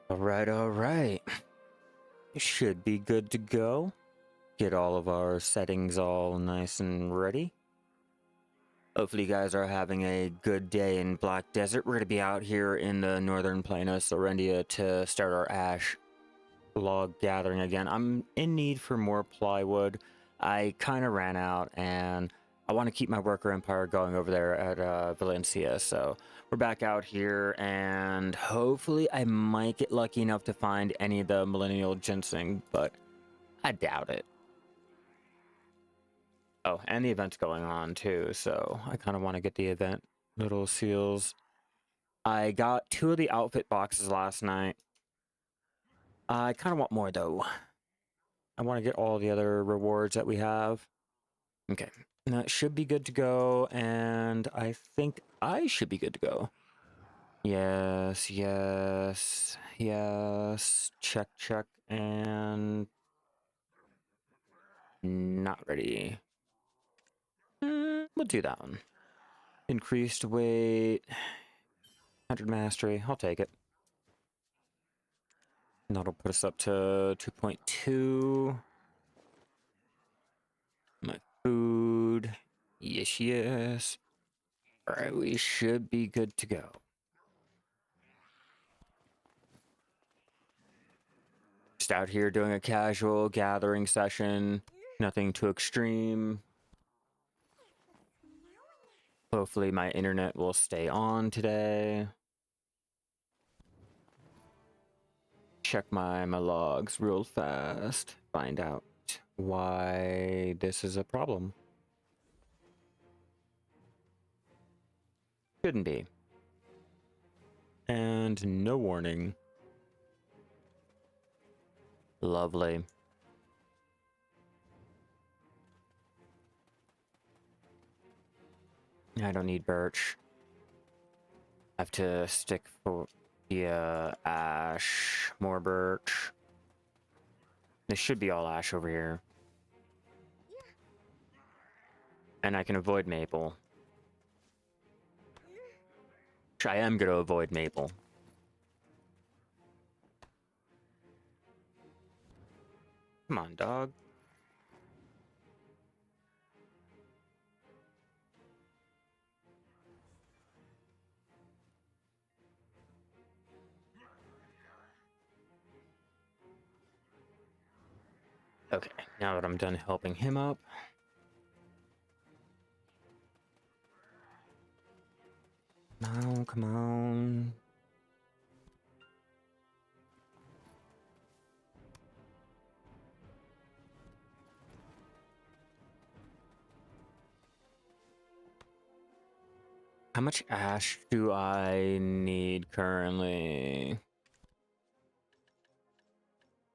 All right. Should be good to go. Get all of our settings all nice and ready. Hopefully you guys are having a good day in Black Desert. We're going to be out here in the northern plain of Serendia to start our ash log gathering again. I'm in need for more plywood. I kind of ran out and I want to keep my worker empire going over there at Valencia. So we're back out here and hopefully I might get lucky enough to find any of the Millennial Ginseng, but I doubt it. Oh, and the event's going on too, so I kind of want to get the event little seals. I got 2 of the outfit boxes last night. I kind of want more though. I want to get all the other rewards that we have. Okay, that should be good to go, and I think I should be good to go. Yes, yes, yes. Check, check, and not ready. We'll do that one. Increased weight, 100 mastery. I'll take it. And that'll put us up to 2.2. My food. Yes, yes. All right, we should be good to go. Just out here doing a casual gathering session. Nothing too extreme. Hopefully my internet will stay on today. Check my logs real fast. Find out why this is a problem. Shouldn't be. And no warning. Lovely. I don't need birch. I have to stick for the ash, more birch. This should be all ash over here. And I can avoid maple. Which I am going to avoid maple. Come on, dog. Okay, now that I'm done helping him up. Now, come on. How much ash do I need currently?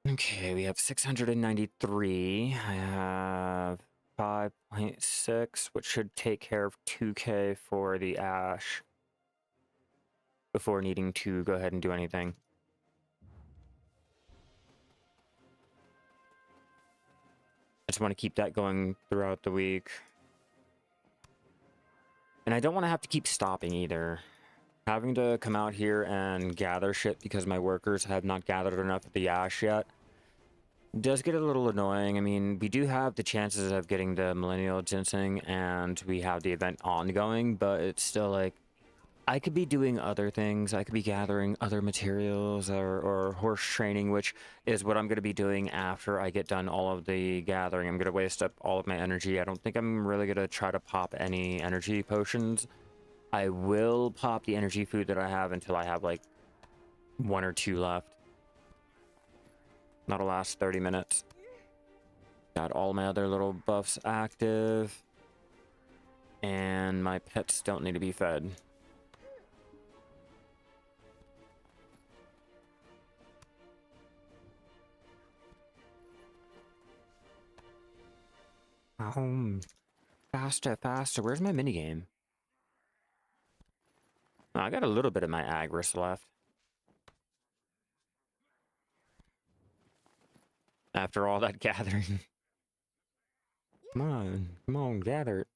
Okay, we have 693. I have 5.6, which should take care of 2K for the ash before needing to go ahead and do anything. I just want to keep that going throughout the week. And I don't want to have to keep stopping either. Having to come out here and gather shit because my workers have not gathered enough of the ash yet does get a little annoying. I mean, we do have the chances of getting the Millennial Ginseng and we have the event ongoing, but it's still like, I could be doing other things. I could be gathering other materials or horse training, which is what I'm going to be doing after I get done all of the gathering. I'm going to waste up all of my energy. I don't think I'm really going to try to pop any energy potions. I will pop the energy food that I have until I have like 1 or 2 left. That'll last 30 minutes. Got all my other little buffs active. And my pets don't need to be fed. Faster, faster. Where's my minigame? Oh, I got a little bit of my agris left. After all that gathering. Come on, gather it.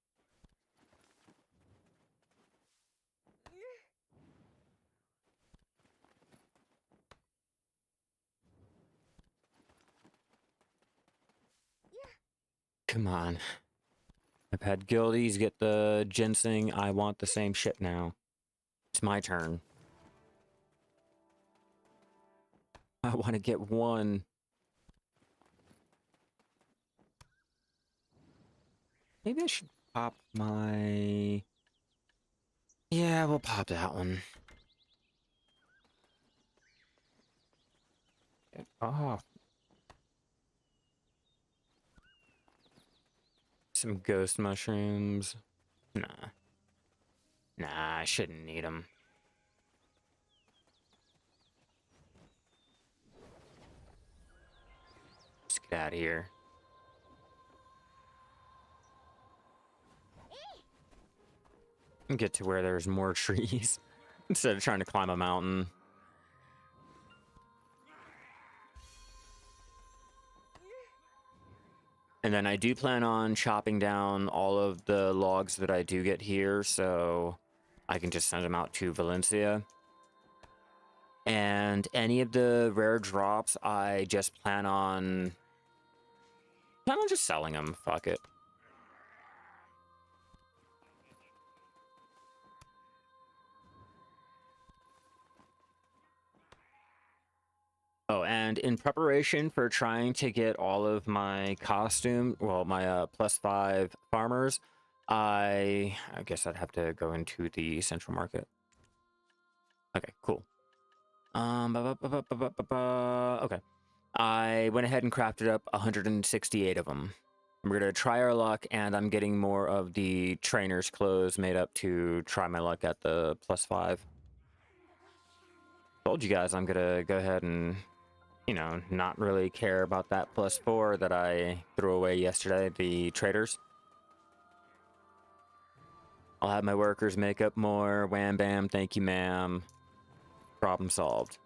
Come on. I've had guildies get the ginseng. I want the same shit now. It's my turn. I want to get one. Maybe I should pop my... Yeah, we'll pop that one. Oh. Some ghost mushrooms. Nah. Nah, I shouldn't need them. Let's get out of here. And get to where there's more trees instead of trying to climb a mountain. And then I do plan on chopping down all of the logs that I do get here, so I can just send them out to Valencia. And any of the rare drops, I just plan on just selling them. Fuck it. Oh, and in preparation for trying to get all of my costume, well, my +5 farmers, I guess I'd have to go into the central market. Okay, cool. Okay. I went ahead and crafted up 168 of them. We're gonna try our luck, and I'm getting more of the trainer's clothes made up to try my luck at the +5. Told you guys I'm gonna go ahead and, you know, not really care about that +4 that I threw away yesterday, the traders. I'll have my workers make up more. Wham bam, thank you ma'am. Problem solved.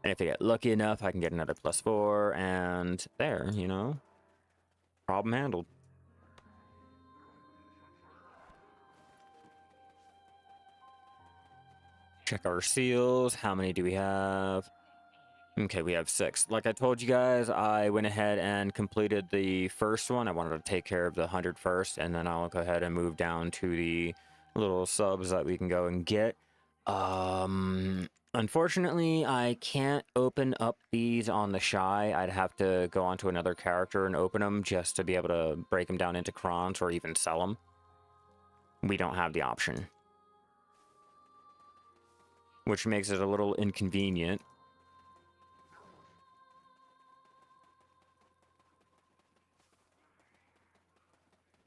And if I get lucky enough, I can get another +4, and there, you know, problem handled. Check our seals. How many do we have? Okay, we have 6. Like I told you guys, I went ahead and completed the first one. I wanted to take care of the 100 first, and then I'll go ahead and move down to the little subs that we can go and get. Unfortunately, I can't open up these on the Shy. I'd have to go onto another character and open them just to be able to break them down into crons or even sell them. We don't have the option, which makes it a little inconvenient.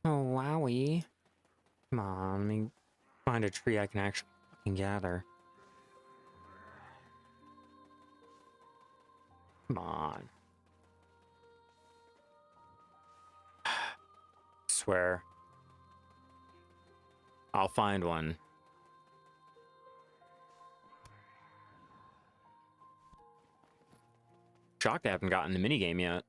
Oh, wowie. Come on, let me find a tree I can actually fucking gather. Come on. Swear. I'll find one. Shocked I haven't gotten the minigame yet.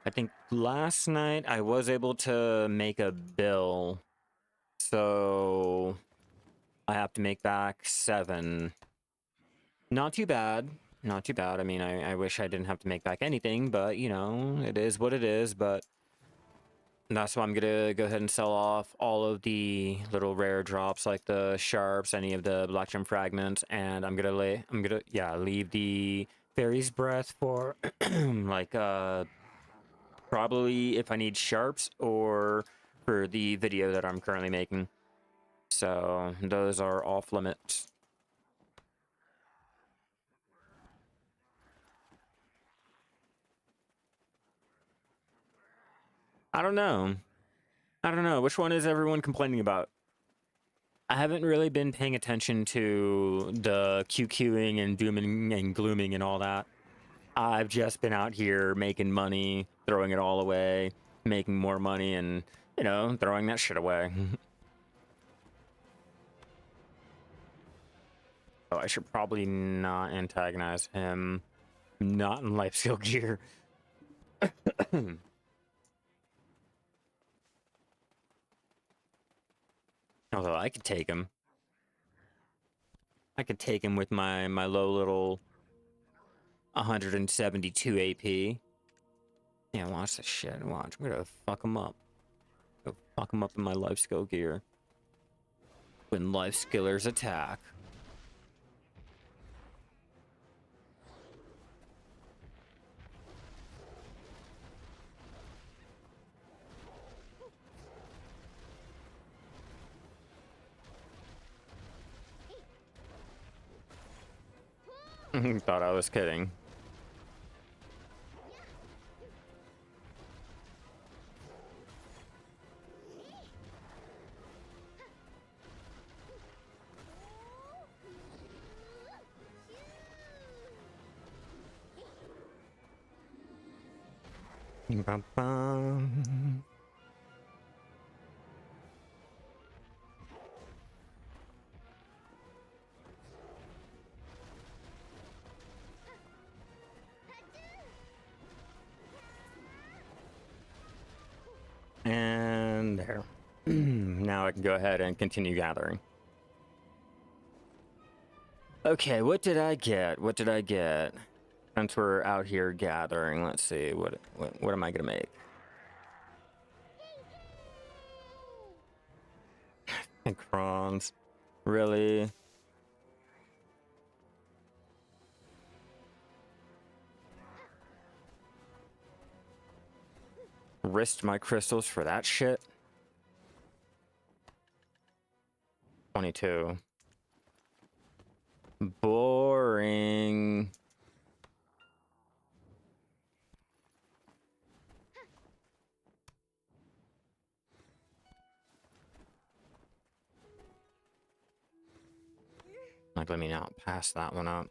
I think last night I was able to make a bill, so I have to make back 7. Not too bad. Not too bad. I mean, I wish I didn't have to make back anything, but, you know, it is what it is, but that's why I'm gonna go ahead and sell off all of the little rare drops, like the sharps, any of the black gem fragments, and I'm gonna leave the fairy's breath for like probably if I need sharps or for the video that I'm currently making. So those are off limits. I don't know. Which one is everyone complaining about? I haven't really been paying attention to the QQing and dooming and glooming and all that. I've just been out here making money, throwing it all away, making more money, and, you know, throwing that shit away. Oh, I should probably not antagonize him. Not in life skill gear. Although I could take him. I could take him with my low little 172 AP. Yeah, watch this shit. Watch. I'm gonna fuck him up. Go fuck him up in my life skill gear. When life skillers attack. Thought I was kidding. Ba-bum. And there. Now I can go ahead and continue gathering. Okay, what did I get? What did I get? Since we're out here gathering, let's see. What am I gonna make? Crons. Really? Risked my crystals for that shit? 22. Boring. Like, let me not pass that one up.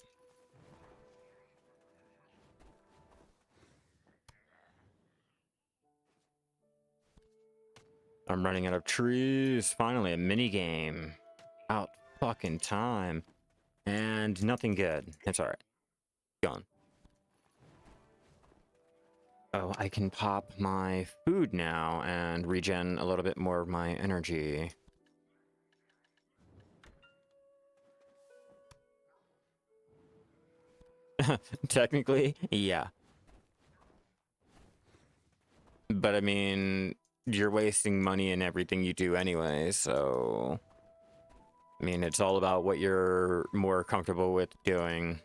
I'm running out of trees. Finally, a mini game. Out fucking time. And nothing good. It's alright. Gone. Oh, I can pop my food now and regen a little bit more of my energy. Technically, yeah. But I mean, you're wasting money in everything you do anyway, so... I mean, it's all about what you're more comfortable with doing.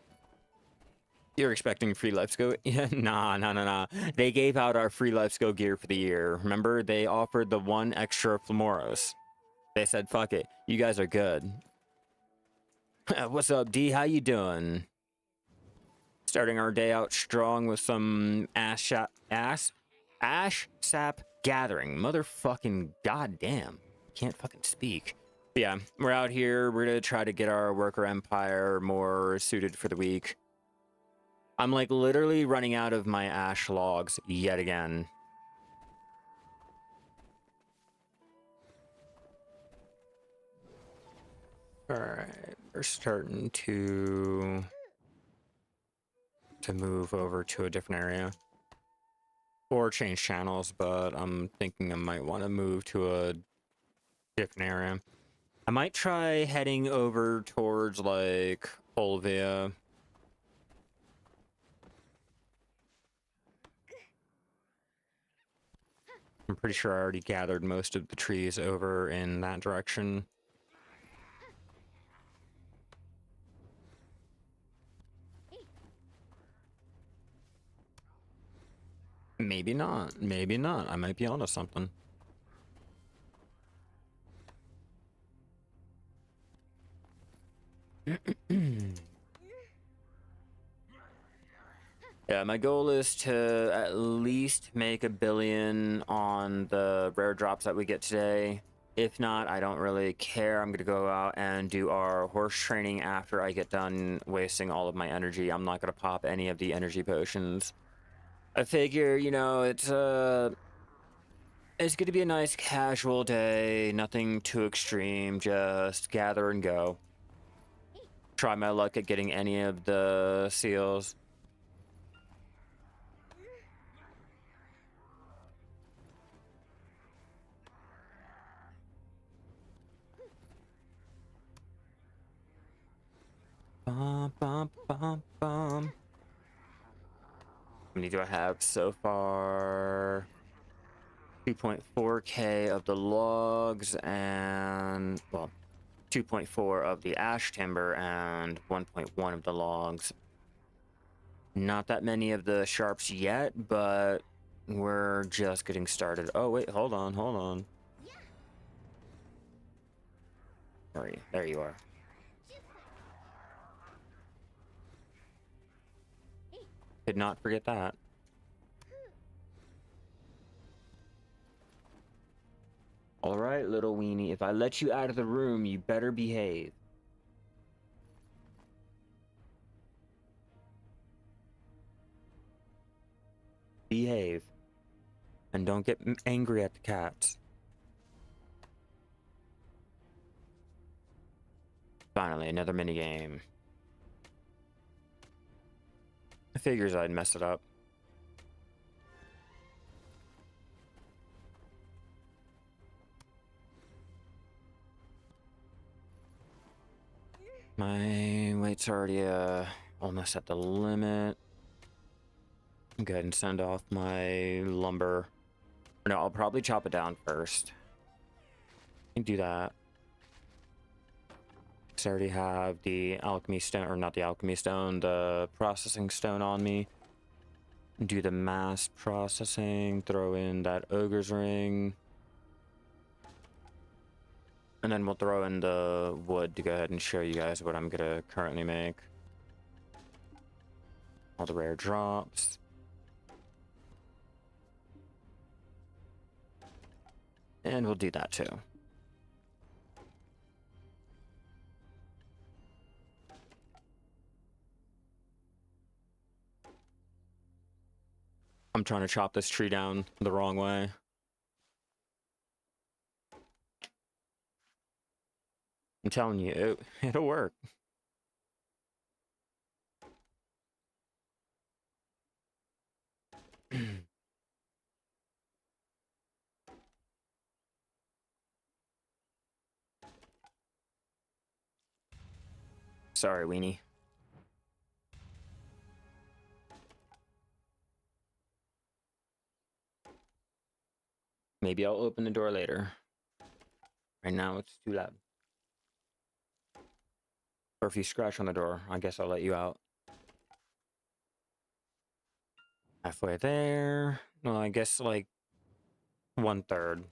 You're expecting free life skill? Yeah, nah. They gave out our free life skill gear for the year. Remember, they offered the one extra Flamoros. They said, fuck it, you guys are good. What's up, D? How you doing? Starting our day out strong with some ash sap gathering. Motherfucking goddamn. Can't fucking speak. But yeah, we're out here. We're gonna try to get our worker empire more suited for the week. I'm like literally running out of my ash logs yet again. All right, we're starting to move over to a different area or change channels, but I'm thinking I might want to move to a different area. I might try heading over towards like Olvia. I'm pretty sure I already gathered most of the trees over in that direction. Maybe not. Maybe not. I might be onto something. Yeah, my goal is to at least make 1 billion on the rare drops that we get today. If not, I don't really care. I'm going to go out and do our horse training after I get done wasting all of my energy. I'm not going to pop any of the energy potions. I figure, you know, it's going to be a nice casual day. Nothing too extreme. Just gather and go. Try my luck at getting any of the seals. Bum, bum, bum, bum. How many do I have so far? 2.4K of the logs and, well, 2.4 of the ash timber and 1.1 of the logs. Not that many of the sharps yet, but we're just getting started. Oh, wait, hold on, hold on. Sorry, there you are. Did not forget that. All right, little weenie, if I let you out of the room, you better behave. Behave. And don't get angry at the cats. Finally, another minigame. I figures I'd mess it up. My weight's already almost at the limit. Go ahead and send off my lumber. No, I'll probably chop it down first. I can do that. I already have the alchemy stone, or not the alchemy stone, the processing stone on me. Do the mass processing, throw in that ogre's ring. And then we'll throw in the wood to go ahead and show you guys what I'm gonna currently make. All the rare drops. And we'll do that too. I'm trying to chop this tree down the wrong way. I'm telling you, it'll work. Sorry, weenie. Maybe I'll open the door later. Right now, it's too loud. Or if you scratch on the door, I guess I'll let you out. Halfway there. Well, I guess like 1/3.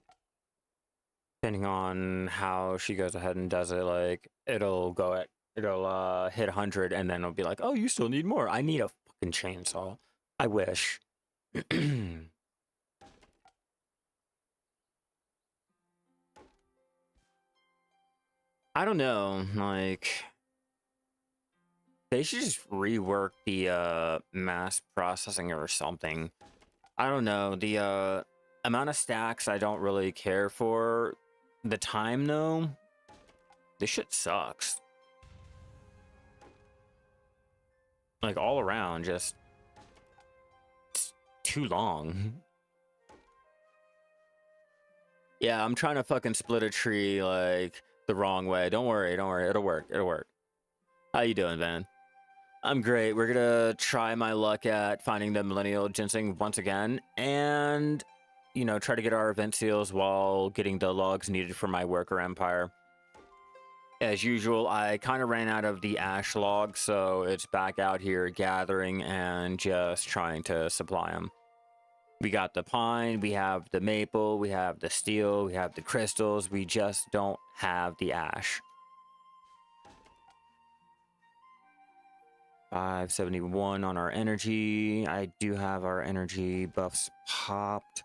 Depending on how she goes ahead and does it, like it'll hit 100 and then it'll be like, oh, you still need more. I need a fucking chainsaw. I wish. I don't know, like they should just rework the mass processing or something. I don't know. The amount of stacks I don't really care for. The time though, this shit sucks. Like all around, just it's too long. Yeah, I'm trying to fucking split a tree like the wrong way. Don't worry, it'll work, it'll work. How you doing, Van? I'm great. We're gonna try my luck at finding the Millennial Ginseng once again, and you know, try to get our event seals while getting the logs needed for my worker empire. As usual, I kind of ran out of the ash logs, so it's back out here gathering and just trying to supply them. We got the pine, we have the maple, we have the steel, we have the crystals. We just don't have the ash. 571 on our energy. I do have our energy buffs popped.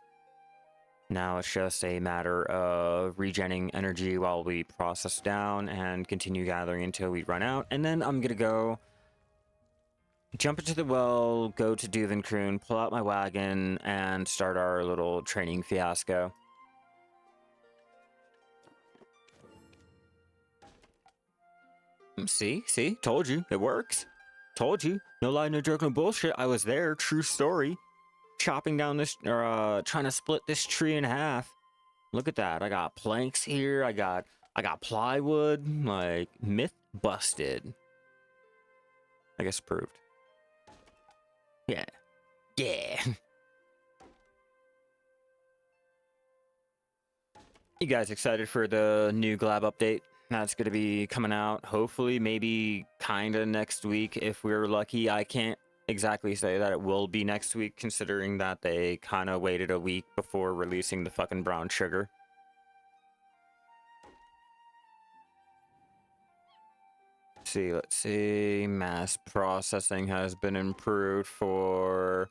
Now it's just a matter of regenerating energy while we process down and continue gathering until we run out. And then I'm gonna go jump into the well, go to Duvenkroon, pull out my wagon, and start our little training fiasco. See? Told you. It works. Told you. No lie, no joke, no bullshit. I was there. True story. Chopping down this, or trying to split this tree in half. Look at that. I got planks here. I got plywood. Like, myth busted. I guess approved. Yeah. Yeah. You guys excited for the new Glab update? That's going to be coming out, hopefully, maybe kind of next week if we're lucky. I can't exactly say that it will be next week, considering that they kind of waited a week before releasing the fucking brown sugar. Let's see. Mass processing has been improved for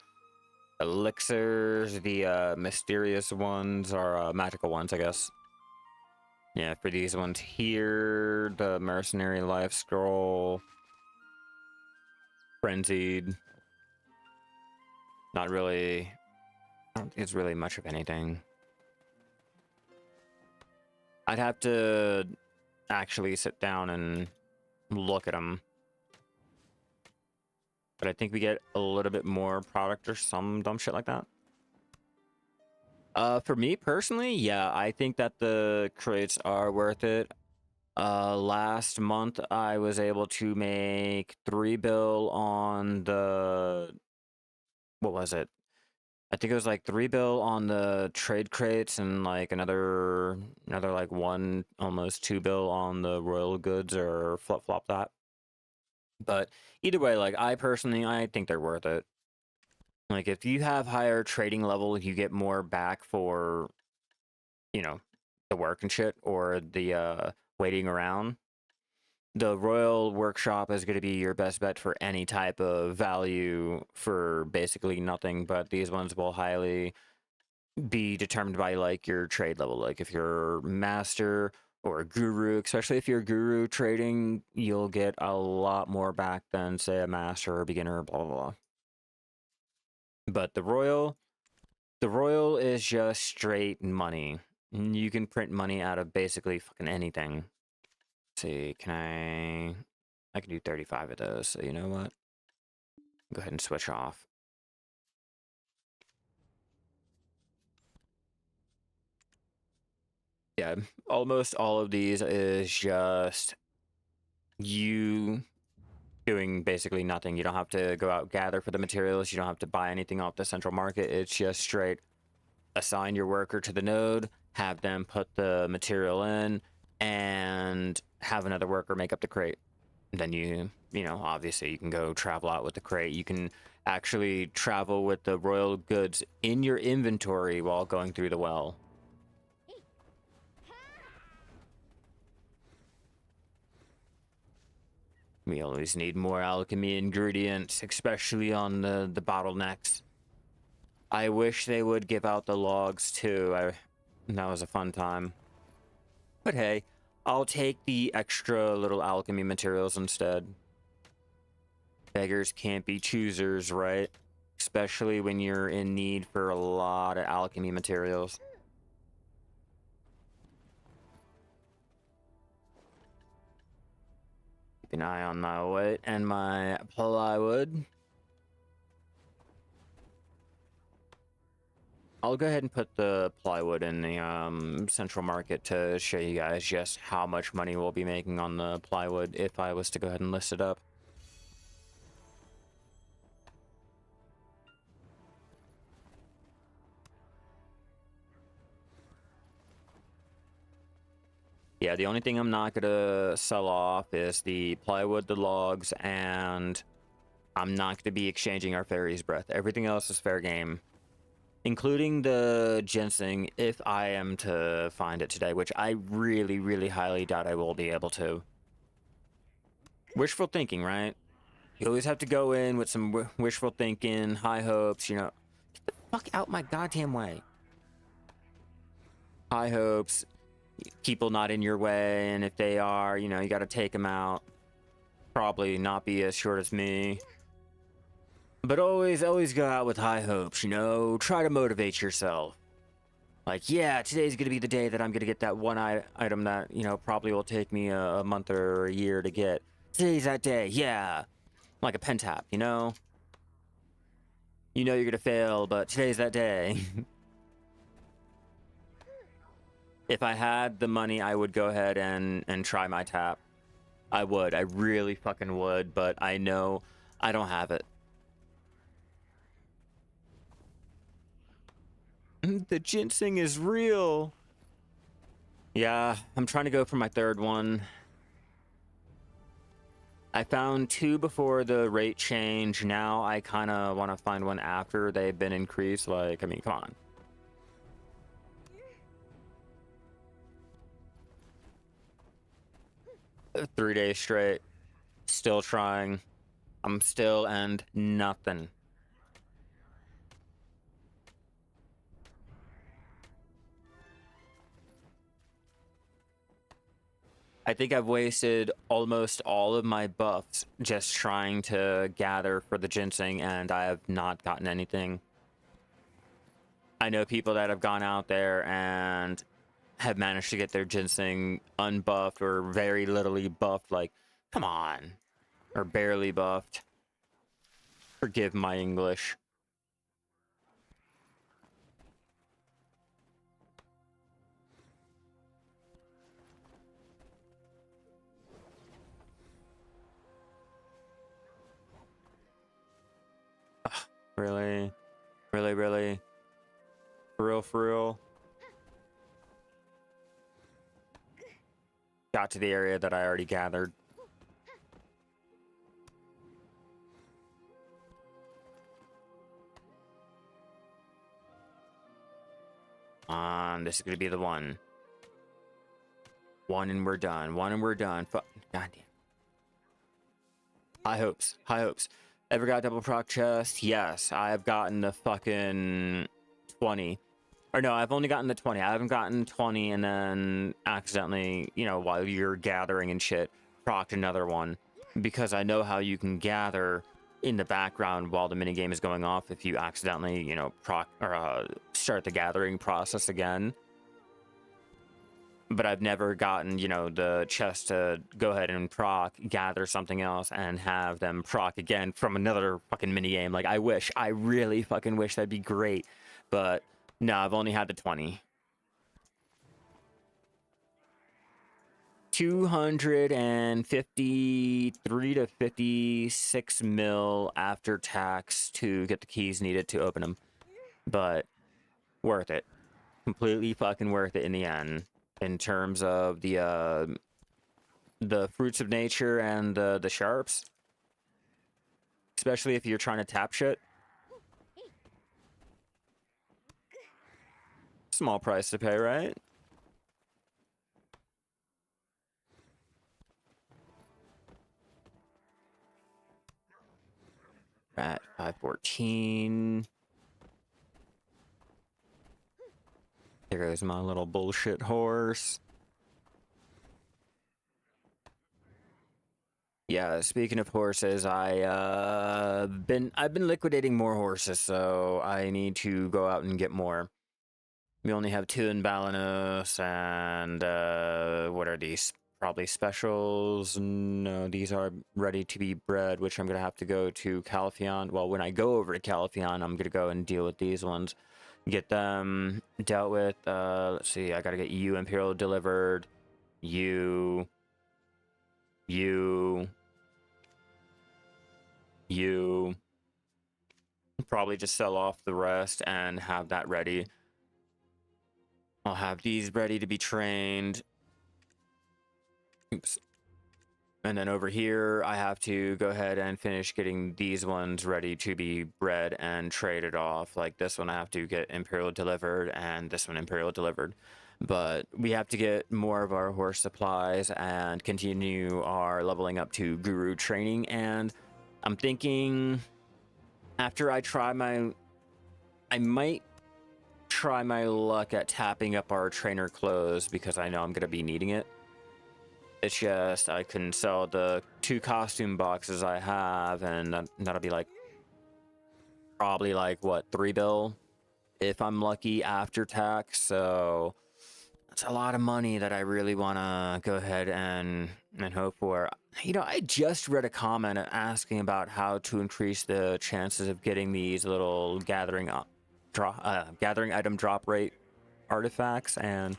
elixirs. The mysterious ones are magical ones, I guess. Yeah, for these ones here, the mercenary life scroll, frenzied. Not really. I don't think it's really much of anything. I'd have to actually sit down and look at them. But I think we get a little bit more product or some dumb shit like that. For me personally, yeah, I think that the crates are worth it. Last month I was able to make 3 bill on the, what was it? I think it was like 3 bill on the trade crates and like another like almost 2 bill on the royal goods or flip-flop that. But either way, like I think they're worth it. Like if you have higher trading level, you get more back for, you know, the work and shit or the waiting around. The Royal Workshop is going to be your best bet for any type of value for basically nothing, but these ones will highly be determined by like your trade level. Like if you're master or a guru, especially if you're guru trading, you'll get a lot more back than say a master or a beginner, blah, blah, blah. But the Royal is just straight money. You can print money out of basically fucking anything. Let's see, I can do 35 of those, so you know what? Go ahead and switch off. Yeah, almost all of these is just you doing basically nothing. You don't have to go out gather for the materials. You don't have to buy anything off the central market. It's just straight assign your worker to the node, have them put the material in, and have another worker make up the crate. Then you know, obviously you can go travel out with the crate. You can actually travel with the royal goods in your inventory while going through the well. We always need more alchemy ingredients, especially on the bottlenecks. I wish they would give out the logs too. That was a fun time. But hey, I'll take the extra little alchemy materials instead. Beggars can't be choosers, right? Especially when you're in need for a lot of alchemy materials. Keep an eye on my wood and my plywood. I'll go ahead and put the plywood in the central market to show you guys just how much money we'll be making on the plywood if I was to go ahead and list it up. Yeah, the only thing I'm not gonna sell off is the plywood, the logs, and I'm not gonna be exchanging our fairy's breath. Everything else is fair game. Including the ginseng, if I am to find it today, which I really, really highly doubt I will be able to. Wishful thinking, right? You always have to go in with some wishful thinking, high hopes, you know. Get the fuck out my goddamn way. High hopes, people not in your way, and if they are, you know, you gotta take them out. Probably not be as short as me. But always go out with high hopes, you know? Try to motivate yourself. Like, yeah, today's gonna be the day that I'm gonna get that one item that, you know, probably will take me a month or a year to get. Today's that day, yeah. Like a pen tap, you know? You know you're gonna fail, but today's that day. If I had the money, I would go ahead and try my tap. I would. I really fucking would, but I know I don't have it. The ginseng is real. Yeah, I'm trying to go for my third one. I found 2 before the rate change. Now I kind of want to find one after they've been increased. Like, I mean, come on. Three days straight. Still trying. I'm still and nothing. I think I've wasted almost all of my buffs just trying to gather for the ginseng, and I have not gotten anything. I know people that have gone out there and have managed to get their ginseng unbuffed or very littly buffed. Like, come on. Or barely buffed. Forgive my English. Ugh, really? Really, really? For real, for real? Got to the area that I already gathered. This is gonna be the one. One and we're done. One and we're done. Fuck. Goddamn. High hopes. High hopes. Ever got double proc chest? Yes. I have gotten the fucking 20. Or no, I've only gotten the 20. I haven't gotten 20 and then accidentally, you know, while you're gathering and shit, procced another one. Because I know how you can gather in the background while the minigame is going off if you accidentally, you know, start the gathering process again. But I've never gotten, you know, the chest to go ahead and proc, gather something else, and have them proc again from another fucking minigame. Like, I really fucking wish that'd be great. But no, I've only had the 20. 253 to 56 mil after tax to get the keys needed to open them. But worth it. Completely fucking worth it in the end. In terms of the fruits of nature and the sharps. Especially if you're trying to tap shit. Small price to pay, right? At 514. There goes my little bullshit horse. Yeah, speaking of horses, I've been liquidating more horses, so I need to go out and get more. We only have 2 in Balanos, and what are these? Probably specials. No, these are ready to be bred, which I'm gonna have to go to Calpheon. Well, when I go over to Calpheon, I'm gonna go and deal with these ones. Get them dealt with. Let's see, I gotta get you Imperial delivered. You. Probably just sell off the rest and have that ready. I'll have these ready to be trained. Oops. And then over here, I have to go ahead and finish getting these ones ready to be bred and traded off. Like this one, I have to get Imperial delivered, and this one Imperial delivered. But we have to get more of our horse supplies and continue our leveling up to Guru training. And I'm thinking after I try I might try my luck at tapping up our trainer clothes because I know I'm going to be needing it. It's just I can sell the 2 costume boxes I have, and that'll be like probably like what, 3 bill if I'm lucky after tax. So that's a lot of money that I really want to go ahead and hope for. You know, I just read a comment asking about how to increase the chances of getting these little gathering item drop rate artifacts, and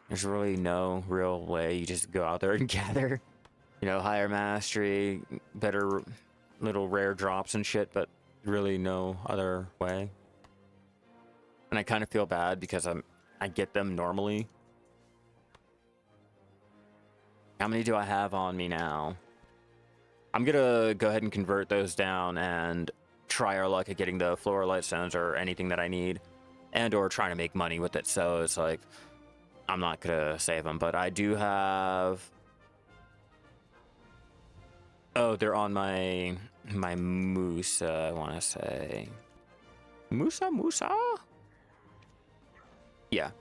there's really no real way. You just go out there and gather, you know, higher mastery, better little rare drops and shit, but really no other way. And I kind of feel bad because I get them normally. How many do I have on me now? I'm gonna go ahead and convert those down and try our luck at getting the Floral Stones or anything that I need, and or trying to make money with it. So it's like, I'm not gonna save them, but I do have. Oh, they're on my Musa, I want to say. Musa? Yeah.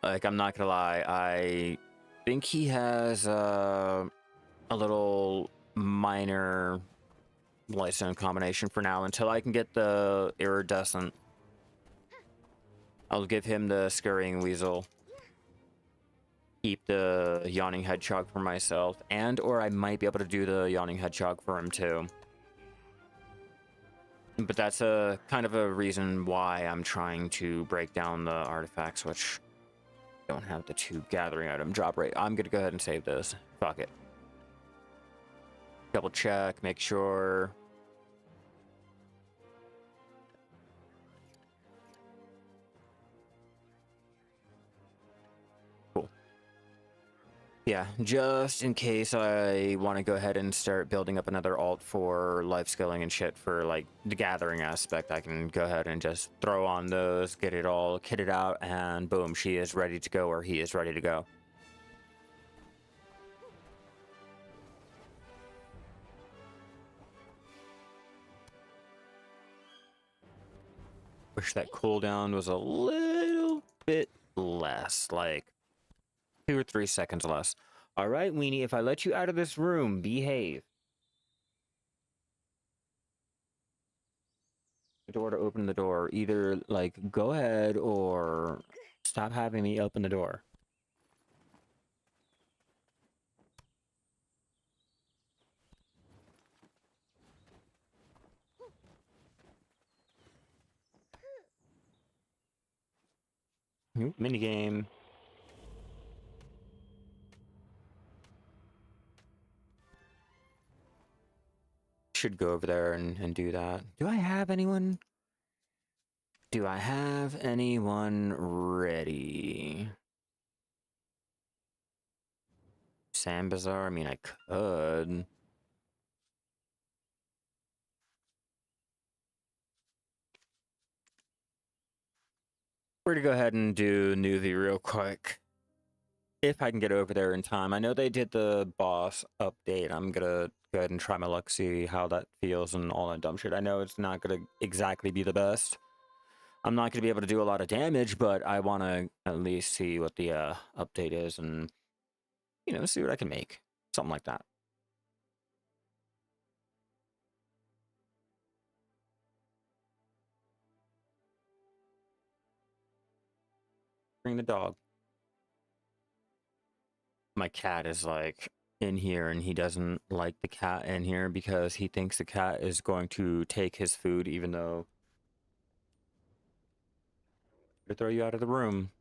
Like, I'm not gonna lie, I think he has a little minor Lightstone combination for now until I can get the Iridescent. I'll give him the Scurrying Weasel. Keep the Yawning Hedgehog for myself, and or I might be able to do the Yawning Hedgehog for him too. But that's a kind of a reason why I'm trying to break down the artifacts, which don't have the 2 gathering item drop rate. I'm gonna go ahead and save this. Fuck it. Double check, make sure. Cool. Yeah, just in case I want to go ahead and start building up another alt for Lifeskilling and shit for like the gathering aspect, I can go ahead and just throw on those, get it all kitted out, and boom, she is ready to go, or he is ready to go. Wish that cooldown was a little bit less, like 2 or 3 seconds less. All right, Weenie, if I let you out of this room, behave. The door to open the door. Either, like, go ahead or stop having me open the door. Minigame. Should go over there and do that. Do I have anyone? Do I have anyone ready? Sam Bazaar? I mean, I could. We're gonna go ahead and do Nuvier real quick. If I can get over there in time. I know they did the boss update. I'm gonna go ahead and try my luck, see how that feels and all that dumb shit. I know it's not gonna exactly be the best. I'm not gonna be able to do a lot of damage, but I want to at least see what the update is and, you know, see what I can make. Something like that. Bring the dog. My cat is like in here and he doesn't like the cat in here because he thinks the cat is going to take his food, even though to throw you out of the room.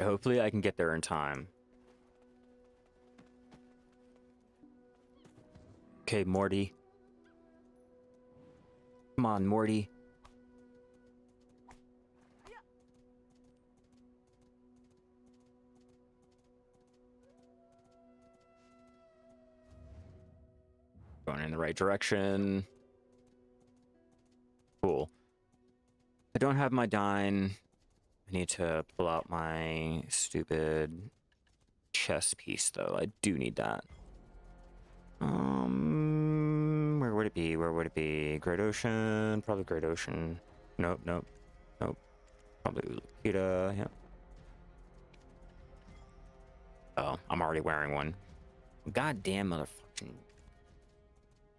Hopefully I can get there in time. Okay, Morty. Come on, Morty. Going in the right direction. Cool. I don't have my dine. I need to pull out my stupid chess piece, though. I do need that. Where would it be? Where would it be? Great Ocean? Probably Great Ocean. Nope, nope, nope. Probably Kita, yeah. Oh, I'm already wearing one. Goddamn motherfucking...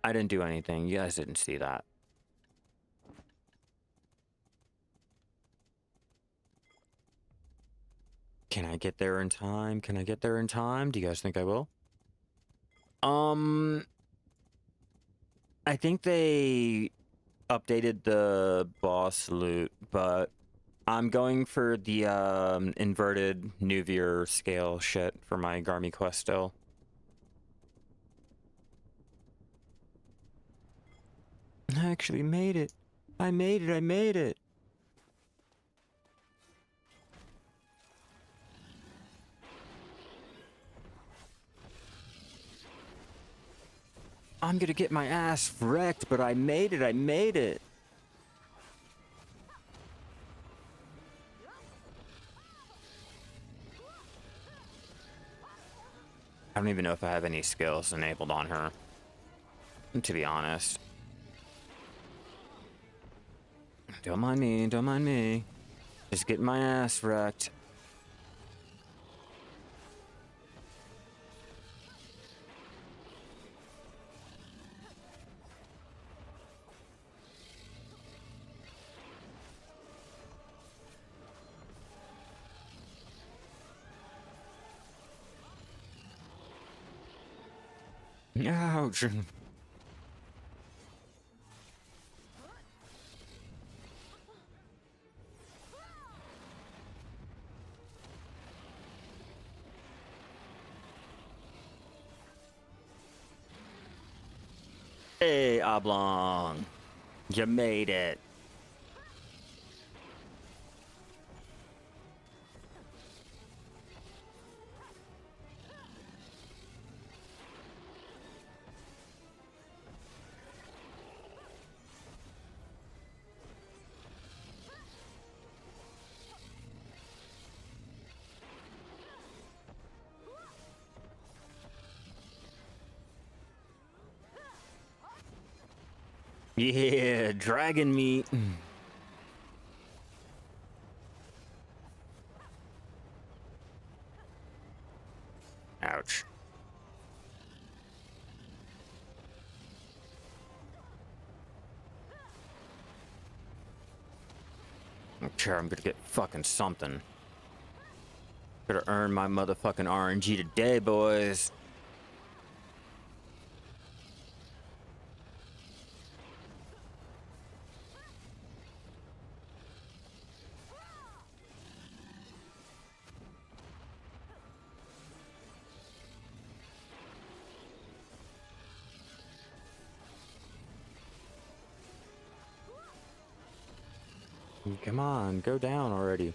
I didn't do anything. You guys didn't see that. Can I get there in time? Can I get there in time? Do you guys think I will? I think they updated the boss loot, but I'm going for the inverted Nuvier scale shit for my Garmy quest still. I actually made it. I made it. I made it. I'm gonna get my ass wrecked, but I made it. I made it. I don't even know if I have any skills enabled on her, to be honest. Don't mind me. Don't mind me. Just getting my ass wrecked. Ouch. Hey, Oblong. You made it. Yeah, dragon meat. Ouch. I'm sure I'm gonna get fucking something. Gotta earn my motherfucking RNG today, boys. Come on, go down already.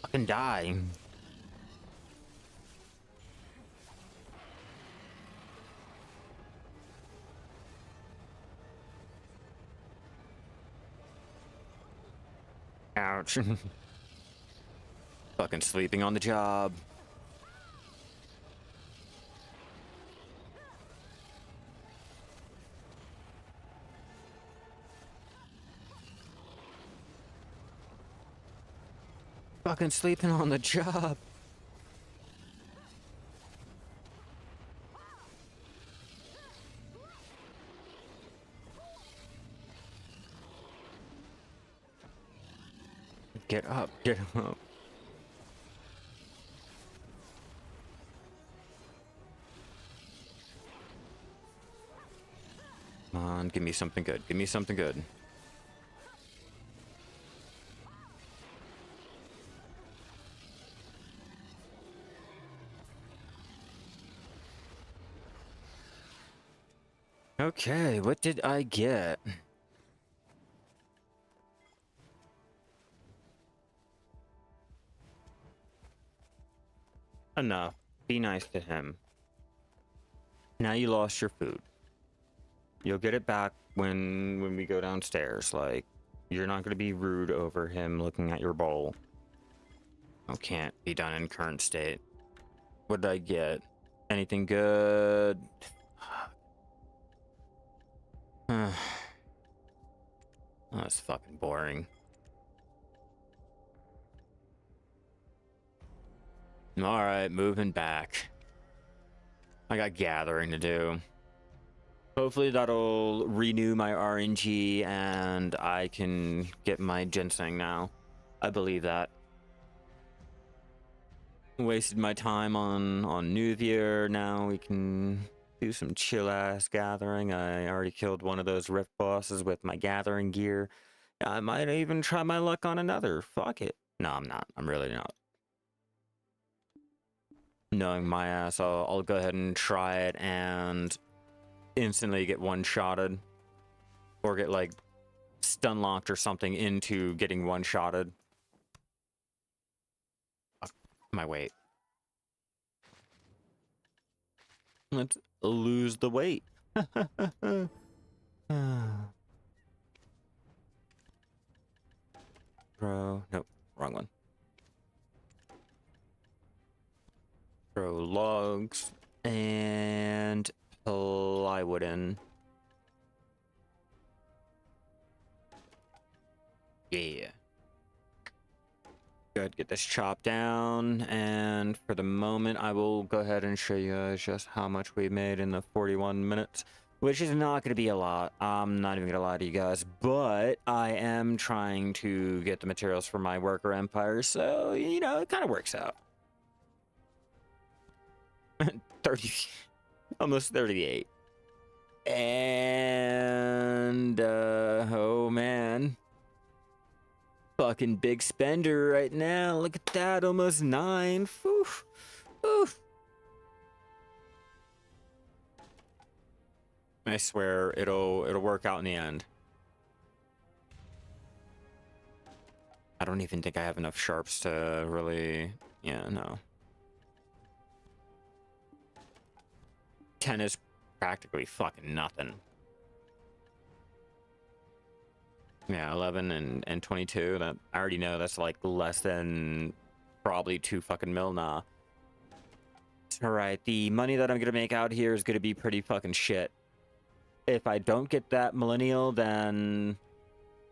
Fucking die. Ouch. Fucking sleeping on the job. Fucking sleeping on the job. Get up, get up. Come on, give me something good. Give me something good. Okay, what did I get? Enough. Be nice to him. Now you lost your food. You'll get it back when we go downstairs. Like, you're not gonna be rude over him looking at your bowl. Oh, can't be done in current state. What did I get? Anything good? Oh, that's fucking boring. Alright, moving back. I got gathering to do. Hopefully that'll renew my RNG and I can get my ginseng now. I believe that. Wasted my time on Nuvier. Now we can do some chill ass gathering. I already killed one of those rift bosses with my gathering gear. I might even try my luck on another. Fuck it. No, I'm not. I'm really not. Knowing my ass, I'll go ahead and try it and instantly get one-shotted. Or get, like, stun-locked or something into getting one-shotted. My weight. Let's lose the weight. Bro, nope, wrong one. Throw logs and plywood in. Yeah. Good, get this chopped down, and for the moment I will go ahead and show you guys just how much we made in the 41 minutes, which is not going to be a lot. I'm not even going to lie to you guys, but I am trying to get the materials for my worker empire, so, you know, it kind of works out. 30, almost 38. And, oh man. Fucking big spender right now. Look at that, almost 9. Oof. Oof. I swear it'll work out in the end. I don't even think I have enough sharps to really, yeah, no. 10 is practically fucking nothing. Yeah, 11 and 22, that I already know that's like less than probably 2 fucking mil now. Alright, the money that I'm gonna make out here is gonna be pretty fucking shit. If I don't get that millennial, then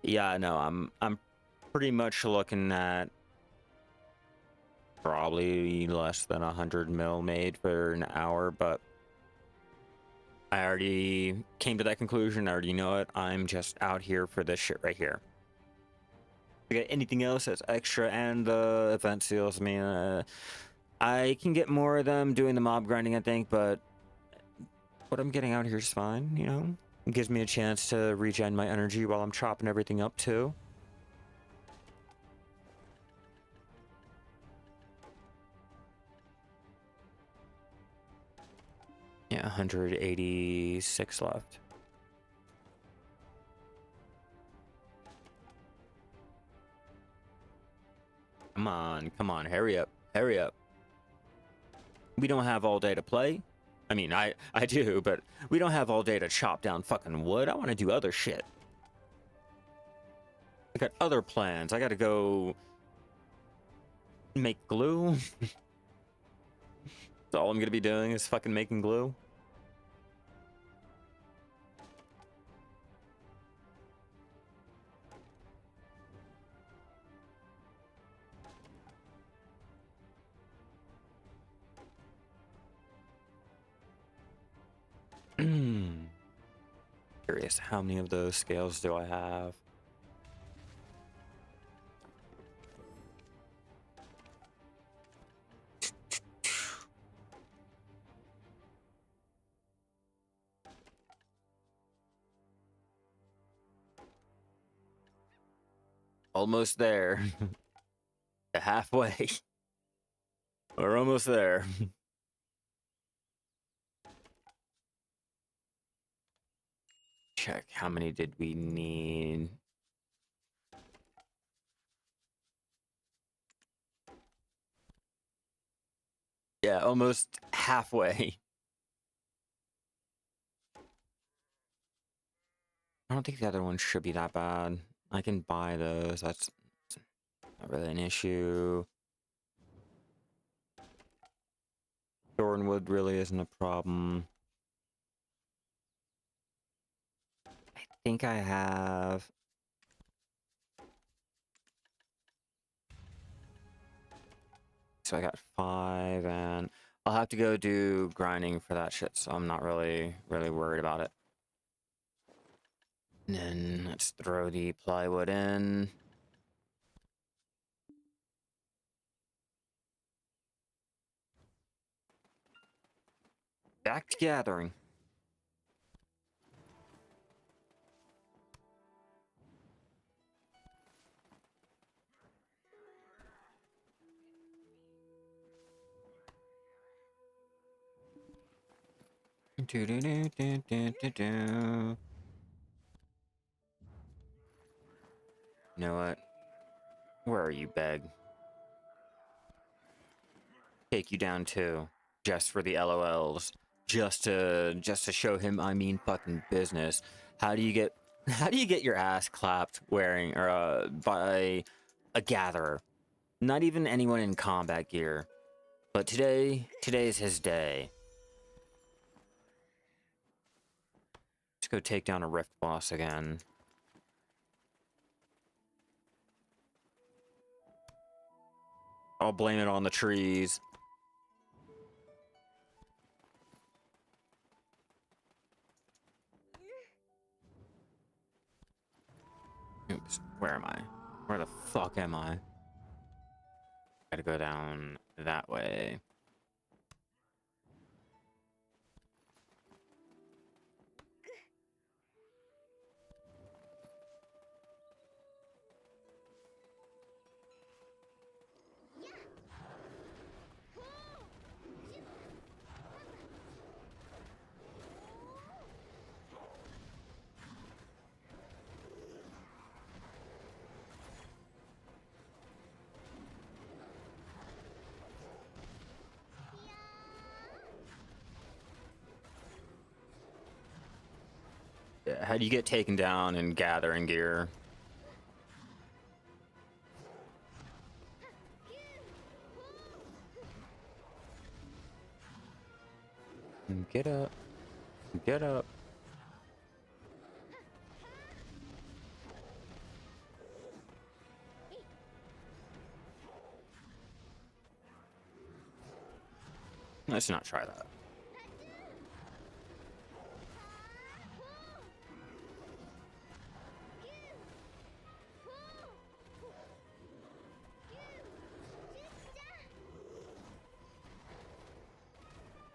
yeah, no, I'm pretty much looking at probably less than 100 mil made for an hour, but I already came to that conclusion. I already know it. I'm just out here for this shit right here. I got anything else that's extra and the event seals. I mean, I can get more of them doing the mob grinding, I think, but what I'm getting out here is fine, you know? It gives me a chance to regen my energy while I'm chopping everything up, too. Yeah, 186 left. Come on, hurry up, hurry up. We don't have all day to play. I mean, I do, but we don't have all day to chop down fucking wood. I want to do other shit. I got other plans. I gotta go make glue. That's all I'm gonna be doing is fucking making glue. Curious, how many of those scales do I have? Almost there. Halfway. We're almost there. Check, how many did we need? Yeah, almost halfway. I don't think the other one should be that bad. I can buy those. That's not really an issue. Thornwood really isn't a problem. I think I have... So I got 5, and I'll have to go do grinding for that shit, so I'm not really worried about it. And then let's throw the plywood in. Back to gathering. You know what? Where are you, Beg? Take you down too, just for the LOLs, just to show him I mean fucking business. How do you get your ass clapped wearing or by a gatherer? Not even anyone in combat gear. But today's his day. Let's go take down a Rift boss again. I'll blame it on the trees. Oops, where am I? Where the fuck am I? Gotta go down that way. How do you get taken down in gathering gear? Get up. Get up. Let's not try that.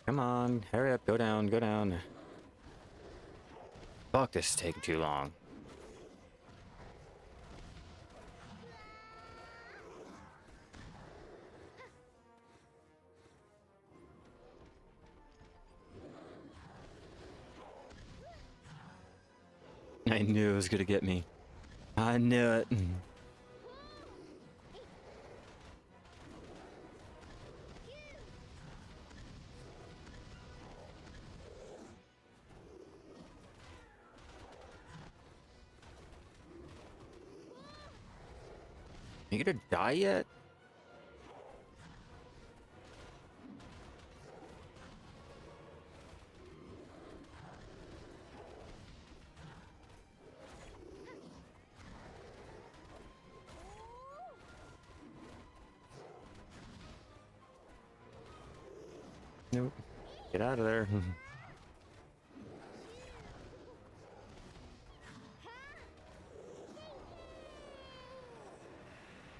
Come on, hurry up, go down, go down. Fuck, this is taking too long. I knew it was gonna get me. I knew it. You gonna die yet? Nope. Get out of there.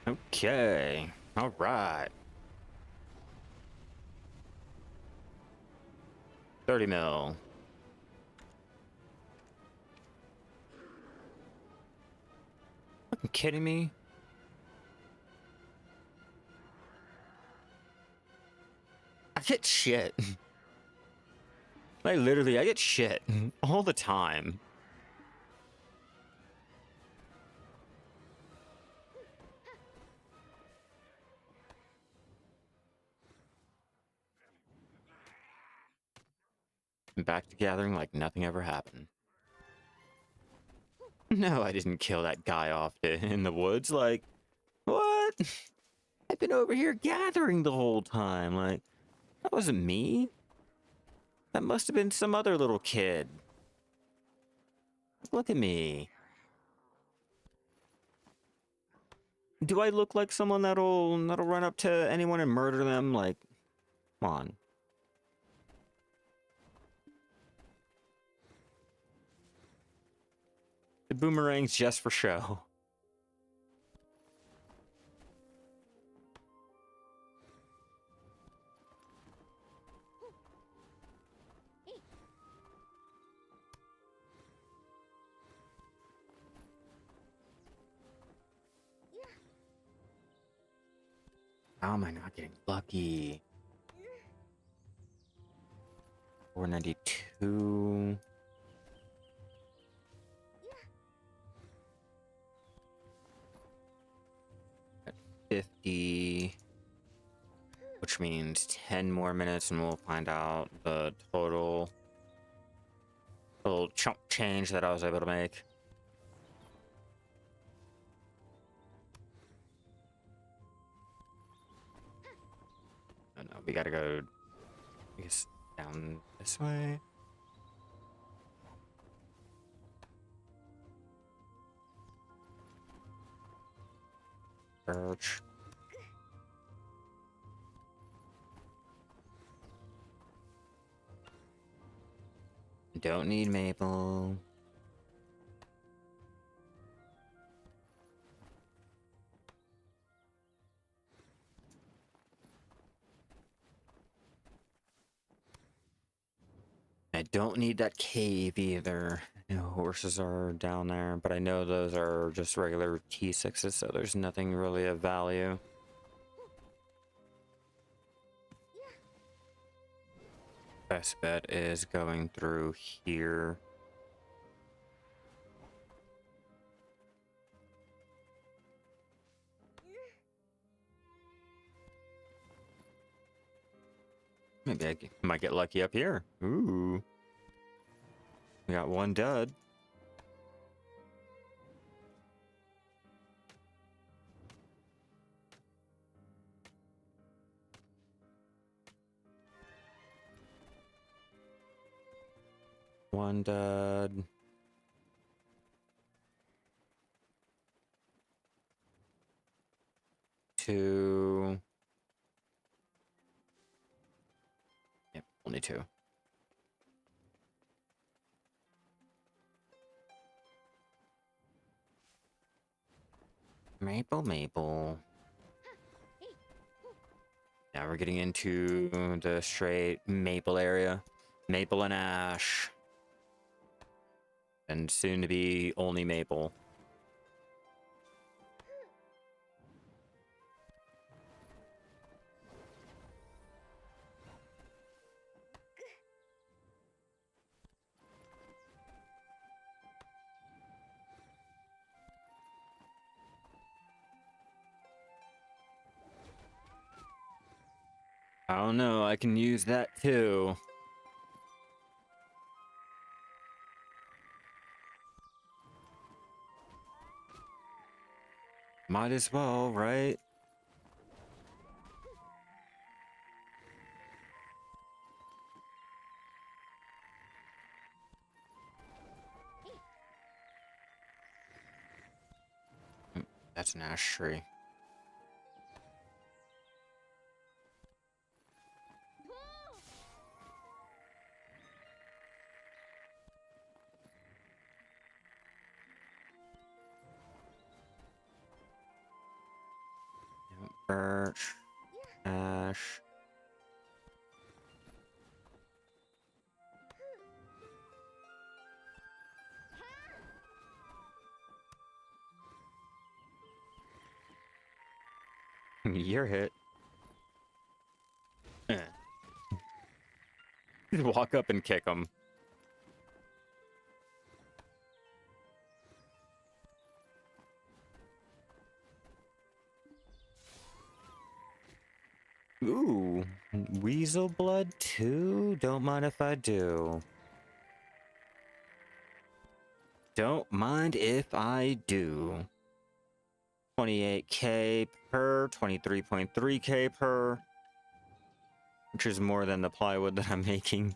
Okay. All right. 30 mil. Fucking kidding me? I get shit. Like literally, I get shit all the time. Back to gathering like nothing ever happened. No, I didn't kill that guy off in the woods. Like, what? I've been over here gathering the whole time. Like, that wasn't me. That must have been some other little kid. Look at me. Do I look like someone that'll run up to anyone and murder them? Like, come on. The boomerang's just for show. How am I not getting lucky? 492. 2. 50, which means 10 more minutes and we'll find out the total little chunk change that I was able to make. Oh no, we gotta go, I guess, down this way. Birch. Don't need maple. I don't need that cave either. No horses are down there, but I know those are just regular T6s, so there's nothing really of value. Best bet is going through here. Maybe I might get lucky up here. Ooh. We got one dud. One dud. Two. Yep, only 2. Maple. Now we're getting into the straight maple area. Maple and ash. And soon to be only maple. I don't know, I can use that too. Might as well, right? That's an ash tree. Birch, ash. You're hit. Walk up and kick him. Ooh, weasel blood too? Don't mind if I do. Don't mind if I do. 28k per, 23.3k per, which is more than the plywood that I'm making.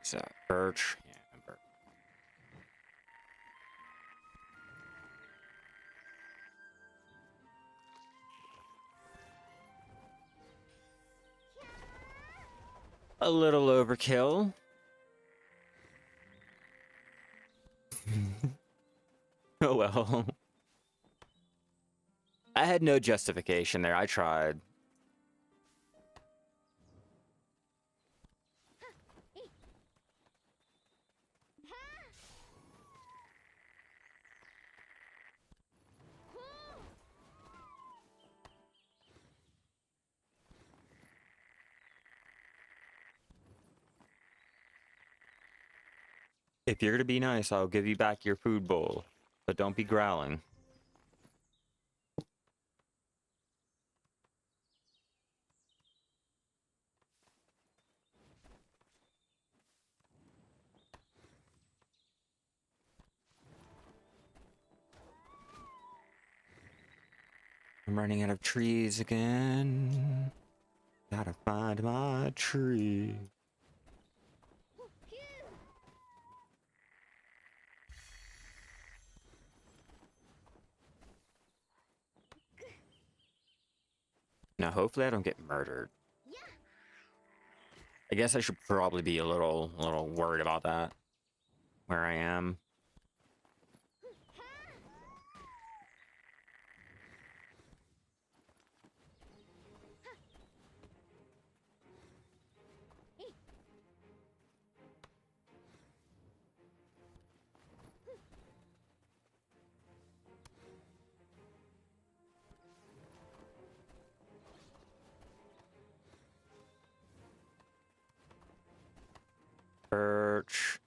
So, birch. Yeah, birch. A little overkill. Oh well. I had no justification there. I tried. If you're gonna be nice, I'll give you back your food bowl. But don't be growling. I'm running out of trees again. Gotta find my tree. Now, hopefully I don't get murdered. I guess I should probably be a little worried about that. Where I am. Birch.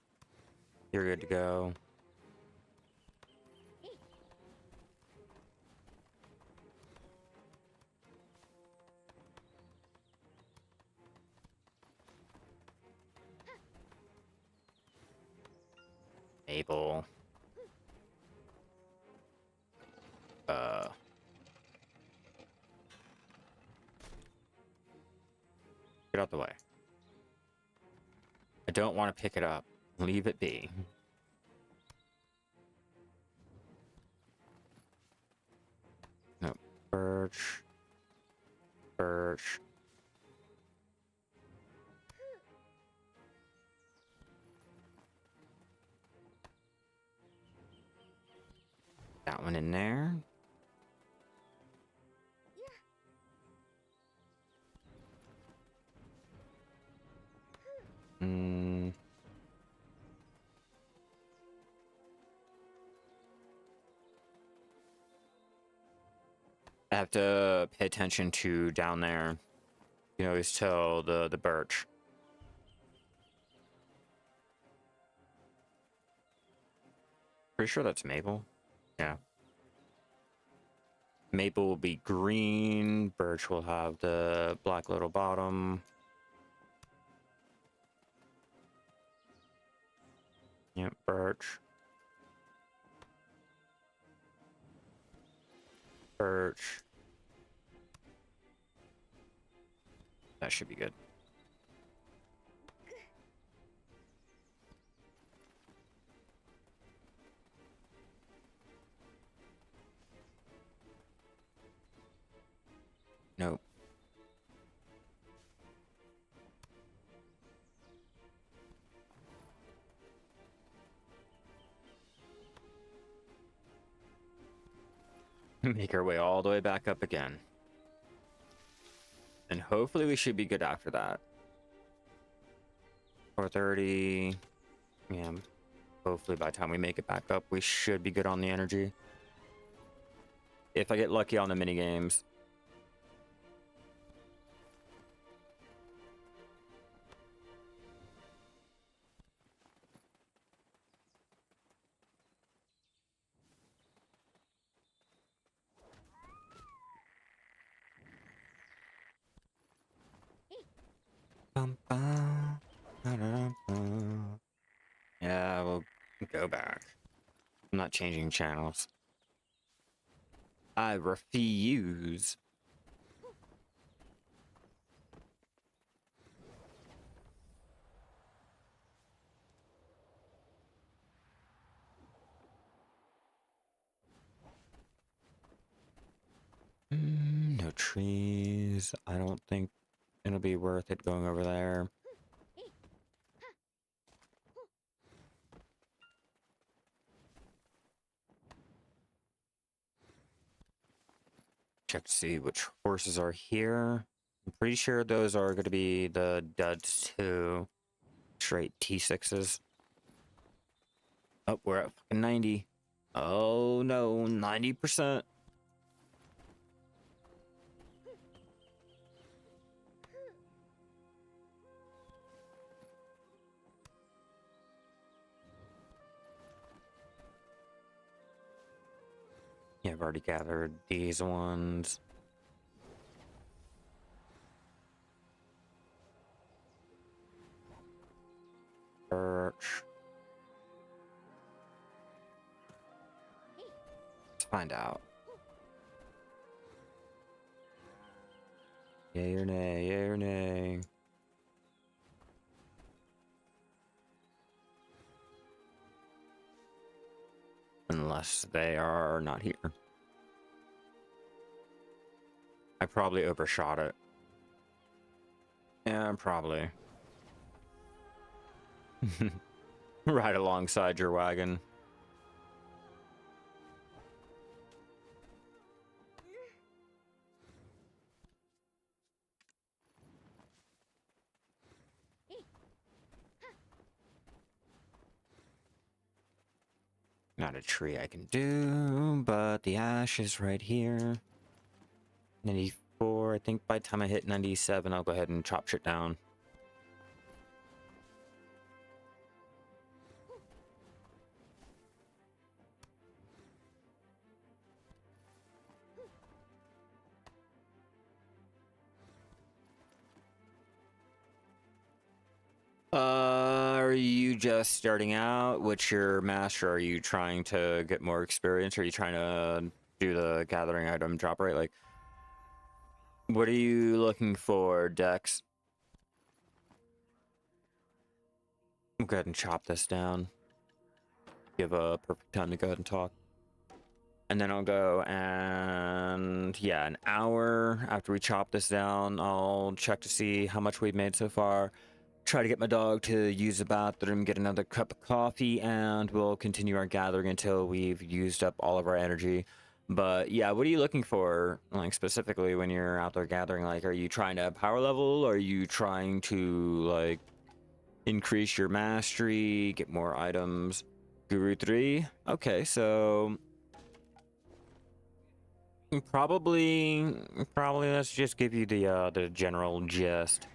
You're good to go. Maple. Get out the way. I don't want to pick it up. Leave it be. No. Birch. Birch. That one in there. I have to pay attention to down there. You can always tell the birch. Pretty sure that's maple. Yeah. Maple will be green. Birch will have the black little bottom. Yep, birch. Birch. That should be good. Nope. Make our way all the way back up again. And hopefully we should be good after that. 4:30. Yeah. Hopefully by the time we make it back up, we should be good on the energy. If I get lucky on the mini games. Yeah, we'll go back. I'm not changing channels. I refuse. No trees. I don't think it'll be worth it going over there. Check to see which horses are here. I'm pretty sure those are going to be the duds too. Straight T6s. Oh, we're at fucking 90. Oh no, 90%. I've already gathered these ones. Birch. Let's find out. Yay or nay, yay or nay. Unless they are not here. I probably overshot it. Yeah, probably. Right alongside your wagon. Not a tree I can do, but the ash is right here. 94, I think by the time I hit 97, I'll go ahead and chop shit down. Are you just starting out? What's your master? Are you trying to get more experience? Are you trying to do the gathering item drop rate? Like, what are you looking for, Dex? I'll go ahead and chop this down. Give a perfect time to go ahead and talk. And then I'll go and, yeah, an hour after we chop this down, I'll check to see how much we've made so far. Try to get my dog to use the bathroom, get another cup of coffee, and we'll continue our gathering until we've used up all of our energy. But yeah, what are you looking for, like, specifically when you're out there gathering? Like, are you trying to power level? Are you trying to, like, increase your mastery, get more items? Guru 3? Okay, so probably let's just give you the general gist.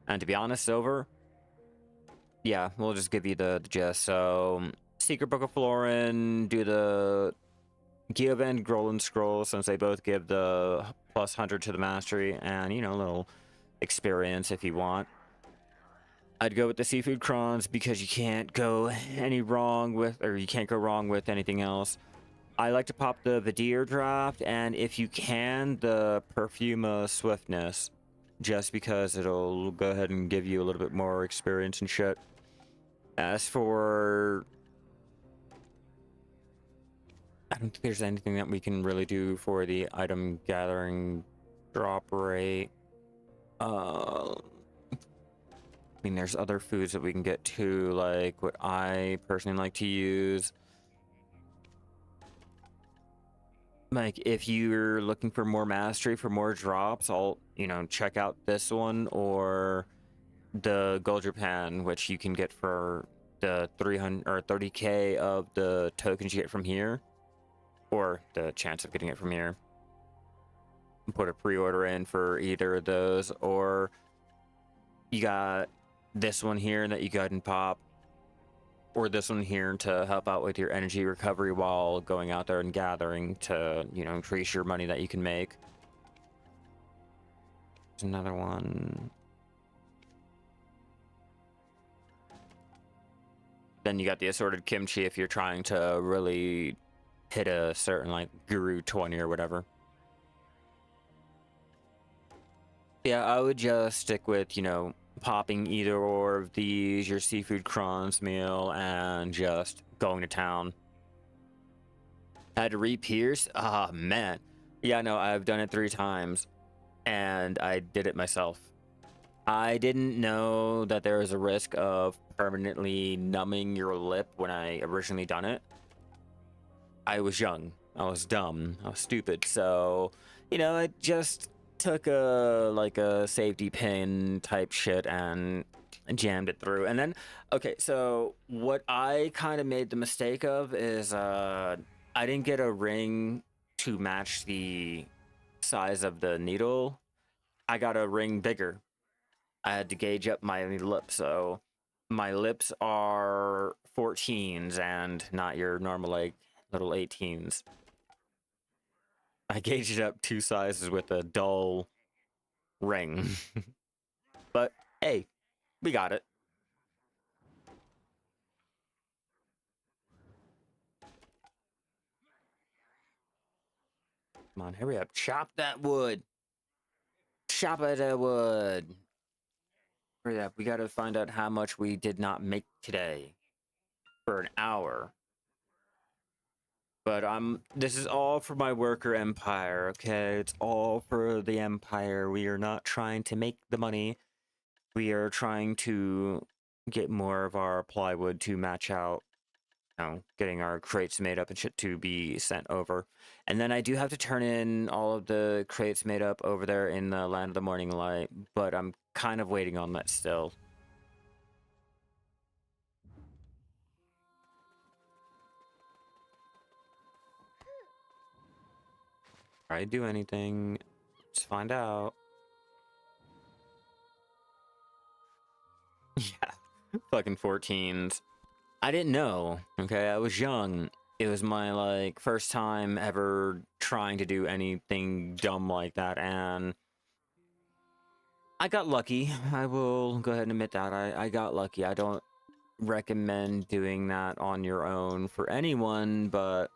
And to be honest, Silver, yeah, we'll just give you the gist. So, Secret Book of Florin, do the give and Grolan Scroll, since they both give the plus 100 to the mastery, and, you know, a little experience if you want. I'd go with the Seafood Crons because you can't go wrong with anything else. I like to pop the Vidir draft, and if you can, the Perfume of Swiftness, just because it'll go ahead and give you a little bit more experience and shit. As for, I don't think there's anything that we can really do for the item gathering drop rate. I mean, there's other foods that we can get too, like what I personally like to use. Like, if you're looking for more mastery, for more drops, I'll, you know, check out this one or the Gold Japan, which you can get for the 300 or 30k of the tokens you get from here, or the chance of getting it from here. Put a pre-order in for either of those, or you got this one here that you go ahead and pop, or this one here to help out with your energy recovery while going out there and gathering to, you know, increase your money that you can make. There's another one. Then you got the assorted kimchi if you're trying to really hit a certain, like, Guru 20 or whatever. Yeah, I would just stick with, you know, popping either or of these, your Seafood Crons meal, and just going to town. Had to re-pierce? Ah, man. Yeah, no, I've done it 3 times, and I did it myself. I didn't know that there was a risk of permanently numbing your lip when I originally done it. I was young. I was dumb. I was stupid. So, you know, I just took a safety pin type shit and jammed it through. And then, okay, so what I kind of made the mistake of is I didn't get a ring to match the size of the needle. I got a ring bigger. I had to gauge up my lips, so my lips are 14s and not your normal, like, little 18s. I gauged it up 2 sizes with a dull ring. But hey, we got it. Come on, hurry up. Chop that wood. Chop that wood. Hurry up. We gotta find out how much we did not make today for an hour. But this is all for my worker empire, okay? It's all for the empire. We are not trying to make the money. We are trying to get more of our plywood to match out, getting our crates made up and shit to be sent over. And then I do have to turn in all of the crates made up over there in the Land of the Morning Light, but I'm kind of waiting on that still. Try to do anything. Let's find out. Yeah, fucking 14s. I didn't know, okay? I was young. It was my, like, first time ever trying to do anything dumb like that, and I got lucky. I will go ahead and admit that. I got lucky. I don't recommend doing that on your own for anyone, but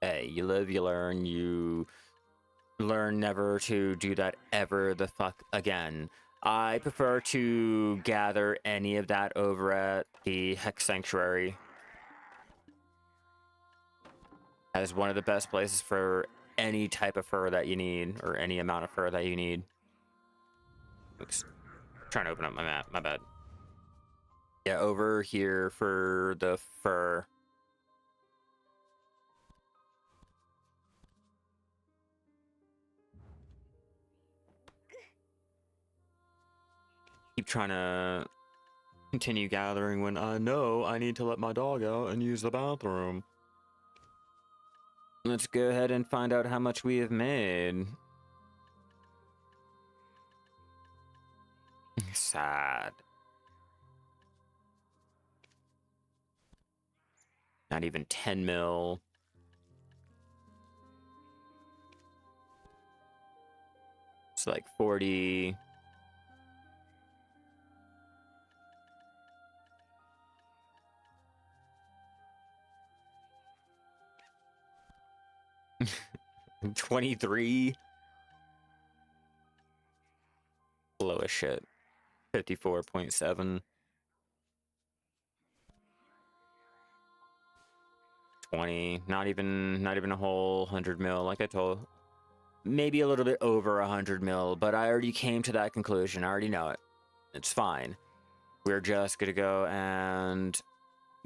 hey, you live, you learn, you learn never to do that ever the fuck again. I prefer to gather any of that over at the Hex Sanctuary. That is one of the best places for any type of fur that you need, or any amount of fur that you need. Oops. Trying to open up my map, my bad. Yeah, over here for the fur. Keep trying to continue gathering when I know I need to let my dog out and use the bathroom. Let's go ahead and find out how much we have made. Sad. Not even 10 mil. It's like 40. $23. Low as shit. 54.7. 20. Not even a whole 100 mil, like I told. Maybe a little bit over 100 mil, but I already came to that conclusion. I already know it. It's fine. We're just gonna go and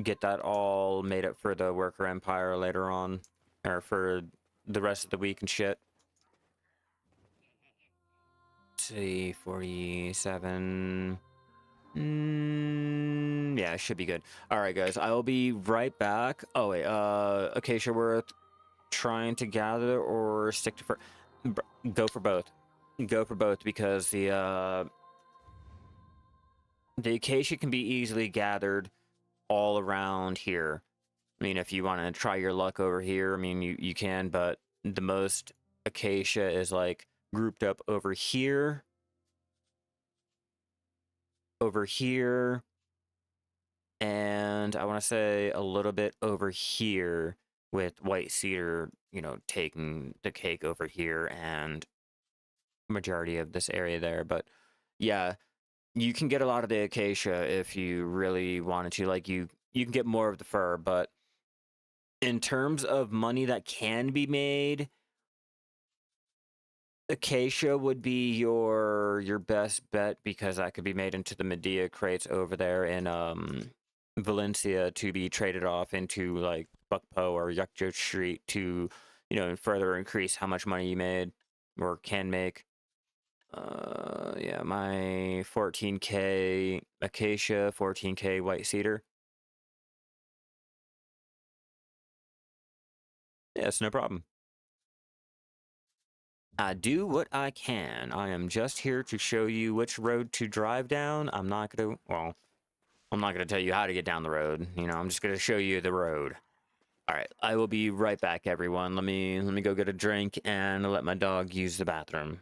get that all made up for the worker empire later on, or for the rest of the week and shit. Let's see, 47. Yeah, it should be good. All right, guys, I will be right back. Oh wait, Acacia Worth, trying to gather or stick to fur? Go for both. Go for both, because the acacia can be easily gathered all around here. I mean, if you want to try your luck over here, I mean, you can, but the most acacia is like grouped up over here, and I want to say a little bit over here, with white cedar, taking the cake over here, and majority of this area there. But yeah, you can get a lot of the acacia if you really wanted to. Like, you can get more of the fur, but in terms of money that can be made, acacia would be your best bet, because that could be made into the Medea crates over there in Valencia, to be traded off into like Buckpo or Yukjo Street to further increase how much money you made or can make. Yeah, my 14k acacia, 14k white cedar. Yes, no problem. I do what I can. I am just here to show you which road to drive down. I'm not gonna tell you how to get down the road. I'm just gonna show you the road. All right, I will be right back, everyone. Let me go get a drink and let my dog use the bathroom.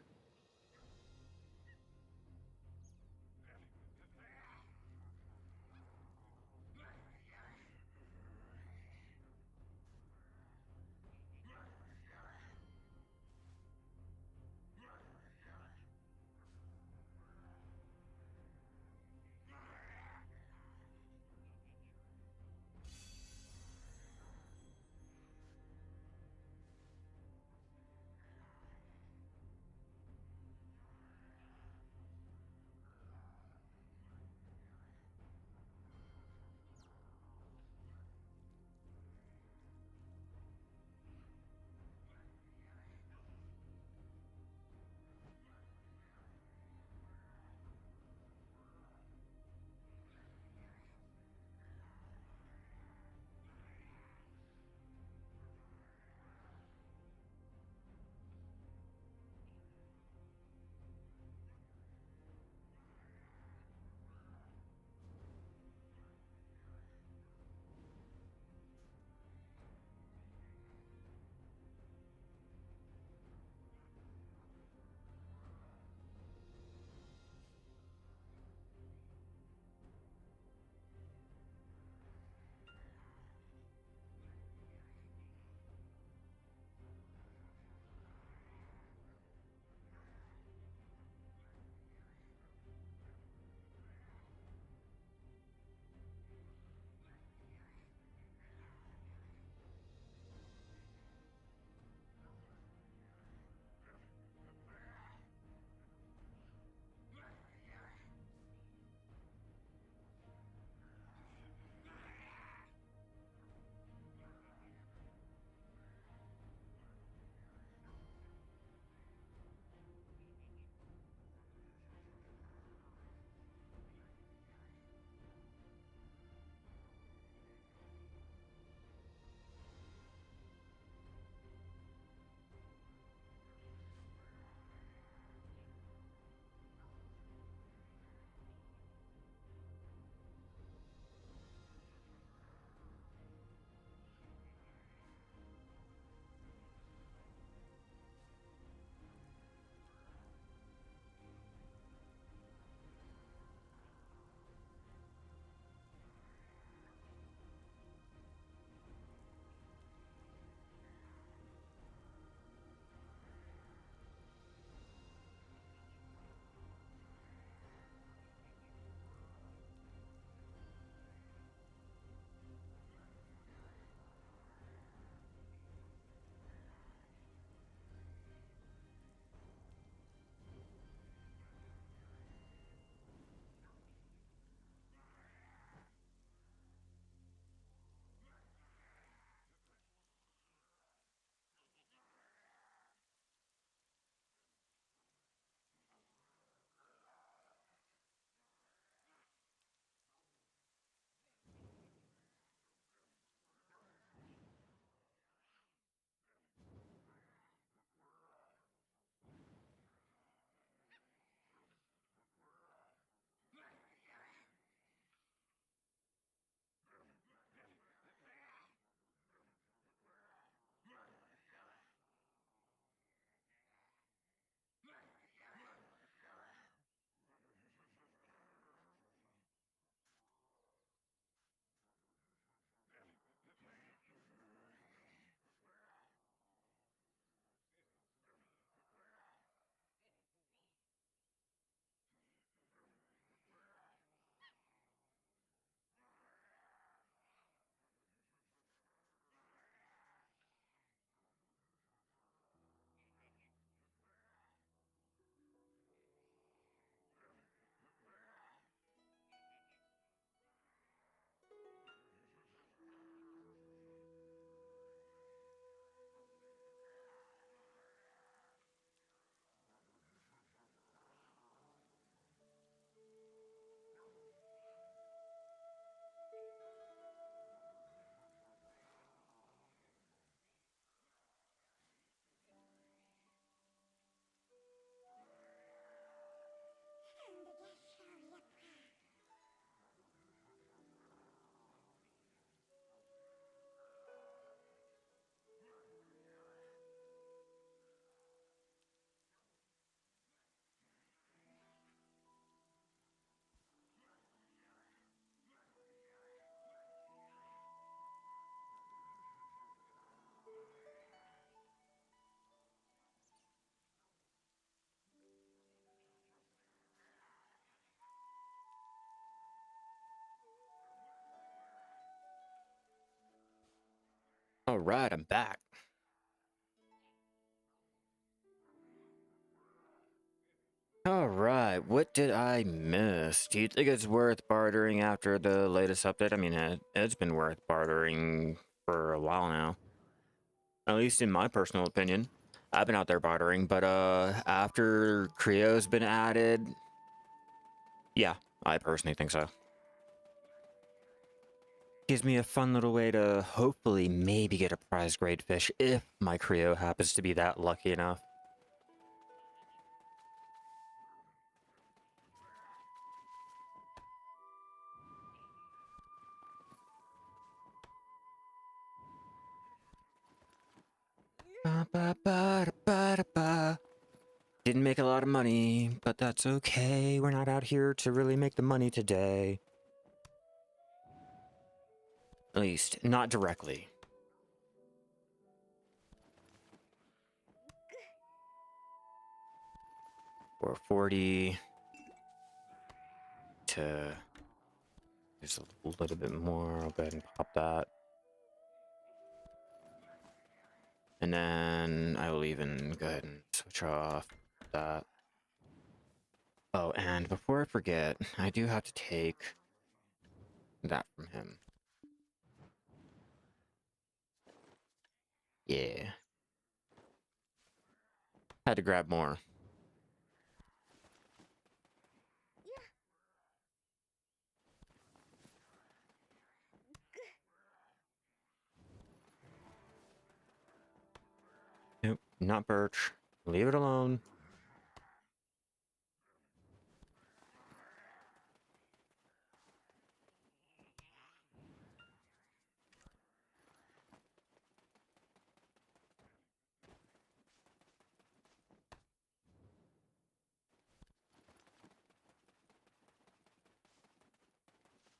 All right, I'm back. All right, what did I miss? Do you think it's worth bartering after the latest update? I mean, it's been worth bartering for a while now. At least in my personal opinion. I've been out there bartering, but after Creo's been added, yeah, I personally think so. Gives me a fun little way to hopefully maybe get a prize grade fish if my Creo happens to be that lucky enough. Didn't make a lot of money, but that's okay. We're not out here to really make the money today. At least, not directly. Or 40 to just a little bit more. I'll go ahead and pop that. And then I will even go ahead and switch off that. Oh, and before I forget, I do have to take that from him. Yeah. Had to grab more. Nope, not birch. Leave it alone.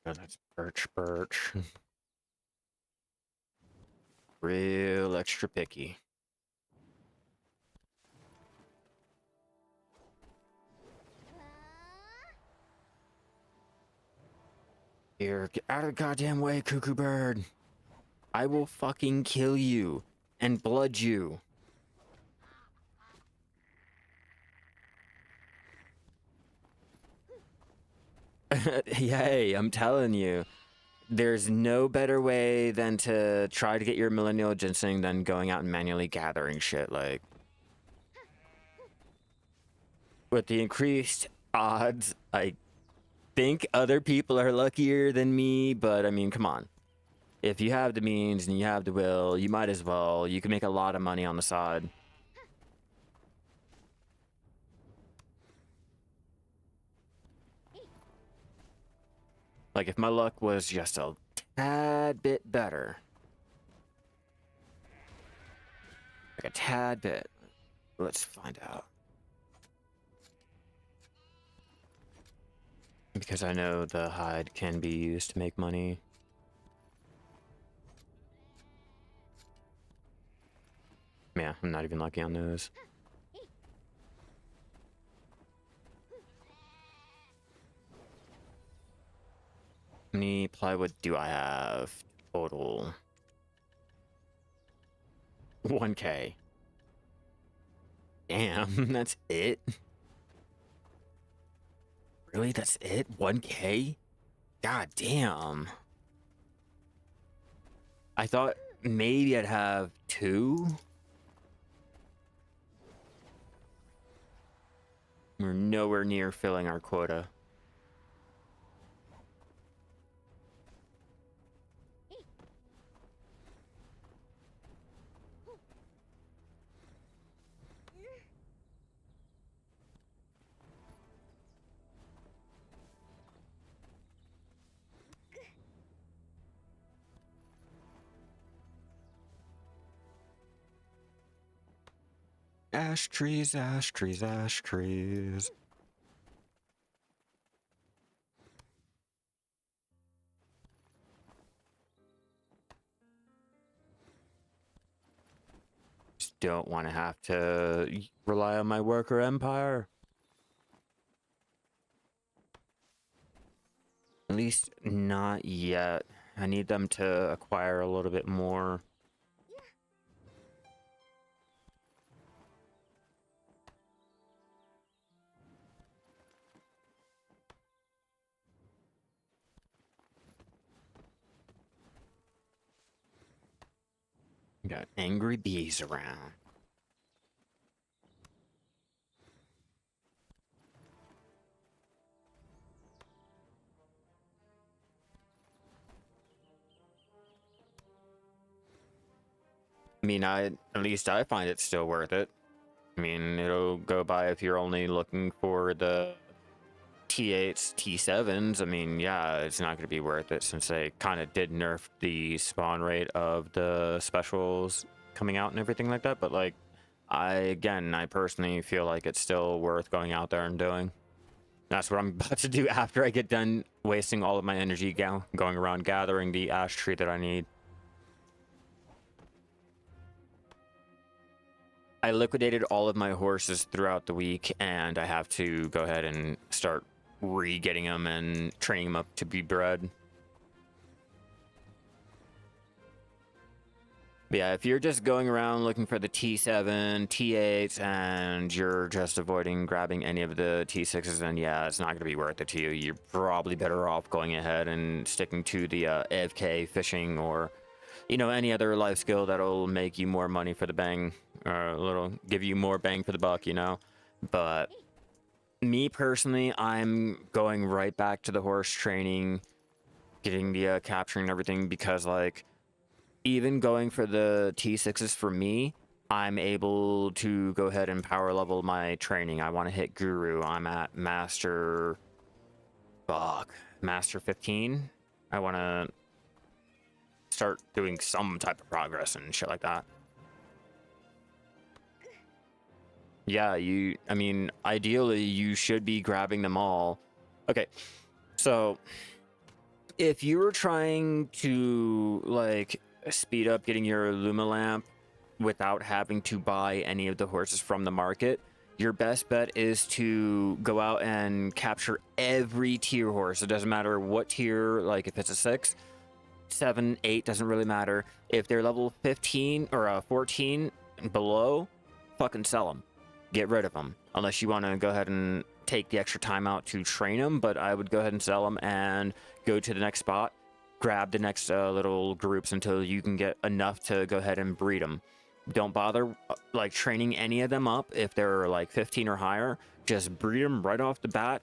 Oh, that's birch. Real extra picky. Here, get out of the goddamn way, cuckoo bird. I will fucking kill you and blood you. Hey, I'm telling you, there's no better way than to try to get your millennial ginseng than going out and manually gathering shit. Like, with the increased odds, I think other people are luckier than me, but I mean, come on. If you have the means and you have the will, you might as well. You can make a lot of money on the side. Like, if my luck was just a tad bit better. Like a tad bit. Let's find out. Because I know the hide can be used to make money. Yeah, I'm not even lucky on those. How many plywood do I have total? 1K. Damn, that's it? Really, that's it? 1K? God damn. I thought maybe I'd have 2. We're nowhere near filling our quota. Ash trees, ash trees, ash trees. Just don't want to have to rely on my worker empire. At least not yet. I need them to acquire a little bit more. Got angry bees around. I mean, at least I find it still worth it. I mean, it'll go by if you're only looking for the T8s, T7s. I mean, yeah, it's not going to be worth it since they kind of did nerf the spawn rate of the specials coming out and everything like that. But like, I personally feel like it's still worth going out there and doing. That's what I'm about to do after I get done wasting all of my energy going around gathering the ash tree that I need. I liquidated all of my horses throughout the week, and I have to go ahead and start re-getting them and training them up to be bred. But yeah, if you're just going around looking for the T7, T8s, and you're just avoiding grabbing any of the T6s, then yeah, it's not going to be worth it to you. You're probably better off going ahead and sticking to the AFK fishing or, you know, any other life skill that'll make you more money for the bang, or give you more bang for the buck, you know? But me personally, I'm going right back to the horse training, getting the capturing and everything, because like, even going for the T6s for me, I'm able to go ahead and power level my training. I want to hit Guru. I'm at Master 15. I want to start doing some type of progress and shit like that. Yeah, I mean, ideally, you should be grabbing them all. Okay, so if you were trying to, like, speed up getting your Luma lamp without having to buy any of the horses from the market, your best bet is to go out and capture every tier horse. It doesn't matter what tier, like if it's a 6, 7, 8, doesn't really matter. If they're level 15 or 14 and below, fucking sell them. Get rid of them. Unless you want to go ahead and take the extra time out to train them, but I would go ahead and sell them and go to the next spot. Grab the next little groups until you can get enough to go ahead and breed them. Don't bother like training any of them up if they're like 15 or higher. Just breed them right off the bat.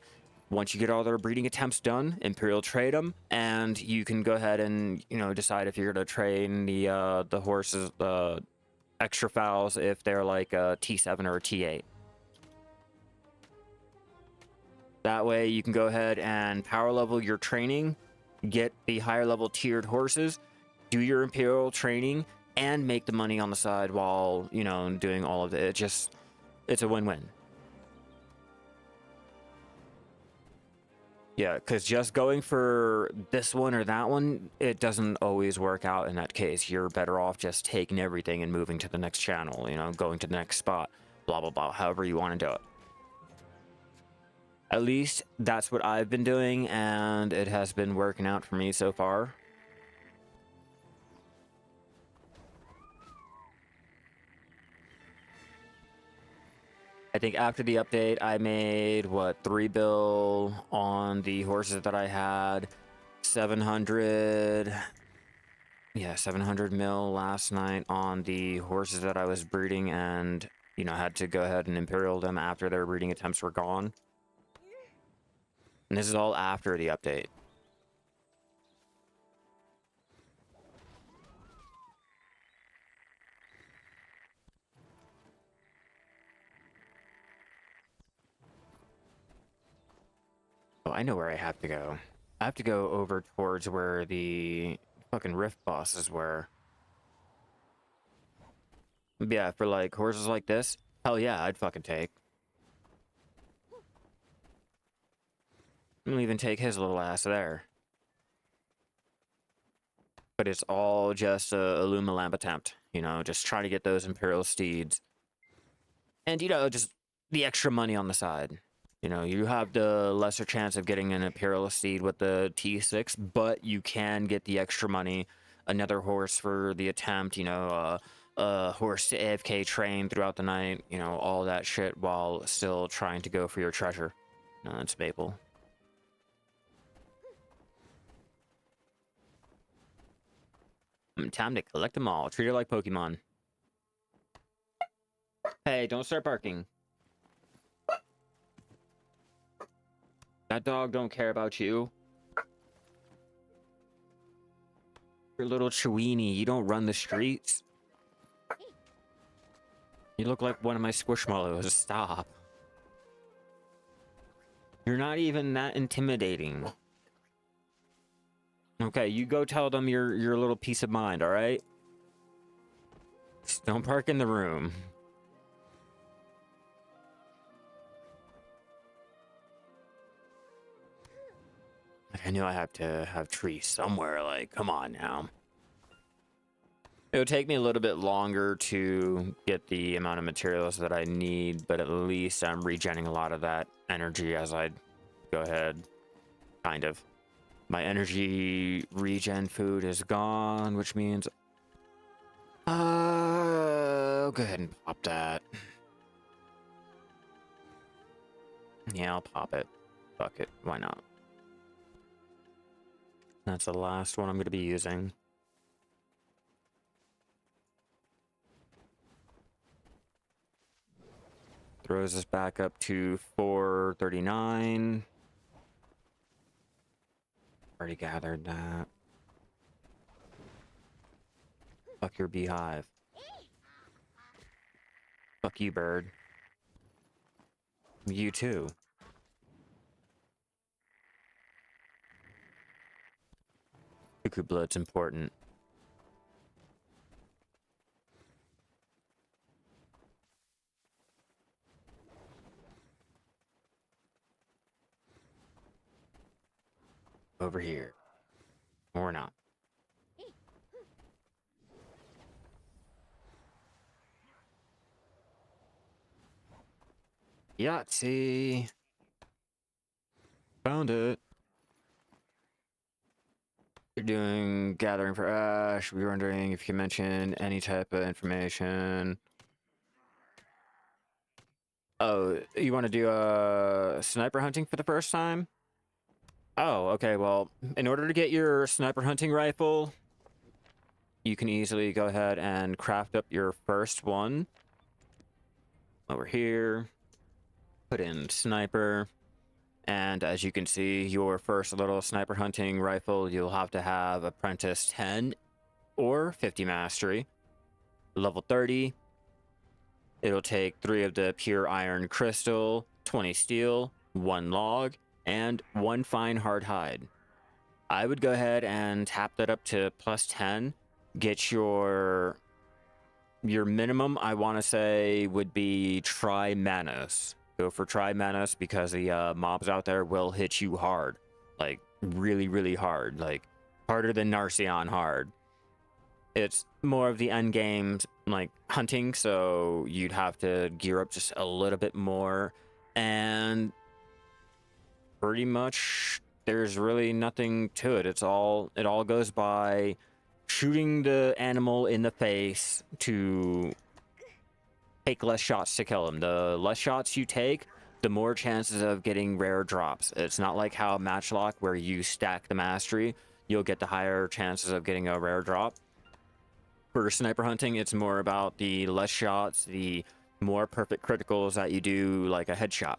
Once you get all their breeding attempts done, Imperial trade them, and you can go ahead and, you know, decide if you're going to train the horses, extra fowls if they're like a T7 or a T8. That way you can go ahead and power level your training, get the higher level tiered horses, do your Imperial training, and make the money on the side while, you know, doing all of it. It's a win-win. Yeah, because just going for this one or that one, it doesn't always work out in that case. You're better off just taking everything and moving to the next channel, you know, going to the next spot, blah, blah, blah, however you want to do it. At least that's what I've been doing, and it has been working out for me so far. I think after the update, I made, what, 3 bill on the horses that I had, 700... Yeah, 700 mil last night on the horses that I was breeding, and, you know, had to go ahead and Imperial them after their breeding attempts were gone. And this is all after the update. Oh, I know where I have to go. I have to go over towards where the fucking rift bosses were. Yeah, for like horses like this, hell yeah, I'd fucking take. I'll even take his little ass there. But it's all just a Luma lamp attempt, you know, just trying to get those Imperial steeds. And, you know, just the extra money on the side. You know, you have the lesser chance of getting an Imperial steed with the T6, but you can get the extra money, another horse for the attempt, you know, a horse to AFK train throughout the night, you know, all that shit while still trying to go for your treasure. No, that's Maple. Time to collect them all. Treat it like Pokemon. Hey, don't start barking. That dog don't care about you. You're a little Chewini. You don't run the streets. You look like one of my Squishmallows. Stop. You're not even that intimidating. Okay, you go tell them your little peace of mind, alright? Just don't park in the room. I knew I have to have trees somewhere, like, come on now. It'll take me a little bit longer to get the amount of materials that I need, but at least I'm regenerating a lot of that energy as I go ahead. Kind of. My energy regen food is gone, which means... I'll go ahead and pop that. Yeah, I'll pop it. Fuck it. Why not? That's the last one I'm going to be using. Throws us back up to 439. Already gathered that. Fuck your beehive. Fuck you, bird. You too. Cuckoo blood's important. Over here. Or not. Yahtzee! Found it. You're doing gathering for ash. We were wondering if you could mention any type of information. Oh, you want to do sniper hunting for the first time? Oh, okay, well, in order to get your sniper hunting rifle, you can easily go ahead and craft up your first one. Over here, put in sniper, and as you can see, your first little sniper hunting rifle, you'll have to have apprentice 10 or 50 mastery. Level 30, it'll take 3 of the pure iron crystal, 20 steel, 1 log, and 1 fine hard hide. I would go ahead and tap that up to plus 10. Get your minimum, I want to say, would be Tri Manos. Go for Tri Manos because the mobs out there will hit you hard. Like, really, really hard. Like, harder than Narcion hard. It's more of the end game, like, hunting, so you'd have to gear up just a little bit more. And pretty much there's really nothing to it. It all goes by shooting the animal in the face to take less shots to kill him. The less shots you take, the more chances of getting rare drops. It's not like how Matchlock, where you stack the mastery, you'll get the higher chances of getting a rare drop. For sniper hunting, it's more about the less shots, the more perfect criticals that you do, like a headshot.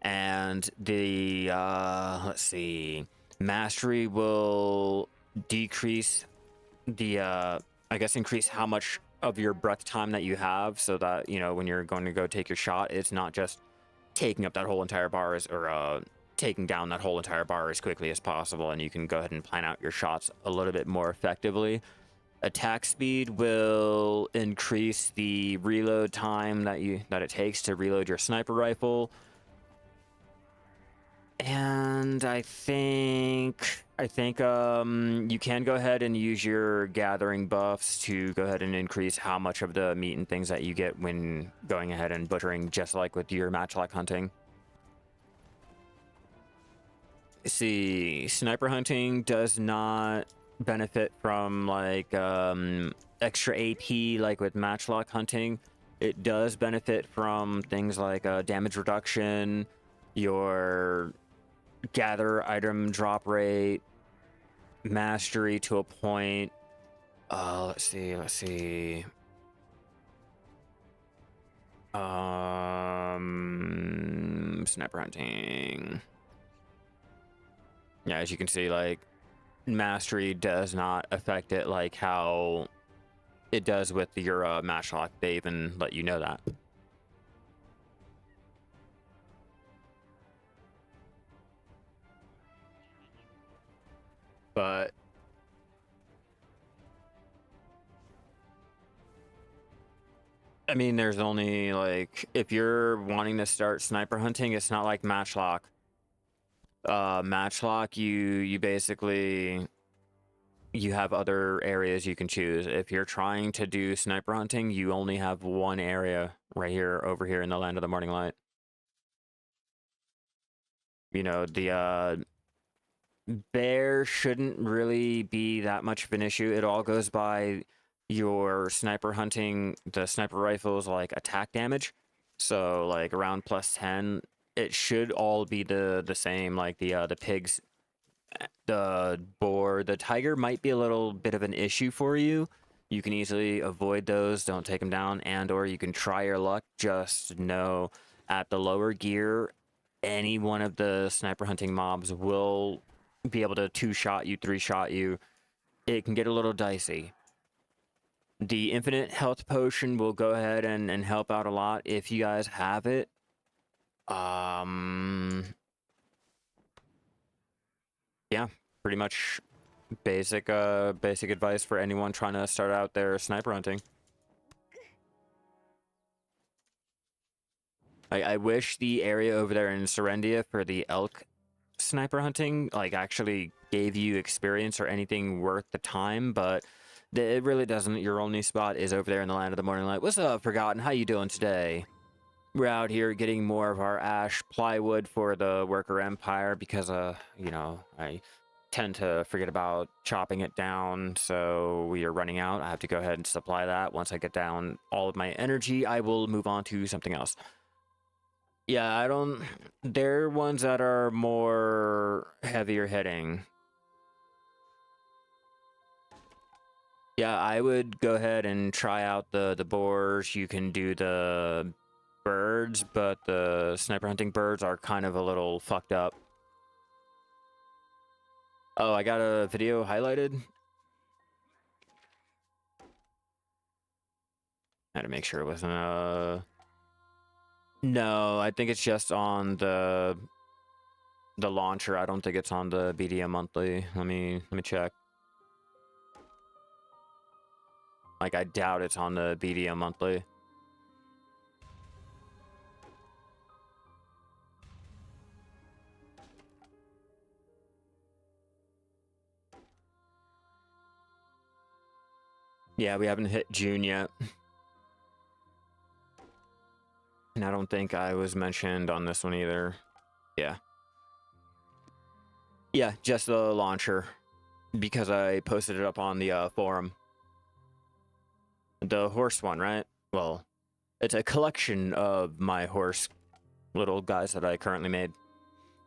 And the, let's see, mastery will decrease the, I guess increase how much of your breath time that you have, so that, you know, when you're going to go take your shot, it's not just taking up that whole entire bar or taking down that whole entire bar as quickly as possible, and you can go ahead and plan out your shots a little bit more effectively. Attack speed will increase the reload time that it takes to reload your sniper rifle. And I think you can go ahead and use your gathering buffs to go ahead and increase how much of the meat and things that you get when going ahead and butchering, just like with your matchlock hunting. See, sniper hunting does not benefit from like extra AP like with matchlock hunting. It does benefit from things like damage reduction, your gather item drop rate, mastery to a point, Let's see. Sniper hunting. Yeah, as you can see, like, mastery does not affect it like how it does with your matchlock. They even let you know that. But I mean, there's only like, if you're wanting to start sniper hunting, it's not like matchlock. Matchlock, you basically, you have other areas you can choose. If you're trying to do sniper hunting, you only have one area right here, over here in the land of the morning light. You know, the bear shouldn't really be that much of an issue. It all goes by your sniper hunting, the sniper rifles, like attack damage. So like around plus 10, it should all be the same. Like the pigs, the boar, the tiger might be a little bit of an issue for you. You can easily avoid those. Don't take them down, and or you can try your luck. Just know at the lower gear, any one of the sniper hunting mobs will be able to 2-shot you, 3-shot you. It can get a little dicey. The infinite health potion will go ahead and help out a lot if you guys have it. Yeah, pretty much basic advice for anyone trying to start out their sniper hunting. I wish the area over there in Serendia for the elk sniper hunting like actually gave you experience or anything worth the time, but it really doesn't. Your only spot is over there in the land of the morning light. What's up, Forgotten? How you doing today? We're out here getting more of our ash plywood for the worker empire because you know, I tend to forget about chopping it down, so we are running out. I have to go ahead and supply that. Once I get down all of my energy, I will move on to something else. Yeah, I don't... They're ones that are more heavier hitting. Yeah, I would go ahead and try out the boars. You can do the birds, but the sniper hunting birds are kind of a little fucked up. Oh, I got a video highlighted. I had to make sure it wasn't No, I think it's just on the launcher. I don't think it's on the BDM monthly. Let me check. Like, I doubt it's on the BDM monthly. Yeah, we haven't hit June yet. And I don't think I was mentioned on this one either. Yeah. Yeah, just the launcher. Because I posted it up on the forum. The horse one, right? Well, it's a collection of my horse little guys that I currently made.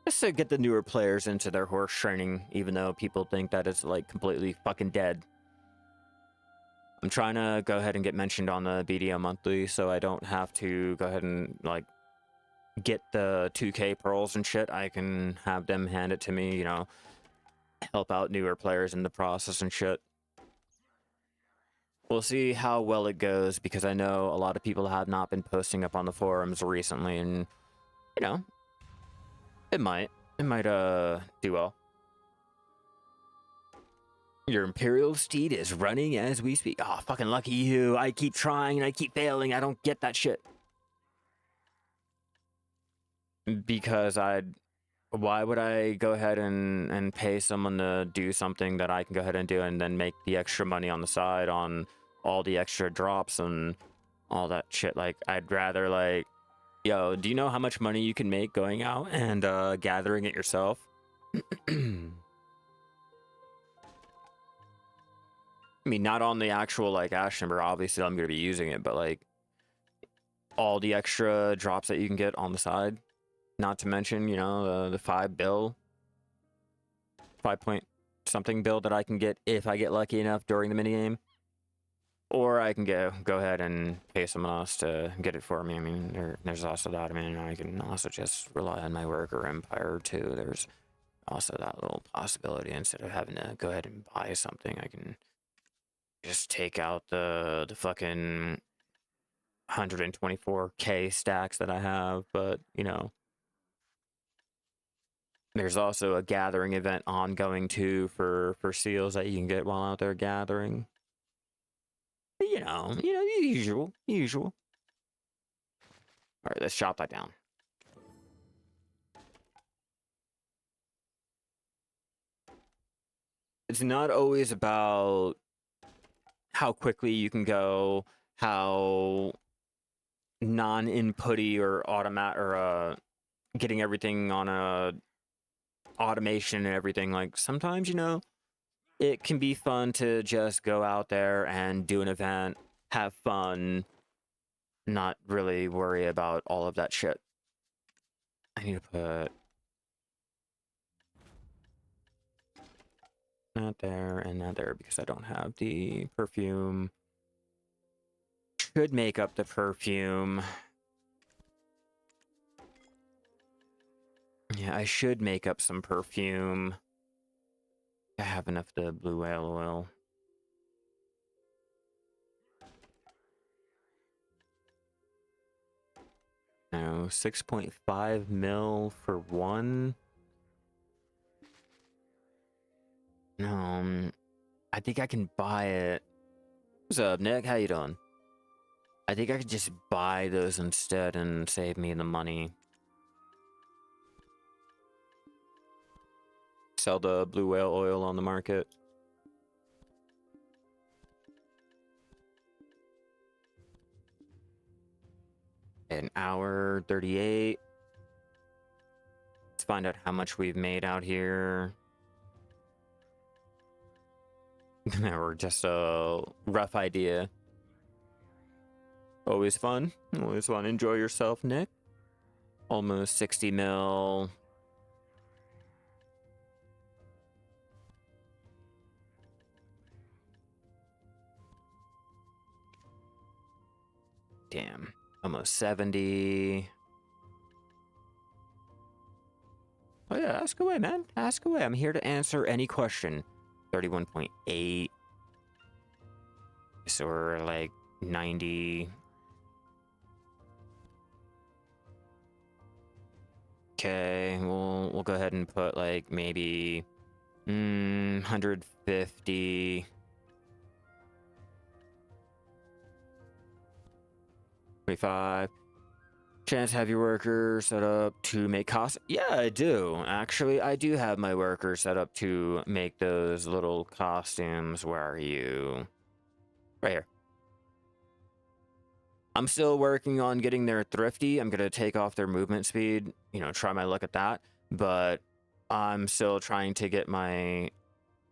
Just to get the newer players into their horse training, even though people think that it's like completely fucking dead. I'm trying to go ahead and get mentioned on the BDM monthly so I don't have to go ahead and like get the 2K pearls and shit. I can have them hand it to me, you know, help out newer players in the process and shit. We'll see how well it goes, because I know a lot of people have not been posting up on the forums recently, and, you know, it might do well. Your Imperial steed is running as we speak. Oh, fucking lucky you. I keep trying and I keep failing. I don't get that shit. Because why would I go ahead and pay someone to do something that I can go ahead and do and then make the extra money on the side on all the extra drops and all that shit? Like, I'd rather, like, yo, do you know how much money you can make going out and gathering it yourself? I mean, not on the actual, like, ash number. Obviously, I'm going to be using it, but, like, all the extra drops that you can get on the side. Not to mention, you know, the 5 point something bill that I can get if I get lucky enough during the minigame. Or I can go ahead and pay someone else to get it for me. I mean, there's also that. I mean, I can also just rely on my worker empire too. There's also that little possibility. Instead of having to go ahead and buy something, I can just take out the fucking 124k stacks that I have. But you know, there's also a gathering event ongoing too for seals that you can get while out there gathering. Usual. All right, let's chop that down. It's not always about how quickly you can go, how non-inputty or getting everything on a automation and everything. Like sometimes, it can be fun to just go out there and do an event, have fun, not really worry about all of that shit. I need to put not there and not there because I don't have the perfume. Should make up the perfume. Yeah, I should make up some perfume. I have enough of the blue whale oil. No, 6.5 mil for one. No, I think I can buy it. What's up, Nick? How you doing? I think I could just buy those instead and save me the money. Sell the blue whale oil on the market. An hour 38. Let's find out how much we've made out here. Or just a rough idea. Always fun. Always fun. Enjoy yourself, Nick. Almost 60 mil. Damn. Almost 70. Oh yeah, ask away, man. Ask away. I'm here to answer any question. 31.8. So we're like 90. Okay, we'll go ahead and put like maybe 150. 25. Chance to have your worker set up to make costumes. Yeah, I do. Actually, I do have my worker set up to make those little costumes. Where are you? Right here. I'm still working on getting their thrifty. I'm going to take off their movement speed, try my luck at that. But I'm still trying to get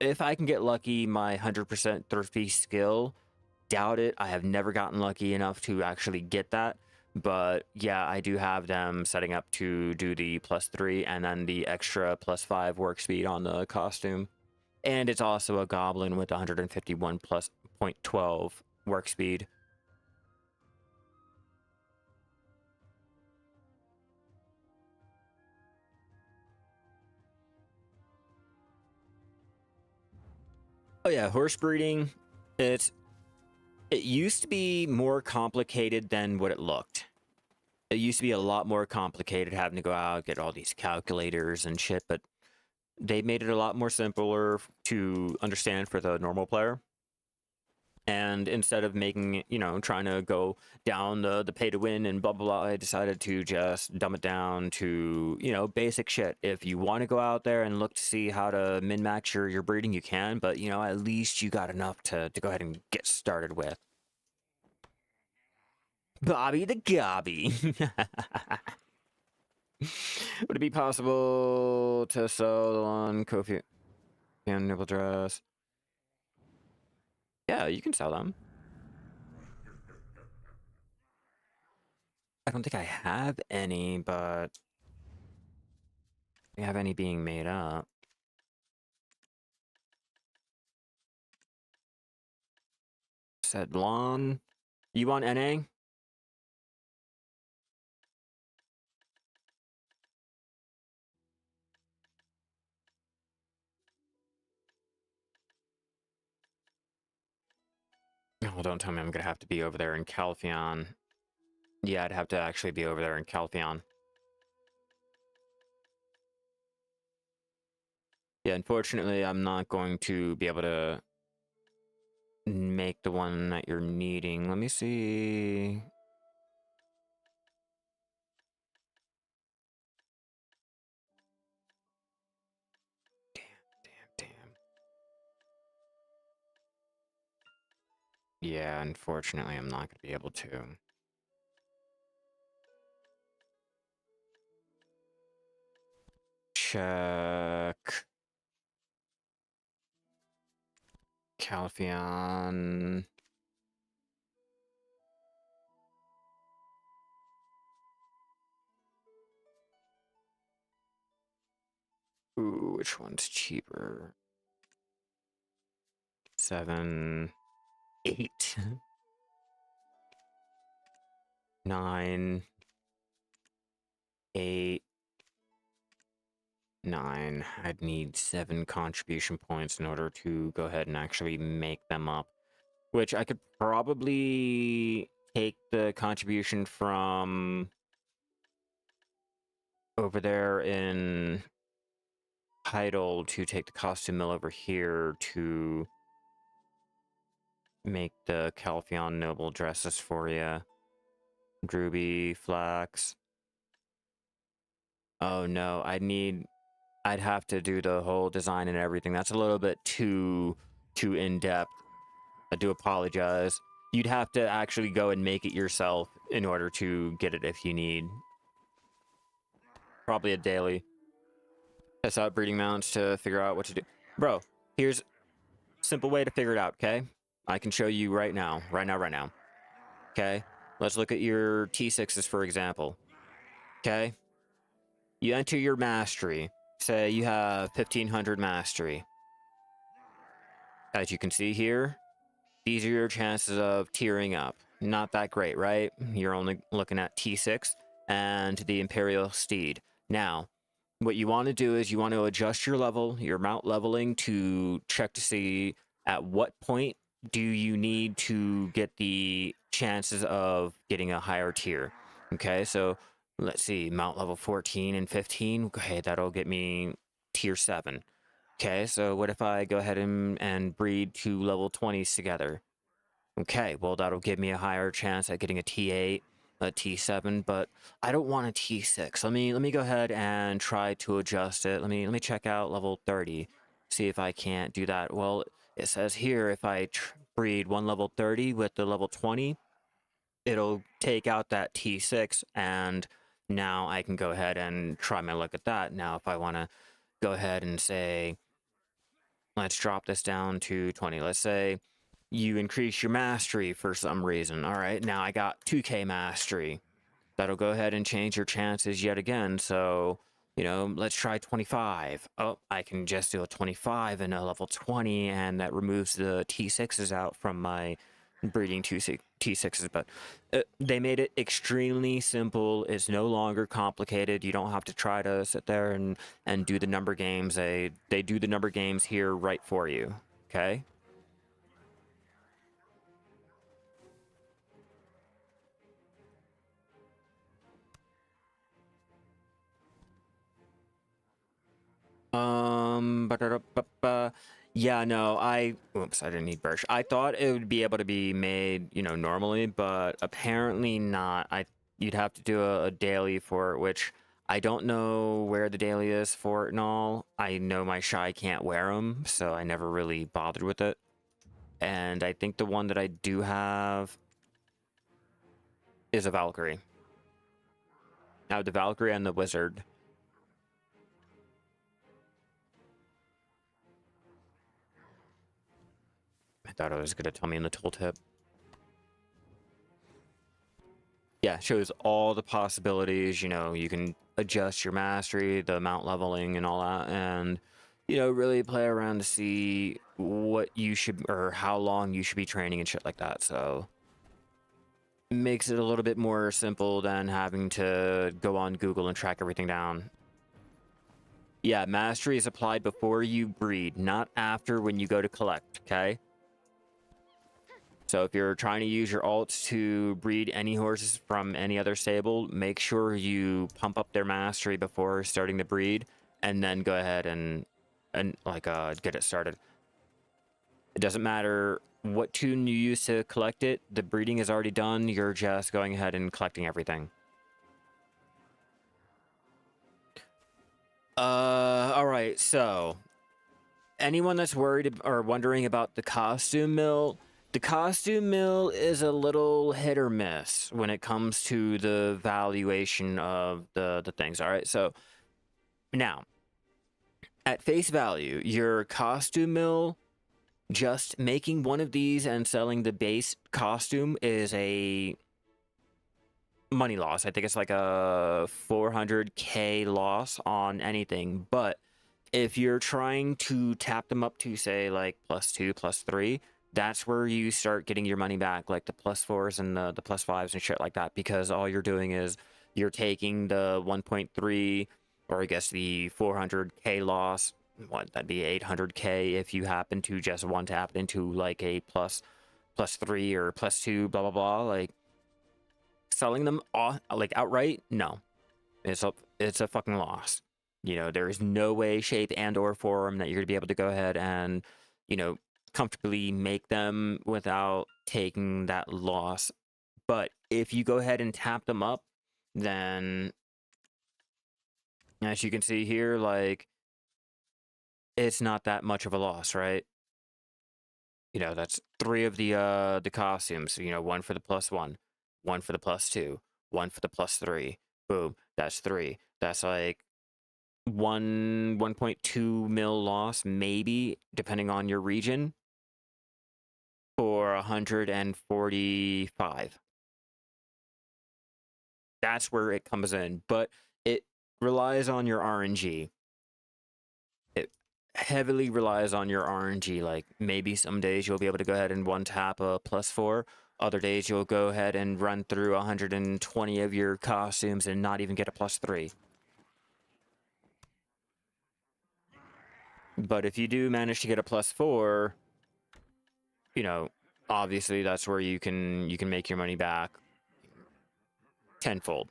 if I can get lucky, my 100% thrifty skill. Doubt it. I have never gotten lucky enough to actually get that. But yeah, I do have them setting up to do the +3 and then the extra +5 work speed on the costume. And it's also a goblin with 151 plus 0.12 work speed. Oh yeah, horse breeding. It used to be more complicated than what it looked. It used to be a lot more complicated, having to go out, get all these calculators and shit, but they made it a lot more simpler to understand for the normal player. And instead of making, trying to go down the pay to win and blah, blah, blah, I decided to just dumb it down to, basic shit. If you want to go out there and look to see how to min-max your breeding, you can, but, at least you got enough to go ahead and get started with. Bobby the Gobby. Would it be possible to sell on Kofi and nipple dress? Yeah, you can sell them. I don't think I have any, but I have any being made up. said lawn. You want NA? Oh, don't tell me I'm gonna have to be over there in Calpheon. Yeah, I'd have to actually be over there in Calpheon. Yeah, unfortunately, I'm not going to be able to make the one that you're needing. Let me see. Damn. Yeah, unfortunately, I'm not going to be able to. Check. Calpheon. Ooh, which one's cheaper? 7, 8, 9, 8, 9. I'd need 7 contribution points in order to go ahead and actually make them up. Which I could probably take the contribution from over there in Heidel to take the costume mill over here to make the Calpheon noble dresses for you. Druby, flax. Oh no, I'd have to do the whole design and everything. That's a little bit too in-depth. I do apologize. You'd have to actually go and make it yourself in order to get it if you need. Probably a daily. Test out breeding mounts to figure out what to do. Bro, here's a simple way to figure it out, okay? I can show you right now. Right now. Okay? Let's look at your T6s, for example. Okay? You enter your mastery. Say you have 1500 mastery. As you can see here, these are your chances of tiering up. Not that great, right? You're only looking at T6 and the Imperial Steed. Now, what you want to do is you want to adjust your level, your mount leveling, to check to see at what point do you need to get the chances of getting a higher tier. Okay, so let's see, mount level 14 and 15. Okay, that'll get me tier 7. Okay, so what if I go ahead and breed 2 level 20s together? Okay, well, that'll give me a higher chance at getting a T8, a T7, but I don't want a T6. Let me go ahead and try to adjust it. Let me check out level 30, see if I can't do that. Well, it says here if I breed 1 level 30 with the level 20, it'll take out that T6, and now I can go ahead and try my luck at that. Now, if I want to go ahead and say, let's drop this down to 20. Let's say you increase your mastery for some reason. All right, now I got 2K mastery. That'll go ahead and change your chances yet again. So, let's try 25. Oh, I can just do a 25 and a level 20, and that removes the T6s out from my breeding T6s. But they made it extremely simple. It's no longer complicated. You don't have to try to sit there and do the number games. They do the number games here right for you. Okay? Yeah, no, oops, I didn't need birch. I thought it would be able to be made, normally, but apparently not. You'd have to do a daily for it, which I don't know where the daily is for it and all. I know my shy can't wear them, so I never really bothered with it. And I think the one that I do have is a Valkyrie. Now, the Valkyrie and the Wizard. I thought it was going to tell me in the tooltip. Yeah, it shows all the possibilities. You can adjust your mastery, the mount leveling, and all that, and really play around to see what you should, or how long you should be training and shit like that. So it makes it a little bit more simple than having to go on Google and track everything down. Yeah, mastery is applied before you breed, not after when you go to collect, okay? So if you're trying to use your alts to breed any horses from any other stable, make sure you pump up their mastery before starting to breed, and then go ahead and get it started. It doesn't matter what tune you use to collect it. The breeding is already done. You're just going ahead and collecting everything. All right. So anyone that's worried or wondering about the costume mill, the costume mill is a little hit or miss when it comes to the valuation of the things. All right. So now, at face value, your costume mill, just making one of these and selling the base costume is a money loss. I think it's like a 400k loss on anything. But if you're trying to tap them up to, say, like +2, +3, that's where you start getting your money back, like the +4s and the +5s and shit like that, because all you're doing is you're taking the 1.3, or I guess the 400k loss. What, that'd be 800k if you happen to just want to tap into like a +3 or +2, blah blah blah. Like, selling them off, like outright, no, it's a fucking loss. You know, there is no way, shape, and or form that you're gonna be able to go ahead and, you know, comfortably make them without taking that loss. But if you go ahead and tap them up, then as you can see here, like, it's not that much of a loss, right? You know, that's 3 of the costumes. You know, one for the +1, one for the +2, one for the +3. Boom, that's 3. That's like 1.2 mil loss, maybe, depending on your region, for 145. That's where it comes in, but it relies on your RNG. It heavily relies on your RNG. Like, maybe some days you'll be able to go ahead and one tap a +4. Other days you'll go ahead and run through 120 of your costumes and not even get a +3. But if you do manage to get a +4, you know, obviously that's where you can make your money back tenfold.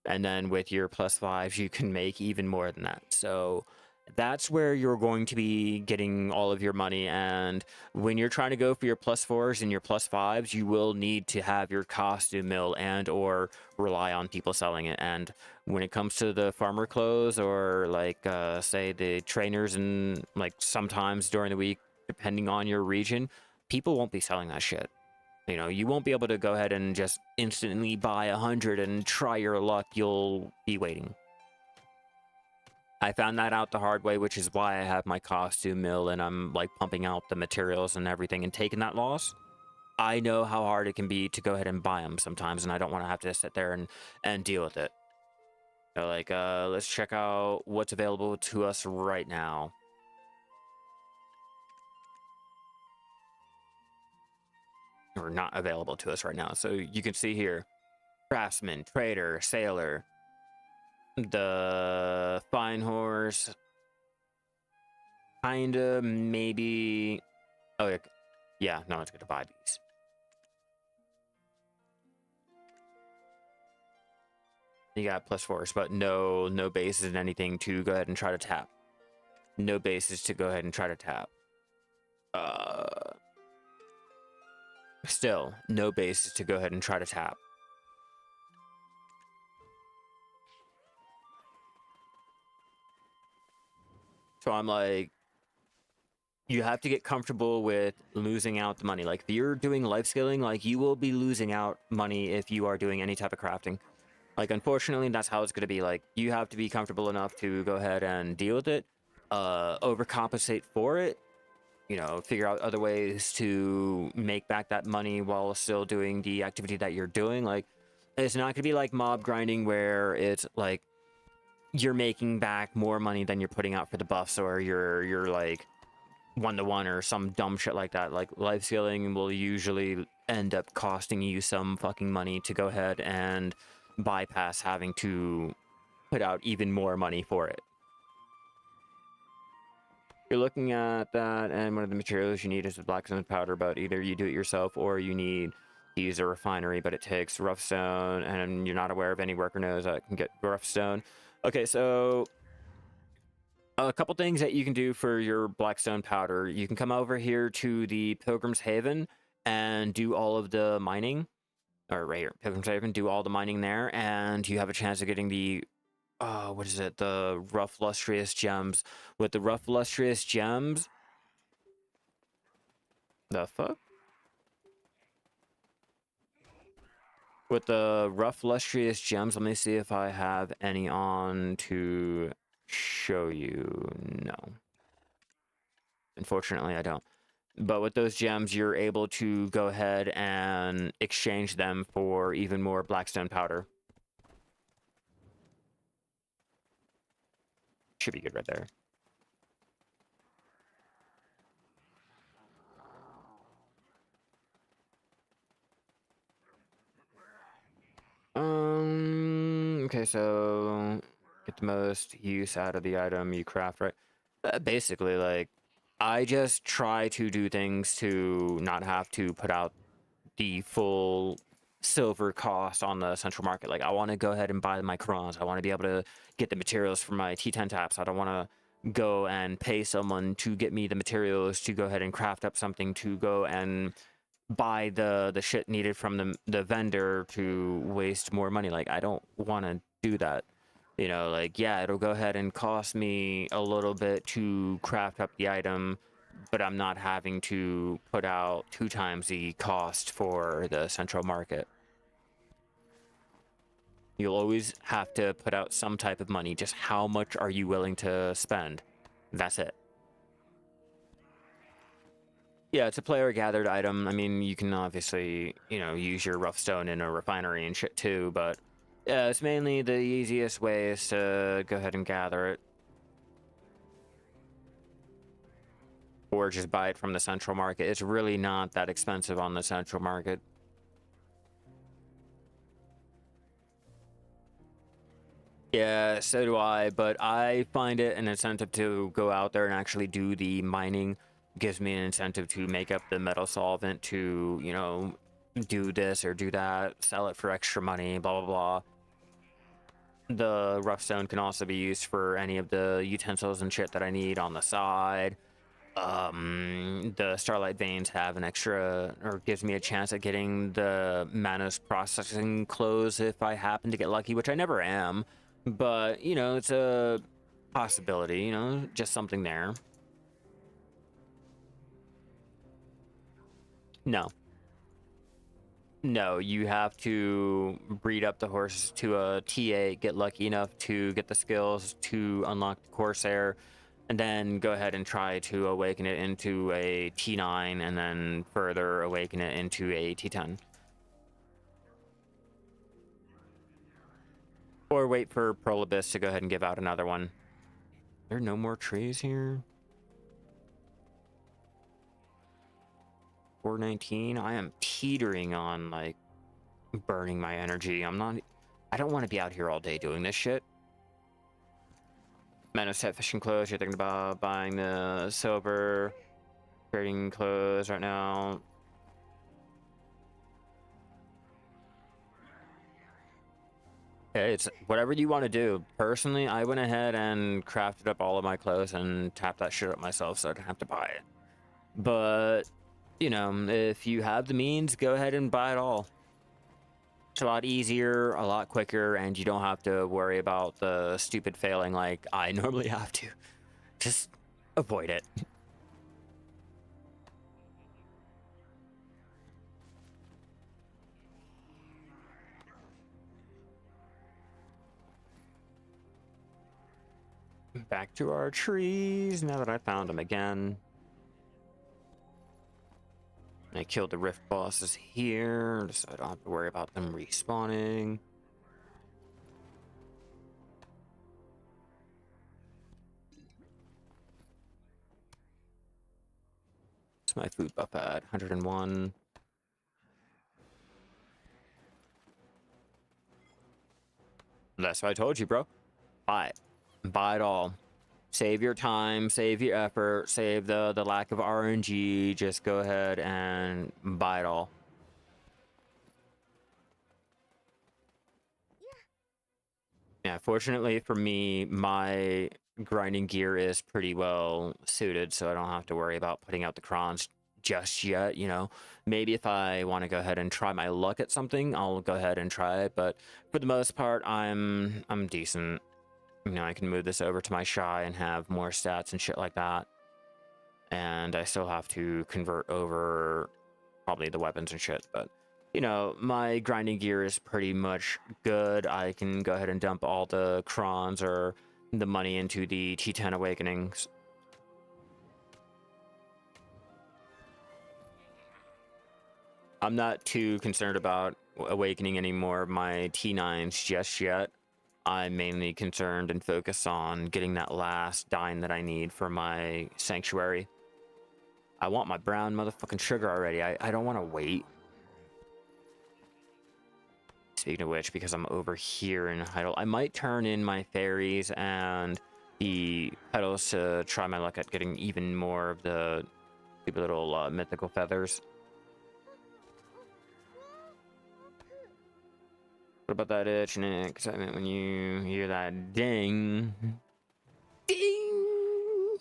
And then with your +5s, you can make even more than that. So that's where you're going to be getting all of your money. And when you're trying to go for your +4s and your +5s, you will need to have your costume mill and or rely on people selling it. And when it comes to the farmer clothes, or like say the trainers, and like sometimes during the week, depending on your region, people won't be selling that shit. You know, you won't be able to go ahead and just instantly buy 100 and try your luck. You'll be waiting. I found that out the hard way, which is why I have my costume mill and I'm like pumping out the materials and everything and taking that loss. I know how hard it can be to go ahead and buy them sometimes, and I don't want to have to sit there and deal with it. So like, let's check out what's available to us right now. Or not available to us right now. So you can see here, craftsman, trader, sailor, the fine horse, kinda, maybe. Oh yeah, no, it's gonna buy these. You got +4s, but no bases and anything to go ahead and try to tap. No bases to go ahead and try to tap. Still, no bases to go ahead and try to tap. So I'm like, you have to get comfortable with losing out the money. Like, if you're doing life skilling, like, you will be losing out money if you are doing any type of crafting. Like, unfortunately, that's how it's going to be. Like, you have to be comfortable enough to go ahead and deal with it, overcompensate for it, you know, figure out other ways to make back that money while still doing the activity that you're doing. Like, it's not going to be like mob grinding where it's like you're making back more money than you're putting out for the buffs, or you're like 1-to-1 or some dumb shit like that. Like, life skilling will usually end up costing you some fucking money to go ahead and bypass having to put out even more money for it. You're looking at that, and one of the materials you need is the blackstone powder, but either you do it yourself or you need to use a refinery, but it takes rough stone, and you're not aware of any worker knows that can get rough stone. Okay, so a couple things that you can do for your blackstone powder. You can come over here to the Pilgrim's Haven and do all of the mining, or right here, Pilgrim's Haven, do all the mining there, and you have a chance of getting the what is it? The rough lustrous gems. With the rough lustrous gems, the fuck? With the rough lustrous gems, let me see if I have any on to show you. No. Unfortunately, I don't. But with those gems, you're able to go ahead and exchange them for even more blackstone powder. Should be good right there. Okay, so get the most use out of the item you craft, right? Basically, like, I just try to do things to not have to put out the full silver cost on the central market. Like, I want to go ahead and buy my crons. I want to be able to get the materials for my T10 taps. I don't want to go and pay someone to get me the materials to go ahead and craft up something to go and buy the shit needed from the vendor to waste more money. Like, I don't want to do that. You know, like, yeah, it'll go ahead and cost me a little bit to craft up the item, but I'm not having to put out 2 times the cost for the central market. You'll always have to put out some type of money. Just how much are you willing to spend? That's it. Yeah, it's a player gathered item. I mean, you can obviously, you know, use your rough stone in a refinery and shit too, but yeah, it's mainly the easiest way is to go ahead and gather it. Or just buy it from the central market. It's really not that expensive on the central market. Yeah, so do I, but I find it an incentive to go out there and actually do the mining. Gives me an incentive to make up the metal solvent to, you know, do this or do that, sell it for extra money, blah, blah, blah. The rough stone can also be used for any of the utensils and shit that I need on the side. The starlight veins have an extra, or gives me a chance at getting the Manos processing clothes if I happen to get lucky, which I never am. But, you know, it's a possibility, you know, just something there. No. No, you have to breed up the horses to a T8, get lucky enough to get the skills to unlock the Corsair, and then go ahead and try to awaken it into a T9, and then further awaken it into a T10. Or wait for Prolibus to go ahead and give out another one. There are no more trees here? 419? I am teetering on, like, burning my energy. I don't want to be out here all day doing this shit. Set fishing clothes. You're thinking about buying the silver trading clothes right now. Okay, it's whatever you want to do. Personally, I went ahead and crafted up all of my clothes and tapped that shit up myself so I don't have to buy it. But, you know, if you have the means, go ahead and buy it all. It's a lot easier, a lot quicker, and you don't have to worry about the stupid failing like I normally have to. Just avoid it. Back to our trees now that I found them again. I killed the rift bosses here, so I don't have to worry about them respawning. What's my food buff at? 101. That's what I told you, bro. Buy it. Buy it all. Save your time, save your effort, save the lack of RNG. Just go ahead and buy it all. Yeah, fortunately for me, my grinding gear is pretty well suited, so I don't have to worry about putting out the crons just yet, you know. Maybe if I want to go ahead and try my luck at something, I'll go ahead and try it, but for the most part, I'm decent. You know, I can move this over to my shy and have more stats and shit like that. And I still have to convert over probably the weapons and shit, but you know, my grinding gear is pretty much good. I can go ahead and dump all the crons or the money into the T10 awakenings. I'm not too concerned about awakening any more of my T9s just yet. I'm mainly concerned and focused on getting that last dime that I need for my sanctuary. I want my brown motherfucking sugar already. I don't want to wait. Speaking of which, because I'm over here in Heidel, I might turn in my fairies and the petals to try my luck at getting even more of the stupid little mythical feathers. What about that itch and excitement when you hear that ding? Ding!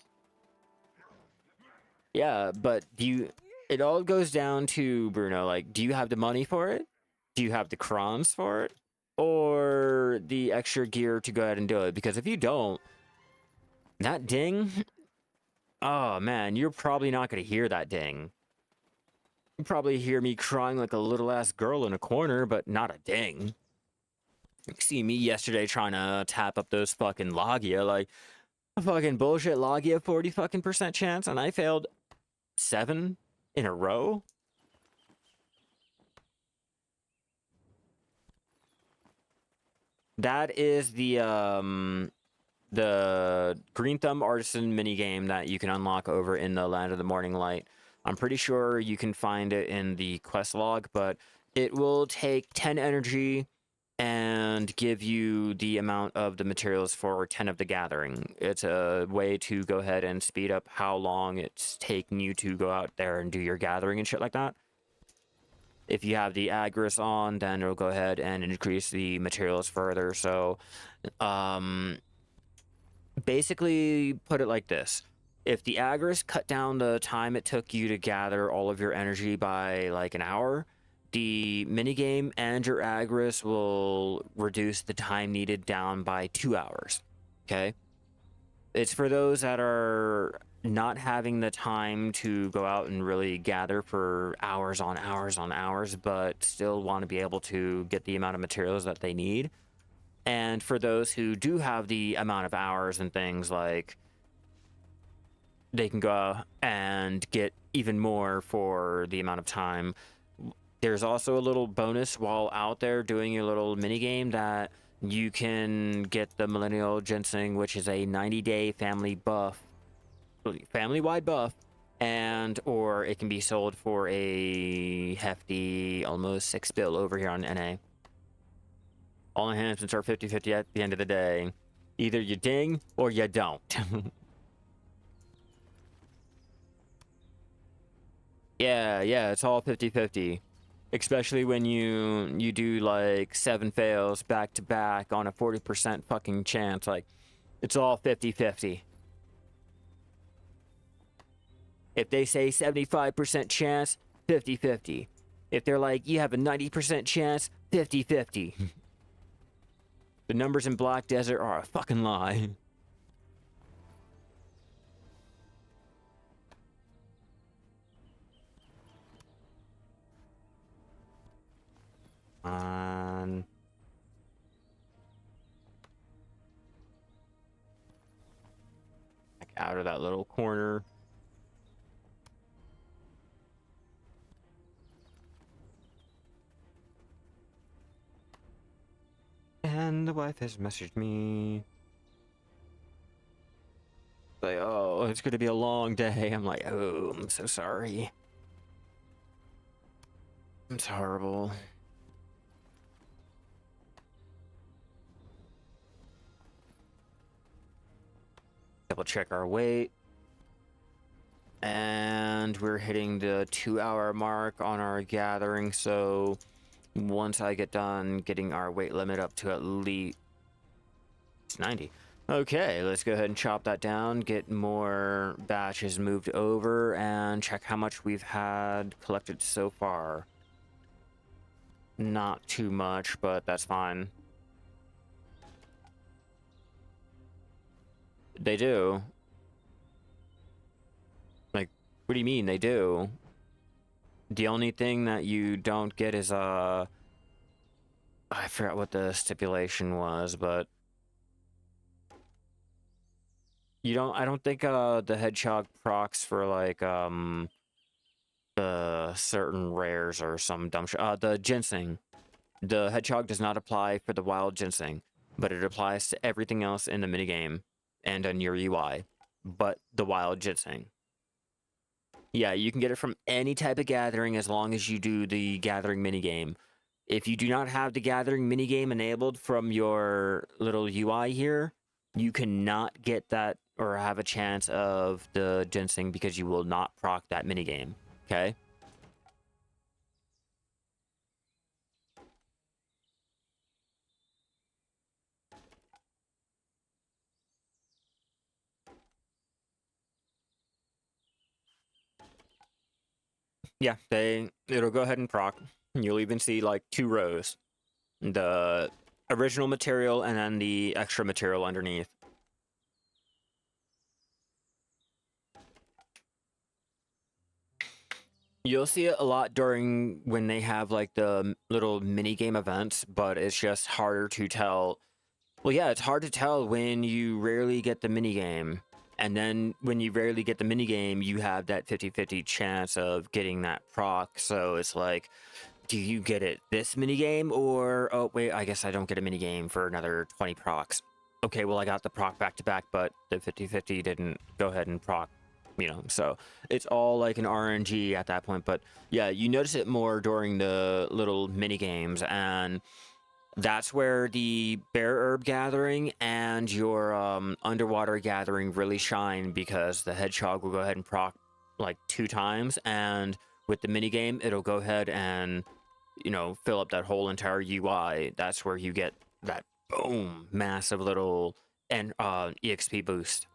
Yeah, but it all goes down to, Bruno, like, do you have the money for it? Do you have the crons for it? Or the extra gear to go ahead and do it? Because if you don't, that ding, oh man, you're probably not going to hear that ding. You probably hear me crying like a little ass girl in a corner, but not a ding. You see me yesterday trying to tap up those fucking Logia, like a fucking bullshit Logia 40 fucking % chance, and I failed 7 in a row. That is the Green Thumb Artisan minigame that you can unlock over in the Land of the Morning Light. I'm pretty sure you can find it in the quest log, but it will take 10 energy and give you the amount of the materials for 10 of the gathering. It's a way to go ahead and speed up how long it's taking you to go out there and do your gathering and shit like that. If you have the Agris on, then it'll go ahead and increase the materials further. So, basically put it like this. If the Agris cut down the time it took you to gather all of your energy by like an hour, the minigame and your Agris will reduce the time needed down by 2 hours. Okay? It's for those that are not having the time to go out and really gather for hours on hours on hours, but still want to be able to get the amount of materials that they need. And for those who do have the amount of hours and things, like, they can go and get even more for the amount of time. There's also a little bonus while out there doing your little mini game that you can get the Millennial Ginseng, which is a 90-day family-wide buff, and or it can be sold for a hefty almost 6 bill over here on NA. All enhancements are 50-50 at the end of the day. Either you ding or you don't. Yeah, it's all 50-50. Especially when you do like 7 fails back to back on a 40% fucking chance. Like, it's all 50-50. If they say 75% chance, 50-50. If they're like, you have a 90% chance, 50-50. The numbers in Black Desert are a fucking lie. Back out of that little corner. And the wife has messaged me. Like, oh, it's gonna be a long day. I'm like, oh, I'm so sorry. It's horrible. Double check our weight. And we're hitting the 2-hour mark on our gathering, so once I get done getting our weight limit up to at least 90. Okay, let's go ahead and chop that down, get more batches moved over, and check how much we've had collected so far. Not too much, but that's fine. They do. Like, what do you mean they do? The only thing that you don't get is, I forgot what the stipulation was, but you don't, I don't think, the hedgehog procs for, like, the certain rares or some dumb shit. The ginseng. The hedgehog does not apply for the wild ginseng, but it applies to everything else in the minigame and on your UI, but the wild ginseng. Yeah, you can get it from any type of gathering as long as you do the gathering minigame. If you do not have the gathering minigame enabled from your little UI here, you cannot get that or have a chance of the ginseng because you will not proc that minigame. Okay? Yeah, it'll go ahead and proc. You'll even see like 2 rows. The original material and then the extra material underneath. You'll see it a lot during when they have like the little mini game events, but it's just harder to tell. Well, yeah, it's hard to tell when you rarely get the mini game. And then when you rarely get the mini game, you have that 50-50 chance of getting that proc. So it's like, do you get it this mini game, or oh wait, I guess I don't get a mini game for another 20 procs. Okay, well I got the proc back to back, but the 50-50 didn't go ahead and proc, you know. So it's all like an RNG at that point. But yeah, you notice it more during the little mini games, and that's where the bear herb gathering and your underwater gathering really shine, because the hedgehog will go ahead and proc like 2 times, and with the mini game it'll go ahead and, you know, fill up that whole entire UI. That's where you get that boom massive little and EXP boost.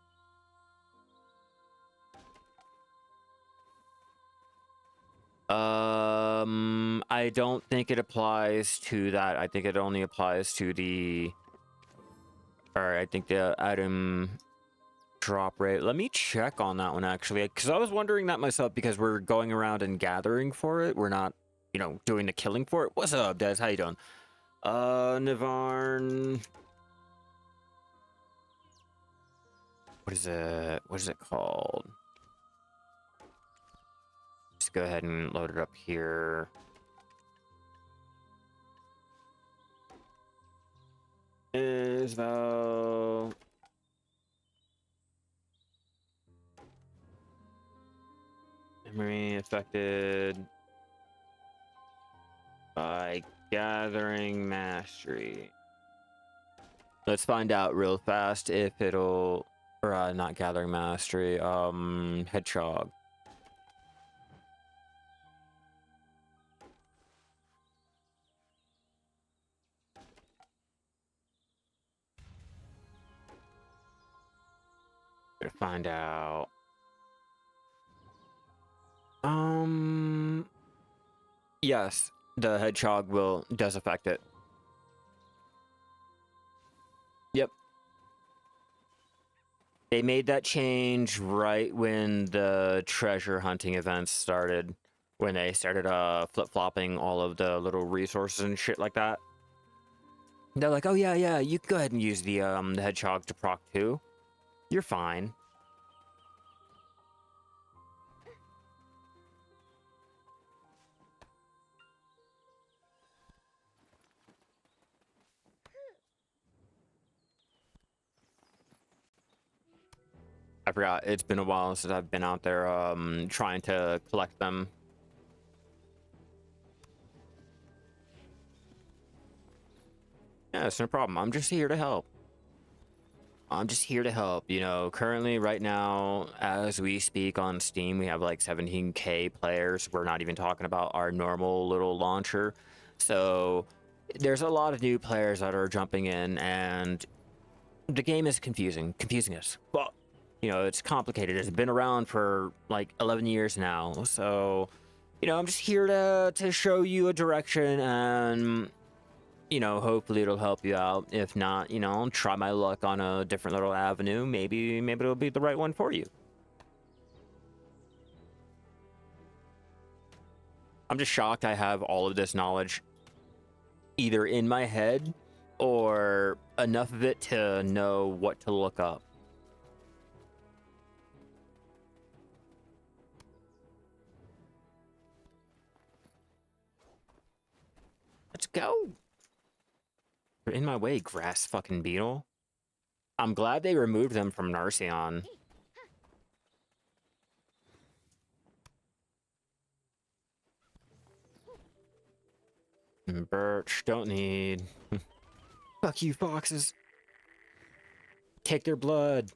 I don't think it applies to that. I think it only applies to the, or I think the item drop rate. Let me check on that one actually, because I was wondering that myself, because we're going around and gathering for it. We're not, you know, doing the killing for it. What's up, Des? How you doing? Nivarn. What is it? What is it called? Just go ahead and load it up here. Is though memory affected by gathering mastery. Let's find out real fast if it'll, or not gathering mastery, hedgehog. Gotta find out. Yes, the hedgehog does affect it. Yep. They made that change right when the treasure hunting events started, when they started flip-flopping all of the little resources and shit like that. They're like, oh yeah, you can go ahead and use the hedgehog to proc too. You're fine. I I forgot. It's been a while since I've been out there trying to collect them. Yeah, it's no problem. I'm just here to help. I'm just here to help. You know, currently right now, as we speak on Steam, we have like 17K players. We're not even talking about our normal little launcher. So there's a lot of new players that are jumping in, and the game is confusing us. Well, you know, it's complicated. It's been around for like 11 years now. So, you know, I'm just here to show you a direction, and you know, hopefully it'll help you out. If not, you know, I'll try my luck on a different little avenue. Maybe it'll be the right one for you. I'm just shocked I have all of this knowledge either in my head or enough of it to know what to look up. Let's go. You're in my way, grass fucking beetle. I'm glad they removed them from Narcion. Birch, don't need. Fuck you, foxes. Take their blood.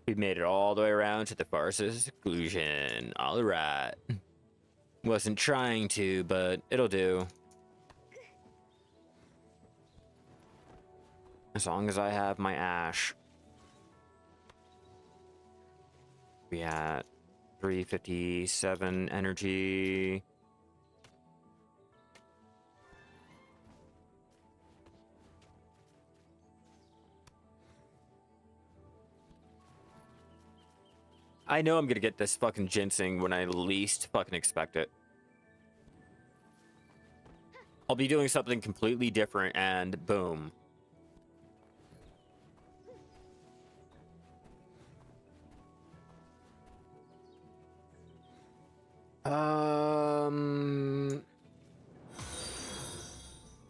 We made it all the way around to the farce's conclusion. All right. Wasn't trying to, but it'll do. As long as I have my ash. We at 357 energy. I know I'm gonna get this fucking ginseng when I least fucking expect it. I'll be doing something completely different and boom.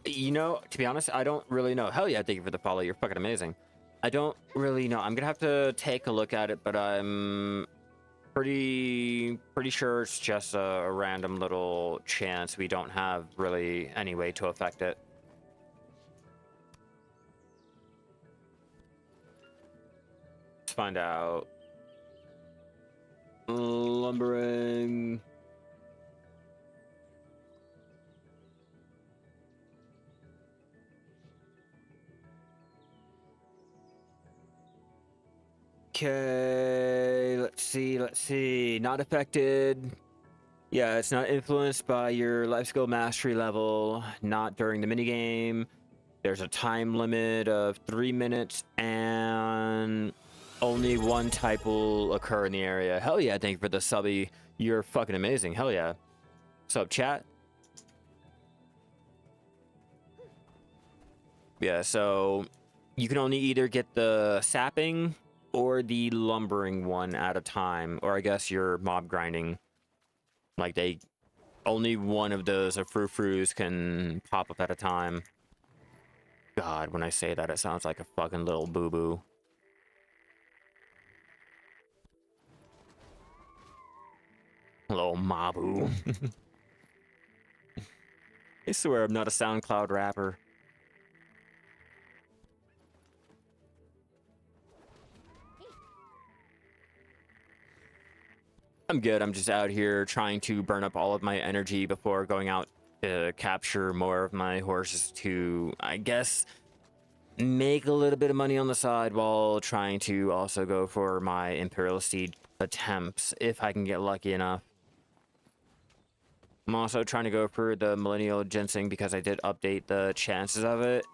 You know, to be honest, I don't really know. Hell yeah, thank you for the follow. You're fucking amazing. I don't really know. I'm gonna have to take a look at it, but I'm pretty sure it's just a random little chance. We don't have really any way to affect it. Let's find out. Lumbering. Okay, let's see. Not affected. Yeah, it's not influenced by your life skill mastery level, not during the minigame. There's a time limit of 3 minutes, and only one type will occur in the area. Hell yeah, thank you for the subby. You're fucking amazing. Hell yeah. Sub chat. Yeah, so you can only either get the sapping or the lumbering one at a time, or I guess your mob grinding. Like only one of those of frou-frous can pop up at a time. God, when I say that, it sounds like a fucking little boo-boo. Little mabu. I swear I'm not a SoundCloud rapper. I'm good. I'm just out here trying to burn up all of my energy before going out to capture more of my horses to, I guess, make a little bit of money on the side while trying to also go for my Imperial Steed attempts, if I can get lucky enough. I'm also trying to go for the Millennial Ginseng because I did update the chances of it,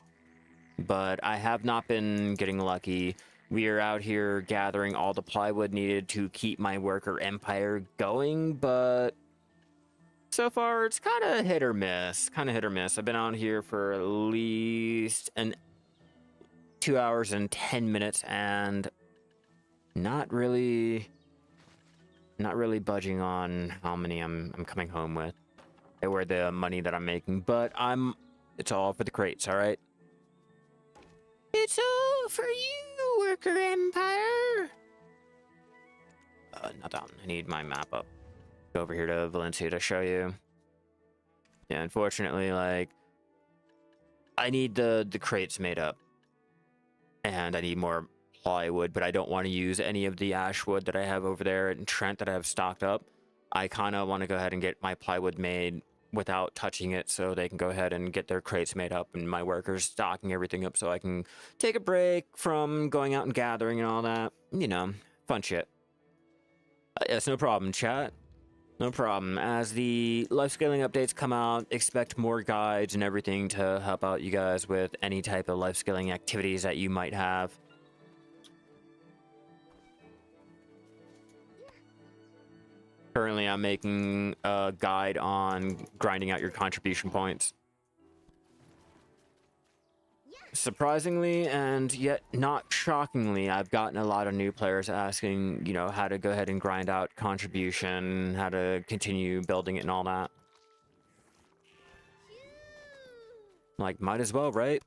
but I have not been getting lucky. We are out here gathering all the plywood needed to keep my worker empire going, but so far it's kind of hit or miss. I've been out here for at least 2 hours and 10 minutes and not really budging on how many I'm coming home with. where the money that I'm making, but it's all for the crates, all right? It's all for you, worker empire. Not down. I need my map up. Go over here to Valencia to show you. Yeah, unfortunately, like, I need the crates made up, and I need more plywood, but I don't want to use any of the ash wood that I have over there in Trent that I have stocked up. I kind of want to go ahead and get my plywood made without touching it, so they can go ahead and get their crates made up, and my workers stocking everything up, so I can take a break from going out and gathering and all that. You know, fun shit. Yes, no problem, chat. No problem. As the life scaling updates come out, expect more guides and everything to help out you guys with any type of life scaling activities that you might have. Currently, I'm making a guide on grinding out your contribution points. Surprisingly, and yet not shockingly, I've gotten a lot of new players asking, you know, how to go ahead and grind out contribution, how to continue building it and all that. Like, might as well, right?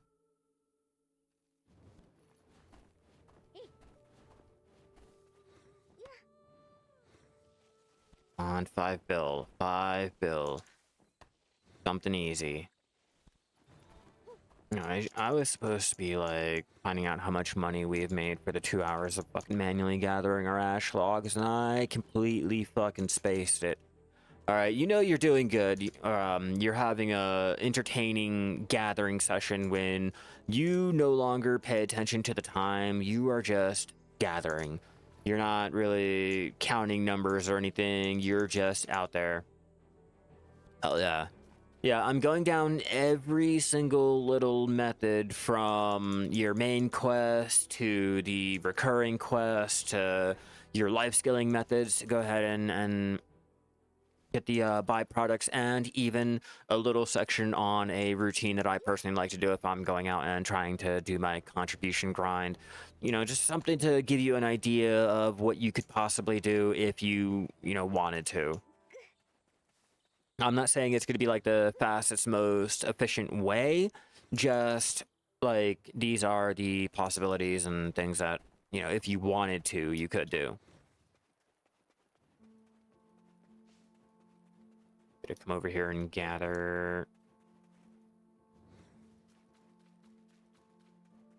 On 5 bill. 5 bill. Something easy. You know, I was supposed to be, like, finding out how much money we've made for the 2 hours of fucking manually gathering our ash logs, and I completely fucking spaced it. Alright, you know you're doing good. You're having a entertaining gathering session when you no longer pay attention to the time. You are just gathering. You're not really counting numbers or anything. You're just out there. Hell yeah. Yeah, I'm going down every single little method from your main quest to the recurring quest to your life skilling methods to go ahead and get the byproducts, and even a little section on a routine that I personally like to do if I'm going out and trying to do my contribution grind. You know, just something to give you an idea of what you could possibly do if you know, wanted to. I'm not saying it's going to be like the fastest, most efficient way, just like these are the possibilities and things that, you know, if you wanted to, you could do. Gonna come over here and gather.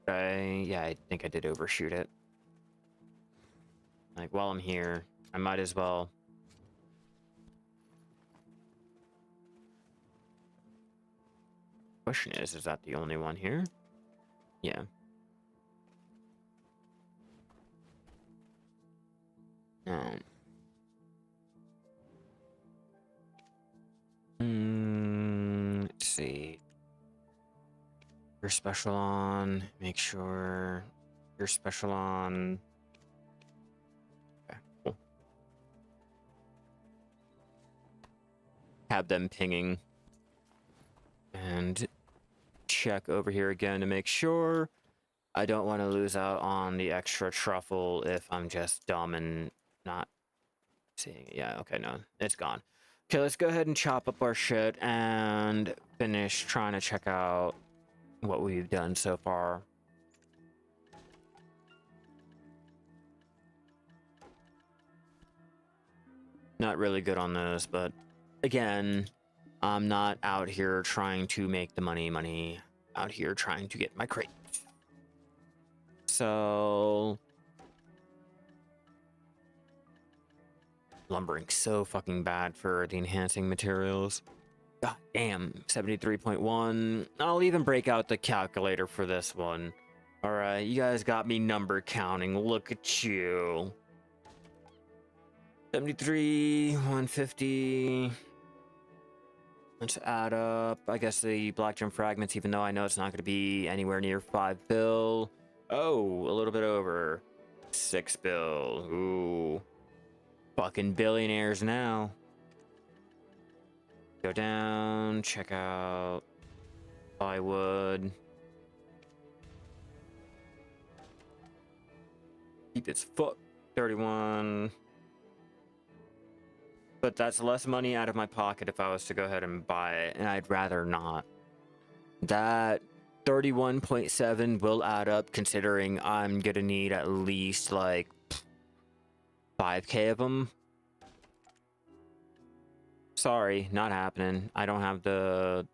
Yeah, I think I did overshoot it. Like, while I'm here, I might as well. Question is that the only one here? Yeah. No. Let's see. You're special on. Make sure you're special on. Okay, cool. Have them pinging. And check over here again to make sure. I don't want to lose out on the extra truffle if I'm just dumb and not seeing it. Yeah, okay, no, it's gone. Okay, let's go ahead and chop up our shit and finish trying to check out what we've done so far. Not really good on those, but again, I'm not out here trying to make the money. Out here trying to get my crate. So lumbering's so fucking bad for the enhancing materials. God damn, 73.1. I'll even break out the calculator for this one. All right, you guys got me number counting. Look at you. 73, 150. Let's add up, I guess, the black gem fragments, even though I know it's not going to be anywhere near 5 bill. Oh, a little bit over 6 bill. Ooh. Fucking billionaires now. Go down, check out plywood. Keep its foot. 31. But that's less money out of my pocket if I was to go ahead and buy it, and I'd rather not. That 31.7 will add up, considering I'm gonna need at least like 5k of them. Sorry, not happening. I don't have the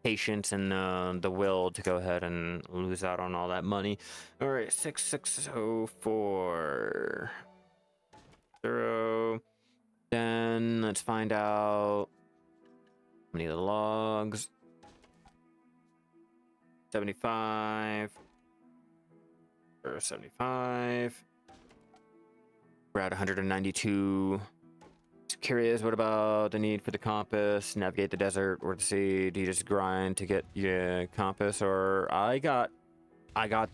patience and the will to go ahead and lose out on all that money. All right, 6604 0. Then let's find out how many of the logs. 75 or 75. We're at 192. Just curious, what about the need for the compass? Navigate the desert or the sea? Do you just grind to get your compass? Or I got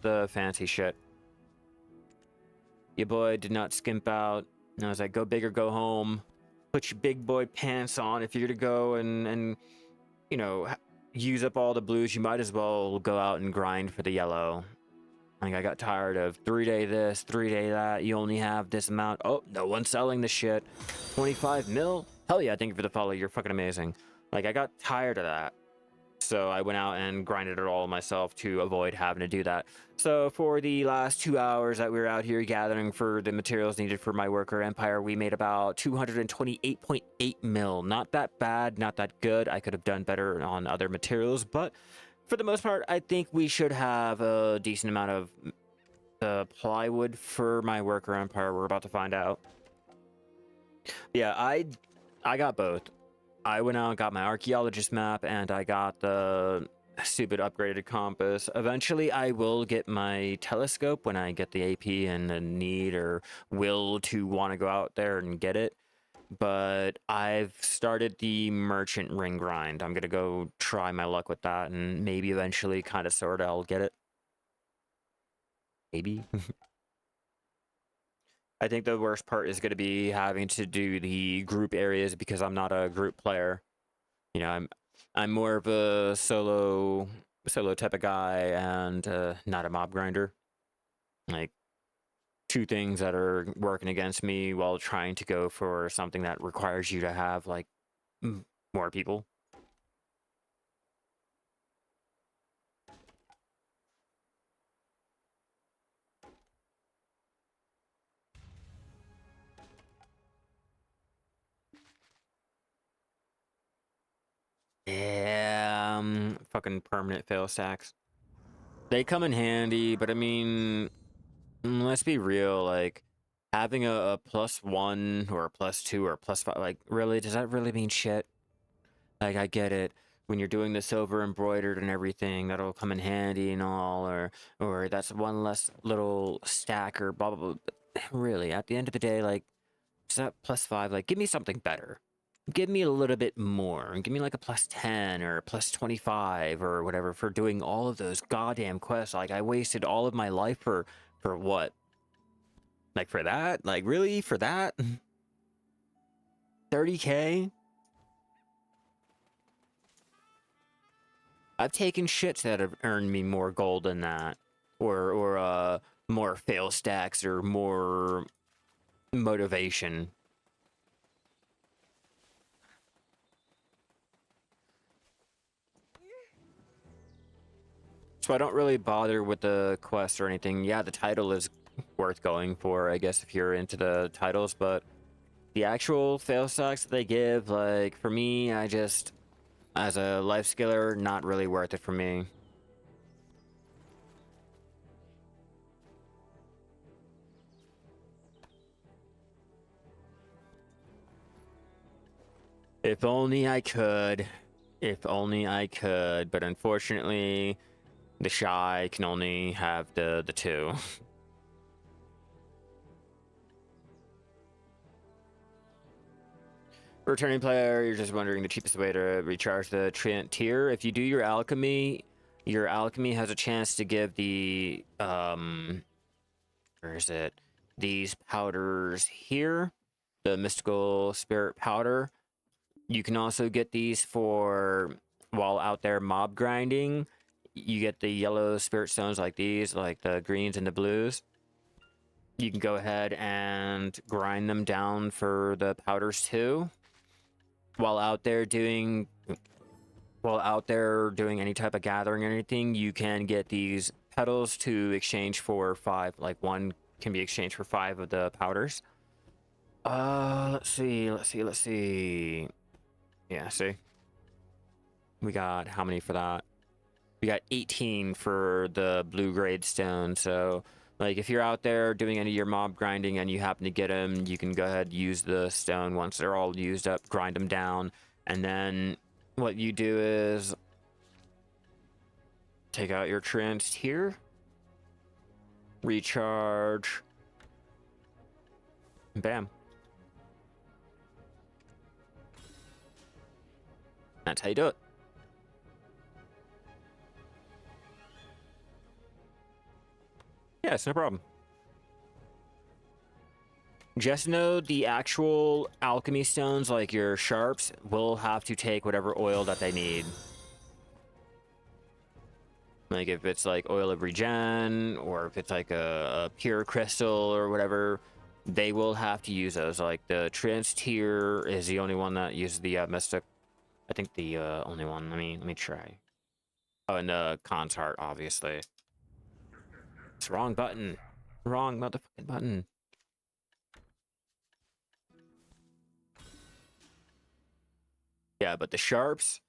the fancy shit. Your boy did not skimp out. And I was like, go big or go home. Put your big boy pants on. If you're gonna go and you know, use up all the blues, you might as well go out and grind for the yellow. Like, I got tired of 3-day this, 3-day that. You only have this amount. Oh, no one's selling the shit. 25 mil? Hell yeah, thank you for the follow. You're fucking amazing. Like, I got tired of that. So I went out and grinded it all myself to avoid having to do that. So for the last 2 hours that we were out here gathering for the materials needed for my worker empire, we made about 228.8 mil. Not that bad, not that good. I could have done better on other materials, but for the most part, I think we should have a decent amount of plywood for my worker empire. We're about to find out. Yeah, I got both. I went out and got my archaeologist map, and I got the stupid upgraded compass. Eventually, I will get my telescope when I get the AP and the need or will to want to go out there and get it. But I've started the merchant ring grind. I'm going to go try my luck with that, and maybe eventually, kind of, sort of, I'll get it. Maybe. I think the worst part is going to be having to do the group areas because I'm not a group player. You know, I'm more of a solo type of guy and not a mob grinder. Like, two things that are working against me while trying to go for something that requires you to have like more people. Yeah, fucking permanent fail stacks. They come in handy, but I mean, let's be real, like, having a +1 or a +2 or a +5, like, really, does that really mean shit? Like, I get it. When you're doing the silver embroidered and everything, that'll come in handy and all, or that's one less little stack or blah, blah, blah. But really, at the end of the day, like, is that +5? Like, give me something better. Give me a little bit more. Give me like a +10 or a +25 or whatever for doing all of those goddamn quests. Like, I wasted all of my life for what? Like, for that? Like, really? For that? 30k? I've taken shits that have earned me more gold than that. Or more fail stacks or more motivation. So I don't really bother with the quest or anything. Yeah, the title is worth going for, I guess, if you're into the titles, but the actual fail stacks that they give, like, for me, I just, as a life skiller, not really worth it for me. If only I could. If only I could, but unfortunately, the shy can only have the two. Returning player, you're just wondering the cheapest way to recharge the Treant tier. If you do your alchemy has a chance to give the where is it? These powders here, the mystical spirit powder. You can also get these for while out there mob grinding. You get the yellow spirit stones like these, like the greens and the blues. You can go ahead and grind them down for the powders too. while out there doing any type of gathering or anything, you can get these petals to exchange for 5. Like one can be exchanged for 5 of the powders. Let's see. Yeah, see, we got how many for that? We got 18 for the blue grade stone. So like if you're out there doing any of your mob grinding and you happen to get them, you can go ahead and use the stone. Once they're all used up, grind them down, and then what you do is take out your trance here, recharge, bam. That's how you do it. Yeah, it's no problem. Just know the actual alchemy stones, like your sharps, will have to take whatever oil that they need. Like if it's like oil of regen, or if it's like a pure crystal or whatever, they will have to use those. Like the trance tier is the only one that uses the mystic. I think the only one. Let me try. Oh, and the Khan's heart, obviously. It's wrong button. Wrong motherfucking button. Yeah, but the sharps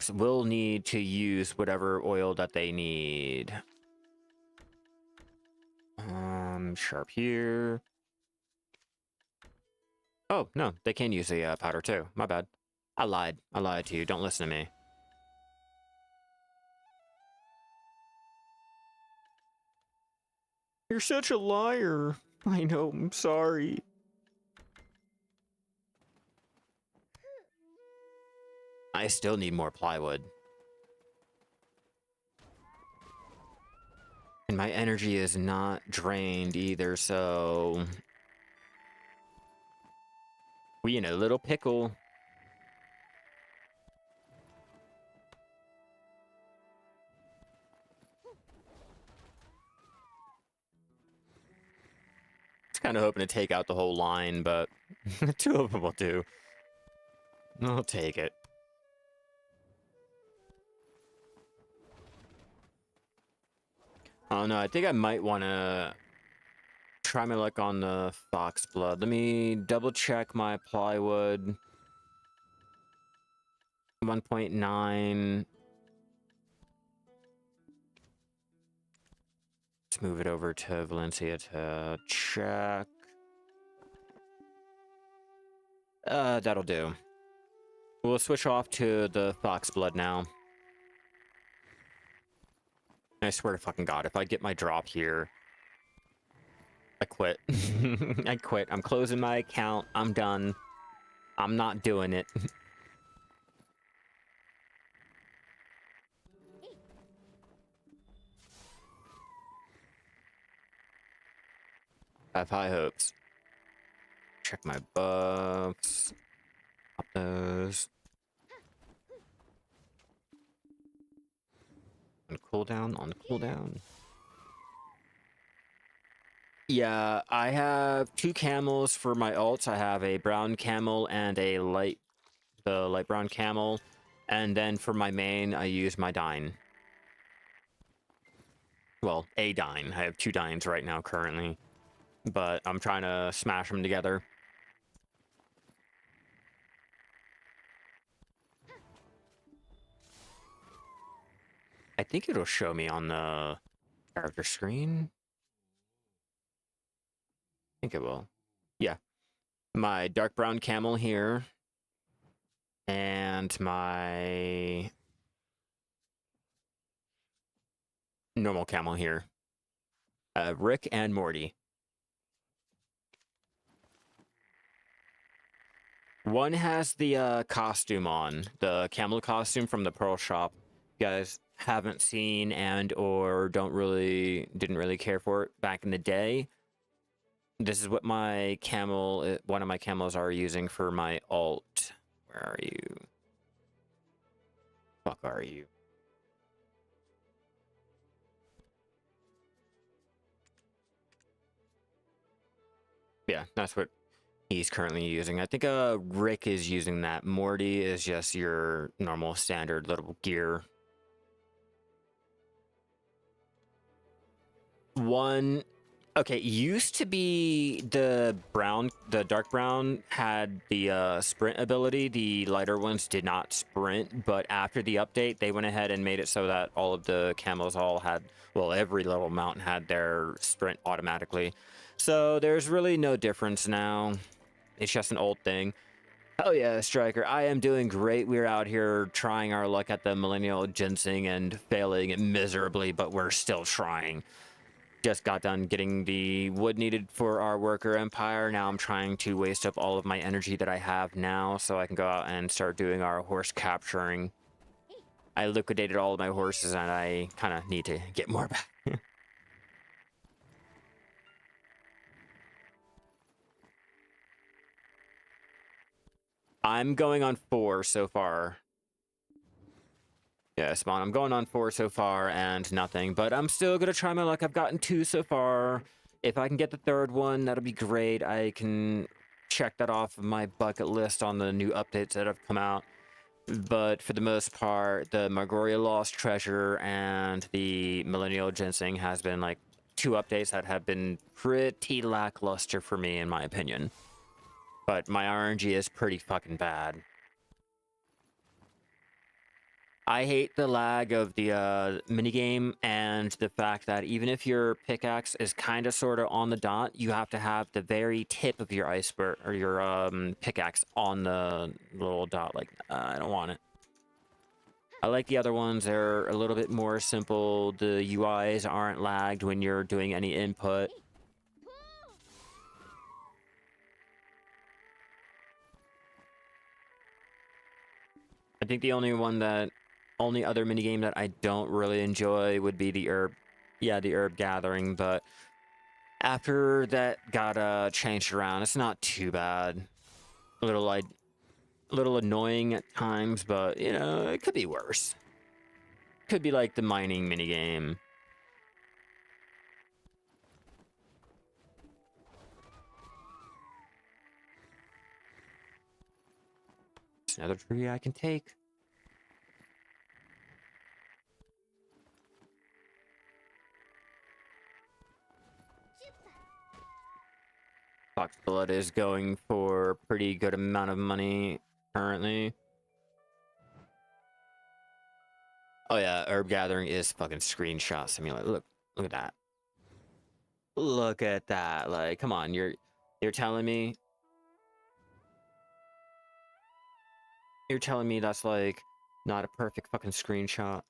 will need to use whatever oil that they need. Sharp here. Oh, no, they can use the powder too. My bad. I lied to you. Don't listen to me. You're such a liar. I know, I'm sorry. I still need more plywood. And my energy is not drained either, so... we in a little pickle. I was kind of hoping to take out the whole line, but 2 of them will do. I'll take it. Oh no, I think I might want to try my luck on the fox blood. Let me double check my plywood. 1.9. Let's move it over to Valencia to check. That'll do. We'll switch off to the fox blood now. I swear to fucking God, if I get my drop here, I quit. I quit. I'm closing my account. I'm done. I'm not doing it. I have high hopes. Check my buffs. Pop those. On cooldown. Yeah, I have 2 camels for my ults. I have a brown camel and a light brown camel. And then for my main, I use my Dine. Well, a Dine. I have 2 Dines right now currently. But I'm trying to smash them together. I think it'll show me on the character screen. I think it will. Yeah. My dark brown camel here. And my normal camel here. Rick and Morty. One has the costume on. The camel costume from the Pearl Shop. You guys haven't seen and or didn't really care for it back in the day. This is what my camel, one of my camels are using for my alt. Where are you? Fuck are you? Yeah, that's what he's currently using. I think Rick is using that. Morty is just your normal standard little gear. One, okay, used to be the dark brown had the sprint ability. The lighter ones did not sprint, but after the update, they went ahead and made it so that all of the camos all had, well, every level mount had their sprint automatically. So there's really no difference now. It's just an old thing. Oh yeah, Striker, I am doing great. We're out here trying our luck at the Millennial Ginseng and failing miserably, but we're still trying. Just got done getting the wood needed for our worker empire. Now I'm trying to waste up all of my energy that I have now so I can go out and start doing our horse capturing. I liquidated all of my horses and I kind of need to get more back. I'm going on 4 so far. Yeah, Spawn, I'm going on 4 so far and nothing, but I'm still gonna try my luck. I've gotten 2 so far. If I can get the 3rd one, that'll be great. I can check that off of my bucket list on the new updates that have come out. But for the most part, the Margoria Lost Treasure and the Millennial Ginseng has been like 2 updates that have been pretty lackluster for me, in my opinion. But my RNG is pretty fucking bad. I hate the lag of the minigame and the fact that even if your pickaxe is kind of sort of on the dot, you have to have the very tip of your iceberg or your pickaxe on the little dot. Like, I don't want it. I like the other ones. They're a little bit more simple. The UIs aren't lagged when you're doing any input. I think the only other minigame that I don't really enjoy would be the herb. Yeah, the herb gathering, but after that got changed around, it's not too bad. A little annoying at times, but you know, it could be worse. Could be like the mining minigame. There's another tree I can take. Fox Blood is going for a pretty good amount of money currently. Oh yeah, herb gathering is fucking screenshots. I mean, like, look at that. Look at that. Like, come on, you're telling me that's like not a perfect fucking screenshot.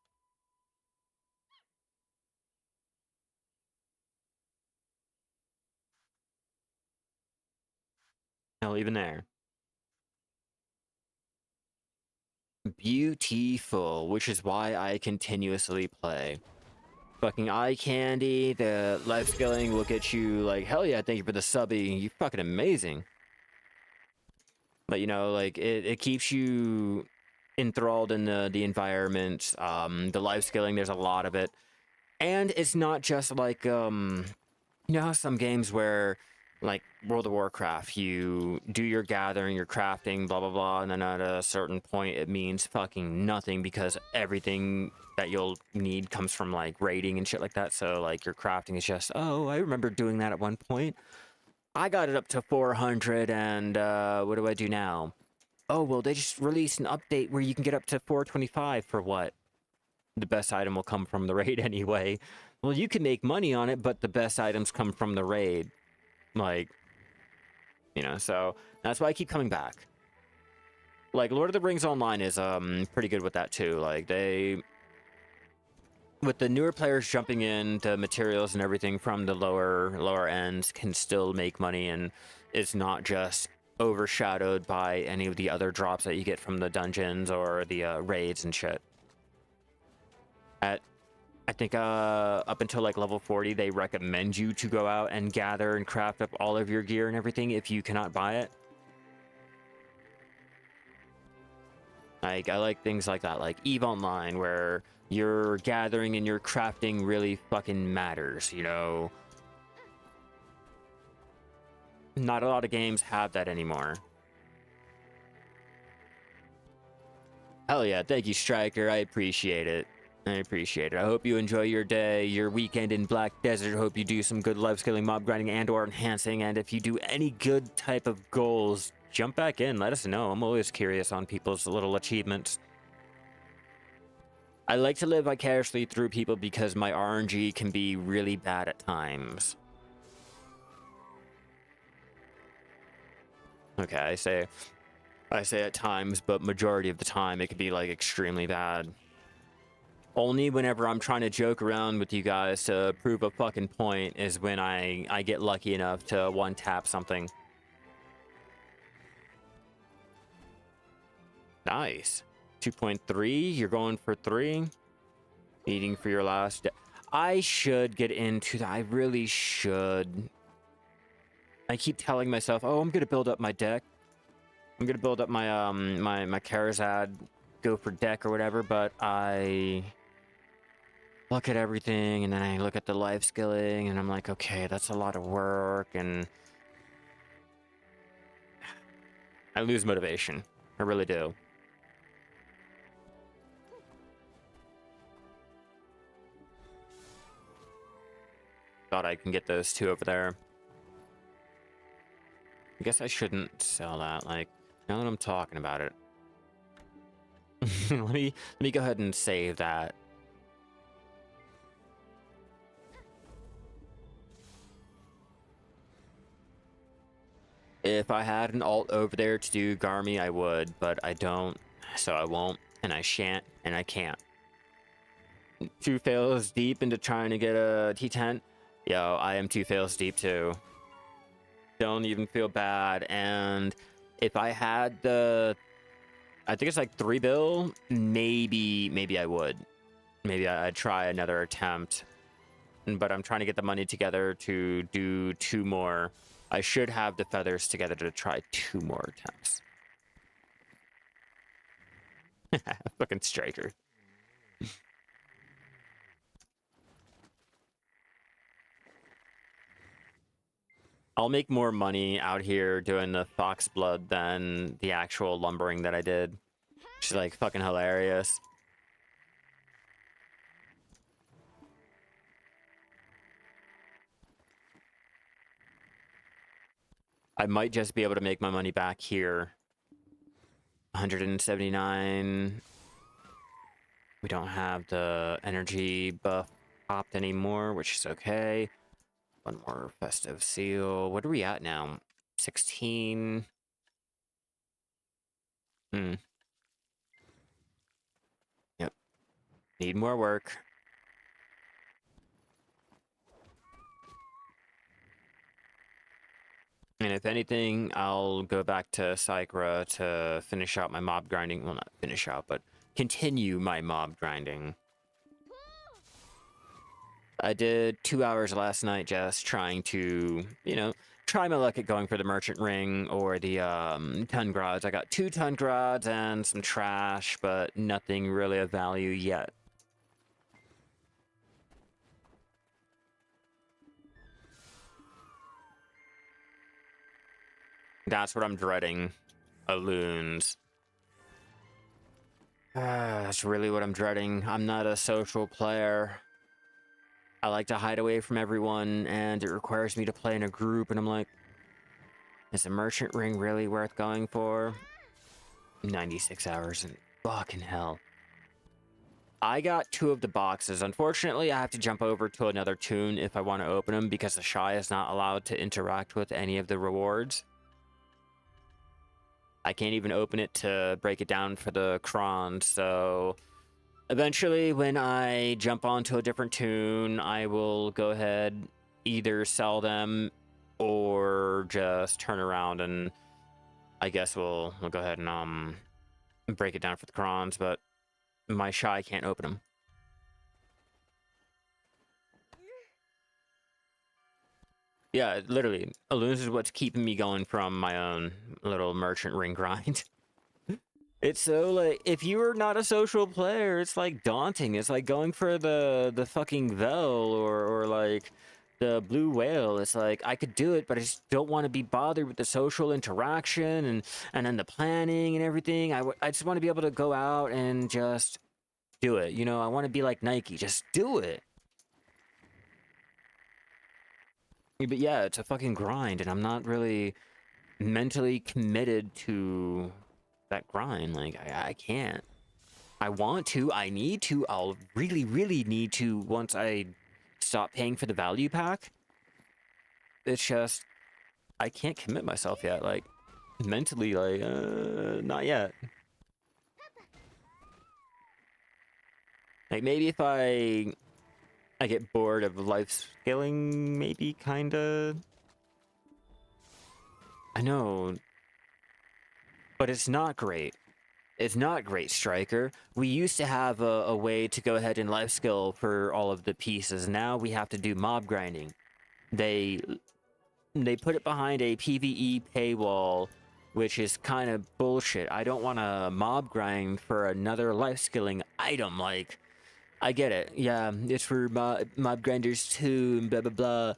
Hell, even there. Beautiful, which is why I continuously play. Fucking eye candy, the life skilling will get you like, hell yeah, thank you for the subby. You fucking amazing. But you know, like it keeps you enthralled in the environment. The life skilling, there's a lot of it. And it's not just like you know how some games where, like World of Warcraft, you do your gathering, your crafting, blah, blah, blah, and then at a certain point, it means fucking nothing because everything that you'll need comes from, like, raiding and shit like that. So, like, your crafting is just, oh, I remember doing that at one point. I got it up to 400, and what do I do now? Oh, well, they just released an update where you can get up to 425 for what? The best item will come from the raid anyway. Well, you can make money on it, but the best items come from the raid. Like, you know, so that's why I keep coming back. Like, Lord of the Rings Online is pretty good with that too. Like, with the newer players jumping in, the materials and everything from the lower ends can still make money, and it's not just overshadowed by any of the other drops that you get from the dungeons or the raids and shit. I think up until like level 40, they recommend you to go out and gather and craft up all of your gear and everything if you cannot buy it. Like, I like things like that, like EVE Online, where your gathering and your crafting really fucking matters, you know? Not a lot of games have that anymore. Hell yeah, thank you, Striker. I appreciate it. I appreciate it. I hope you enjoy your day, your weekend in Black Desert. Hope you do some good life skilling, mob grinding, and or enhancing. And if you do any good type of goals, jump back in. Let us know. I'm always curious on people's little achievements. I like to live vicariously through people because my RNG can be really bad at times. Okay, I say at times, but majority of the time it could be like extremely bad. Only whenever I'm trying to joke around with you guys to prove a fucking point is when I get lucky enough to one-tap something. Nice. 2.3, you're going for 3. Eating for your last day. I should get into that. I really should. I keep telling myself, oh, I'm gonna build up my deck. I'm gonna build up my my Karazad, go for deck or whatever, but I look at everything and then I look at the life skilling and I'm like, okay, that's a lot of work, and I lose motivation. I really do. Thought I can get those 2 over there. I guess I shouldn't sell that, like, now that I'm talking about it. let me go ahead and save that. If I had an alt over there to do Garmy, I would, but I don't, so I won't, and I shan't, and I can't. 2 fails deep into trying to get a T10. Yo, I am 2 fails deep too. Don't even feel bad, and if I had the, I think it's like 3 bill, maybe I would. Maybe I'd try another attempt, but I'm trying to get the money together to do 2 more. I should have the feathers together to try 2 more attempts. Fucking Striker. I'll make more money out here doing the fox blood than the actual lumbering that I did. Which is like fucking hilarious. I might just be able to make my money back here. 179. We don't have the energy buff popped anymore, which is okay. 1 more festive seal. What are we at now? 16. Yep. Need more work. And if anything, I'll go back to Sycra to finish out my mob grinding. Well, not finish out, but continue my mob grinding. I did 2 hours last night just trying to, you know, try my luck at going for the merchant ring or the ton grods. I got 2 ton grods and some trash, but nothing really of value yet. That's what I'm dreading. Loons. That's really what I'm dreading. I'm not a social player. I like to hide away from everyone, and it requires me to play in a group, and I'm like, is a merchant ring really worth going for? 96 hours, and fucking hell. I got 2 of the boxes. Unfortunately, I have to jump over to another tune if I want to open them, because the Shy is not allowed to interact with any of the rewards. I can't even open it to break it down for the cron, so eventually when I jump onto a different tune, I will go ahead, either sell them or just turn around, and I guess we'll go ahead and break it down for the crons, but my Shy can't open them. Yeah, literally, Loons is what's keeping me going from my own little merchant ring grind. It's so, like, if you are not a social player, it's, like, daunting. It's like going for the fucking Vel or like, the blue whale. It's like I could do it, but I just don't want to be bothered with the social interaction and then the planning and everything. I just want to be able to go out and just do it. You know, I want to be like Nike, just do it. But yeah, it's a fucking grind, and I'm not really mentally committed to that grind. Like I can't. I want to. I need to. I'll really, really need to once I stop paying for the value pack. It's just I can't commit myself yet. Like mentally, like not yet. Like maybe if I get bored of life scaling, maybe kinda. I know, but it's not great. It's not great, Striker. We used to have a way to go ahead and life skill for all of the pieces. Now we have to do mob grinding. They put it behind a PvE paywall, which is kind of bullshit. I don't want to mob grind for another life skilling item. Like, I get it. Yeah, it's for mob grinders too, and blah blah blah.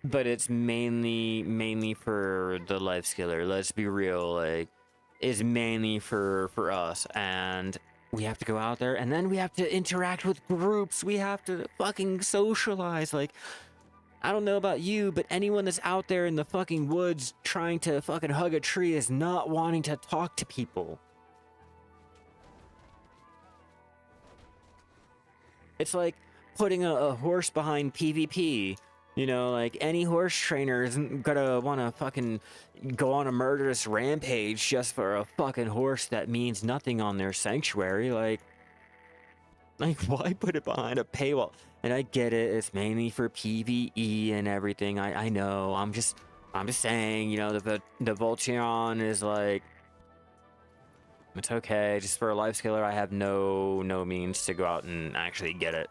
But it's mainly for the life skiller. Let's be real. Like, it's mainly for us, and we have to go out there, and then we have to interact with groups. We have to fucking socialize. Like, I don't know about you, but anyone that's out there in the fucking woods trying to fucking hug a tree is not wanting to talk to people. It's like putting a horse behind PvP. You know, like any horse trainer isn't gonna want to fucking go on a murderous rampage just for a fucking horse that means nothing on their sanctuary. Like why put it behind a paywall? And I get it, it's mainly for PvE and everything. I know. I'm just saying, you know, the Voltron is like, it's okay. Just for a life skiller, I have no means to go out and actually get it.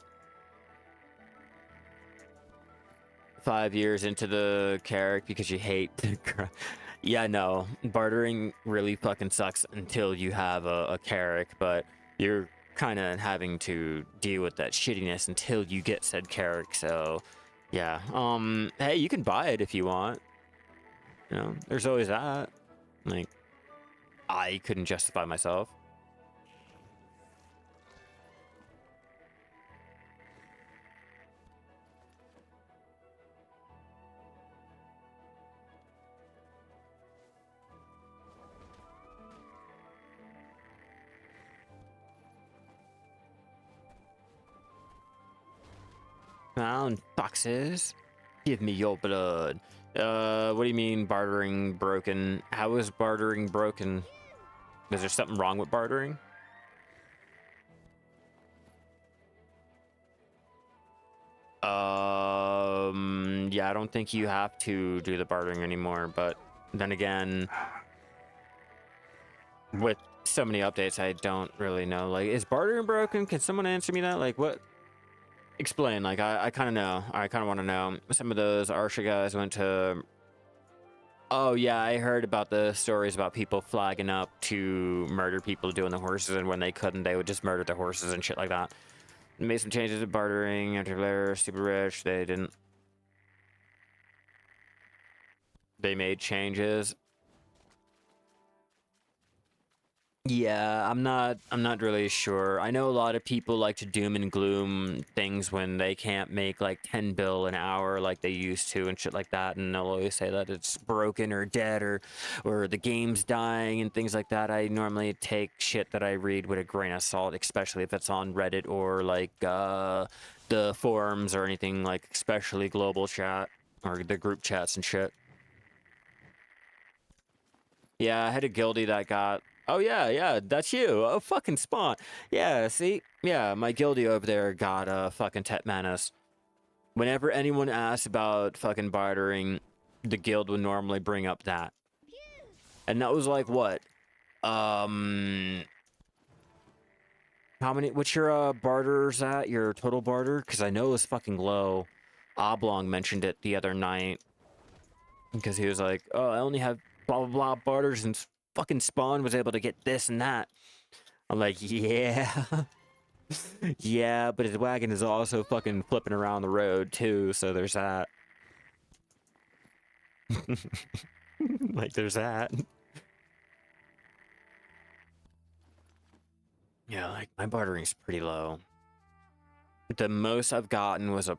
5 years into the character because you hate the yeah, no, bartering really fucking sucks until you have a carrick, but you're kind of having to deal with that shittiness until you get said carrick. So yeah, hey, you can buy it if you want, you know, there's always that. Like, I couldn't justify myself. Found foxes. Give me your blood. What do you mean bartering broken? How is bartering broken? Is there something wrong with bartering? Yeah, I don't think you have to do the bartering anymore, but then again, with so many updates, I don't really know. Like, is bartering broken? Can someone answer me that? Like, what? Explain. Like, I kind of know. I kind of want to know. Some of those Arsha guys went to... Oh, yeah, I heard about the stories about people flagging up to murder people doing the horses, and when they couldn't, they would just murder the horses and shit like that. Made some changes to bartering after they're super rich. They didn't... They made changes. Yeah, I'm not really sure. I know a lot of people like to doom and gloom things when they can't make like 10 bill an hour like they used to and shit like that, and they'll always say that it's broken or dead or the game's dying and things like that. I normally take shit that I read with a grain of salt, especially if it's on Reddit or like the forums or anything, like especially global chat or the group chats and shit. Yeah, I had a guildie that got... Oh, yeah, that's you. Oh, fucking Spawn. Yeah, see? Yeah, my guildie over there got fucking Tet Manus. Whenever anyone asks about fucking bartering, the guild would normally bring up that. And that was like, what? How many... What's your barters at? Your total barter? Because I know it was fucking low. Oblong mentioned it the other night. Because he was like, oh, I only have blah blah blah barters, and fucking Spawn was able to get this and that. I'm like, yeah. Yeah, but his wagon is also fucking flipping around the road too, so there's that. Like, there's that. Yeah, like, my bartering's pretty low. The most I've gotten was a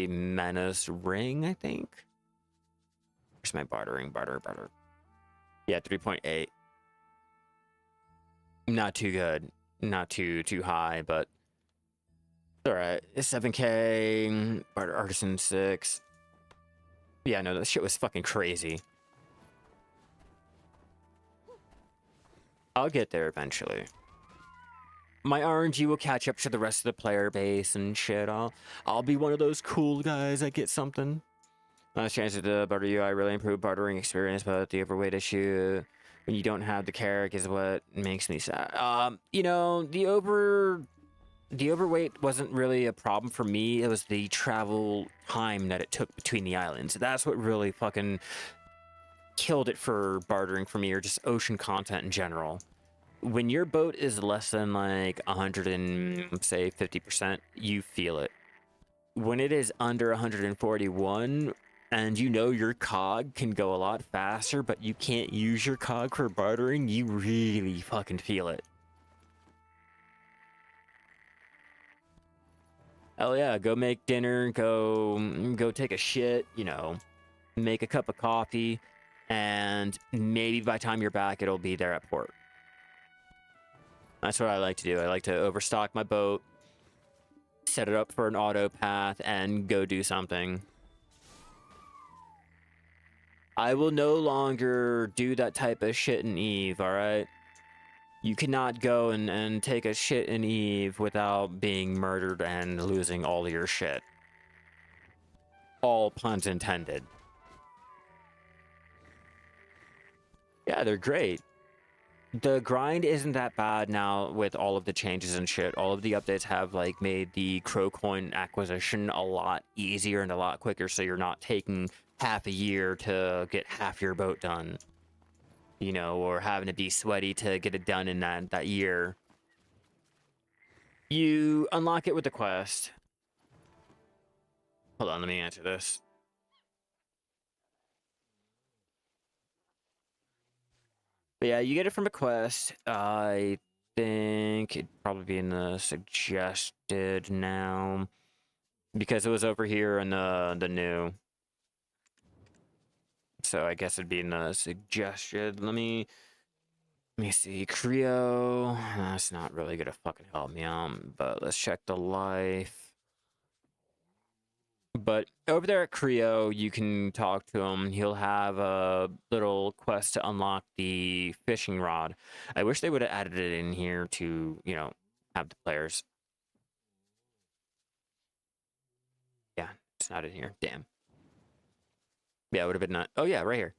Menace ring, I think. Where's my bartering? Barter. Yeah, 3.8. Not too good. Not too high, but all right. 7K, barter artisan 6. Yeah, no, that shit was fucking crazy. I'll get there eventually. My RNG will catch up to the rest of the player base and shit. I'll be one of those cool guys that get something. Last chance to barter you, I really improved bartering experience, but the overweight issue when you don't have the carrick is what makes me sad. You know, the overweight wasn't really a problem for me. It was the travel time that it took between the islands. That's what really fucking killed it for bartering for me, or just ocean content in general. When your boat is less than like 100 and say 50%, you feel it. When it is under 141 and you know your cog can go a lot faster, but you can't use your cog for bartering, you really fucking feel it. Hell yeah, go make dinner, go take a shit, you know, make a cup of coffee, and maybe by the time you're back, it'll be there at port. That's what I like to do. I like to overstock my boat, set it up for an auto path, and go do something. I will no longer do that type of shit in Eve, alright? You cannot go and take a shit in Eve without being murdered and losing all your shit. All puns intended. Yeah, they're great. The grind isn't that bad now with all of the changes and shit. All of the updates have like made the crow coin acquisition a lot easier and a lot quicker, so you're not taking half a year to get half your boat done, you know, or having to be sweaty to get it done in that year. You unlock it with the quest. Hold on, let me answer this. But yeah, you get it from a quest. I think it'd probably be in the suggested now, because it was over here in the new. So I guess it'd be in the suggested. Let me see. Creo. That's not really gonna fucking help me out. But let's check the life. But over there at Creo, you can talk to him. He'll have a little quest to unlock the fishing rod. I wish they would have added it in here to, you know, have the players. Yeah, it's not in here. Damn. Yeah, it would have been not. Oh, yeah, right here.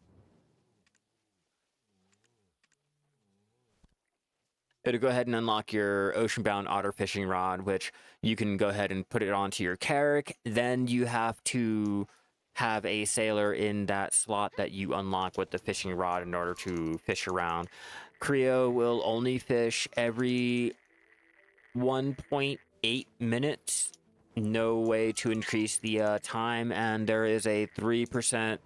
It'll go ahead and unlock your ocean-bound otter fishing rod, which you can go ahead and put it onto your carrack. Then you have to have a sailor in that slot that you unlock with the fishing rod in order to fish around. Creo will only fish every 1.8 minutes. No way to increase the time, and there is a 3%, I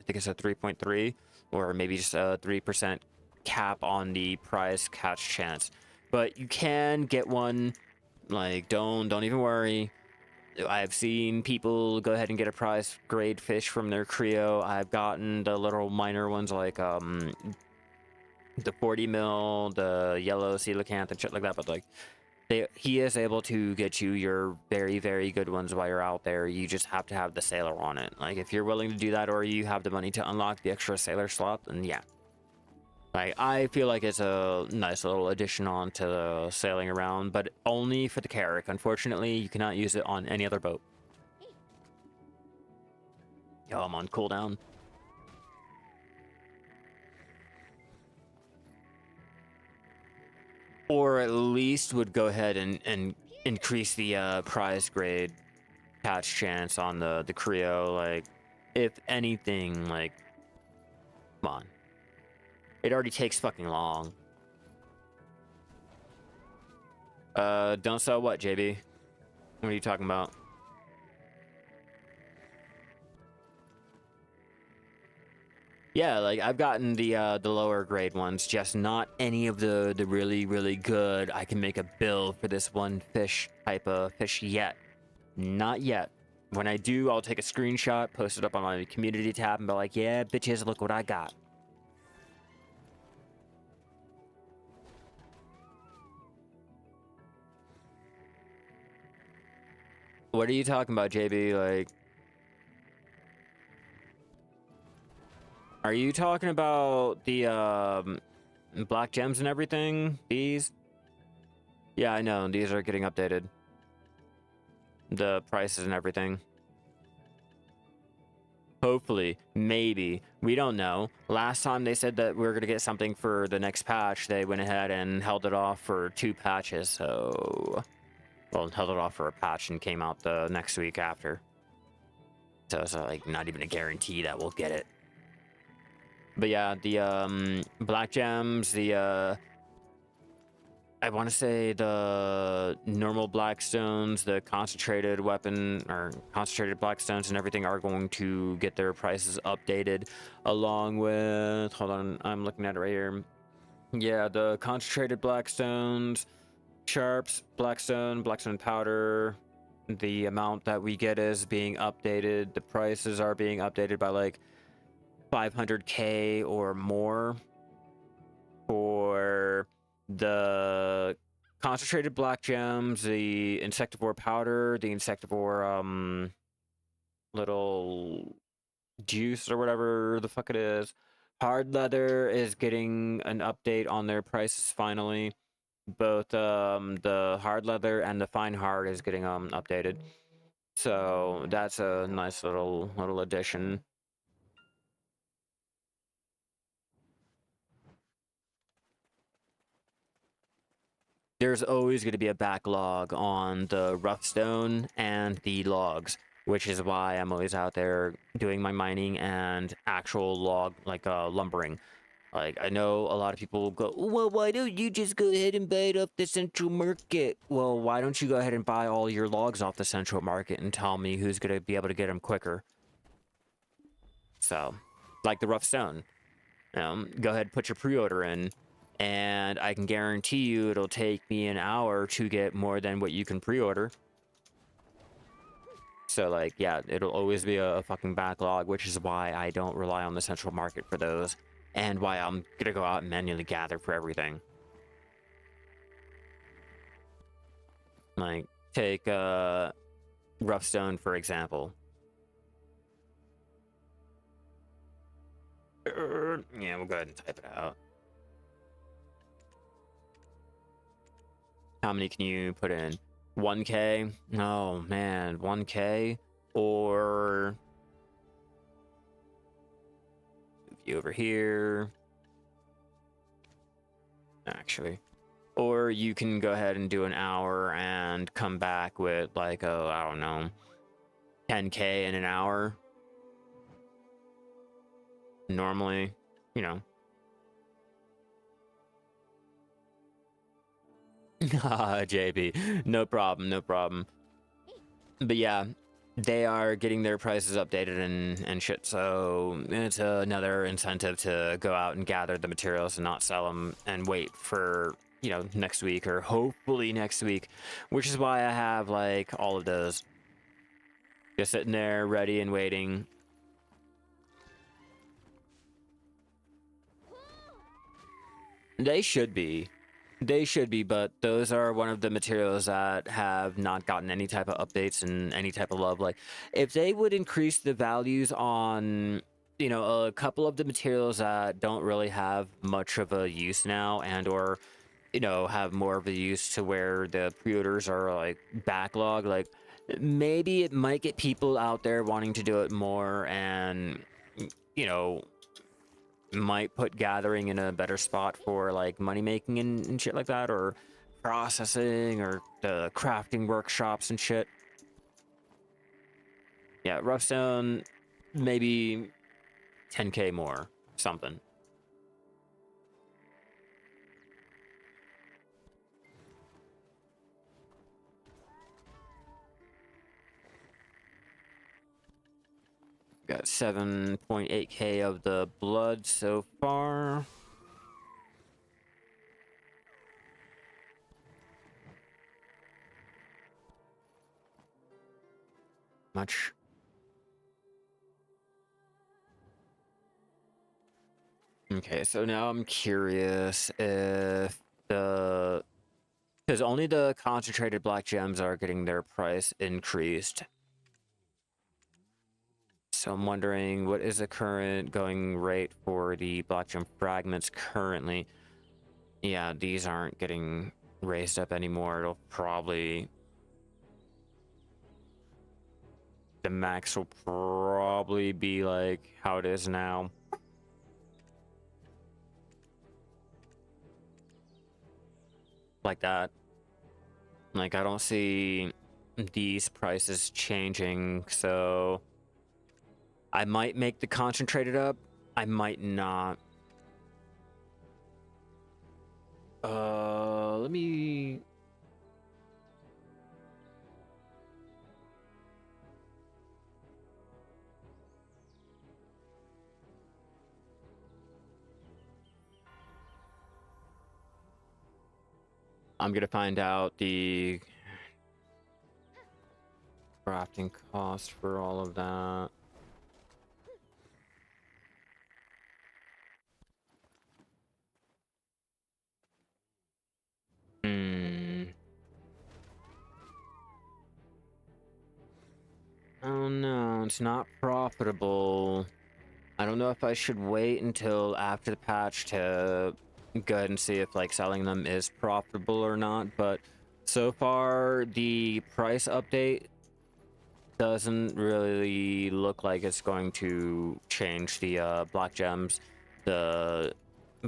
think it's a 3.3, or maybe just a 3% cap on the prize catch chance. But you can get one. Like, don't even worry. I've seen people go ahead and get a prize grade fish from their Creo. I've gotten the little minor ones like the 40 mil, the yellow coelacanth and shit like that, but like he is able to get you your very, very good ones while you're out there. You just have to have the sailor on it. Like, if you're willing to do that, or you have the money to unlock the extra sailor slot, then yeah. Like, I feel like it's a nice little addition on to the sailing around, but only for the carrack. Unfortunately, you cannot use it on any other boat. Yo, I'm on cooldown. Or at least would go ahead and increase the prize grade catch chance on the Creo. Like, if anything, like, come on. It already takes fucking long. Don't sell what, JB? What are you talking about? Yeah, like I've gotten the lower grade ones, just not any of the really, really good. I can make a bill for this one fish type of fish yet. Not yet. When I do, I'll take a screenshot, post it up on my community tab, and be like, yeah, bitches, look what I got. What are you talking about, JB? Like, are you talking about the black gems and everything? These? Yeah, I know. These are getting updated. The prices and everything. Hopefully, maybe. We don't know. Last time they said that we were going to get something for the next patch. They went ahead and held it off for 2 patches, so... Well, held it off for a patch and came out the next week after. So it's like not even a guarantee that we'll get it. But yeah, the black gems, the I want to say the normal black stones, the concentrated weapon or concentrated black stones and everything are going to get their prices updated along with, hold on, I'm looking at it right here. Yeah, the concentrated black stones, sharps, blackstone powder, the amount that we get is being updated. The prices are being updated by like 500k or more for the concentrated black gems, the insectivore powder, the insectivore little juice or whatever the fuck it is. Hard leather is getting an update on their prices finally. Both the hard leather and the fine hard is getting updated. So that's a nice little addition. There's always going to be a backlog on the rough stone and the logs, which is why I'm always out there doing my mining and actual log, like lumbering. Like, I know a lot of people go, well, why don't you just go ahead and buy it off the central market? Well, why don't you go ahead and buy all your logs off the central market and tell me who's going to be able to get them quicker? So, like the rough stone. Go ahead and put your pre-order in, and I can guarantee you it'll take me an hour to get more than what you can pre-order. So, like, yeah, it'll always be a fucking backlog, which is why I don't rely on the central market for those, and why I'm gonna go out and manually gather for everything. Like, take rough stone, for example. Yeah, we'll go ahead and type it out. How many can you put in? 1k? Oh man, 1k? Or move you over here. Actually. Or you can go ahead and do an hour and come back with like, oh, I don't know, 10k in an hour. Normally, you know. JB, no problem, no problem. But yeah, they are getting their prices updated and shit, so it's another incentive to go out and gather the materials and not sell them and wait for, you know, next week or hopefully next week, which is why I have like all of those just sitting there ready and waiting. They should be. They should be, but those are one of the materials that have not gotten any type of updates and any type of love. Like, if they would increase the values on, you know, a couple of the materials that don't really have much of a use now and or, you know, have more of a use to where the pre-orders are, like, backlog, like, maybe it might get people out there wanting to do it more and, you know, might put gathering in a better spot for like money making and shit like that, or processing or the crafting workshops and shit. Yeah, rough stone, maybe 10k more, something. Got 7.8k of the blood so far. Much. Okay, so now I'm curious if the... Because only the concentrated black gems are getting their price increased. So I'm wondering, what is the current going rate for the black gem fragments currently? Yeah, these aren't getting raised up anymore. It'll probably... The max will probably be like how it is now. Like that. Like, I don't see these prices changing, so I might make the concentrated up. I might not. Let me... I'm gonna find out the crafting cost for all of that. Oh no, it's not profitable. I don't know if I should wait until after the patch to go ahead and see if like selling them is profitable or not, but so far the price update doesn't really look like it's going to change the black gems, the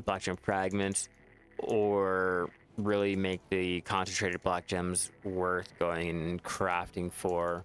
black gem fragments, or really make the concentrated black gems worth going and crafting for.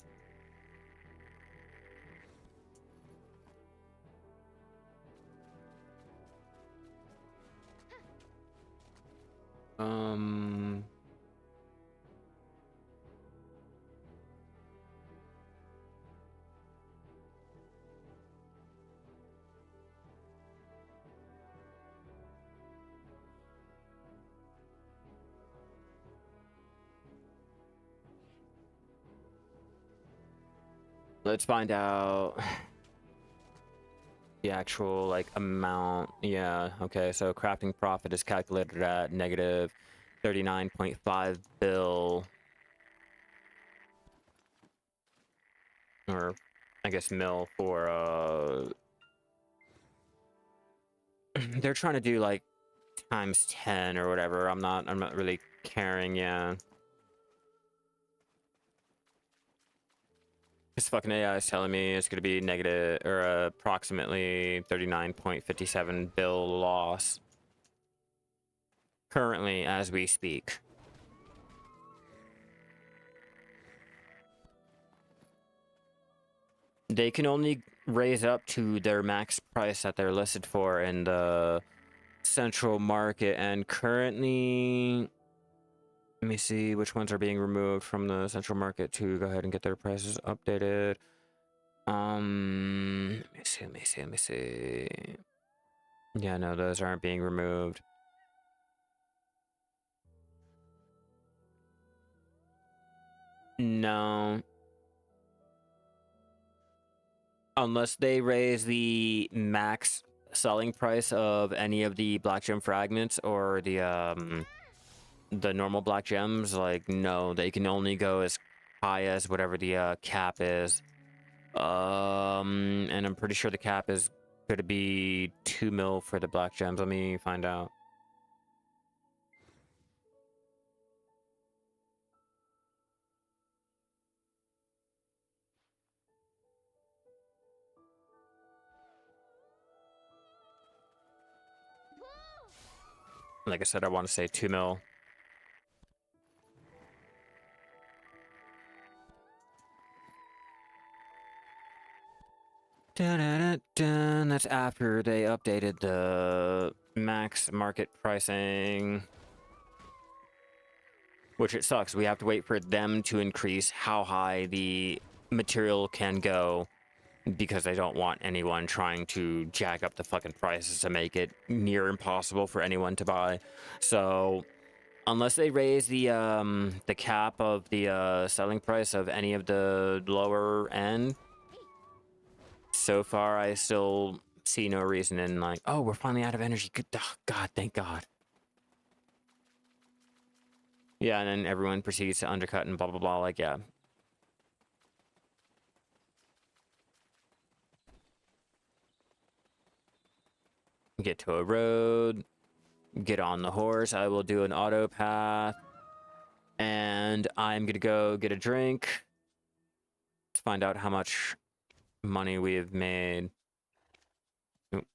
Let's find out the actual like amount. Yeah, okay, so crafting profit is calculated at negative 39.5 bill, or I guess mil for they're trying to do like times 10 or whatever. I'm not really caring. Yeah, this fucking AI is telling me it's gonna be negative or approximately 39.57 bill loss currently as we speak. They can only raise up to their max price that they're listed for in the central market, and currently, let me see which ones are being removed from the central market to go ahead and get their prices updated. Let me see. Yeah, no, those aren't being removed. No. Unless they raise the max selling price of any of the black gem fragments or the normal black gems, like, no, they can only go as high as whatever the cap is. And I'm pretty sure the cap is going to be 2 mil for the black gems. Let me find out. Like I said, I want to say 2 mil. That's after they updated the max market pricing. Which it sucks. We have to wait for them to increase how high the material can go because they don't want anyone trying to jack up the fucking prices to make it near impossible for anyone to buy. So unless they raise the cap of the selling price of any of the lower end, so far I still see no reason in, like, oh, we're finally out of energy. Good, oh, God, thank God. Yeah, and then everyone proceeds to undercut and blah blah blah. Like, yeah. Get to a road, get on the horse. I will do an auto path, and I'm gonna go get a drink to find out how much money we have made. Oop.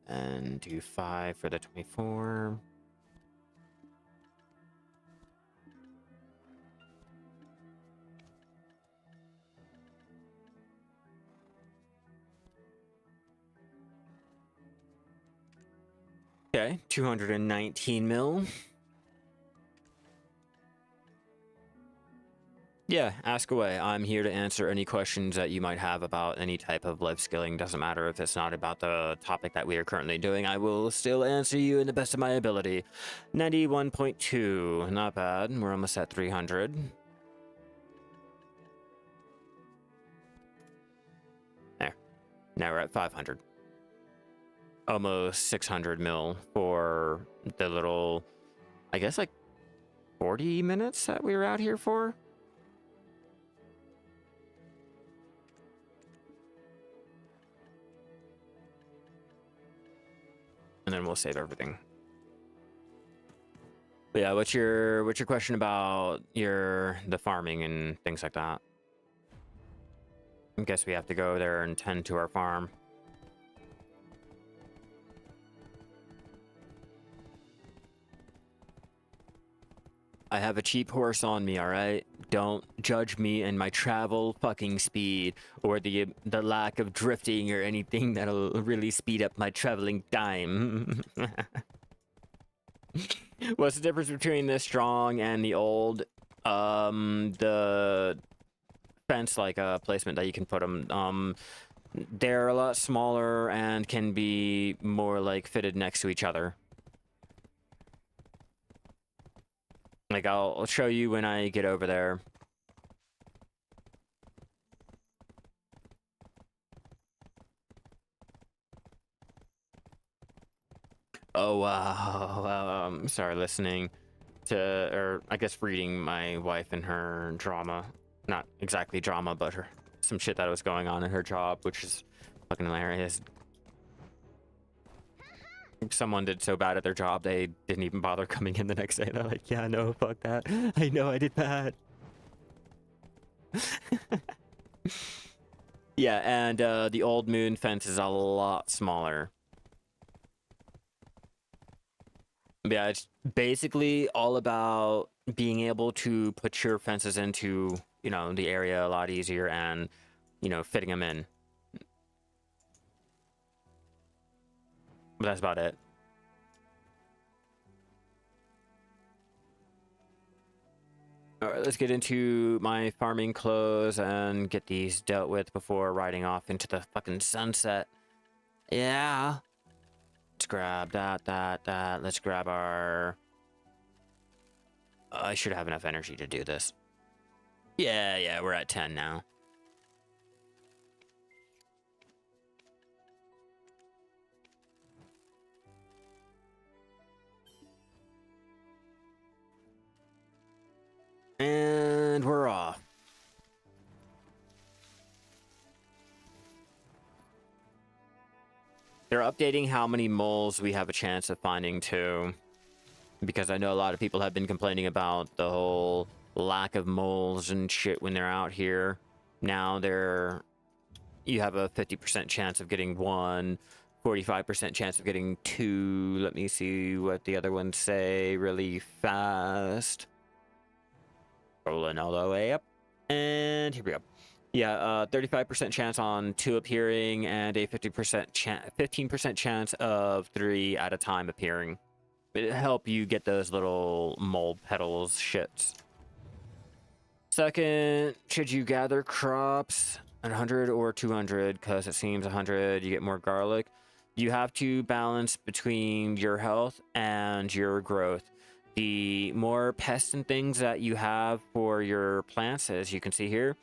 And do 5 for the 24. Okay, 219 mil. Yeah, ask away. I'm here to answer any questions that you might have about any type of life skilling. Doesn't matter if it's not about the topic that we are currently doing. I will still answer you in the best of my ability. 91.2, not bad. We're almost at 300. There. Now we're at 500. Almost 600 mil for the little, I guess, like 40 minutes that we were out here for. And then we'll save everything. But yeah, what's your question about the farming and things like that? I guess we have to go there and tend to our farm. I have a cheap horse on me, all right? Don't judge me and my travel fucking speed or the lack of drifting or anything that'll really speed up my traveling time. What's the difference between the strong and the old? The fence like placement that you can put them. They're a lot smaller and can be more like fitted next to each other. Like, I'll show you when I get over there. Oh, wow. Sorry, listening to, or I guess reading my wife and her drama. Not exactly drama, but some shit that was going on in her job, which is fucking hilarious. Someone did so bad at their job, they didn't even bother coming in the next day. They're like, yeah, no, fuck that. I know I did bad. Yeah, and the old moon fence is a lot smaller. Yeah, it's basically all about being able to put your fences into, you know, the area a lot easier and, you know, fitting them in. But that's about it. All right, let's get into my farming clothes and get these dealt with before riding off into the fucking sunset. Yeah. Let's grab that. Let's grab our... I should have enough energy to do this. Yeah, we're at 10 now. And we're off. They're updating how many moles we have a chance of finding too. Because I know a lot of people have been complaining about the whole lack of moles and shit when they're out here. Now you have a 50% chance of getting 1, 45% chance of getting 2. Let me see what the other ones say really fast. Rolling all the way up. And here we go. Yeah, 35% chance on 2 appearing and a 15% chance of 3 at a time appearing. help you get those little mold petals shits. Second, should you gather crops 100 or 200? Because it seems 100 you get more garlic. You have to balance between your health and your growth. The more pests and things that you have for your plants, as you can see here,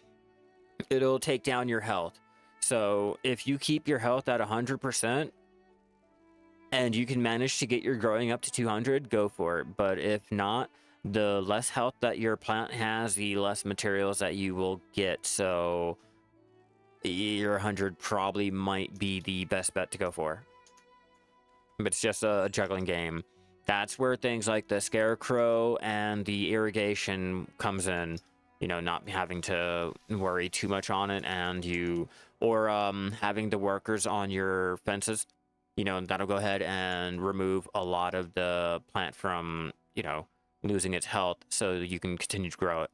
it'll take down your health. So if you keep your health at 100% and you can manage to get your growing up to 200, go for it. But if not, the less health that your plant has, the less materials that you will get. So your 100 probably might be the best bet to go for. But it's just a juggling game. That's where things like the scarecrow and the irrigation comes in. You know, not having to worry too much on it, and having the workers on your fences. You know, that'll go ahead and remove a lot of the plant from, you know, losing its health, so you can continue to grow it.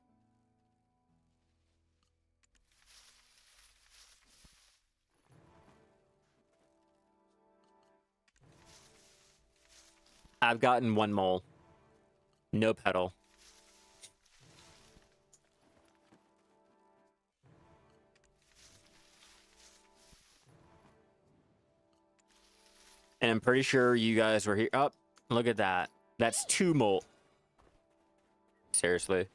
I've gotten one mole. No petal. And I'm pretty sure you guys were here. Oh, look at that. That's 2 mole. Seriously.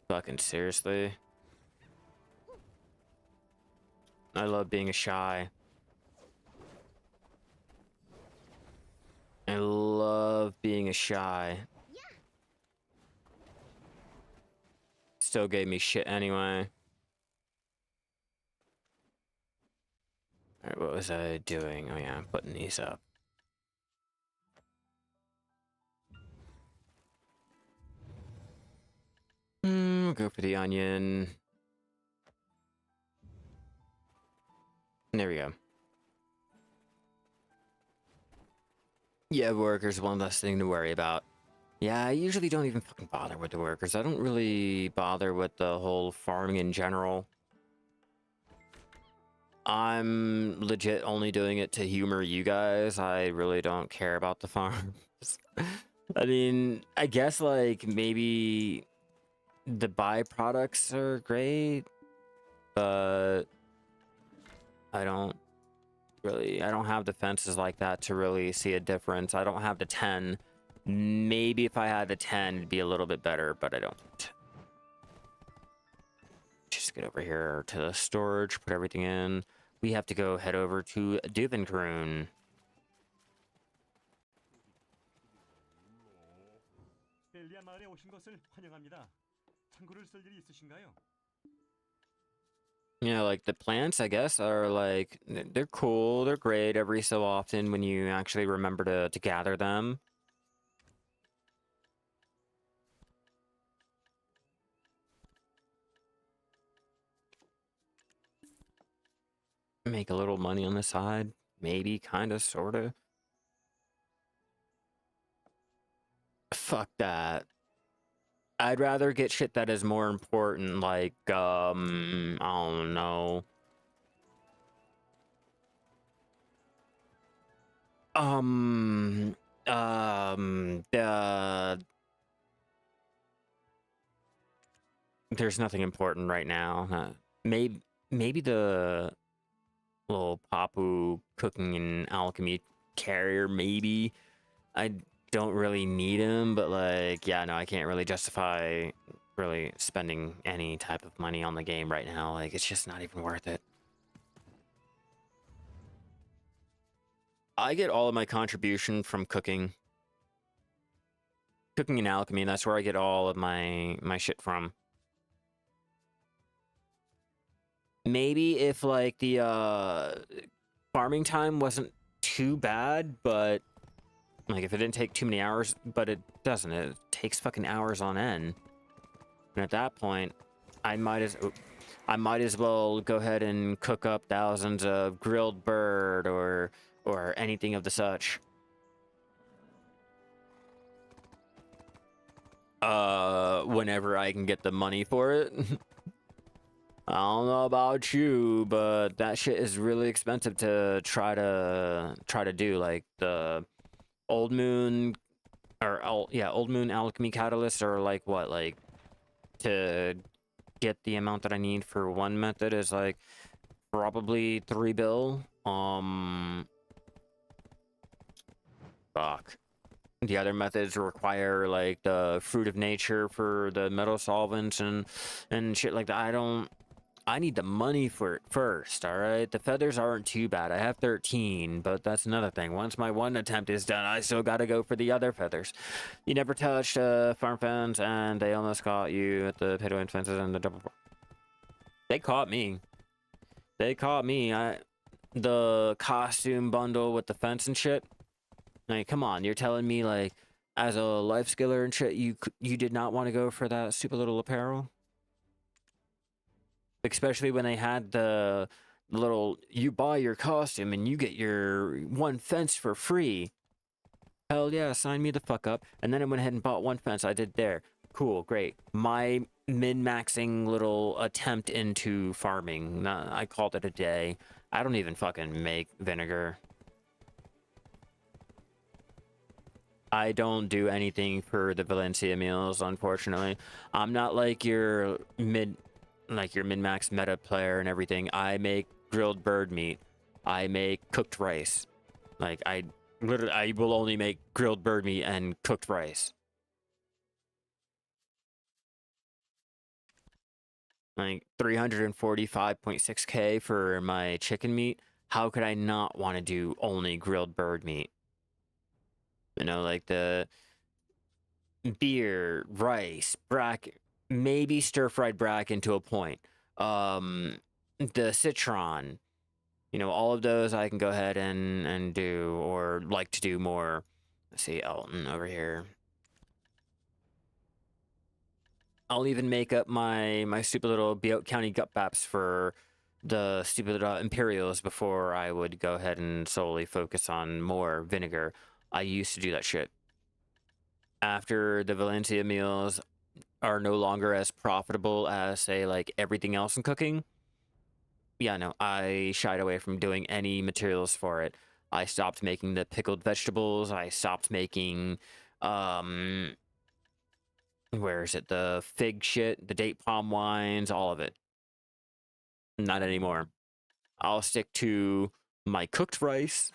Fucking seriously. I love being a shy. I love being a shy. Still gave me shit anyway. Alright, what was I doing? Oh yeah, I'm putting these up. Go for the onion. There we go. Yeah, workers, one less thing to worry about. Yeah, I usually don't even fucking bother with the workers. I don't really bother with the whole farming in general. I'm legit only doing it to humor you guys. I really don't care about the farms. I mean, I guess, like, maybe the byproducts are great, but I don't have the fences like that to really see a difference. I don't have the 10. Maybe if I had the 10, it'd be a little bit better, but I don't. Just get over here to the storage, put everything in. We have to go head over to Duvenkroon. Yeah, like the plants, I guess, are like, they're cool, they're great every so often when you actually remember to gather them. Make a little money on the side, maybe, kind of, sort of. Fuck that. I'd rather get shit that is more important, like, I don't know. There's nothing important right now. Maybe the little Papu cooking and alchemy carrier, maybe. I don't really need him, but, like, yeah, no, I can't really justify really spending any type of money on the game right now. Like, it's just not even worth it. I get all of my contribution from cooking. Cooking and alchemy, that's where I get all of my shit from. Maybe if, like, the farming time wasn't too bad, but, like, if it didn't take too many hours, but it doesn't. It takes fucking hours on end. And at that point, I might as well go ahead and cook up thousands of grilled bird or anything of the such. Whenever I can get the money for it. I don't know about you, but that shit is really expensive to try to do. Like the Old Moon Old Moon alchemy catalysts are like what, like to get the amount that I need for one method is like probably 3 bill. Fuck. The other methods require like the fruit of nature for the metal solvents and shit like that. I need the money for it first, all right? The feathers aren't too bad. I have 13, but that's another thing. Once my one attempt is done, I still gotta go for the other feathers. You never touched farm fence, and they almost caught you at the pay-to-win fences and the double. They caught me. They caught me. The costume bundle with the fence and shit. Like, come on, you're telling me like, as a life skiller and shit, you did not want to go for that stupid little apparel? Especially when they had the little, you buy your costume and you get your one fence for free. Hell yeah, sign me the fuck up. And then I went ahead and bought one fence. I did there. Cool, great. My min-maxing little attempt into farming. I called it a day. I don't even fucking make vinegar. I don't do anything for the Valencia meals, unfortunately. I'm not like your min-max meta player and everything. I make grilled bird meat. I make cooked rice. Like, I will only make grilled bird meat and cooked rice. Like 345.6k for my chicken meat. How could I not want to do only grilled bird meat? You know, like the beer, rice, bracket, maybe stir-fried bracken to a point. The citron, you know, all of those I can go ahead and do, or like to do more. Let's see, Elton over here. I'll even make up my stupid little Butte County gut baps for the stupid Imperials before I would go ahead and solely focus on more vinegar. I used to do that shit. After the Valencia meals are no longer as profitable as, say, like everything else in cooking, yeah, no, I shied away from doing any materials for it. I stopped making the pickled vegetables. I stopped making, where is it? The fig shit, the date palm wines, all of it. Not anymore. I'll stick to my cooked rice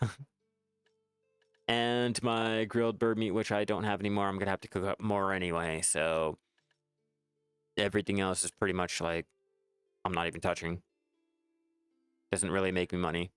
and my grilled bird meat, which I don't have anymore. I'm gonna have to cook up more anyway, so everything else is pretty much like I'm not even touching. Doesn't really make me money.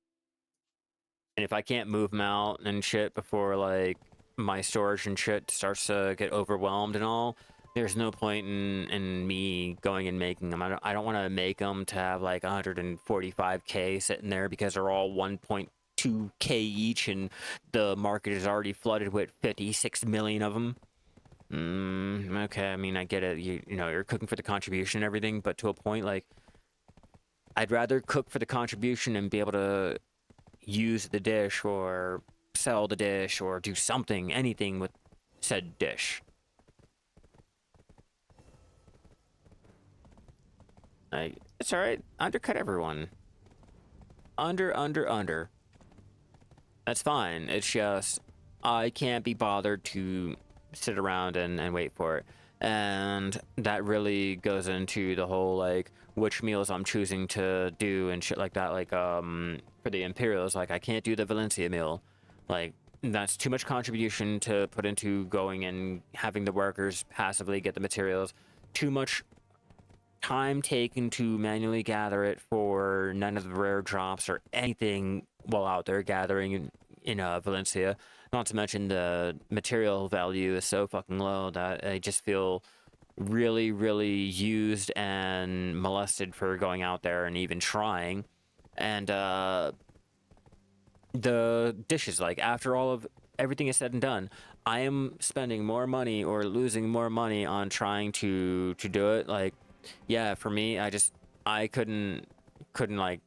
And if I can't move them out and shit before like my storage and shit starts to get overwhelmed and all, there's no point in me going and making them. I don't want to make them to have like 145k sitting there because they're all 1.2k each and the market is already flooded with 56 million of them. Okay, I mean, I get it. You know, you're cooking for the contribution and everything, but to a point, like, I'd rather cook for the contribution and be able to use the dish or sell the dish or do something, anything with said dish. Like, it's alright. Undercut everyone. Under. That's fine. It's just, I can't be bothered to sit around and wait for it. And that really goes into the whole, like, which meals I'm choosing to do and shit like that. Like, for the Imperials, like, I can't do the Valencia meal. Like, that's too much contribution to put into going and having the workers passively get the materials. Too much time taken to manually gather it for none of the rare drops or anything while out there gathering in Valencia. Not to mention the material value is so fucking low that I just feel really, really used and molested for going out there and even trying. And the dishes, like after all of everything is said and done, I am spending more money or losing more money on trying to do it. Like, yeah, for me, I couldn't like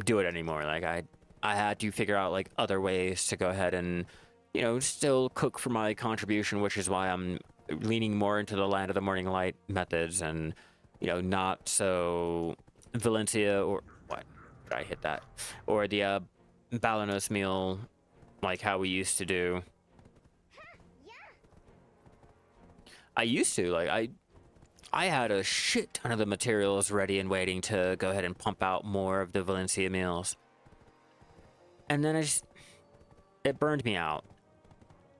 do it anymore. Like I had to figure out like other ways to go ahead and, you know, still cook for my contribution, which is why I'm leaning more into the land of the morning light methods and, you know, not so Valencia, or what? Did I hit that? Or the Balanos meal, like how we used to do. I used to, like, I had a shit ton of the materials ready and waiting to go ahead and pump out more of the Valencia meals. And then it burned me out.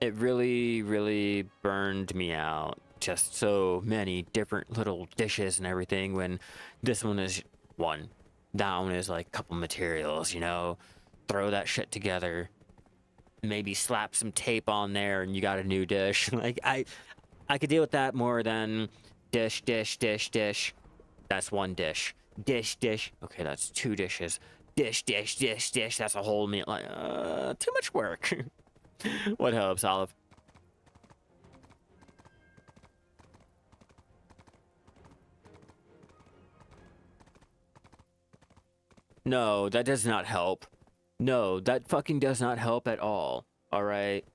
It really, really burned me out. Just so many different little dishes and everything, when this one is one. That one is like a couple materials, you know? Throw that shit together. Maybe slap some tape on there and you got a new dish. Like, I could deal with that more than dish, dish, dish, dish. That's one dish. Dish, dish. Okay, that's two dishes. Dish, dish, dish, dish. That's a whole meal. Like, too much work. What helps, Olive? No, that does not help. No, that fucking does not help at all. All right?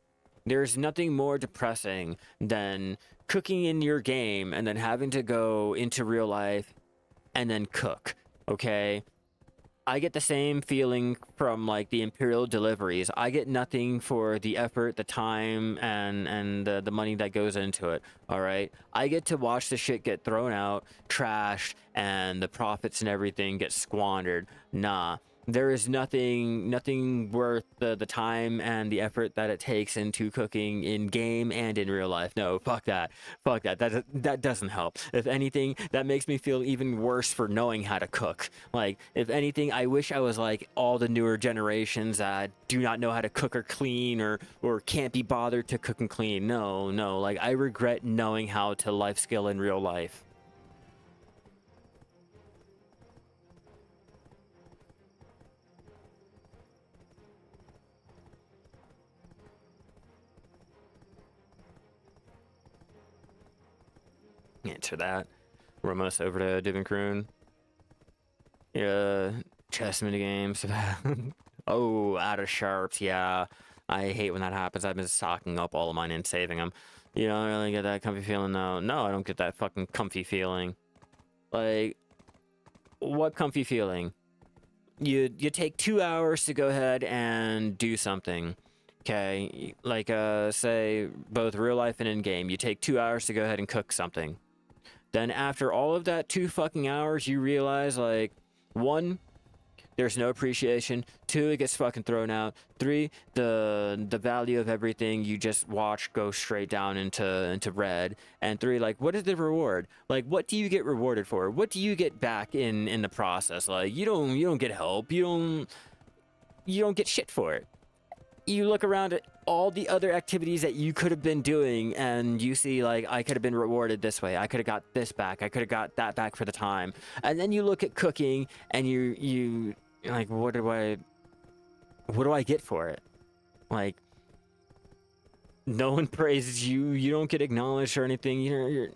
There's nothing more depressing than cooking in your game and then having to go into real life and then cook, okay? I get the same feeling from like the Imperial deliveries. I get nothing for the effort, the time, and the money that goes into it. All right, I get to watch the shit get thrown out, trashed, and the profits and everything get squandered. Nah, there is nothing worth the time and the effort that it takes into cooking in game and in real life. No, fuck that. Fuck that. That doesn't help. If anything, that makes me feel even worse for knowing how to cook. Like, if anything, I wish I was like all the newer generations that do not know how to cook or clean, or can't be bothered to cook and clean. No, like, I regret knowing how to life skill in real life. Answer that. We're almost over to Divin Croon. Yeah, chess mini games. Oh, out of sharps. Yeah, I hate when that happens. I've been stocking up all of mine and saving them. You don't really get that comfy feeling though. No, I don't get that fucking comfy feeling. Like, what comfy feeling? You take 2 hours to go ahead and do something. Okay, like say both real life and in game. You take 2 hours to go ahead and cook something. Then after all of that 2 fucking hours, you realize, like, one, there's no appreciation. 2, it gets fucking thrown out. 3, the value of everything you just watch go straight down into red. And 3, like, what is the reward? Like, what do you get rewarded for? What do you get back in the process? Like, you don't get help. You don't get shit for it. You look around at all the other activities that you could have been doing, and you see, like, I could have been rewarded this way. I could have got this back. I could have got that back for the time. And then you look at cooking, and you're like, what do I get for it? Like, no one praises you. You don't get acknowledged or anything. You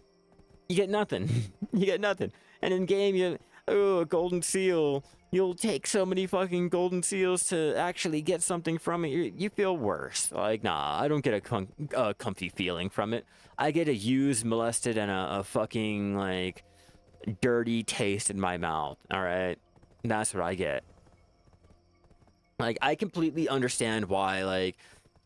get nothing. You get nothing. And in game, a golden seal. You'll take so many fucking golden seals to actually get something from it. You feel worse. Like, nah, I don't get a comfy feeling from it. I get a used, molested, and a fucking, like, dirty taste in my mouth. All right? That's what I get. Like, I completely understand why, like,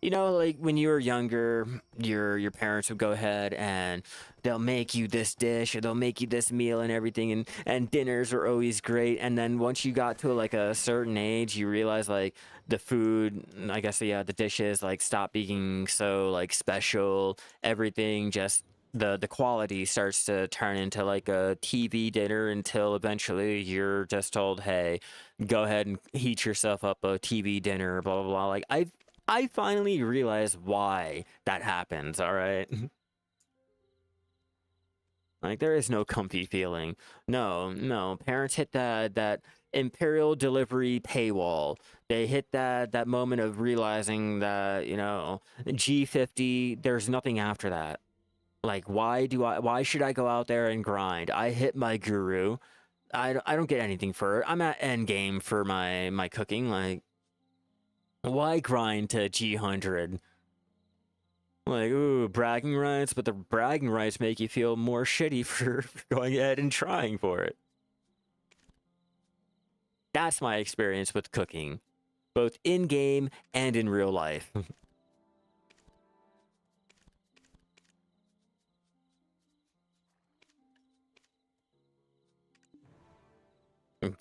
you know, like, when you were younger, your parents would go ahead and they'll make you this dish, or they'll make you this meal and everything, and dinners are always great. And then once you got to like a certain age, you realize, like, the food, I guess, yeah, the dishes, like, stop being so, like, special. Everything just, the quality starts to turn into like a TV dinner, until eventually you're just told, hey, go ahead and heat yourself up a TV dinner, blah blah blah. Like, I finally realized why that happens, all right? Like, there is no comfy feeling. No. Parents hit that Imperial delivery paywall. They hit that moment of realizing that, you know, G50, there's nothing after that. Like, why should I go out there and grind? I hit my guru. I don't get anything for it. I'm at end game for my cooking. Like, why grind to G100? Like, ooh, bragging rights, but the bragging rights make you feel more shitty for going ahead and trying for it. That's my experience with cooking, both in game and in real life.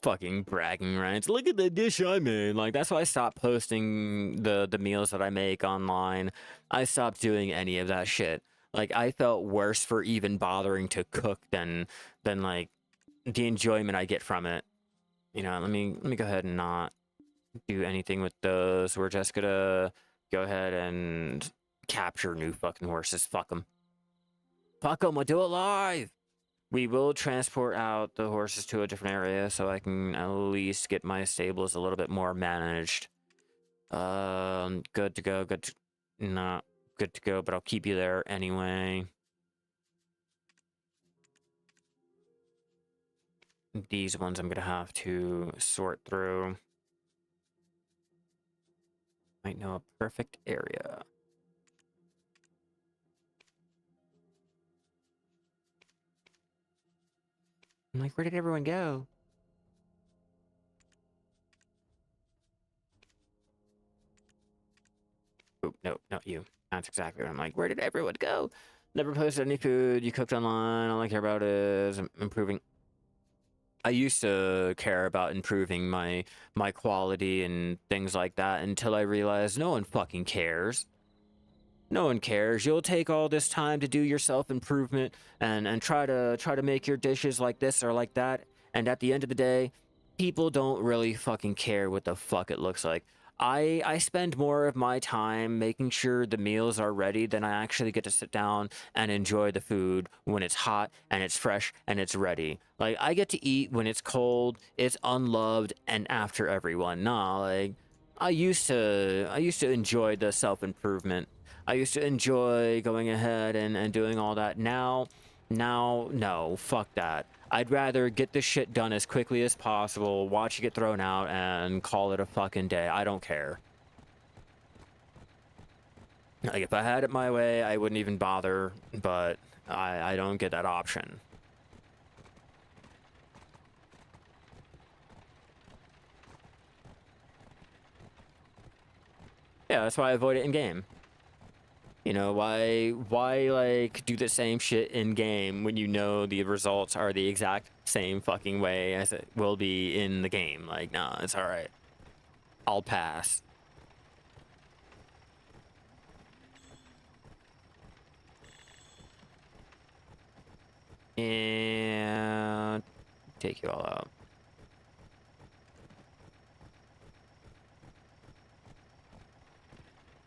Fucking bragging rights. Look at the dish I made. Like, that's why I stopped posting the meals that I make online. I stopped doing any of that shit. Like, I felt worse for even bothering to cook than like the enjoyment I get from it. You know, let me go ahead and not do anything with those. We're just gonna go ahead and capture new fucking horses. Fuck them. Fuck them. We'll do it live. We will transport out the horses to a different area so I can at least get my stables a little bit more managed. Good to go. Not good to go, but I'll keep you there anyway. These ones I'm gonna have to sort through. Might know a perfect area. I'm like, where did everyone go? Oh, no, not you. That's exactly what I'm like. Where did everyone go? Never posted any food you cooked online. All I care about is improving. I used to care about improving my quality and things like that until I realized no one fucking cares. No one cares. You'll take all this time to do your self-improvement and try to make your dishes like this or like that, and at the end of the day, people don't really fucking care what the fuck it looks like. I spend more of my time making sure the meals are ready than I actually get to sit down and enjoy the food when it's hot and it's fresh and it's ready. Like, I get to eat when it's cold, it's unloved, and after everyone. Nah, like, I used to enjoy the self-improvement. I used to enjoy going ahead and doing all that. Now, no, fuck that. I'd rather get this shit done as quickly as possible, watch it get thrown out, and call it a fucking day. I don't care. Like, if I had it my way, I wouldn't even bother, but I don't get that option. Yeah, that's why I avoid it in game. You know, why like do the same shit in game when you know the results are the exact same fucking way as it will be in the game? Like, nah, it's all right. I'll pass. And take you all out.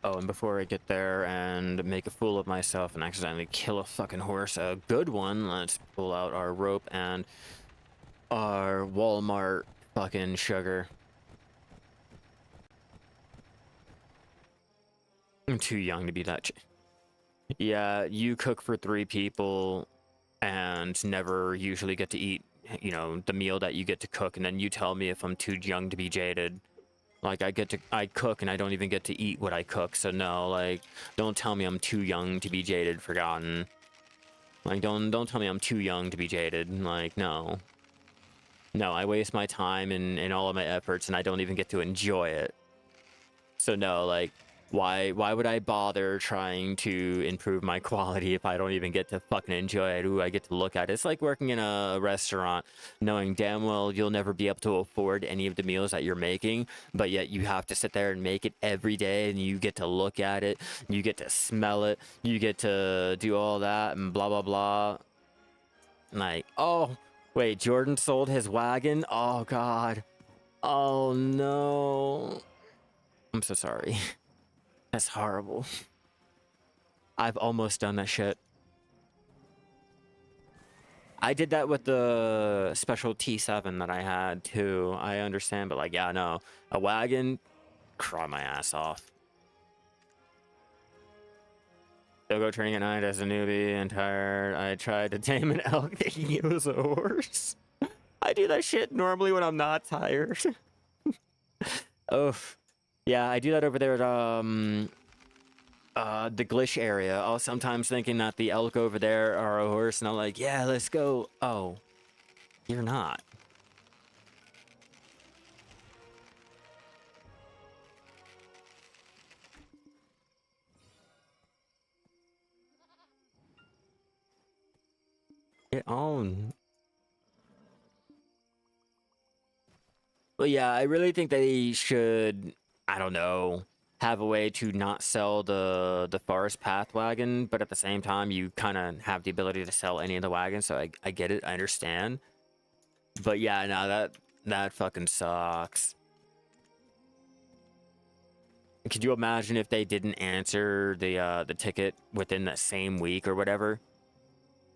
Oh, and before I get there and make a fool of myself and accidentally kill a fucking horse, a good one, let's pull out our rope and our Walmart fucking sugar. I'm too young to be that. Yeah, you cook for 3 people and never usually get to eat, you know, the meal that you get to cook, and then you tell me if I'm too young to be jaded. Like, I cook and I don't even get to eat what I cook, so no, like, don't tell me I'm too young to be jaded, forgotten. Like, don't tell me I'm too young to be jaded, like, no. No, I waste my time and all of my efforts and I don't even get to enjoy it. So no, like, why would I bother trying to improve my quality if I don't even get to fucking enjoy it? Ooh, I get to look at it. It's like working in a restaurant, knowing damn well you'll never be able to afford any of the meals that you're making, but yet you have to sit there and make it every day, and you get to look at it, you get to smell it, you get to do all that, and blah, blah, blah. Like, oh, wait, Jordan sold his wagon? Oh, God. Oh, no. I'm so sorry. That's horrible. I've almost done that shit. I did that with the special T7 that I had too. I understand, but like, yeah, no. A wagon, cry my ass off. Still go training at night as a newbie and tired. I tried to tame an elk thinking it was a horse. I do that shit normally when I'm not tired. Oh, yeah, I do that over there at, the Glish area. I was sometimes thinking that the elk over there are a horse, and I'm like, yeah, let's go. Oh, you're not. Get on. Well, yeah, I really think they should, I don't know, have a way to not sell the forest path wagon, but at the same time, you kind of have the ability to sell any of the wagons. So I get it, I understand. But yeah, no, that fucking sucks. Could you imagine if they didn't answer the ticket within that same week or whatever?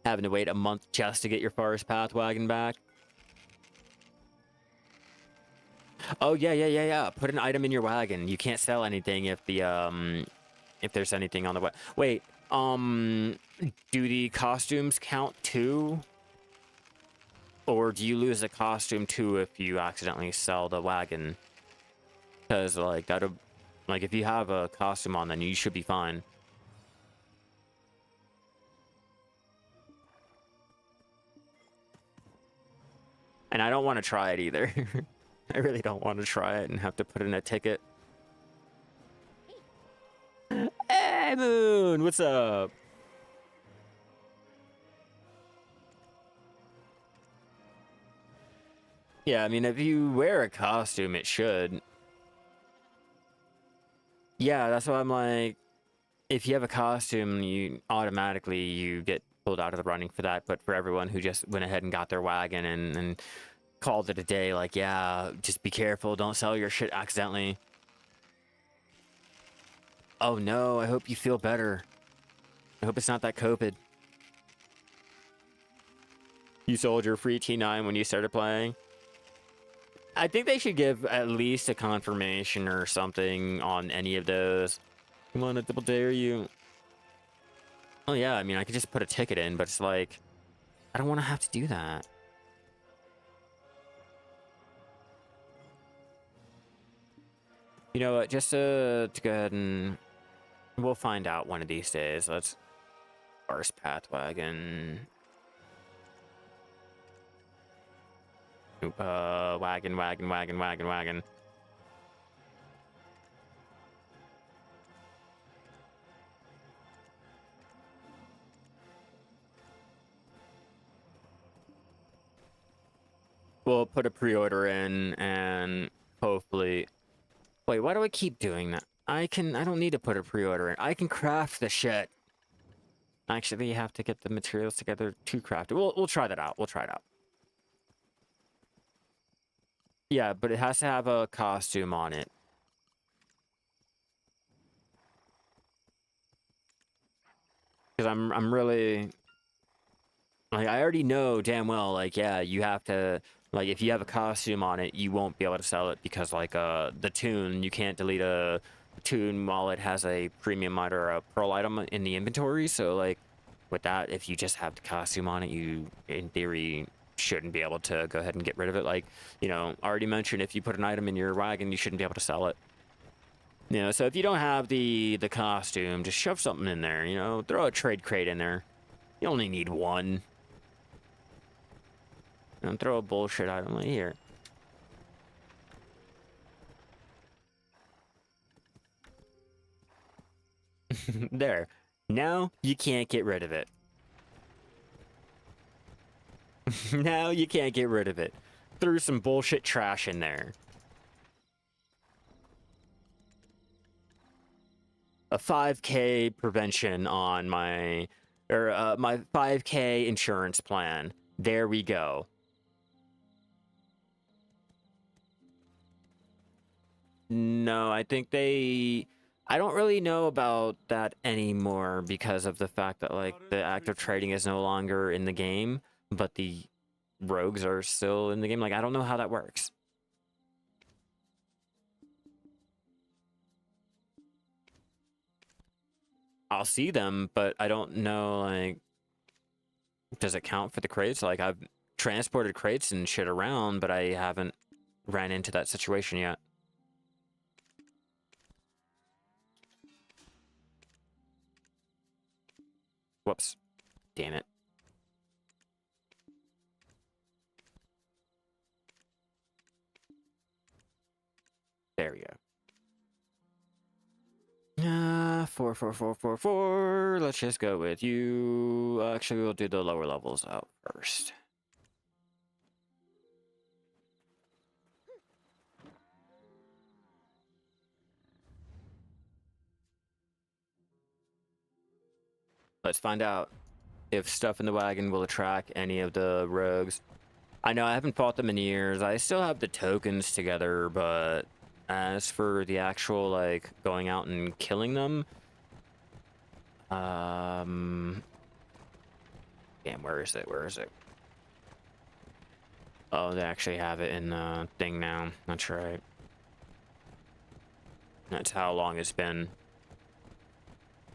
Having to wait a month just to get your forest path wagon back? Oh yeah, yeah, yeah, yeah. Put an item in your wagon. You can't sell anything if there's anything on the way. Wait, do the costumes count too? Or do you lose a costume too if you accidentally sell the wagon? Because like that'll, like if you have a costume on, then you should be fine. And I don't want to try it either. I really don't want to try it and have to put in a ticket. Hey, Moon, what's up? Yeah, I mean, if you wear a costume, it should. Yeah, that's why I'm like, if you have a costume, you automatically you get pulled out of the running for that. But for everyone who just went ahead and got their wagon and called it a day, like, yeah, just be careful, don't sell your shit accidentally. Oh no, I hope you feel better. I hope it's not that COVID. You sold your free T9 when you started playing? I think they should give at least a confirmation or something on any of those. Come on, I double dare you. Oh yeah, I mean, I could just put a ticket in, but it's like, I don't want to have to do that. You know what, just to go ahead and we'll find out one of these days. Let's Forest Path Wagon. Wagon, wagon, wagon, wagon, wagon. We'll put a pre-order in and hopefully... Wait, why do I keep doing that? I don't need to put a pre-order in. I can craft the shit. Actually, you have to get the materials together to craft it. We'll try that out. We'll try it out. Yeah, but it has to have a costume on it. Because I'm really... Like, I already know damn well, like, yeah, you have to... Like, if you have a costume on it, you won't be able to sell it because, like, the tune, you can't delete a tune while it has a premium item or a pearl item in the inventory. So, like, with that, if you just have the costume on it, you, in theory, shouldn't be able to go ahead and get rid of it. Like, you know, already mentioned, if you put an item in your wagon, you shouldn't be able to sell it. You know, so if you don't have the costume, just shove something in there, you know, throw a trade crate in there. You only need one. And throw a bullshit item right here. There. Now you can't get rid of it. Now you can't get rid of it. Threw some bullshit trash in there. A 5K prevention on my... Or my 5K insurance plan. There we go. No, I think they... I don't really know about that anymore because of the fact that, like, the active trading is no longer in the game, but the rogues are still in the game. Like, I don't know how that works. I'll see them, but I don't know, like, does it count for the crates? Like, I've transported crates and shit around, but I haven't ran into that situation yet. Whoops. Damn it. There we Four, four, four, four, four. Let's just go with you. Actually, we'll do the lower levels out first. Let's find out if stuff in the wagon will attract any of the rogues. I know I haven't fought them in years. I still have the tokens together, but as for the actual, like, going out and killing them, damn, where is it? Where is it? Oh, they actually have it in the thing now. That's right. That's how long it's been.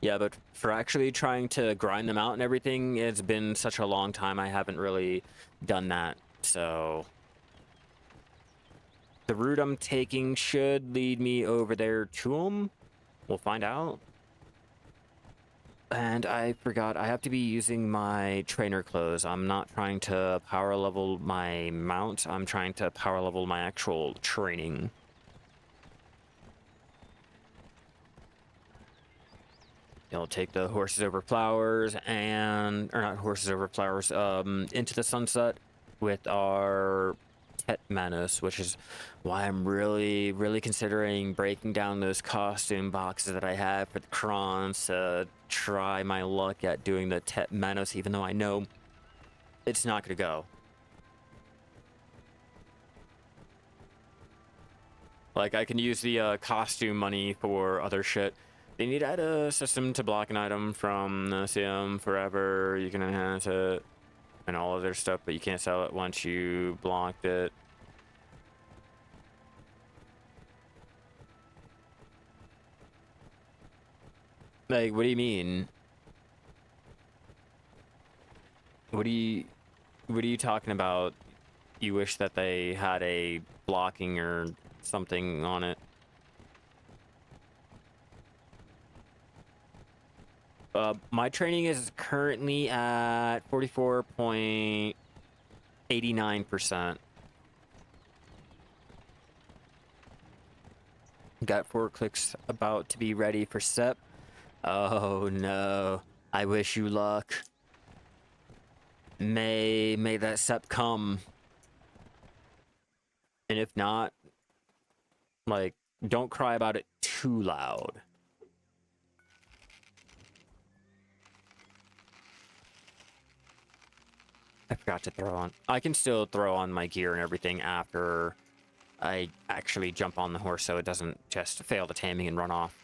Yeah, but for actually trying to grind them out and everything, it's been such a long time. I haven't really done that, so the route I'm taking should lead me over there to them. We'll find out. And I forgot, I have to be using my trainer clothes. I'm not trying to power level my mount. I'm trying to power level my actual training. You'll take the horses over flowers and, or not horses over flowers, into the sunset with our Tet Manos, which is why I'm really considering breaking down those costume boxes that I have for the crons to try my luck at doing the Tet Manos, even though I know it's not gonna go. Like, I can use the costume money for other shit. They need to add a system to block an item from the CM forever. You can enhance it and all of their stuff, but you can't sell it once you blocked it. Like, what do you mean? What are you talking about? You wish that they had a blocking or something on it? My training is currently at 44.89%. Got 4 clicks about to be ready for SEP. Oh no, I wish you luck. May that SEP come. And if not, like, don't cry about it too loud. I forgot to throw on. I can still throw on my gear and everything after I actually jump on the horse, so it doesn't just fail the taming and run off.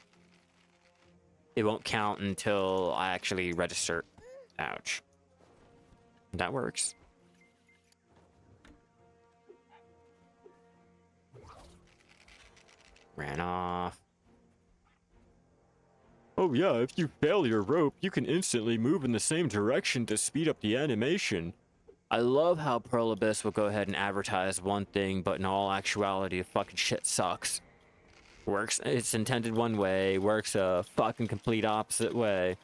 It won't count until I actually register. Ouch. That works. Ran off. Oh yeah, if you fail your rope, you can instantly move in the same direction to speed up the animation. I love how Pearl Abyss will go ahead and advertise one thing, but in all actuality, the fucking shit sucks. Works, it's intended one way, works a fucking complete opposite way.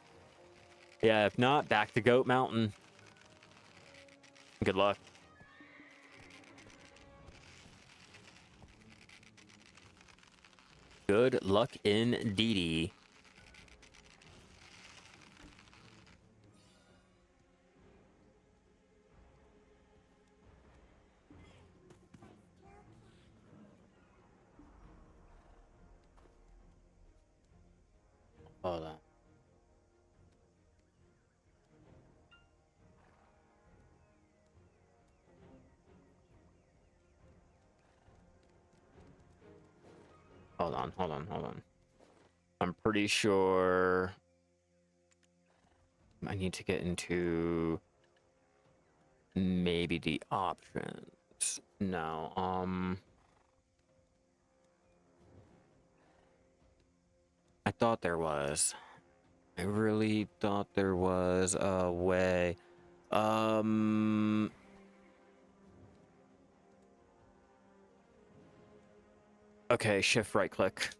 Yeah, if not, back to Goat Mountain. Good luck. Good luck indeedy. Hold on. Hold on. I'm pretty sure I need to get into maybe the options. No, I thought there was. I really thought there was a way. Okay, shift right click.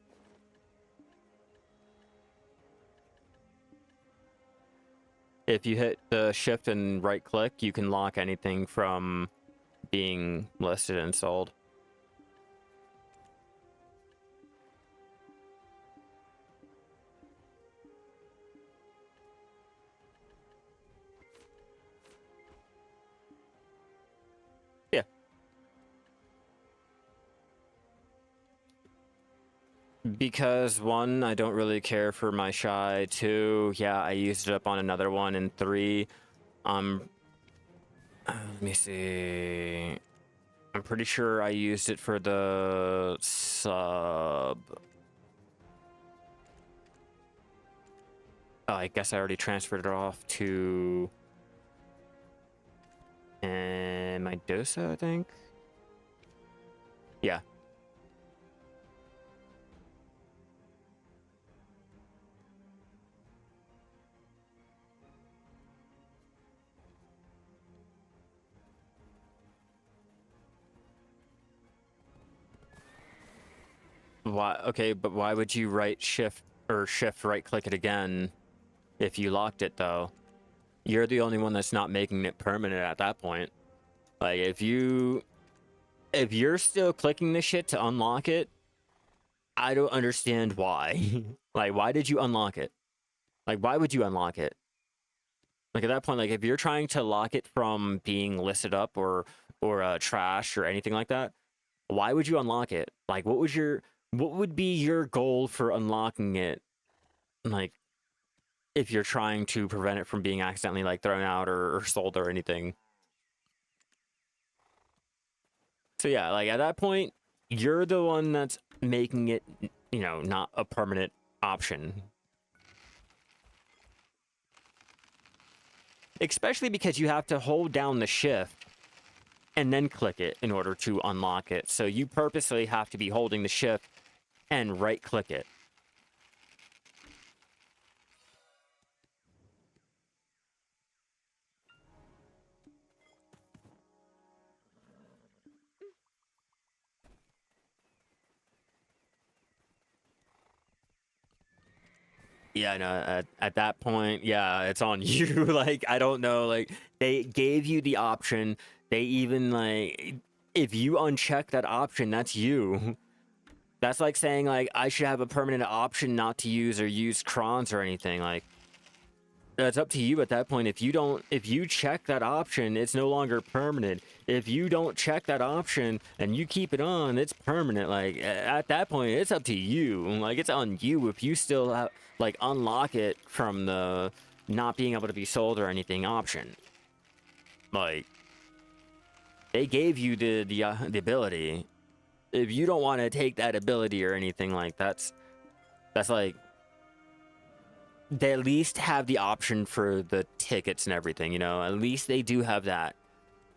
If you hit the shift and right click, you can lock anything from being listed and sold. Because one, I don't really care for my shy. Two, yeah, I used it up on another one. And three, let me see. I'm pretty sure I used it for the sub. Oh, I guess I already transferred it off to my Dosa, I think. Yeah. Why? Okay, but why would you right shift or shift right click it again if you locked it though? You're the only one that's not making it permanent at that point. Like if you're still clicking this shit to unlock it, I don't understand why. Like why did you unlock it? Like why would you unlock it? Like at that point, like if you're trying to lock it from being listed up or trashed or anything like that, why would you unlock it? Like what would be your goal for unlocking it? Like if you're trying to prevent it from being accidentally like thrown out or sold or anything. So yeah, like at that point, you're the one that's making it, you know, not a permanent option. Especially because you have to hold down the shift and then click it in order to unlock it. So you purposely have to be holding the shift and right click it. Yeah, no, at that point, yeah, it's on you. Like, I don't know. Like, they gave you the option. They even, like, if you uncheck that option, that's you. That's like saying, like, I should have a permanent option not to use or use crons or anything. Like, that's up to you at that point. If you check that option, it's no longer permanent. If you don't check that option and you keep it on, it's permanent. Like at that point, it's up to you. Like it's on you if you still have like unlock it from the not being able to be sold or anything option. Like they gave you the ability. If you don't want to take that ability or anything like that's like they at least have the option for the tickets and everything, you know, at least they do have that.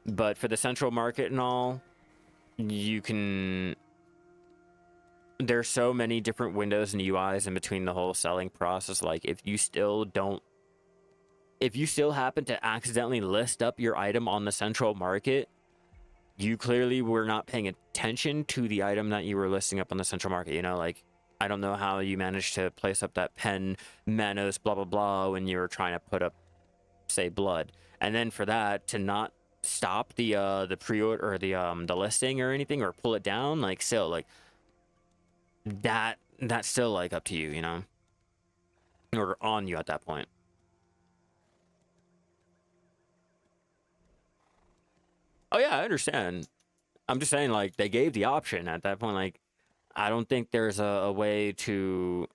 But for the central market and all, you can, there's so many different windows and UIs in between the whole selling process. Like if you still happen to accidentally list up your item on the central market, you clearly were not paying attention to the item that you were listing up on the central market, you know, like I don't know how you managed to place up that pen, Manos, blah, blah, blah, when you were trying to put up, say, blood. And then for that to not stop the pre-order or the listing or anything or pull it down, like, still, like, that's still, like, up to you, you know? Or on you at that point. Oh, yeah, I understand. I'm just saying, like, they gave the option at that point, like, I don't think there's a way to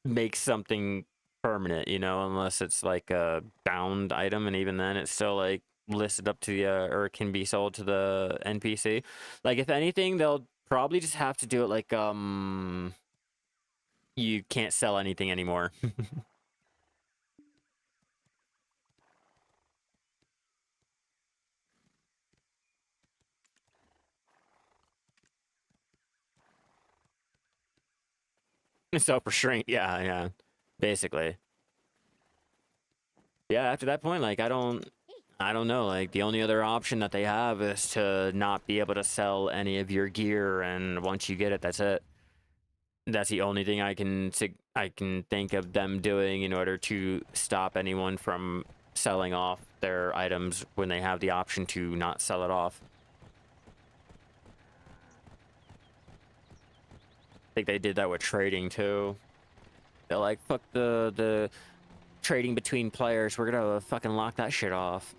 make something permanent, you know, unless it's like a bound item, and even then it's still like listed up to the or can be sold to the NPC. Like if anything, they'll probably just have to do it like you can't sell anything anymore. Self restraint, yeah, basically. Yeah, after that point, like I don't know, like the only other option that they have is to not be able to sell any of your gear, and once you get it, that's it. That's the only thing I can think of them doing in order to stop anyone from selling off their items when they have the option to not sell it off. I think they did that with trading too. They're like, fuck the trading between players. We're gonna fucking lock that shit off.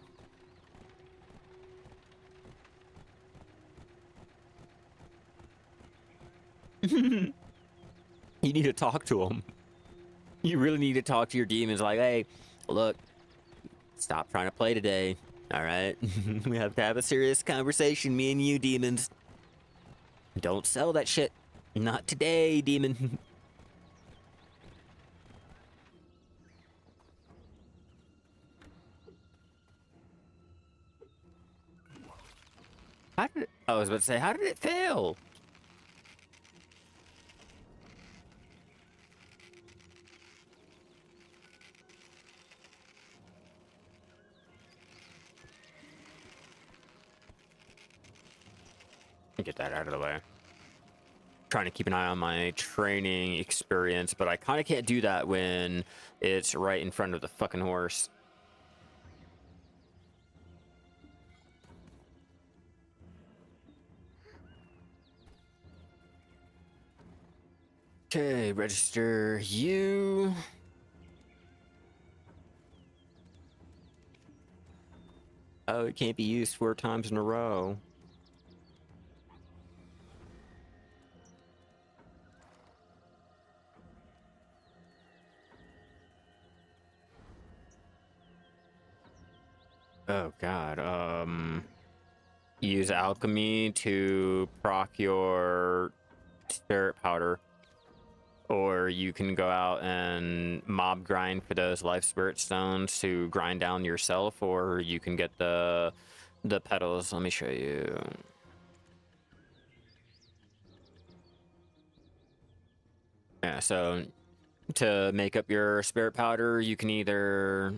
You need to talk to them. You really need to talk to your demons like, hey, look, stop trying to play today. All right? We have to have a serious conversation, me and you, demons. Don't sell that shit. Not today, demon. How did it, I was about to say, how did it fail? Get that out of the way. Trying to keep an eye on my training experience, but I kind of can't do that when it's right in front of the fucking horse. Okay, register you. Oh, it can't be used 4 times in a row. Oh god, use alchemy to proc your spirit powder. Or you can go out and mob grind for those life spirit stones to grind down yourself, or you can get the petals. Let me show you. Yeah, so to make up your spirit powder, you can either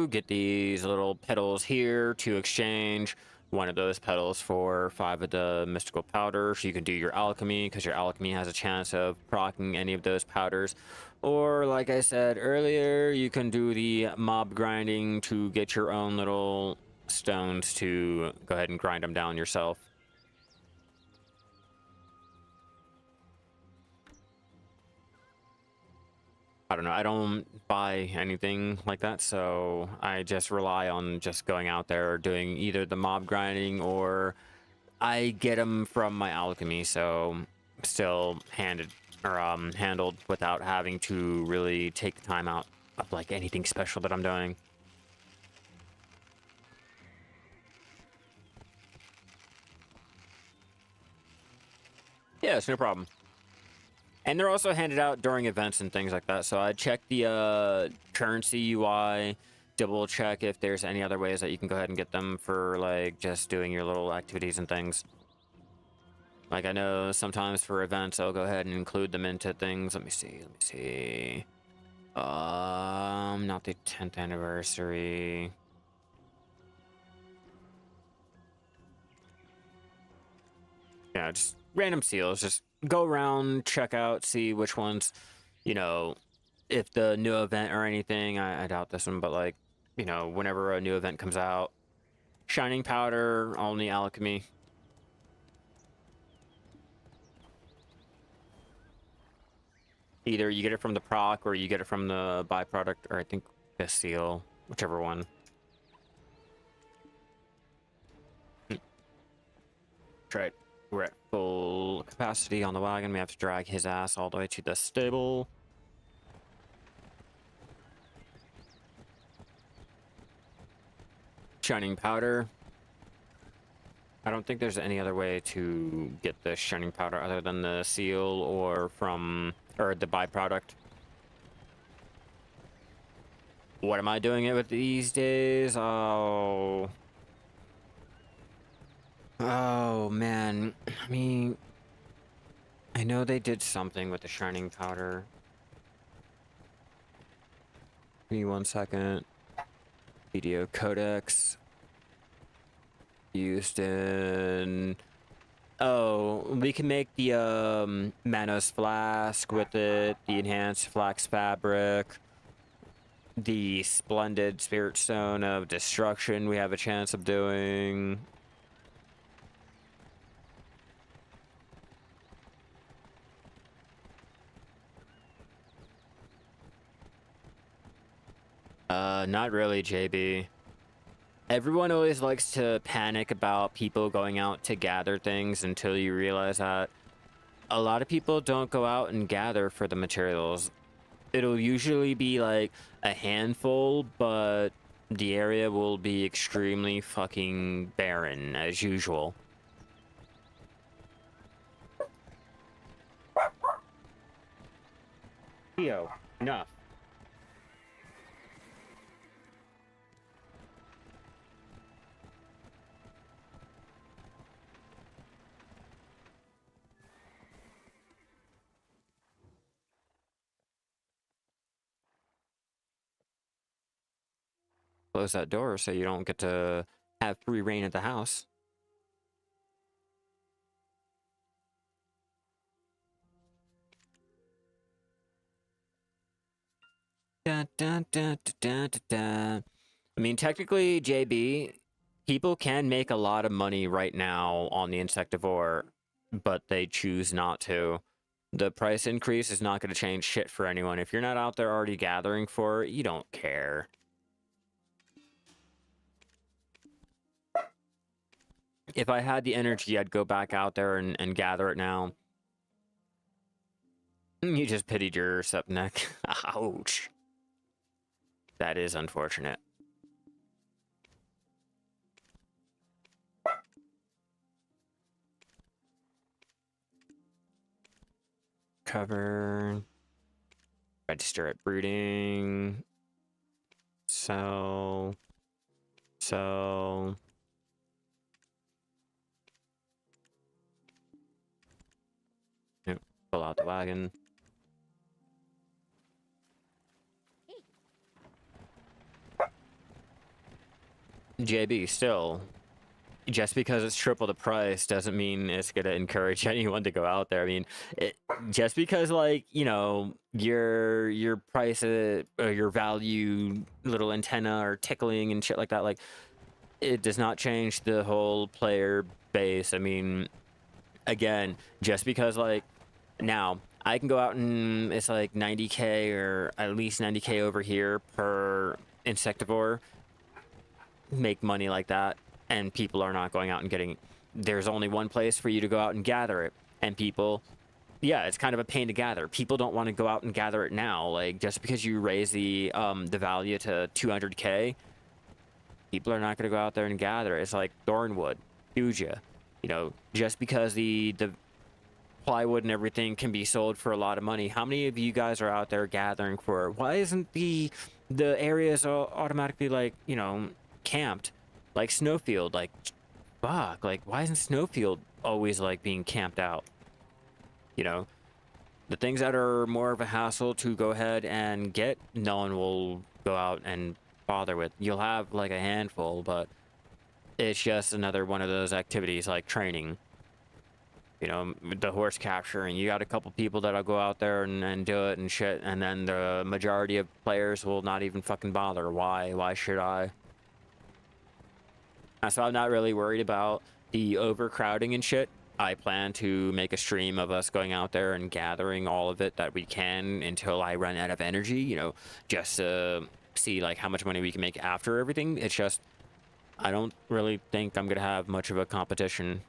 get these little petals here to exchange one of those petals for 5 of the mystical powders. You can do your alchemy because your alchemy has a chance of proccing any of those powders. Or like I said earlier, you can do the mob grinding to get your own little stones to go ahead and grind them down yourself. I don't know. I don't buy anything like that, so I just rely on just going out there doing either the mob grinding or I get them from my alchemy, so still handled without having to really take the time out of like anything special that I'm doing. Yeah, it's no problem. And they're also handed out during events and things like that. So I check the currency UI, double check if there's any other ways that you can go ahead and get them for like just doing your little activities and things. Like I know sometimes for events, I'll go ahead and include them into things. Let me see. Not the 10th anniversary. Yeah, just random seals. Just go around, check out, see which ones, you know, if the new event or anything. I doubt this one, but like, you know, whenever a new event comes out, shining powder, only alchemy. Either you get it from the proc or you get it from the byproduct, or I think the seal, whichever one. Right. We're at full capacity on the wagon. We have to drag his ass all the way to the stable. Shining powder. I don't think there's any other way to get the shining powder other than the seal or the byproduct. What am I doing it with these days? Oh man. I mean, I know they did something with the shining powder. Give me 1 second. Video codex. Used in... Oh, we can make the Manos flask with it, the enhanced flax fabric, the splendid spirit stone of destruction we have a chance of doing. Not really, JB. Everyone always likes to panic about people going out to gather things until you realize that a lot of people don't go out and gather for the materials. It'll usually be like a handful, but the area will be extremely fucking barren as usual. Theo, enough. Close that door so you don't get to have free reign at the house. Dun, dun, dun, dun, dun, dun. I mean, technically, JB, people can make a lot of money right now on the insectivore, but they choose not to. The price increase is not going to change shit for anyone. If you're not out there already gathering for it, you don't care. If I had the energy, I'd go back out there and gather it now. You just pitied your subneck. Ouch. That is unfortunate. Cover. Register at breeding. Sell. Sell. Yep. Pull out the wagon. JB, still, just because it's triple the price doesn't mean it's going to encourage anyone to go out there. I mean, just because, like, you know, your price or your value little antenna or tickling and shit like that, like, it does not change the whole player base. I mean, again, just because, like, now I can go out and it's like 90k or at least 90k over here per insectivore, make money like that, and people are not going out and getting. There's only one place for you to go out and gather it, and people, yeah, it's kind of a pain to gather. People don't want to go out and gather it now. Like, just because you raise the value to 200k, people are not going to go out there and gather. It's like Thornwood, Huja, you know, just because the plywood and everything can be sold for a lot of money. How many of you guys are out there gathering for? Why isn't the areas automatically, like, you know, camped, like Snowfield? Like, fuck, like, why isn't Snowfield always like being camped out? You know, the things that are more of a hassle to go ahead and get, no one will go out and bother with. You'll have like a handful, but it's just another one of those activities like training. You know, the horse capturing, you got a couple people that'll go out there and do it and shit, and then the majority of players will not even fucking bother. Why should I? So I'm not really worried about the overcrowding and shit. I plan to make a stream of us going out there and gathering all of it that we can until I run out of energy, you know, just to see like how much money we can make after everything. It's just, I don't really think I'm gonna have much of a competition.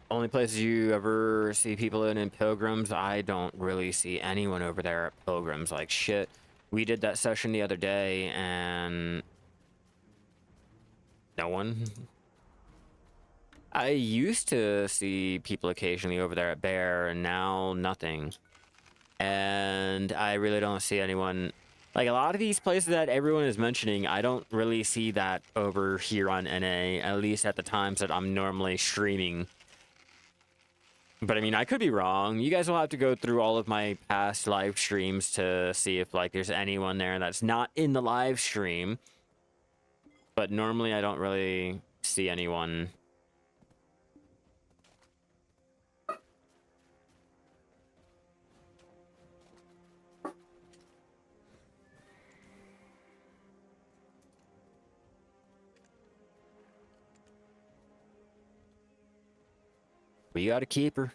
Only places you ever see people in Pilgrims, I don't really see anyone over there at Pilgrims. Like, shit, we did that session the other day and no one. I used to see people occasionally over there at Bear, and now nothing. And I really don't see anyone. Like, a lot of these places that everyone is mentioning, I don't really see that over here on NA, at least at the times that I'm normally streaming. But I mean, I could be wrong. You guys will have to go through all of my past live streams to see if like there's anyone there that's not in the live stream. But normally I don't really see anyone. We got a keeper.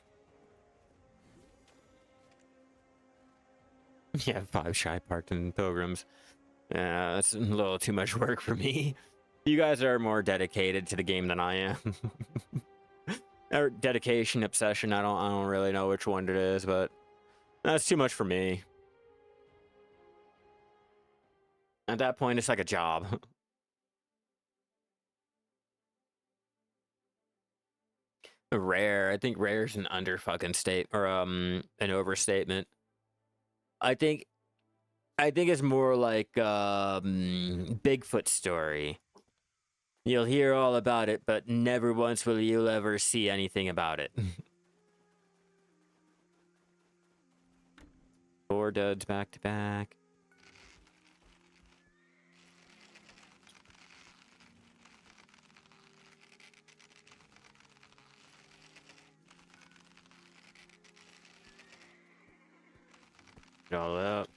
Yeah, 5 shy Parkton pilgrims. Yeah, that's a little too much work for me. You guys are more dedicated to the game than I am. Or dedication, obsession, I don't really know which one it is, but that's too much for me. At that point, it's like a job. Rare. I think rare is an under fucking state or an overstatement. I think it's more like Bigfoot story. You'll hear all about it, but never once will you ever see anything about it. 4 duds back to back. All up.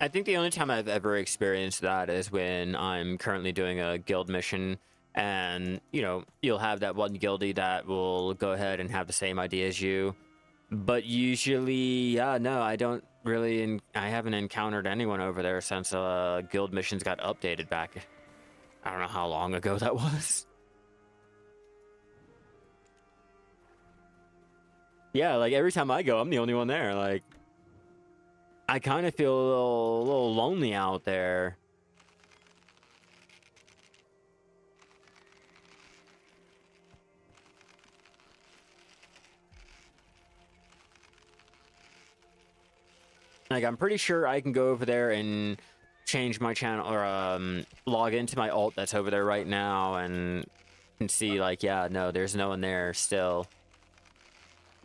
I think the only time I've ever experienced that is when I'm currently doing a guild mission, and you know, you'll have that one guildie that will go ahead and have the same idea as you, but usually, yeah, no, I don't really, I haven't encountered anyone over there since guild missions got updated back. I don't know how long ago that was. Yeah, like every time I go, I'm the only one there. Like, I kind of feel a little lonely out there. Like, I'm pretty sure I can go over there and change my channel or log into my alt that's over there right now and see like, yeah, no, there's no one there still.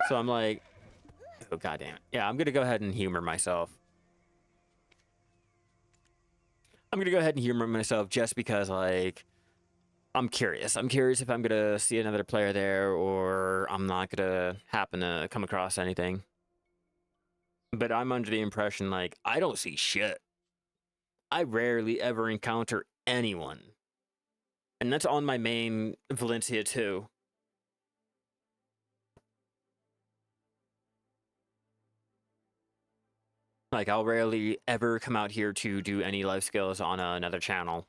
So I'm like, oh, goddamn it. Yeah, I'm going to go ahead and humor myself. I'm going to go ahead and humor myself just because, like, I'm curious. I'm curious if I'm going to see another player there or I'm not going to happen to come across anything. But I'm under the impression, like, I don't see shit. I rarely ever encounter anyone. And that's on my main Valencia too. Like, I'll rarely ever come out here to do any life skills on another channel.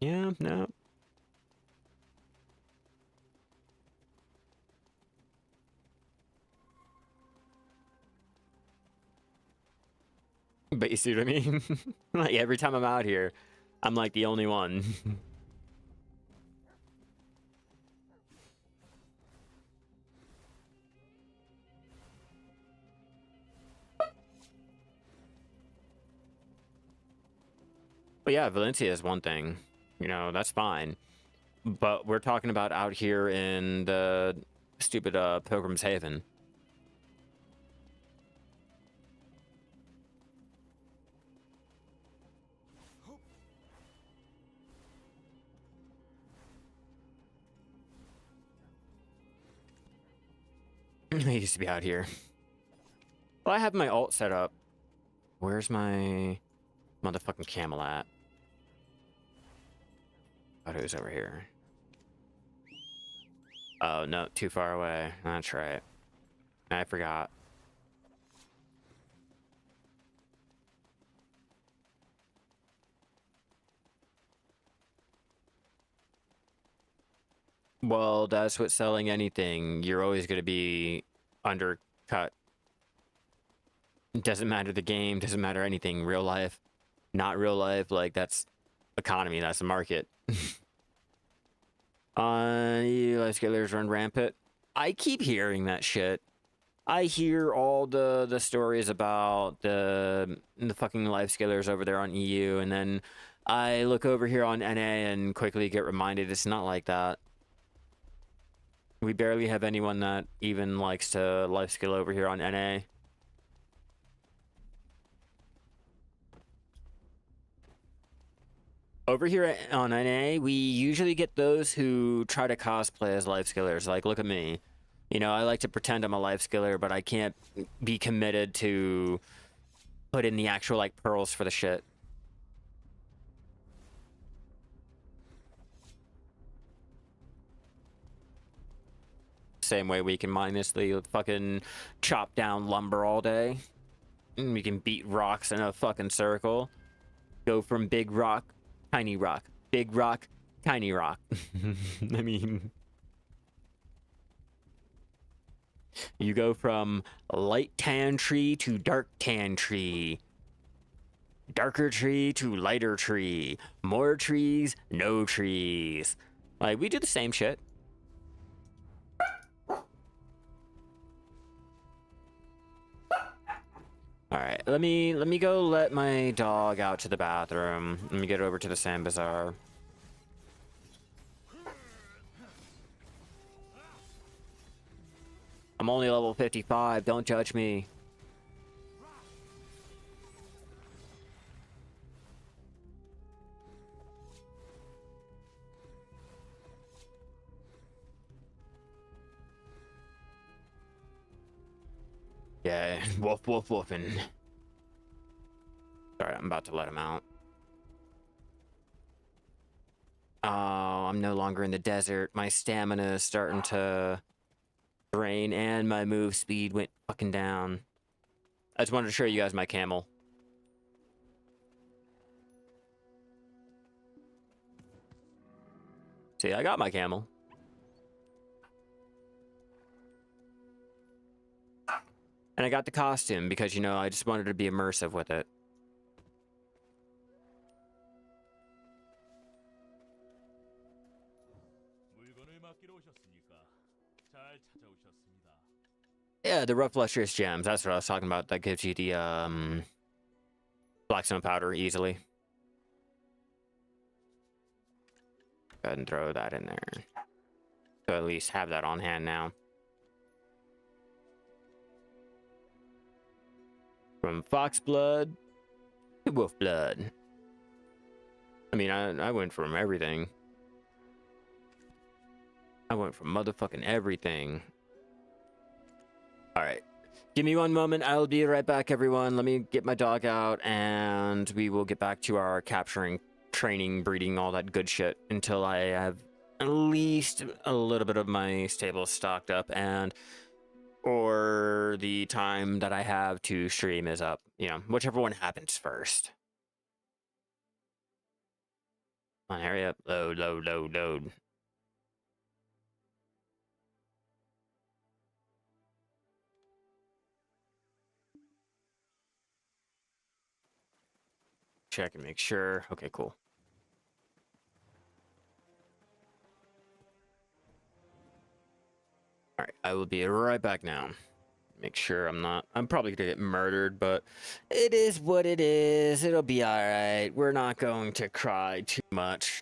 Yeah, no. But you see what I mean? Like, every time I'm out here, I'm like the only one. But yeah, Valencia is one thing. You know, that's fine. But we're talking about out here in the stupid Pilgrim's Haven. I used to be out here. Well, I have my alt set up. Where's my motherfucking camel at? Oh, it was over here. Oh, no, too far away. That's right. I forgot. Well, that's what selling anything. You're always going to be undercut. It doesn't matter the game, doesn't matter anything. Real life, not real life. Like, that's economy, that's the market. You life skillers run rampant. I keep hearing that shit. I hear all the stories about the fucking Lifeskillers over there on EU, and then I look over here on NA and quickly get reminded it's not like that. We barely have anyone that even likes to Lifeskill over here on NA. Over here on NA, we usually get those who try to cosplay as Lifeskillers. Like, look at me. You know, I like to pretend I'm a Lifeskiller, but I can't be committed to put in the actual, like, pearls for the shit. Same way we can mindlessly fucking chop down lumber all day. And we can beat rocks in a fucking circle. Go from big rock, tiny rock. Big rock, tiny rock. I mean... You go from light tan tree to dark tan tree. Darker tree to lighter tree. More trees, no trees. Like, we do the same shit. Alright, let me go let my dog out to the bathroom. Let me get over to the Sand Bazaar. I'm only level 55, don't judge me. Yeah, woof woof woofing. Sorry, I'm about to let him out. Oh, I'm no longer in the desert. My stamina is starting to drain, and my move speed went fucking down. I just wanted to show you guys my camel. See, I got my camel. And I got the costume because, you know, I just wanted to be immersive with it. Yeah, the rough lustrous gems. That's what I was talking about. That gives you the blackstone powder easily. Go ahead and throw that in there. So at least have that on hand now. From fox blood to wolf blood. I mean, I went from everything. I went from motherfucking everything. All right. Give me one moment. I'll be right back, everyone. Let me get my dog out, and we will get back to our capturing, training, breeding, all that good shit until I have at least a little bit of my stable stocked up, and or the time that I have to stream is up. You know, whichever one happens first. Come on, hurry up. Load, load, load, load. Check and make sure. Okay, cool. All right, I will be right back now. Make sure I'm probably gonna get murdered, but it is what it is. It'll be all right. We're not going to cry too much.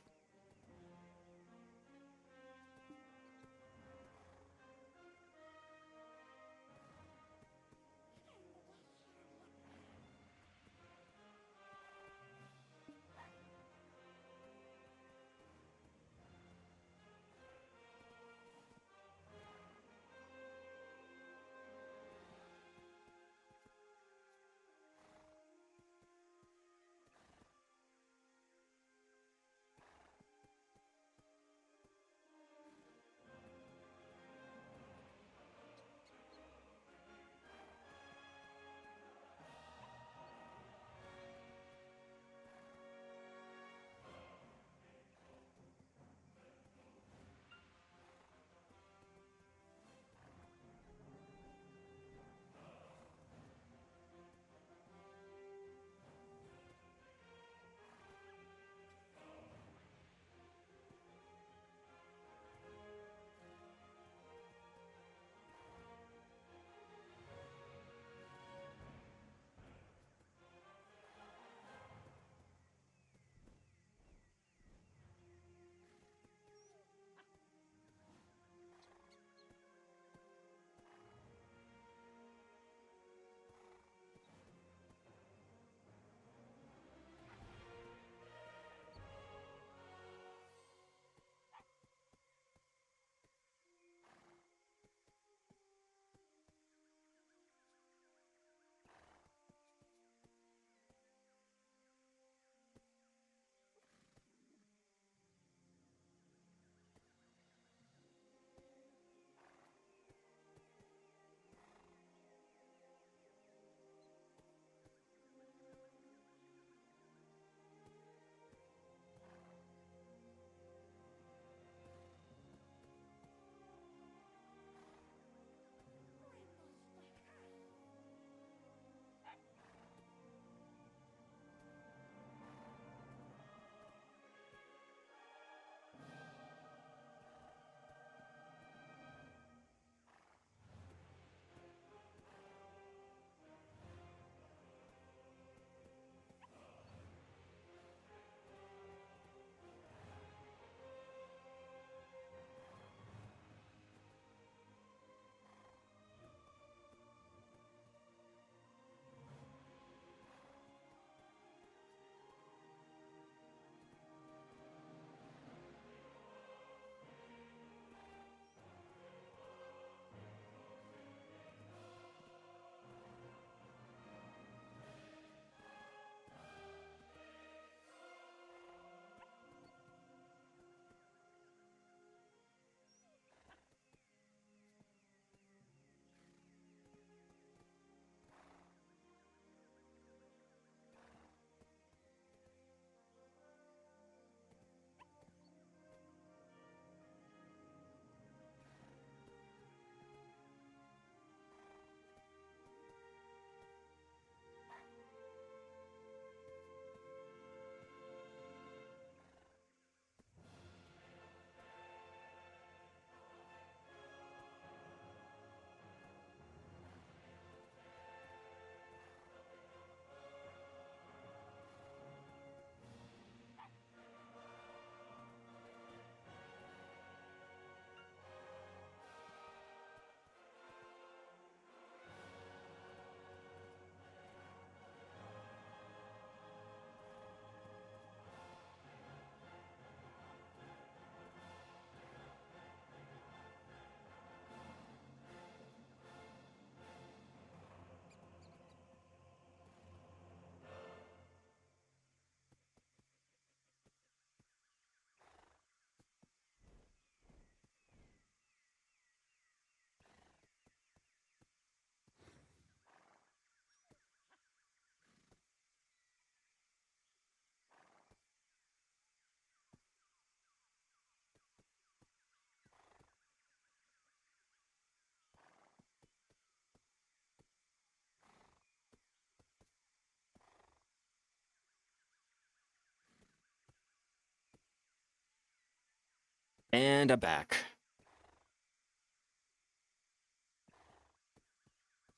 And I'm back.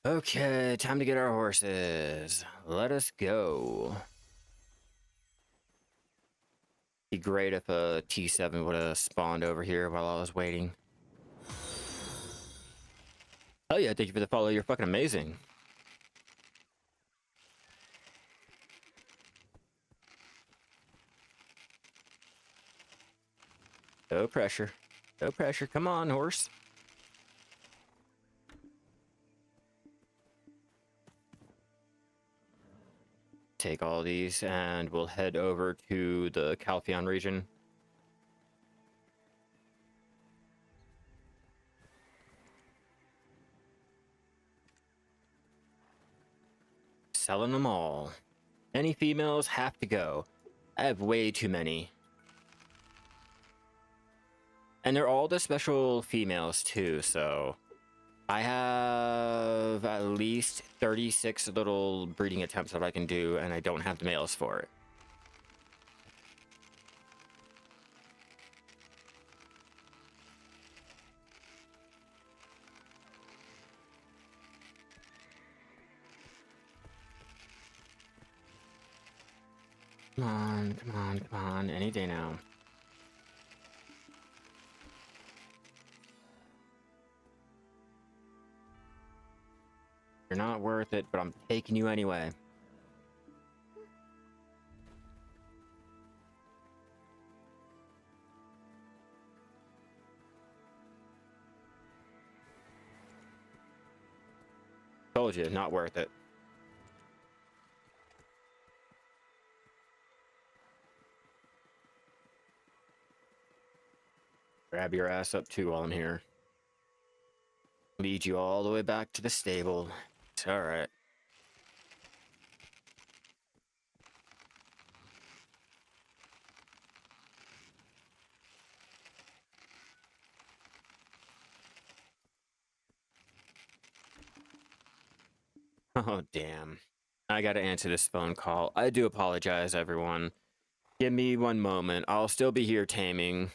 Okay, time to get our horses. Let us go. Be great if a T7 would have spawned over here while I was waiting. Oh yeah, thank you for the follow. You're fucking amazing. No pressure. No pressure. Come on, horse. Take all these and we'll head over to the Calpheon region. Selling them all. Any females have to go. I have way too many. And they're all the special females too, so I have at least 36 little breeding attempts that I can do, and I don't have the males for it. Come on, come on, come on, any day now. You're not worth it, but I'm taking you anyway. Told you, not worth it. Grab your ass up too while I'm here. Lead you all the way back to the stable. It's alright. Oh, damn. I gotta answer this phone call. I do apologize, everyone. Give me one moment. I'll still be here taming.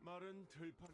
마른 들판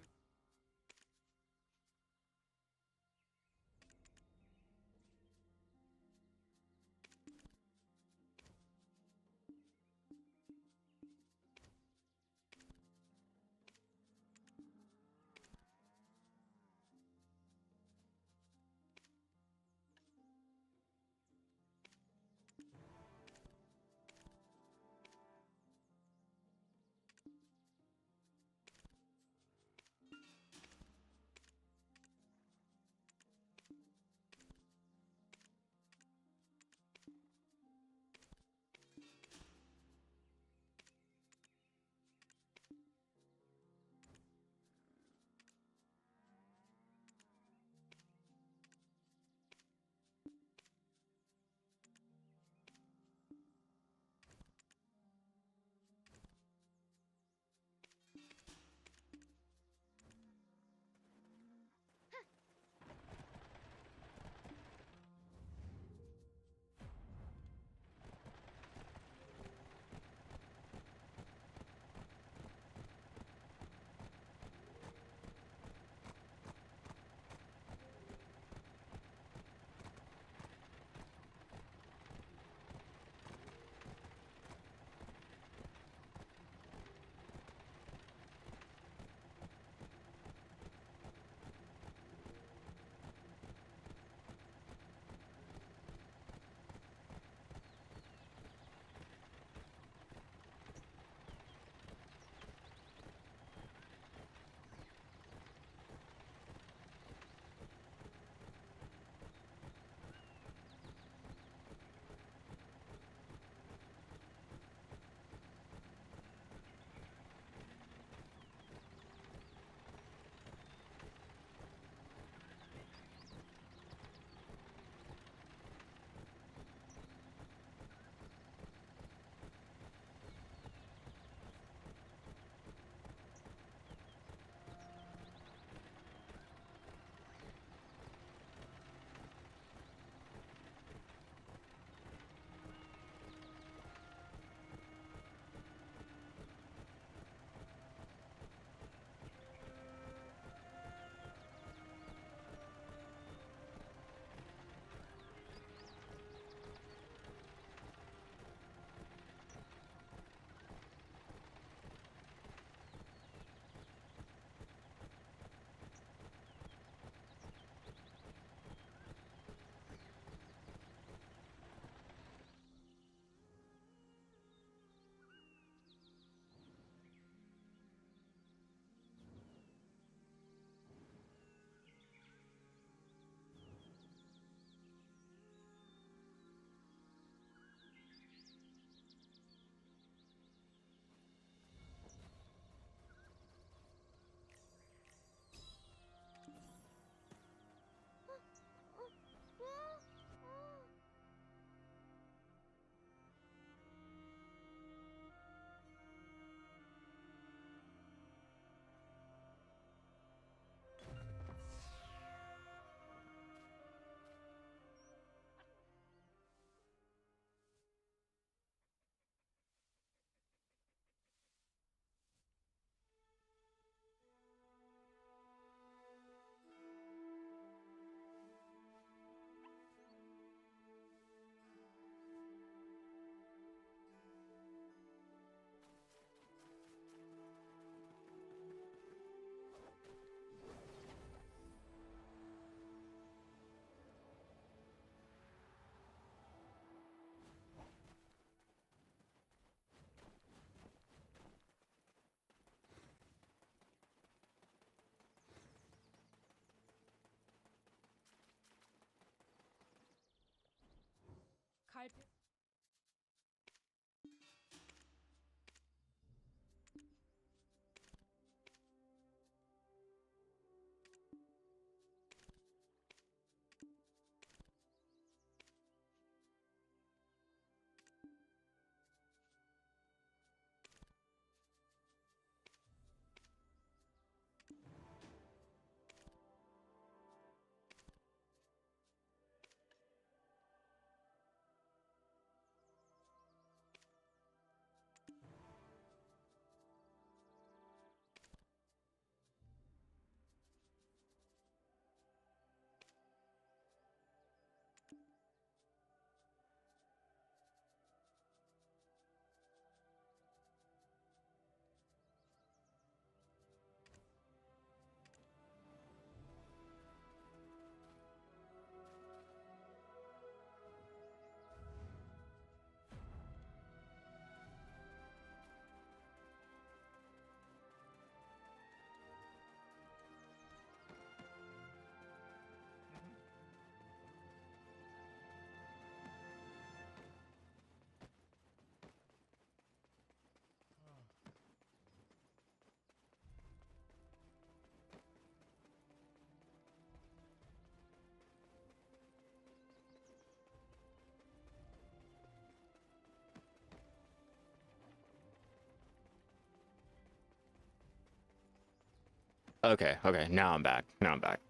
Okay, okay, now I'm back. Now I'm back.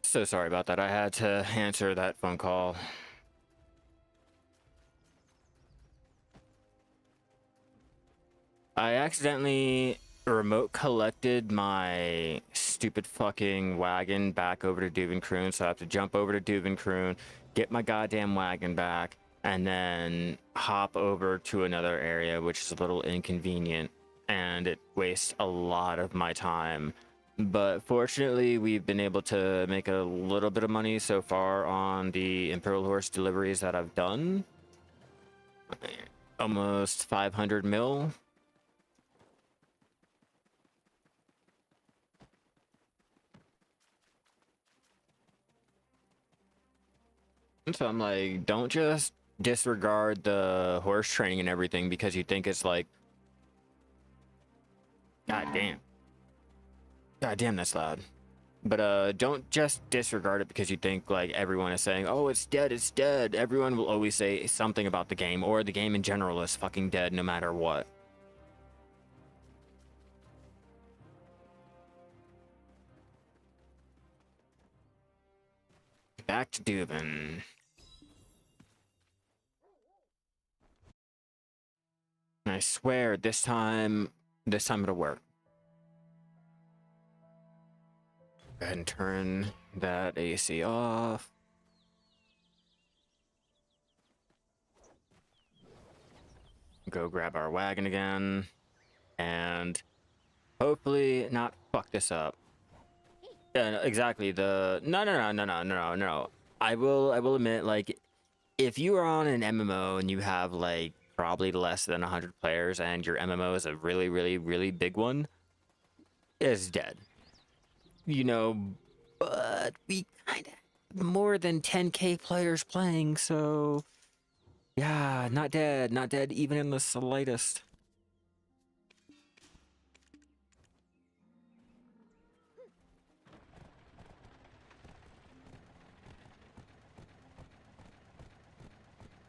So sorry about that. I had to answer that phone call. I accidentally remote collected my stupid fucking wagon back over to Duvenkroon, so I have to jump over to Duvenkroon, get my goddamn wagon back, and then hop over to another area, which is a little inconvenient, and it wastes a lot of my time. But fortunately, we've been able to make a little bit of money so far on the Imperial Horse deliveries that I've done. Almost 500 mil. So I'm like, don't just disregard the horse training and everything because you think it's like, god damn. God damn, that's loud. But don't just disregard it because you think like everyone is saying, oh, it's dead, it's dead. Everyone will always say something about the game, or the game in general is fucking dead no matter what. Back to Dubin. I swear this time it'll work. Go ahead and turn that AC off. Go grab our wagon again. And hopefully not fuck this up. Yeah, no, exactly. No. I will admit, like, if you are on an MMO and you have like probably less than 100 players and your MMO is a really, really, really big one, it's dead. You know, but we kind of have more than 10k players playing, so yeah, not dead even in the slightest.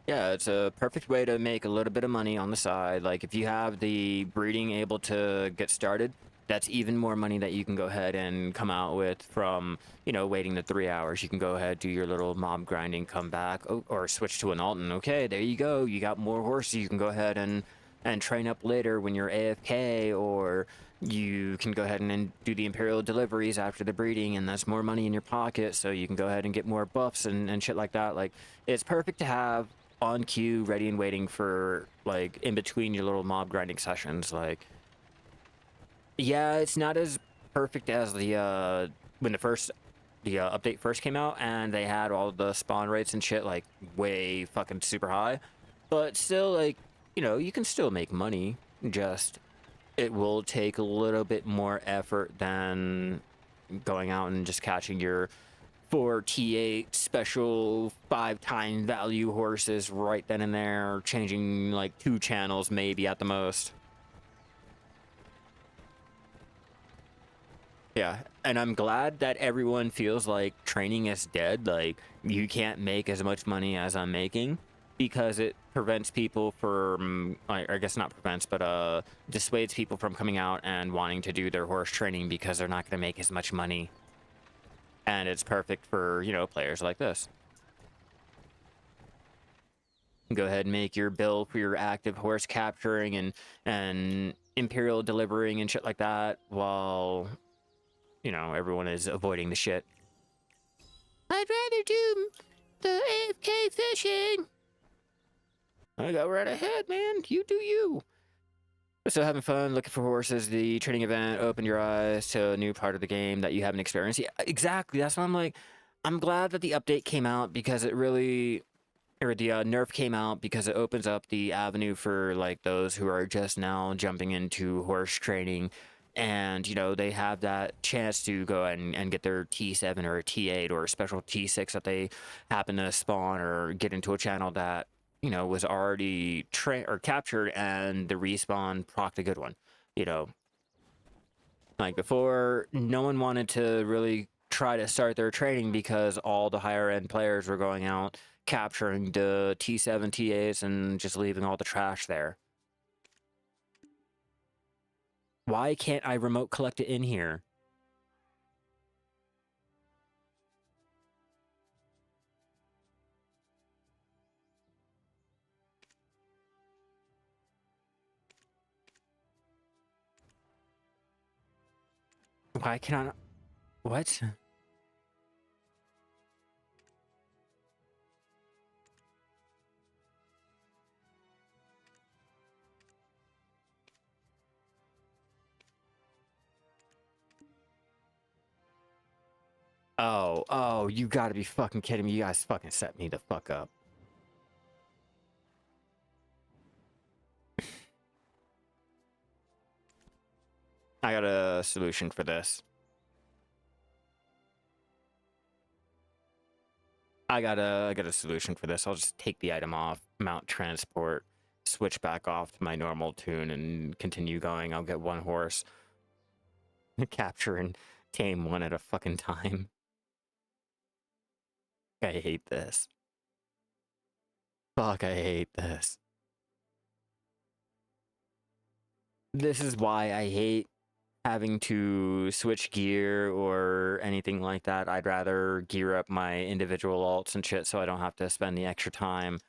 Yeah, it's a perfect way to make a little bit of money on the side. Like, if you have the breeding able to get started, that's even more money that you can go ahead and come out with from, you know, waiting the 3 hours. You can go ahead, do your little mob grinding, come back, or switch to an Alton. Okay, there you go. You got more horses. You can go ahead and train up later when you're AFK, or you can go ahead and do the Imperial deliveries after the breeding, and that's more money in your pocket, so you can go ahead and get more buffs and shit like that. Like, it's perfect to have on queue, ready and waiting for, like, in between your little mob grinding sessions. Like, yeah, it's not as perfect as the when the update first came out and they had all the spawn rates and shit like way fucking super high, but still, like, you know, you can still make money. Just it will take a little bit more effort than going out and just catching your 4 T8 special 5-time value horses right then and there, changing like 2 channels maybe at the most. Yeah, and I'm glad that everyone feels like training is dead, like you can't make as much money as I'm making, because it prevents people from, I guess not prevents, but dissuades people from coming out and wanting to do their horse training because they're not going to make as much money. And it's perfect for, you know, players like this. Go ahead and make your bill for your active horse capturing and imperial delivering and shit like that while, you know, everyone is avoiding the shit. I'd rather do the AFK fishing. I go right ahead, man. You do you. So having fun, looking for horses, the training event opened your eyes to a new part of the game that you haven't experienced. Yeah, exactly. That's why I'm like, I'm glad that the update came out because it really, or the nerf came out because it opens up the avenue for like those who are just now jumping into horse training, and you know they have that chance to go and get their T7 or a T8 or a special T6 that they happen to spawn or get into a channel that, you know, was already captured, and the respawn procced a good one. You know, like before, no one wanted to really try to start their training because all the higher end players were going out capturing the T7 T8s and just leaving all the trash there. Why can't I remote collect it in here? Why can I not? What? Oh, you gotta be fucking kidding me. You guys fucking set me the fuck up. I got a solution for this. I got a solution for this. I'll just take the item off, mount transport, switch back off to my normal tune, and continue going. I'll get one horse, capture and tame one at a fucking time. I hate this. Fuck, I hate this. This is why I hate having to switch gear or anything like that. I'd rather gear up my individual alts and shit so I don't have to spend the extra time.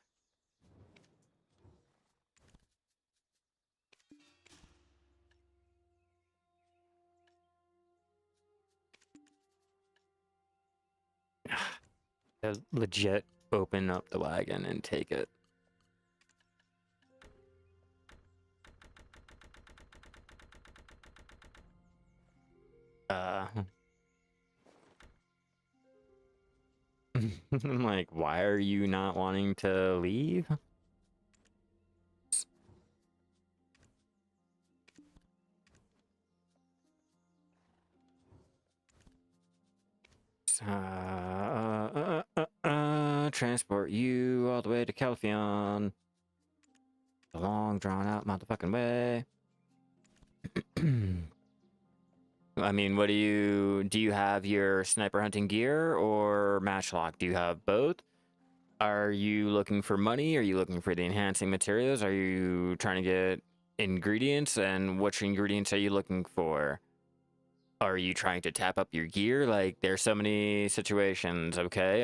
To legit open up the wagon and take it. I'm like, why are you not wanting to leave? Transport you all the way to Calphion. A long, drawn-out motherfucking way. I mean, what do you have your sniper hunting gear or matchlock? Do you have both? Are you looking for money? Are you looking for the enhancing materials? Are you trying to get ingredients? And which ingredients are you looking for? Are you trying to tap up your gear? Like, there's so many situations, okay?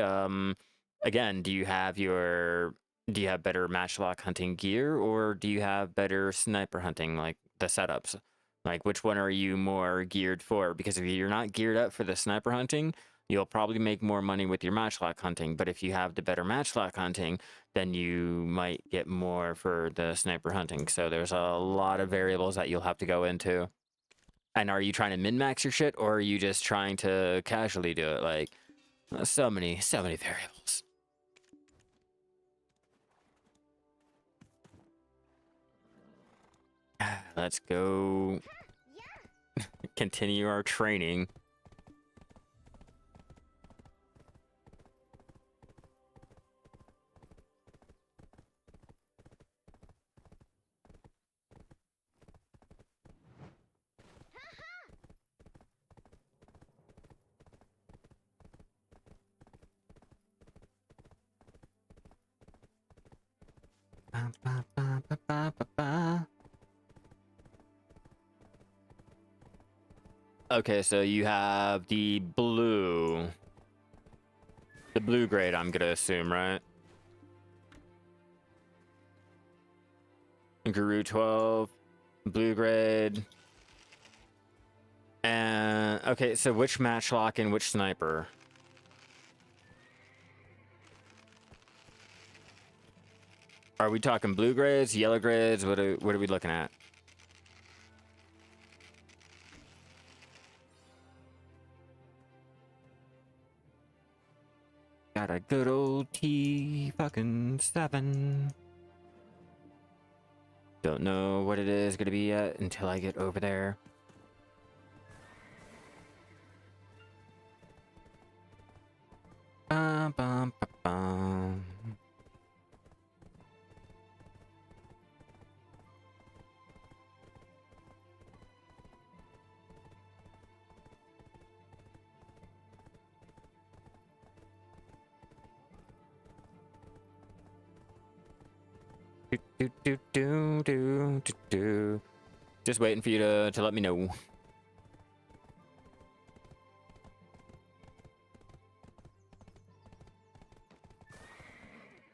Again, do you have better matchlock hunting gear, or do you have better sniper hunting, like the setups? Like, which one are you more geared for? Because if you're not geared up for the sniper hunting, you'll probably make more money with your matchlock hunting. But if you have the better matchlock hunting, then you might get more for the sniper hunting. So there's a lot of variables that you'll have to go into. And are you trying to min-max your shit, or are you just trying to casually do it? Like, so many variables. Let's go continue our training. Okay, so you have the blue grade, I'm gonna assume, right? Guru 12, blue grade. And okay, so which matchlock and which sniper? Are we talking blue grades, yellow grades? What are we looking at? Got a good old T fucking 7. Don't know what it is gonna be yet until I get over there. Bum, bum, bum, bum. Do. Just waiting for you to let me know.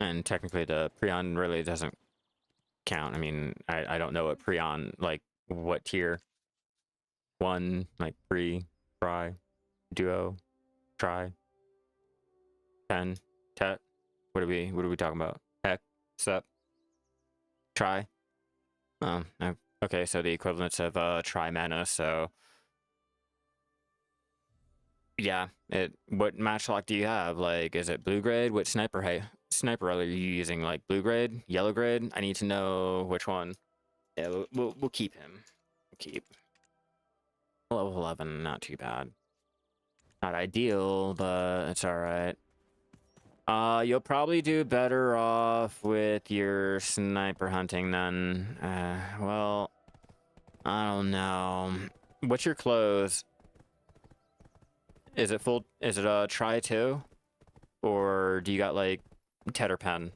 And technically the Prion really doesn't count. I mean, I don't know what Prion, like, what tier? 1, like, pre, try, duo, try, 10, tet. What are we talking about? Heck, sup, try. Oh, okay, so the equivalents of try mana, so yeah. What matchlock do you have? Like, is it blue grade? What sniper are you using? Like blue grade, yellow grade? I need to know which one. Yeah, we'll keep him. We'll keep level 11, not too bad. Not ideal, but it's all right. You'll probably do better off with your sniper hunting then. Well, I don't know. What's your clothes? Is it full? Is it a try two? Or do you got like Tet or Pen?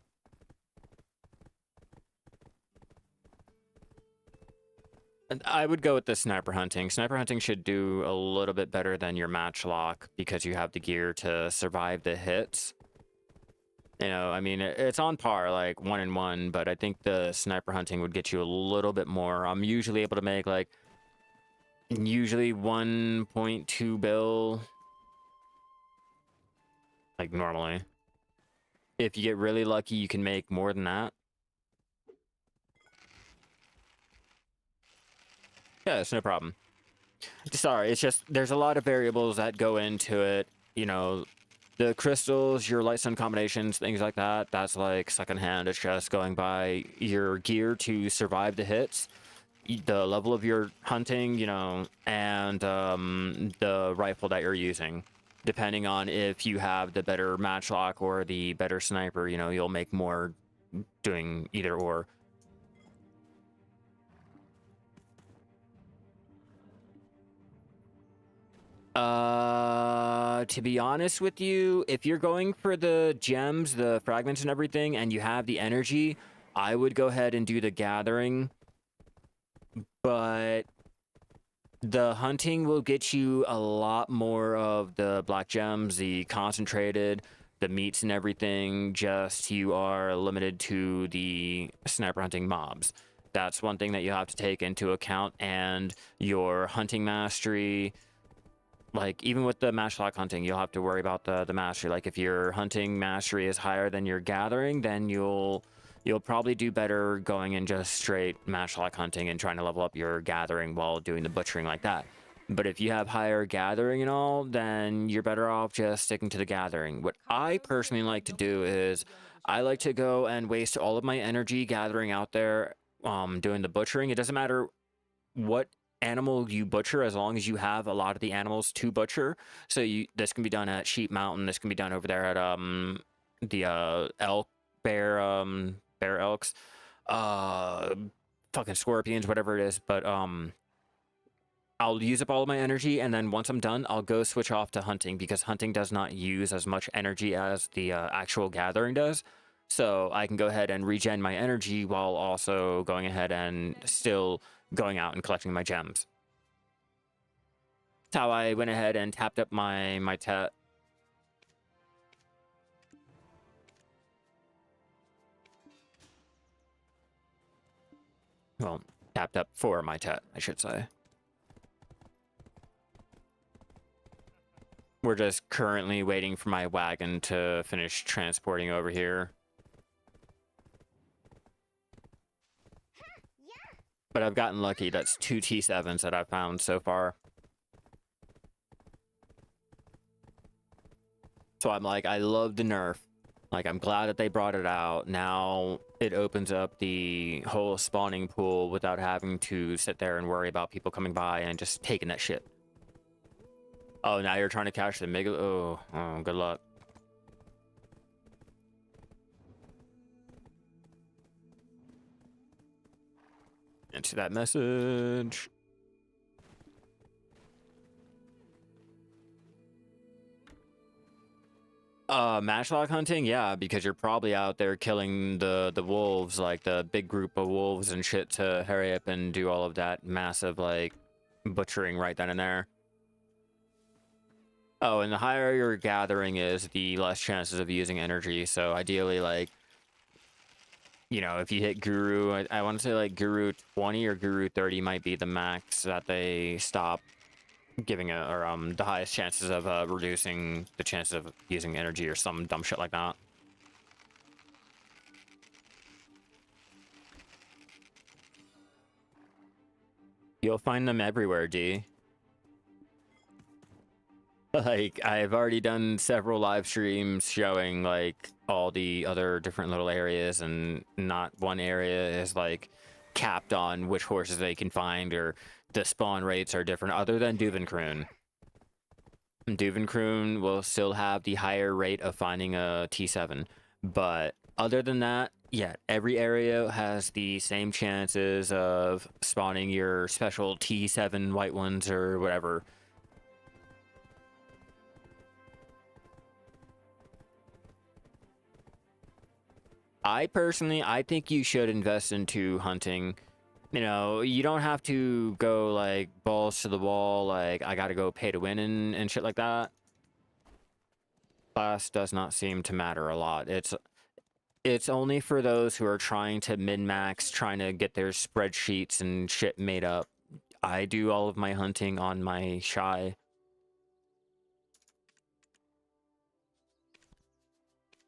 I would go with the sniper hunting. Sniper hunting should do a little bit better than your matchlock because you have the gear to survive the hits. You know, I mean, it's on par, like 1-1, but I think the sniper hunting would get you a little bit more. I'm usually able to make like, usually 1.2 bill, like normally. If you get really lucky, you can make more than that. Yeah, it's no problem. Sorry, it's just, there's a lot of variables that go into it. You know, the crystals, your light stun combinations, things like that, that's like secondhand. It's just going by your gear to survive the hits, the level of your hunting, you know, and the rifle that you're using. Depending on if you have the better matchlock or the better sniper, you know, you'll make more doing either or. To be honest with you, if you're going for the gems, the fragments and everything, and you have the energy, I would go ahead and do the gathering. But the hunting will get you a lot more of the black gems, the concentrated, the meats and everything. Just you are limited to the sniper hunting mobs. That's one thing that you have to take into account, and your hunting mastery. Like, even with the matchlock hunting, you'll have to worry about the mastery. Like, if your hunting mastery is higher than your gathering, then you'll probably do better going in just straight matchlock hunting and trying to level up your gathering while doing the butchering like that. But if you have higher gathering and all, then you're better off just sticking to the gathering. What I personally like to do is I like to go and waste all of my energy gathering out there, doing the butchering. It doesn't matter what animal you butcher as long as you have a lot of the animals to butcher. So this can be done at Sheep Mountain, this can be done over there at the elk bear elks, fucking scorpions, whatever it is. But I'll use up all of my energy, and then once I'm done, I'll go switch off to hunting, because hunting does not use as much energy as the actual gathering does. so I can go ahead and regen my energy while also going ahead and still going out and collecting my gems. That's how I went ahead and tapped up my tet. Well, tapped up for my tet, I should say. We're just currently waiting for my wagon to finish transporting over here. But I've gotten lucky. That's 2 T7s that I've found so far. So I'm like, I love the nerf. Like, I'm glad that they brought it out. Now it opens up the whole spawning pool without having to sit there and worry about people coming by and just taking that shit. Oh, now you're trying to catch the mega... Oh, good luck. Into that message. Matchlock hunting, yeah, because you're probably out there killing the wolves, like the big group of wolves and shit, to hurry up and do all of that massive, like, butchering right then and there. Oh, and the higher your gathering is, the less chances of using energy. So ideally, like, you know, if you hit Guru, I want to say like Guru 20 or Guru 30 might be the max that they stop giving the highest chances of reducing the chances of using energy or some dumb shit like that. You'll find them everywhere, D. Like, I've already done several live streams showing, like, all the other different little areas, and not one area is, like, capped on which horses they can find, or the spawn rates are different, other than Duvenkroon. Duvenkroon will still have the higher rate of finding a T7, but other than that, yeah, every area has the same chances of spawning your special T7 white ones or whatever. I think you should invest into hunting. You know, you don't have to go, like, balls to the wall, like, I gotta go pay to win and shit like that. Class does not seem to matter a lot. It's only for those who are trying to min-max, trying to get their spreadsheets and shit made up. I do all of my hunting on my shy.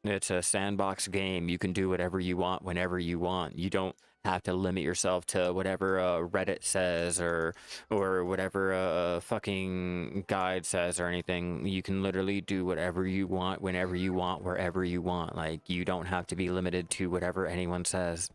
It's a sandbox game. You can do whatever you want whenever you want. You don't have to limit yourself to whatever Reddit says or whatever a fucking guide says or anything. You can literally do whatever you want whenever you want, wherever you want. Like, you don't have to be limited to whatever anyone says.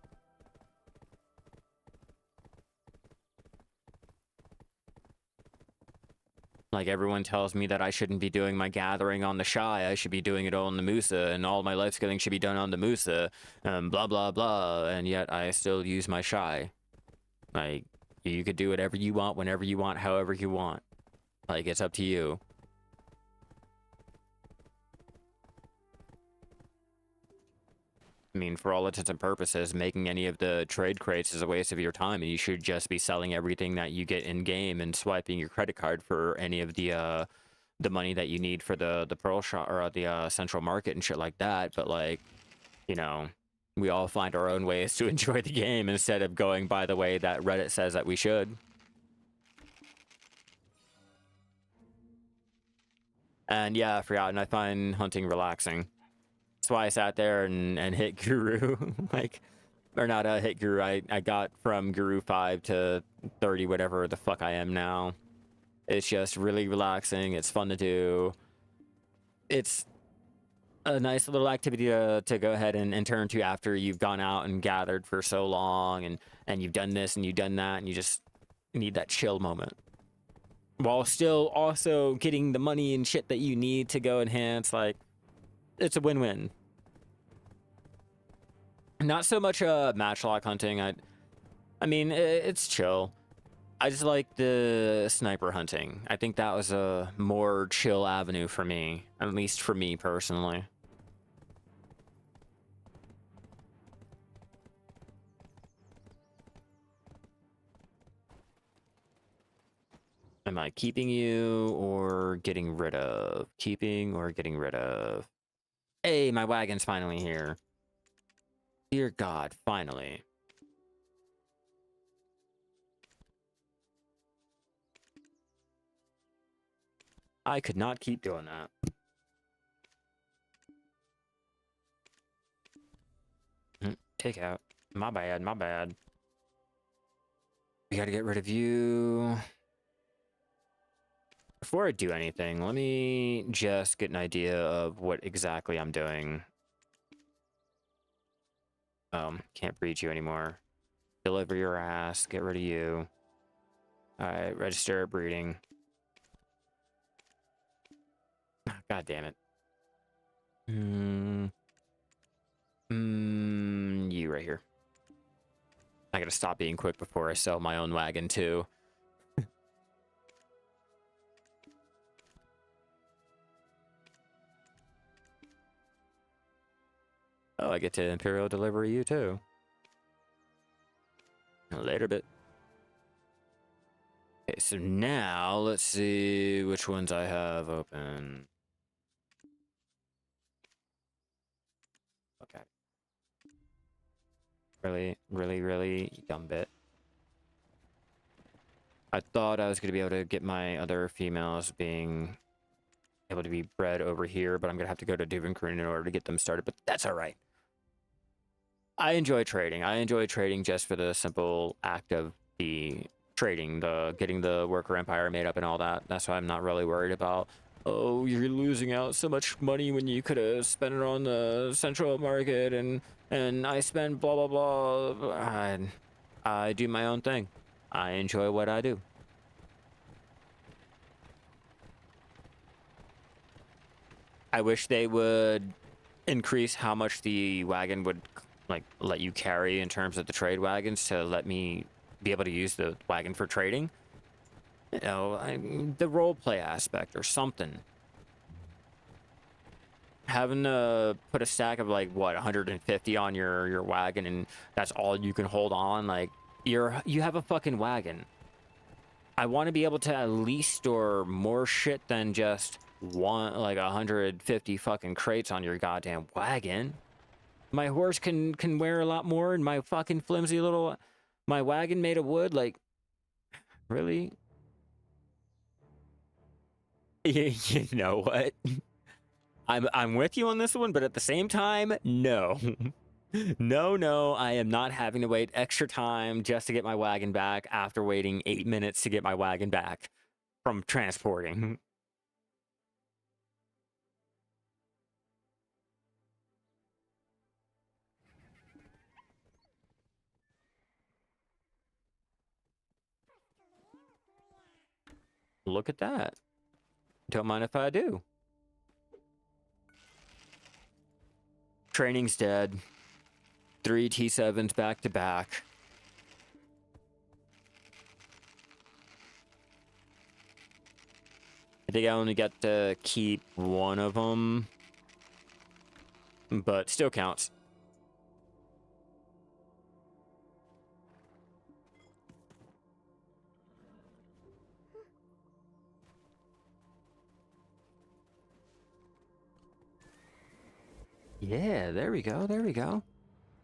Like, everyone tells me that I shouldn't be doing my gathering on the shy, I should be doing it on the Musa, and all my life skilling should be done on the Musa, blah blah blah, and yet I still use my shy. Like, you could do whatever you want, whenever you want, however you want. Like, it's up to you. I mean, for all intents and purposes, making any of the trade crates is a waste of your time, and you should just be selling everything that you get in game and swiping your credit card for any of the money that you need for the pearl shop or the central market and shit like that. But, like, you know, we all find our own ways to enjoy the game instead of going by the way that Reddit says that we should. And yeah, I forgot, and I find hunting relaxing. That's why I sat there and hit Guru. Like, or not hit Guru. I got from Guru 5 to 30, whatever the fuck I am now. It's just really relaxing. It's fun to do. It's a nice little activity to go ahead and turn to after you've gone out and gathered for so long, and you've done this and you've done that, and you just need that chill moment. While still also getting the money and shit that you need to go enhance, like, it's a win-win. Not so much matchlock hunting. I mean, it's chill. I just like the sniper hunting. I think that was a more chill avenue for me, at least for me personally. Am I keeping you or getting rid of? Keeping or getting rid of? Hey, my wagon's finally here. Dear God, finally. I could not keep doing that. Take out. My bad, my bad. We gotta get rid of you. Before I do anything, let me just get an idea of what exactly I'm doing. Can't breed you anymore. Deliver your ass. Get rid of you. Alright, register breeding. God damn it. You right here. I gotta stop being quick before I sell my own wagon, too. Oh, I get to Imperial deliver you, too. Later, bit. Okay, so now let's see which ones I have open. Okay. Really, you dumb bit. I thought I was going to be able to get my other females being able to be bred over here, but I'm going to have to go to Duvenkroon in order to get them started, but that's all right. I enjoy trading. I enjoy trading just for the simple act of the trading, the getting the worker empire made up and all that. That's why I'm not really worried about, oh, you're losing out so much money when you could have spent it on the central market and I spend blah, blah, blah. I do my own thing. I enjoy what I do. I wish they would increase how much the wagon would like let you carry in terms of the trade wagons to let me be able to use the wagon for trading. You know, the role play aspect or something. Having to put a stack of like what 150 on your wagon and that's all you can hold on, like you have a fucking wagon. I want to be able to at least store more shit than just one, like 150 fucking crates on your goddamn wagon. My horse can wear a lot more, and my fucking flimsy little, my wagon made of wood, like, really? You know what? I'm with you on this one, but at the same time, no. No, I am not having to wait extra time just to get my wagon back after waiting 8 minutes to get my wagon back from transporting. Look at that. Don't mind if I do. Training's dead. 3 T7s back to back. I think I only got to keep one of them, but still counts. Yeah, there we go, there we go.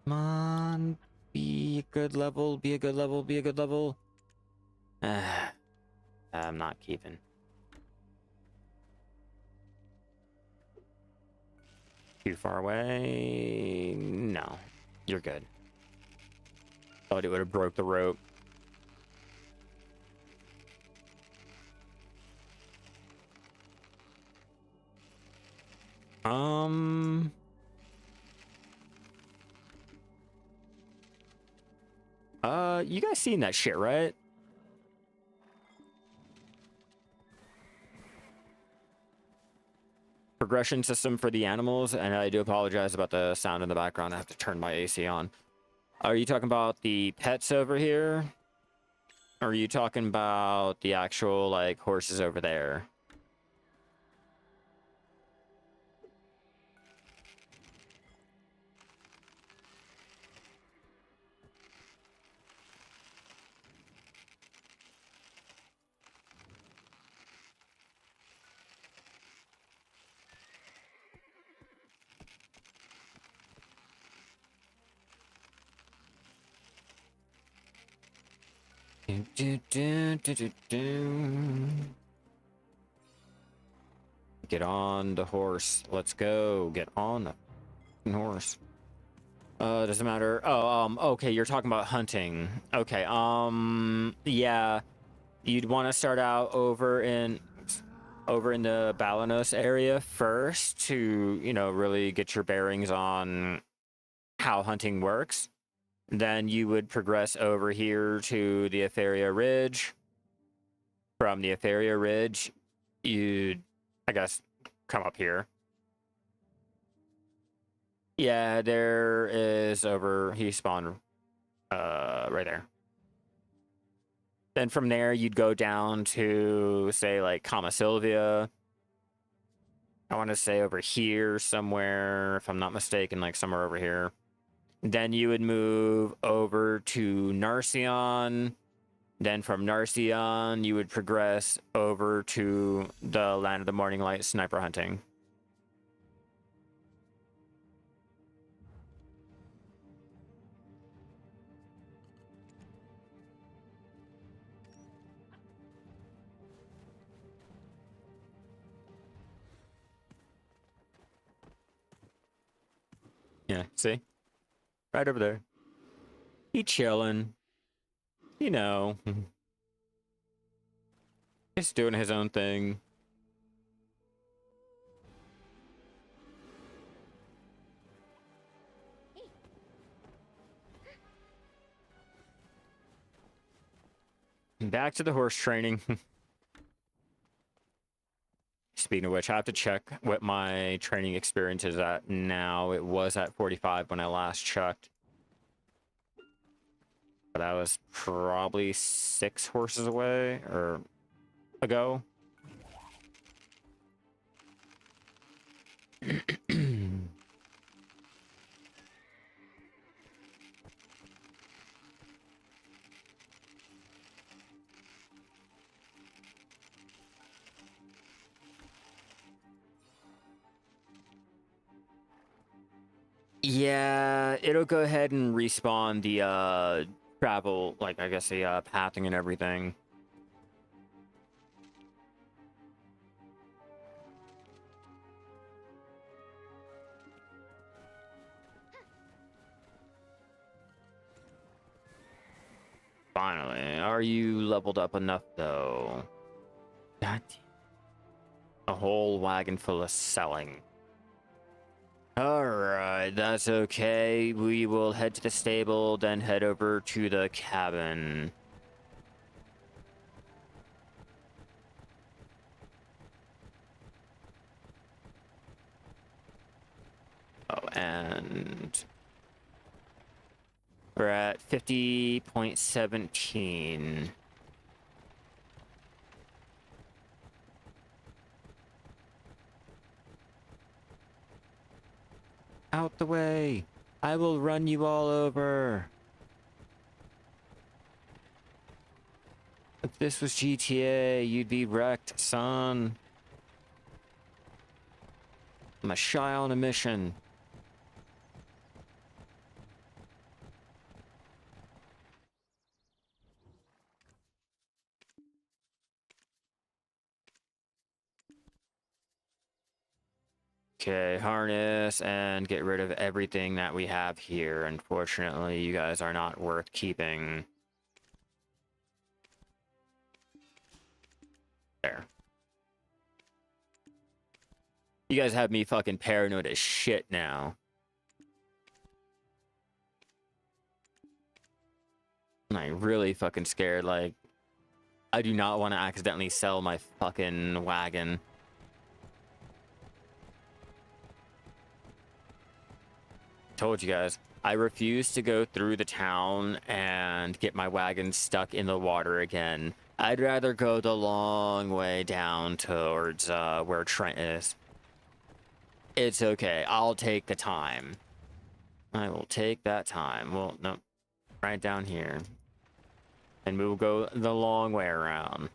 Come on, be a good level, be a good level, be a good level. I'm not keeping. Too far away? No, you're good. Thought it would have broke the rope. You guys seen that shit, right? Progression system for the animals, and I do apologize about the sound in the background. I have to turn my AC on. Are you talking about the pets over here? Or are you talking about the actual, like, horses over there? Do, do, do, do, do, do. Get on the horse. Let's go. Get on the f***ing horse. Doesn't matter. Oh, okay, you're talking about hunting. Okay, yeah. You'd want to start out over in the Balanos area first to, you know, really get your bearings on how hunting works. Then you would progress over here to the Etheria Ridge. From the Etheria Ridge, you'd, I guess, come up here. Yeah, there is over, he spawned right there. Then from there, you'd go down to, say, like, Kama Sylvia. I want to say over here somewhere, if I'm not mistaken, like somewhere over here. Then you would move over to Narcion. Then from Narcion, you would progress over to the Land of the Morning Light sniper hunting. Yeah, see? Right over there. He chilling. You know. Just doing his own thing. Back to the horse training. Speaking of which, I have to check what my training experience is at now. It was at 45 when I last checked. But that was probably 6 horses away, or ago. Yeah, it'll go ahead and respawn the travel, like, I guess the pathing and everything. Finally, are you leveled up enough though? God, a whole wagon full of selling. Alright, that's okay. We will head to the stable, then head over to the cabin. Oh, and we're at 50.17. Out the way! I will run you all over! If this was GTA, you'd be wrecked, son. I'm a shy on a mission. Okay, harness and get rid of everything that we have here. Unfortunately, you guys are not worth keeping. There. You guys have me fucking paranoid as shit now. I'm really fucking scared, like, I do not want to accidentally sell my fucking wagon. Told you guys, I refuse to go through the town and get my wagon stuck in the water again. I'd rather go the long way down towards where Trent is. It's okay. I'll take the time. I will take that time. Well, no. Right down here. And we will go the long way around.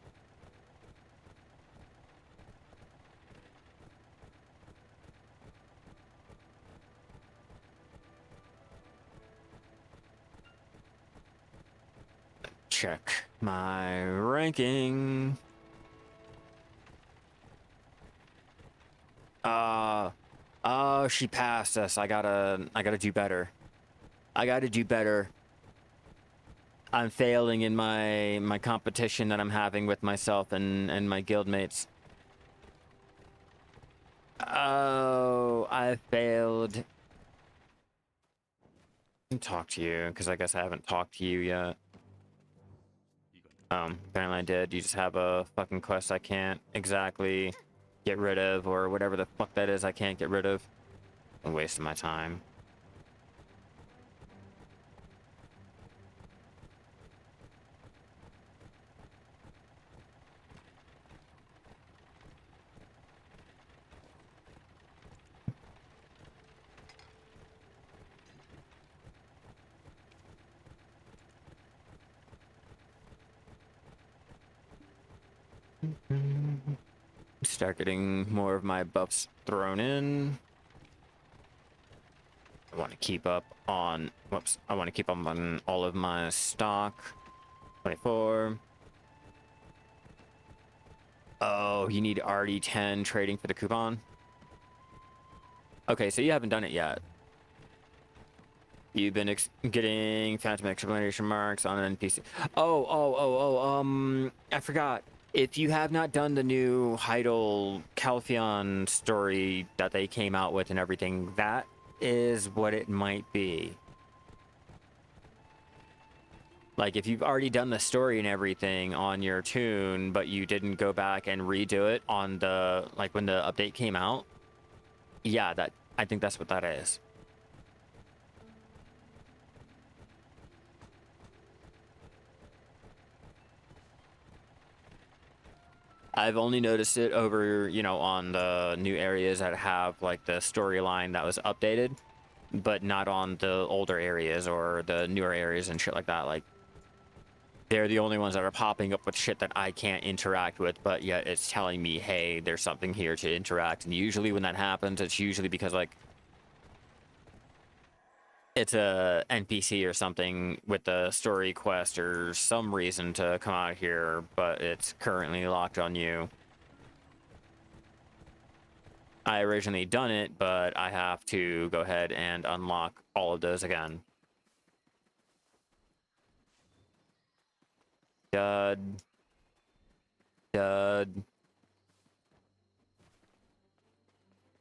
Check My ranking. Oh, she passed us. I gotta do better. I gotta do better. I'm failing in my competition that I'm having with myself and my guildmates. Oh, I failed. Talk to you, because I guess I haven't talked to you yet. Apparently I did. You just have a fucking quest I can't exactly get rid of, or whatever the fuck that is I can't get rid of. I'm wasting my time. Start getting more of my buffs thrown in. I want to keep up on, whoops, I want to keep up on all of my stock. 24. Oh, you need RD10 trading for the coupon? Okay, so you haven't done it yet. You've been getting phantom exclamation marks on an NPC. I forgot. If you have not done the new Heidel Calpheon story that they came out with and everything, that is what it might be. Like, if you've already done the story and everything on your tune, but you didn't go back and redo it on the, like, when the update came out, yeah, I think that's what that is. I've only noticed it over, you know, on the new areas that have, like, the storyline that was updated, but not on the older areas or the newer areas and shit like that. Like, they're the only ones that are popping up with shit that I can't interact with, but yet it's telling me, hey, there's something here to interact. And usually when that happens, it's usually because, like, it's a NPC or something with a story quest or some reason to come out here, but it's currently locked on you. I originally done it, but I have to go ahead and unlock all of those again. Dud. Dud.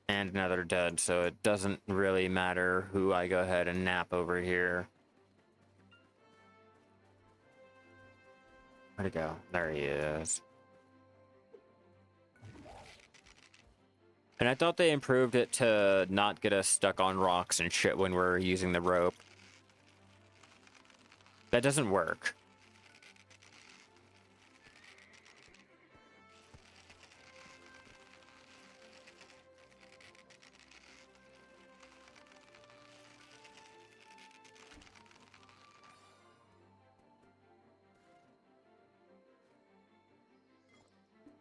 And another dud, so it doesn't really matter who I go ahead and nap over here. Where'd he go? There he is. And I thought they improved it to not get us stuck on rocks and shit when we're using the rope. That doesn't work.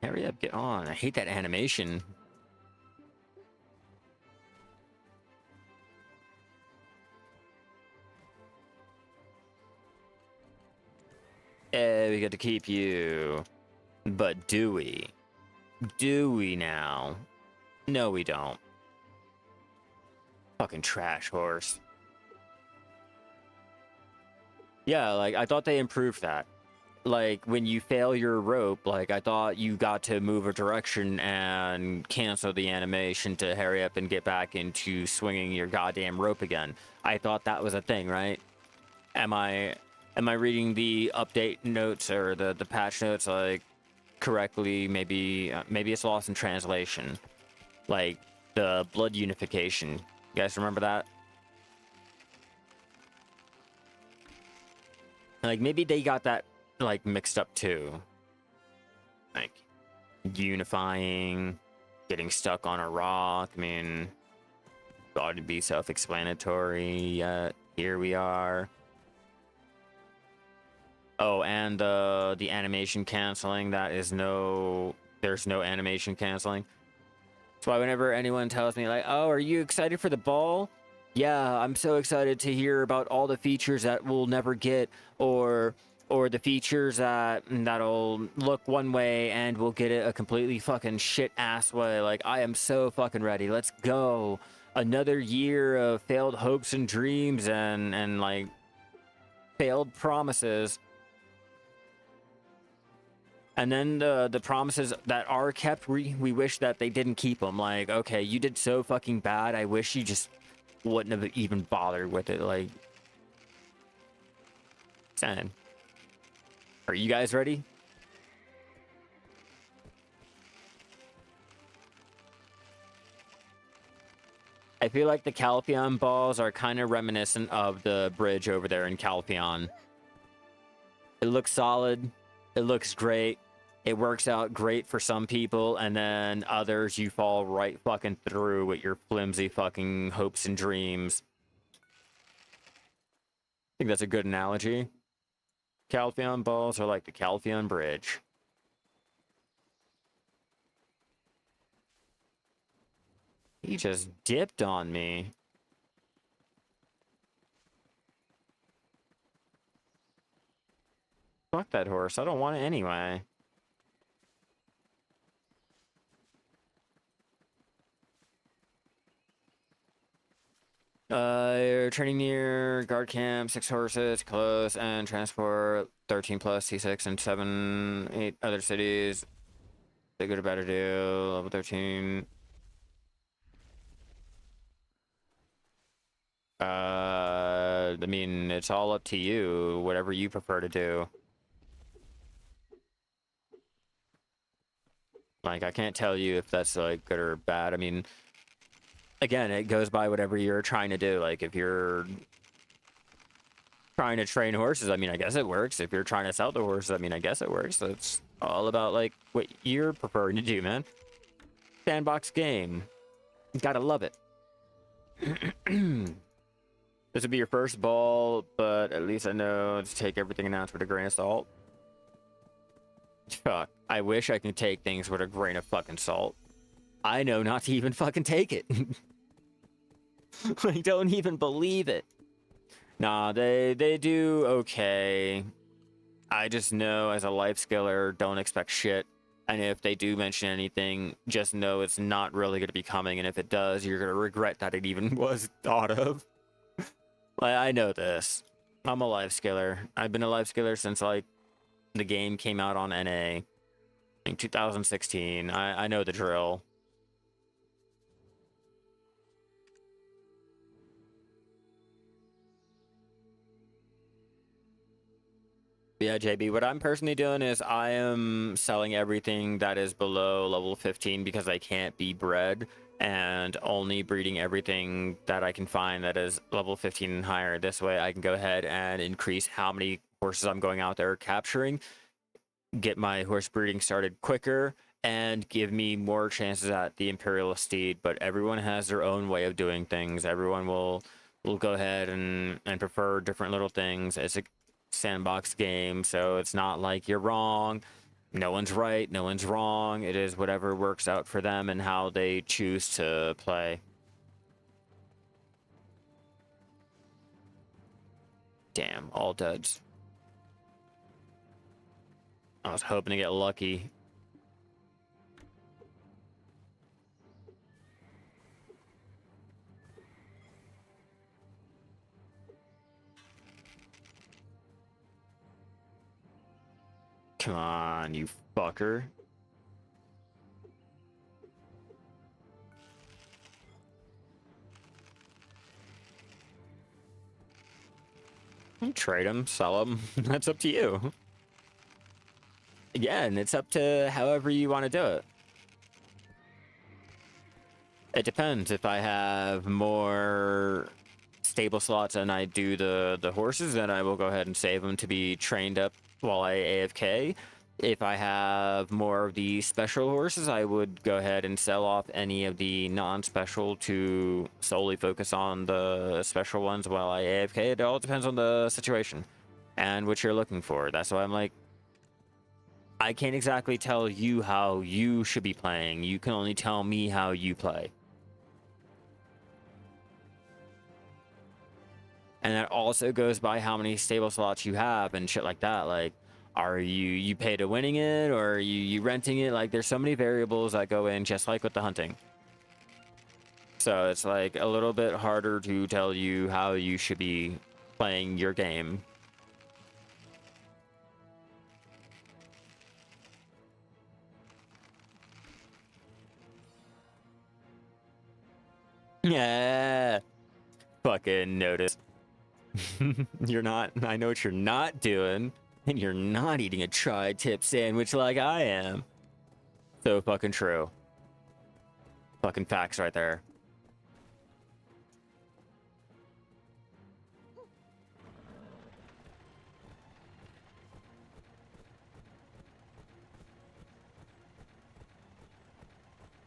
Hurry up, get on. I hate that animation. We get to keep you. But do we? Do we now? No, we don't. Fucking trash horse. Yeah, like, I thought they improved that. Like, when you fail your rope, like, I thought you got to move a direction and cancel the animation to hurry up and get back into swinging your goddamn rope again. I thought that was a thing, right? Am I reading the update notes or the patch notes, like, correctly? Maybe it's lost in translation. Like, the blood unification. You guys remember that? Like, maybe they got that, like, mixed up too. Like, unifying, getting stuck on a rock. I mean, ought to be self-explanatory, yet here we are. Oh, and the animation canceling, there's no animation canceling. That's why whenever anyone tells me, like, oh, are you excited for the ball? Yeah, I'm so excited to hear about all the features that we'll never get, or or the features that'll look one way and we'll get it a completely fucking shit ass way. Like, I am so fucking ready. Let's go. Another year of failed hopes and dreams and like failed promises. And then the promises that are kept, we wish that they didn't keep them. Like, okay, you did so fucking bad. I wish you just wouldn't have even bothered with it. Like, sad. Are you guys ready? I feel like the Calpheon balls are kind of reminiscent of the bridge over there in Calpheon. It looks solid. It looks great. It works out great for some people, and then others you fall right fucking through with your flimsy fucking hopes and dreams. I think that's a good analogy. Calpheon balls are like the Calpheon Bridge. He just dipped on me. Fuck that horse. I don't want it anyway. You're training near guard camp, 6 horses, close, and transport 13 plus C6 and 7, 8 other cities. They good or better do. Level 13. I mean, it's all up to you. Whatever you prefer to do. Like, I can't tell you if that's like good or bad. I mean, again, it goes by whatever you're trying to do. Like, if you're trying to train horses, I mean, I guess it works. If you're trying to sell the horses, I mean, I guess it works. So it's all about, like, what you're preferring to do, man. Sandbox game. Gotta love it. This would be your first ball, but at least I know to take everything announced with a grain of salt. Fuck. I wish I could take things with a grain of fucking salt. I know not to even fucking take it. I don't even believe it. Nah, they do okay. I just know as a life skiller, don't expect shit. And if they do mention anything, just know it's not really going to be coming. And if it does, you're going to regret that it even was thought of. Like, I know this. I'm a life skiller. I've been a life skiller since, like, the game came out on NA in 2016. I know the drill. Yeah, JB, what I'm personally doing is I am selling everything that is below level 15 because I can't be bred, and only breeding everything that I can find that is level 15 and higher. This way I can go ahead and increase how many horses I'm going out there capturing, get my horse breeding started quicker, and give me more chances at the Imperial Steed. But everyone has their own way of doing things. Everyone will go ahead and prefer different little things. It's a sandbox game, so it's not like you're wrong. No one's right, no one's wrong. It is whatever works out for them and how they choose to play. Damn, all duds. I was hoping to get lucky. Come on, you fucker. Trade them, sell them. That's up to you. Again, it's up to however you want to do it. It depends. If I have more stable slots and I do the horses, then I will go ahead and save them to be trained up while I AFK. If I have more of the special horses, I would go ahead and sell off any of the non-special to solely focus on the special ones while I AFK. It all depends on the situation and what you're looking for. That's why I'm like, I can't exactly tell you how you should be playing. You can only tell me how you play. And that also goes by how many stable slots you have and shit like that. Like, are you pay to winning it, or are you renting it? Like, there's so many variables that go in, just like with the hunting. So it's like a little bit harder to tell you how you should be playing your game. Yeah. Fucking notice. You're not, I know what you're not doing, and you're not eating a tri-tip sandwich like I am. So fucking true. Fucking facts right there.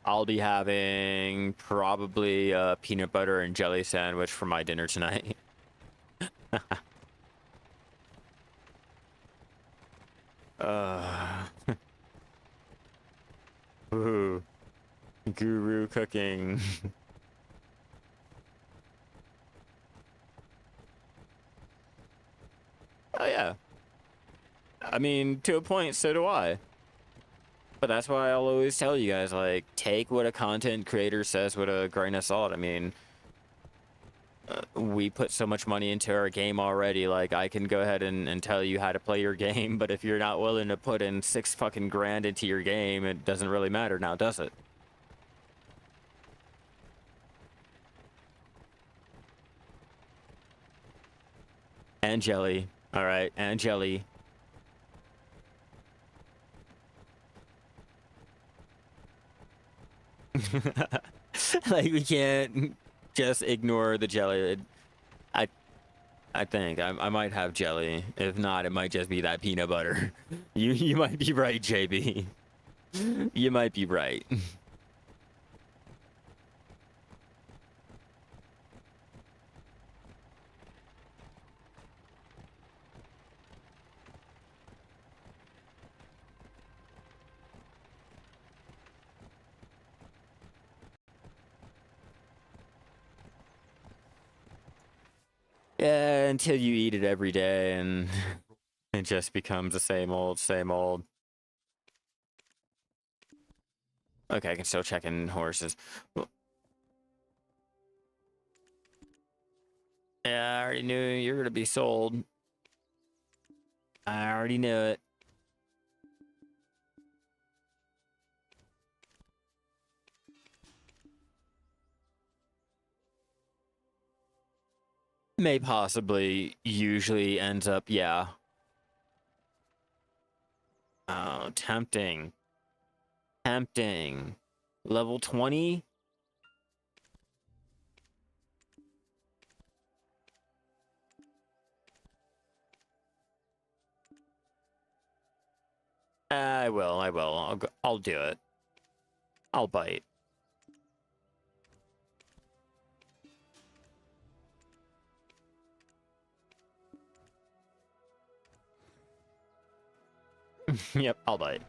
I'll be having probably a peanut butter and jelly sandwich for my dinner tonight. uh, ooh, guru cooking. Oh yeah. I mean, to a point, so do I. But that's why I'll always tell you guys, like, take what a content creator says with a grain of salt. I mean, we put so much money into our game already. Like, I can go ahead and tell you how to play your game, but if you're not willing to put in 6 fucking grand into your game, it doesn't really matter now, does it? And jelly. All right, and jelly. Like, we can't just ignore the jelly. I I think I might have jelly. If not, it might just be that peanut butter. You might be right, JB. You might be right. Yeah, until you eat it every day and it just becomes the same old, same old. Okay, I can still check in horses. Well, yeah, I already knew you were gonna be sold. I already knew it. May possibly usually ends up, yeah. Oh, tempting. Tempting. Level 20? I will. I'll do it. I'll bite. Yep, I'll bite.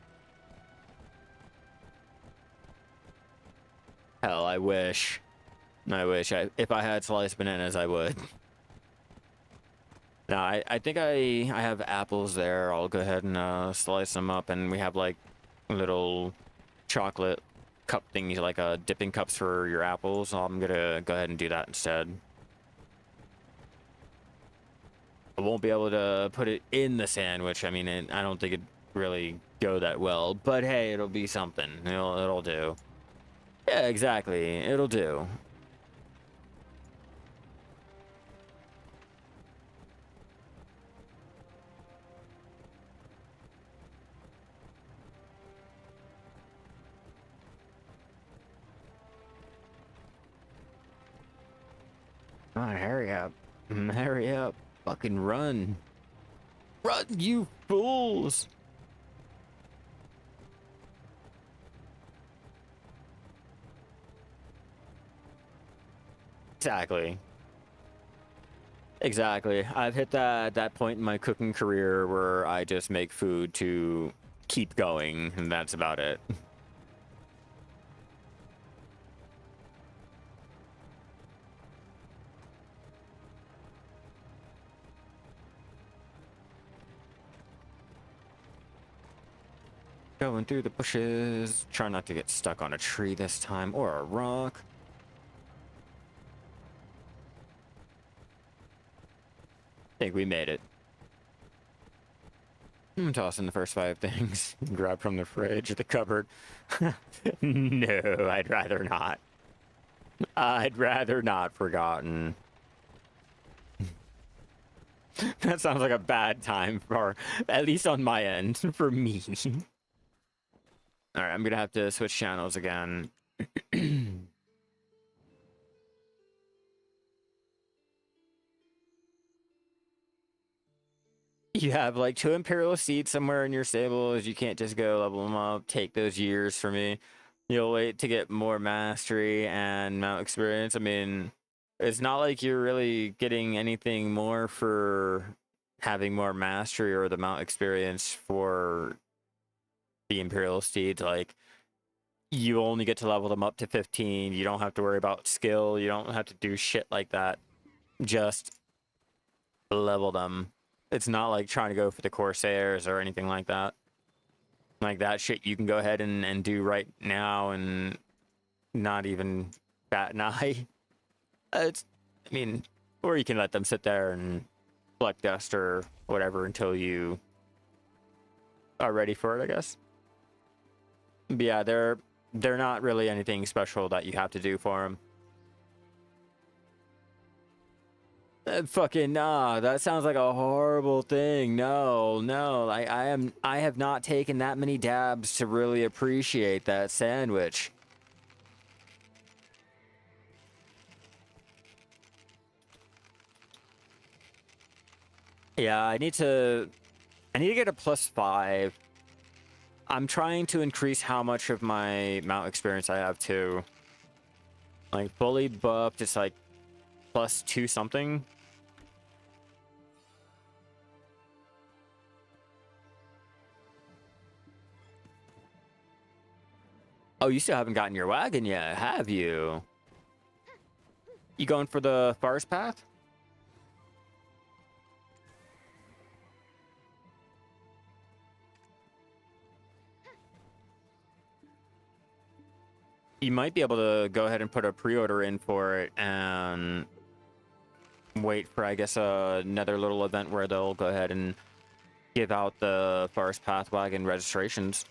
Hell, I wish. If I had sliced bananas, I would. No, I think I have apples there. I'll go ahead and slice them up, and we have like little chocolate cup things, like dipping cups for your apples. So I'm gonna go ahead and do that instead. I won't be able to put it in the sandwich. I mean, I don't think it'd really go that well, but hey, it'll be something. It'll do. Yeah, exactly. It'll do. Come on, hurry up. Hurry up. Fucking run. Run, you fools! Exactly. Exactly. I've hit that point in my cooking career where I just make food to keep going, and that's about it. Going through the bushes. Try not to get stuck on a tree this time or a rock. Think we made it. I'm tossing the first 5 things. Grab from the fridge or the cupboard. No, I'd rather not. I'd rather not forgotten. That sounds like a bad time for, at least on my end, for me. Alright, I'm gonna have to switch channels again. You have like 2 Imperial seeds somewhere in your stables. You can't just go level them up. Take those years for me. You'll wait to get more mastery and mount experience. I mean, it's not like you're really getting anything more for having more mastery or the mount experience for the Imperial steeds. Like, you only get to level them up to 15. You don't have to worry about skill. You don't have to do shit like that. Just level them. It's not like trying to go for the Corsairs or anything like that. Like, that shit you can go ahead and do right now and not even bat an eye. I mean, or you can let them sit there and collect dust or whatever until you are ready for it, I guess. But yeah, they're not really anything special that you have to do for them. Fucking nah, that sounds like a horrible thing. No, I have not taken that many dabs to really appreciate that sandwich. Yeah, I need to get a +5. I'm trying to increase how much of my mount experience I have too. Like, fully buffed, it's like +2 something. Oh, you still haven't gotten your wagon yet, have you? You going for the forest path? You might be able to go ahead and put a pre-order in for it and wait for, I guess, another little event where they'll go ahead and give out the forest path wagon registrations.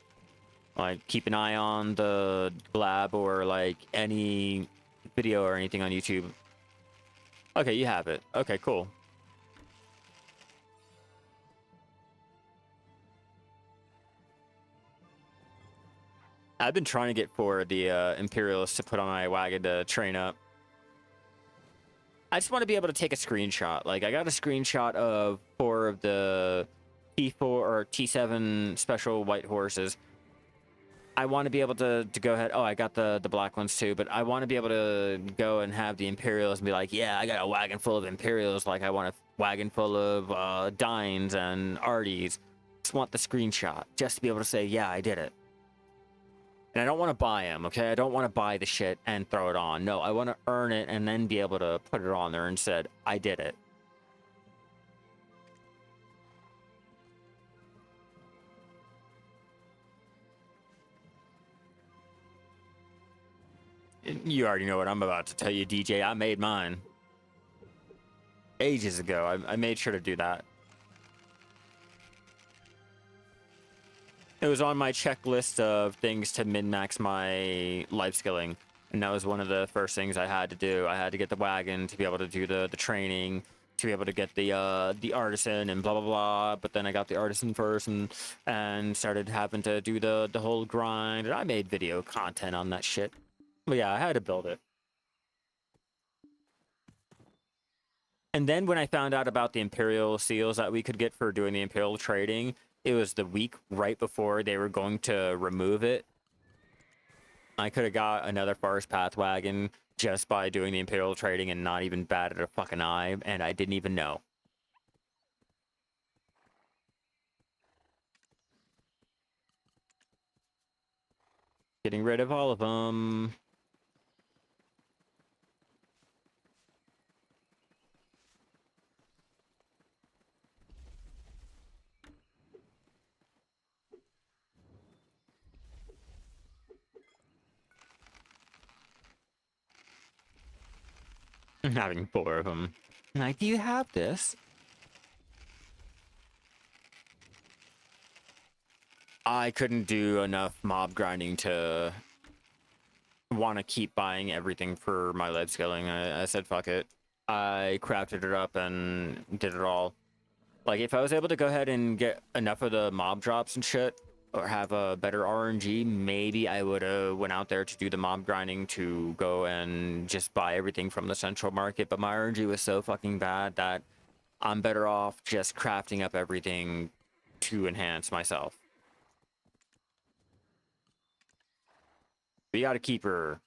Like, keep an eye on the lab or like any video or anything on YouTube. Okay, you have it. Okay, cool. I've been trying to get for the Imperialists to put on my wagon to train up. I just want to be able to take a screenshot. Like, I got a screenshot of 4 of the T4 or T7 special white horses. I want to be able to go ahead. Oh, I got the black ones too, but I want to be able to go and have the Imperials and be like, yeah, I got a wagon full of Imperials. Like, I want a wagon full of Dines and Arties. Just want the screenshot just to be able to say, yeah, I did it. And I don't want to buy them, okay? I don't want to buy the shit and throw it on. No, I want to earn it and then be able to put it on there and said, I did it. You already know what I'm about to tell you, DJ. I made mine. Ages ago, I made sure to do that. It was on my checklist of things to min-max my Lifeskilling, and that was one of the first things I had to do. I had to get the wagon to be able to do the training, to be able to get the artisan and blah blah blah. But then I got the artisan first and started having to do the whole grind. And I made video content on that shit. But yeah, I had to build it. And then when I found out about the Imperial seals that we could get for doing the Imperial trading, it was the week right before they were going to remove it. I could have got another Forest Path wagon just by doing the Imperial trading and not even batted a fucking eye, and I didn't even know. Getting rid of all of them. Having 4 of them. Like, do you have this? I couldn't do enough mob grinding to want to keep buying everything for my life skilling. I said, fuck it. I crafted it up and did it all. Like, if I was able to go ahead and get enough of the mob drops and shit, or have a better RNG, maybe I would have went out there to do the mob grinding to go and just buy everything from the central market. But my RNG was so fucking bad that I'm better off just crafting up everything to enhance myself. We gotta keep her.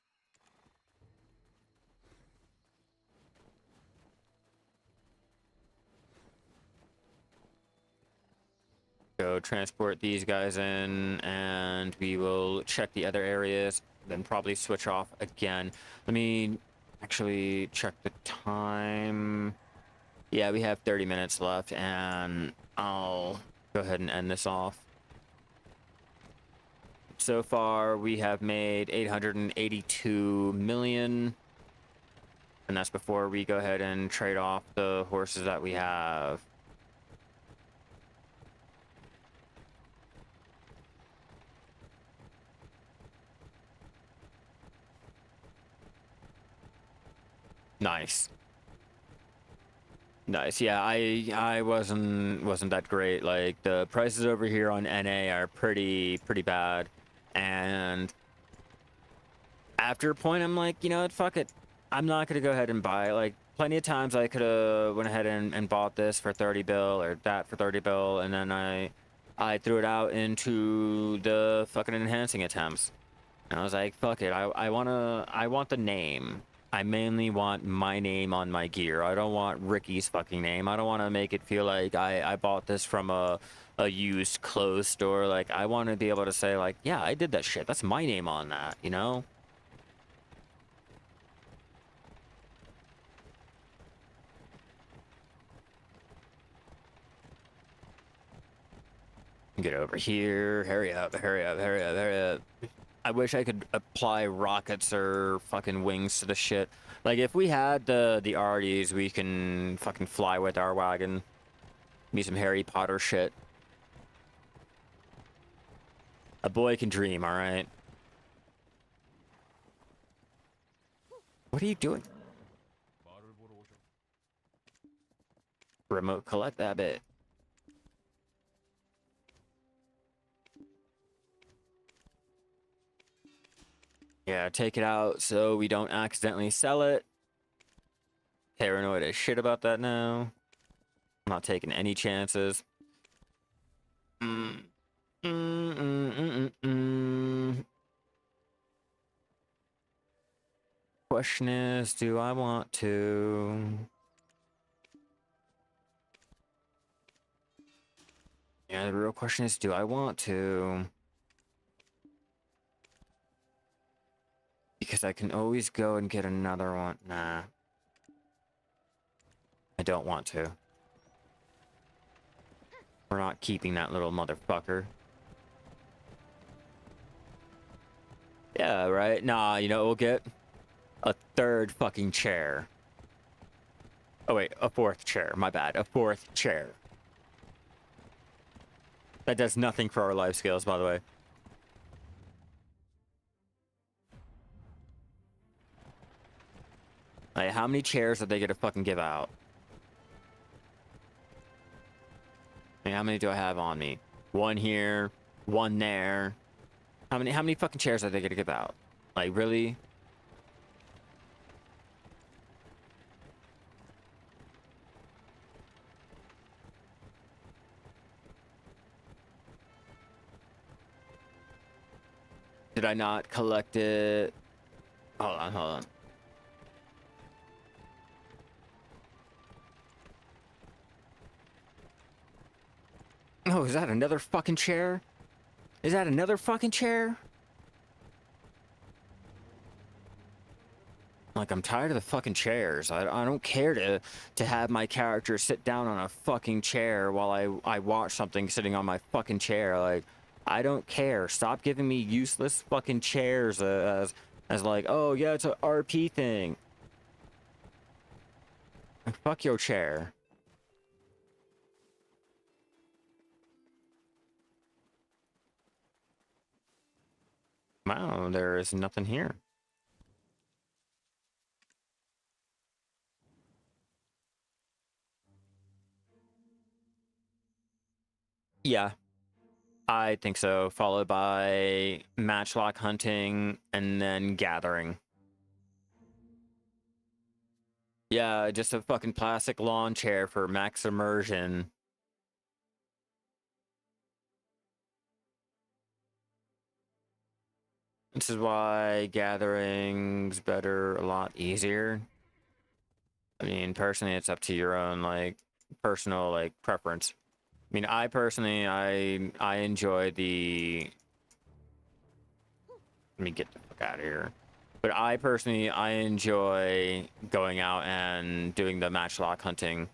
Go transport these guys in, and we will check the other areas, then probably switch off again. Let me actually check the time. Yeah, we have 30 minutes left, and I'll go ahead and end this off. So far, we have made 882 million, and that's before we go ahead and trade off the horses that we have. Nice. Nice. Yeah, I wasn't that great. Like, the prices over here on NA are pretty bad. And after a point, I'm like, you know what, fuck it. I'm not gonna go ahead and buy. Like, plenty of times I could have went ahead and bought this for 30 bill or that for 30 bill, and then I threw it out into the fucking enhancing attempts. And I was like, fuck it. I want the name. I mainly want my name on my gear. I don't want Ricky's fucking name. I don't want to make it feel like I bought this from a used clothes store. Like, I want to be able to say, like, yeah, I did that shit. That's my name on that, you know? Get over here. Hurry up, hurry up, hurry up, hurry up. I wish I could apply rockets or fucking wings to the shit. Like, if we had the RDs, we can fucking fly with our wagon. Be some Harry Potter shit. A boy can dream, alright? What are you doing? 말을 보러 오셨. Remote collect that bit. Yeah, take it out so we don't accidentally sell it. Paranoid as shit about that now. I'm not taking any chances. Question is, do I want to? Yeah, the real question is, do I want to? Because I can always go and get another one. Nah. I don't want to. We're not keeping that little motherfucker. Yeah, right? Nah, you know what we'll get? A third fucking chair. Oh wait, a fourth chair. My bad. A fourth chair. That does nothing for our life skills, by the way. Like, how many chairs are they gonna fucking give out? I mean, how many do I have on me? One here, one there. How many fucking chairs are they gonna give out? Like, really? Did I not collect it? Hold on, hold on. Oh, is that another fucking chair? Is that another fucking chair? Like, I'm tired of the fucking chairs. I don't care to have my character sit down on a fucking chair while I watch something sitting on my fucking chair. Like, I don't care. Stop giving me useless fucking chairs as like, oh yeah, it's a RP thing. Fuck your chair. Wow, there is nothing here. Yeah, I think so. Followed by matchlock hunting and then gathering. Yeah, just a fucking plastic lawn chair for max immersion. This is why gathering's better, a lot easier. I mean, personally, it's up to your own, like, personal, like, preference. I mean, I personally, I enjoy the... Let me get the fuck out of here. But I personally, I enjoy going out and doing the matchlock hunting.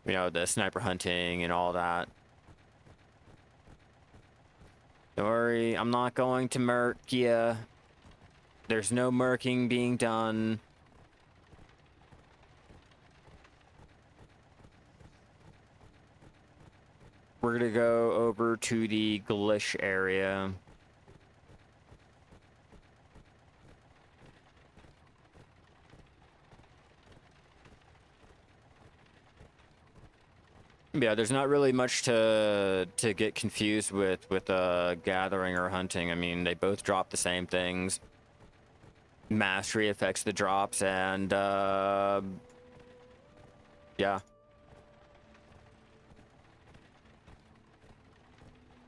You know, the sniper hunting and all that. Don't worry, I'm not going to murk ya. There's no murking being done. We're gonna go over to the Glish area. Yeah, there's not really much to get confused with gathering or hunting. I mean, they both drop the same things. Mastery affects the drops, and yeah,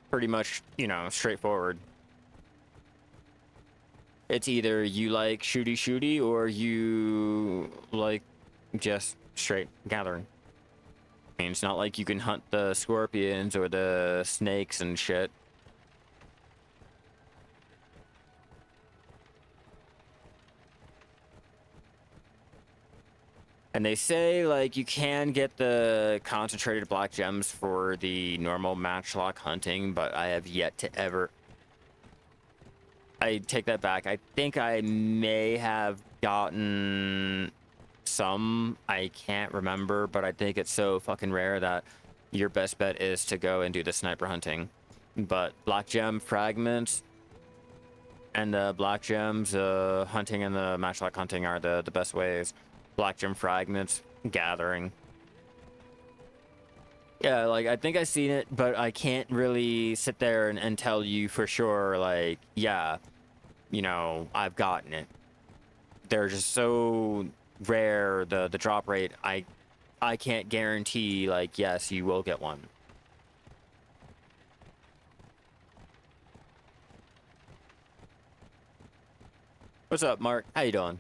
pretty much, you know, straightforward. It's either you like shooty or you like just straight gathering. I mean, it's not like you can hunt the scorpions or the snakes and shit. And they say, like, you can get the concentrated black gems for the normal matchlock hunting, but I have yet to ever... I take that back. I think I may have gotten some. I can't remember, but I think it's so fucking rare that your best bet is to go and do the sniper hunting. But black gem fragments and the black gems hunting and the matchlock hunting are the best ways. Black gem fragments, gathering. Yeah, like, I think I've seen it, but I can't really sit there and tell you for sure, like, yeah, you know, I've gotten it. They're just so rare, the drop rate, I can't guarantee, like, yes, you will get one. What's up, Mark? How you doing?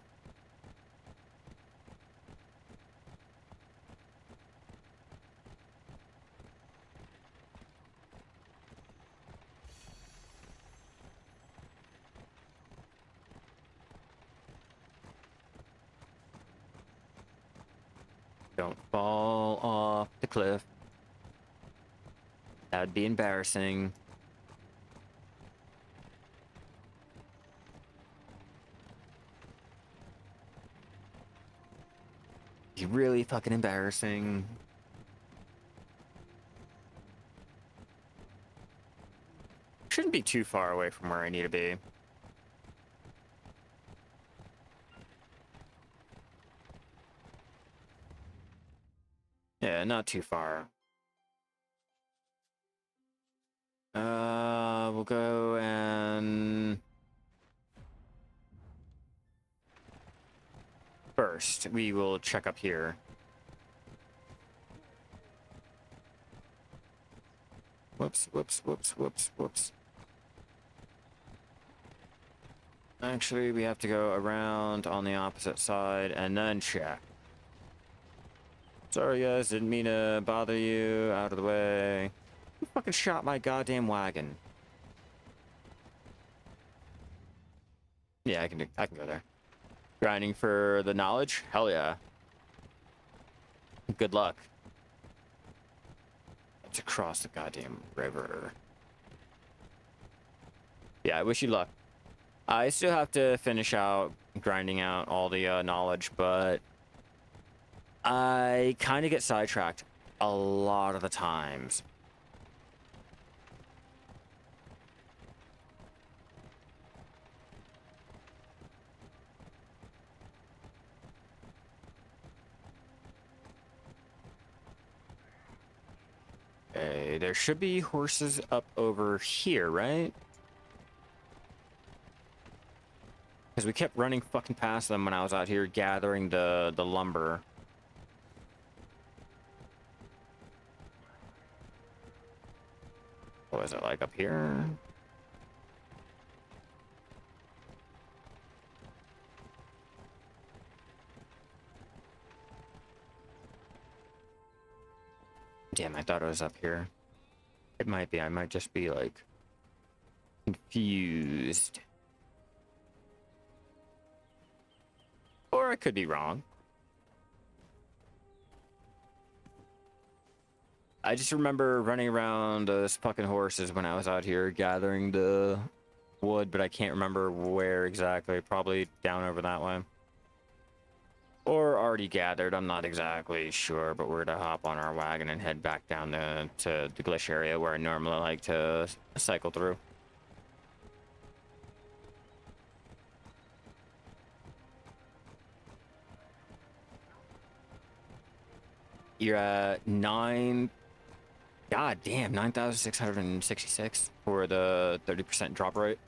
Don't fall off the cliff. That'd be embarrassing. Be really fucking embarrassing. Shouldn't be too far away from where I need to be. Yeah, not too far. We'll go and... First, we will check up here. Whoops, whoops, whoops, whoops, whoops. Actually, we have to go around on the opposite side and then check. Sorry, guys, didn't mean to bother you. Out of the way. Who fucking shot my goddamn wagon? Yeah, I can go there. Grinding for the knowledge? Hell yeah. Good luck. It's across the goddamn river. Yeah, I wish you luck. I still have to finish out grinding out all the knowledge, but I kind of get sidetracked a lot of the times. Okay, there should be horses up over here, right? Because we kept running fucking past them when I was out here gathering the lumber. What was it, like up here? Damn, I thought it was up here. It might be. I might just be, like, confused. Or I could be wrong. I just remember running around those fucking horses when I was out here gathering the wood, but I can't remember where exactly. Probably down over that way. Or already gathered, I'm not exactly sure, but we're to hop on our wagon and head back down to the Glish area where I normally like to cycle through. You're at 9... God damn, 9,666 for the 30% drop rate.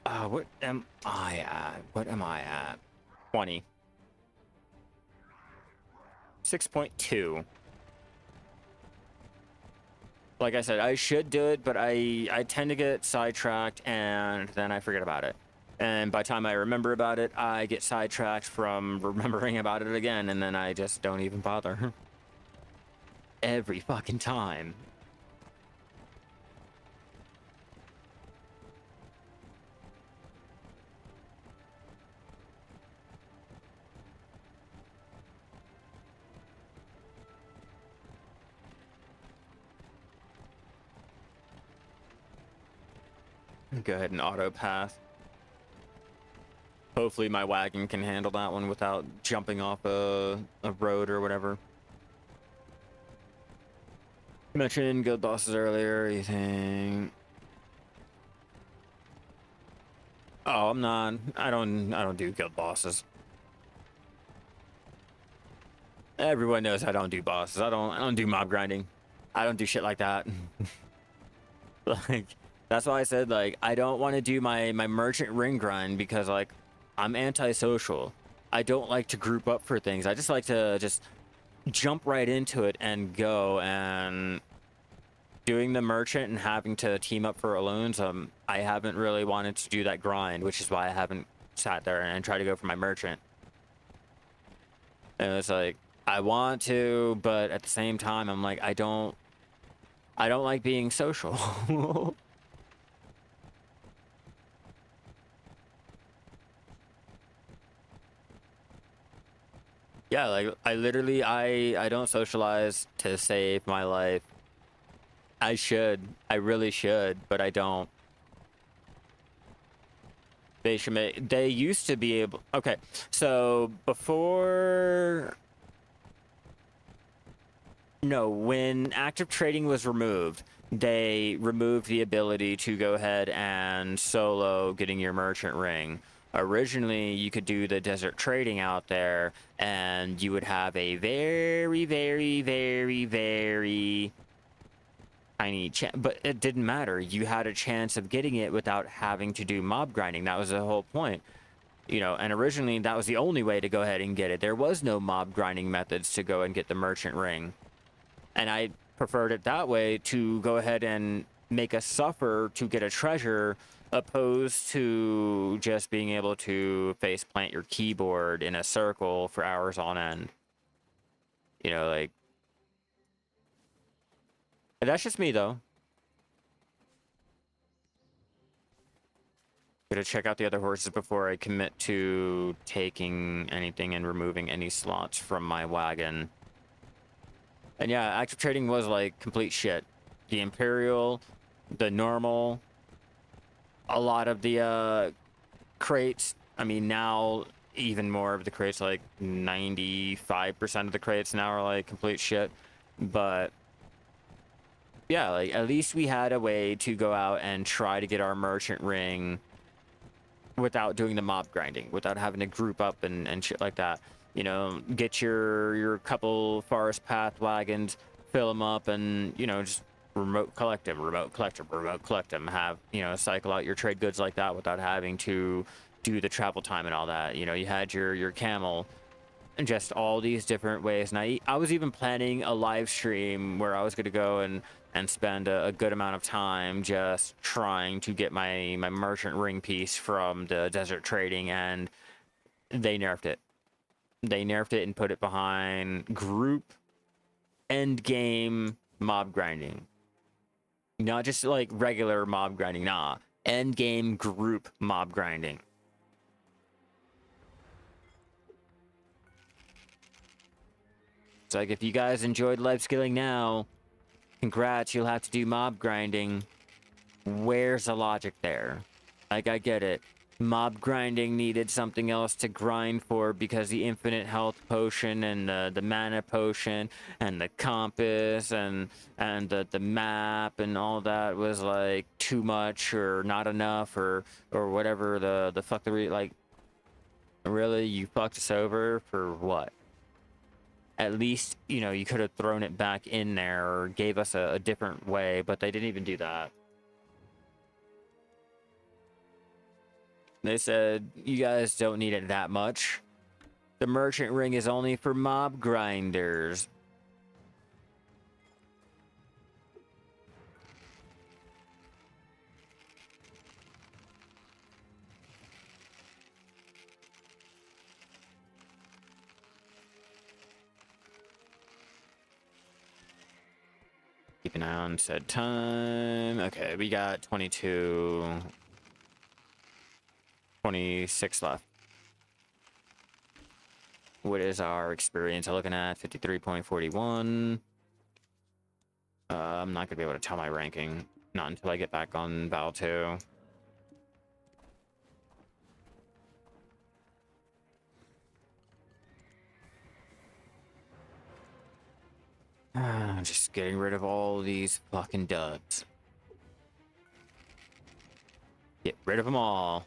What am I at? What am I at? 20. 6.2. Like I said, I should do it, but I tend to get sidetracked and then I forget about it. And by the time I remember about it, I get sidetracked from remembering about it again, and then I just don't even bother. Every fucking time. Go ahead and auto path. Hopefully my wagon can handle that one without jumping off a road or whatever. You mentioned guild bosses earlier, you think? Oh, I'm not. I don't do guild bosses. Everyone knows I don't do bosses. I don't do mob grinding. I don't do shit like that. Like, that's why I said, like, I don't want to do my merchant ring grind because, like, I'm antisocial. I don't like to group up for things. I just like to just jump right into it and go. And doing the merchant and having to team up for alones, I haven't really wanted to do that grind, which is why I haven't sat there and tried to go for my merchant. And it's like, I want to, but at the same time, I'm like, I don't like being social. Yeah, like, I literally, I don't socialize to save my life. I should. I really should, but I don't. They should make, they used to be able, okay, so before, no, when active trading was removed, they removed the ability to go ahead and solo getting your merchant ring. Originally, you could do the desert trading out there, and you would have a very, very, very, very tiny chance, but it didn't matter. You had a chance of getting it without having to do mob grinding. That was the whole point. You know, and originally that was the only way to go ahead and get it. There was no mob grinding methods to go and get the merchant ring. And I preferred it that way, to go ahead and make us suffer to get a treasure, opposed to just being able to face plant your keyboard in a circle for hours on end. You know, like, that's just me though. Gotta check out the other horses before I commit to taking anything and removing any slots from my wagon. And yeah, active trading was like complete shit. The Imperial, the normal, a lot of the crates. I mean, now even more of the crates, like 95% of the crates now are like complete shit. But yeah, like at least we had a way to go out and try to get our merchant ring without doing the mob grinding, without having to group up and shit like that. You know, get your couple forest path wagons, fill them up, and you know, just remote collect them, remote collect them, remote collect them. Have, you know, cycle out your trade goods like that without having to do the travel time and all that. You know, you had your camel, and just all these different ways. And I was even planning a live stream where I was going to go and spend a good amount of time just trying to get my merchant ring piece from the desert trading, and they nerfed it. They nerfed it and put it behind group end game mob grinding. Not just like regular mob grinding, nah. End game group mob grinding. It's like, if you guys enjoyed Lifeskilling now, congrats, you'll have to do mob grinding. Where's the logic there? Like, I get it. Mob grinding needed something else to grind for because the infinite health potion and the mana potion and the compass and the map and all that was like too much or not enough or whatever the fuck like, really, you fucked us over for what? At least, you know, you could have thrown it back in there or gave us a different way, but they didn't even do that. They said, you guys don't need it that much. The merchant ring is only for mob grinders. Keep an eye on said time. Okay, we got 26 left. What is our experience? I'm looking at 53.41. I'm not gonna be able to tell my ranking. Not until I get back on Val 2. Just getting rid of all these fucking duds. Get rid of them all.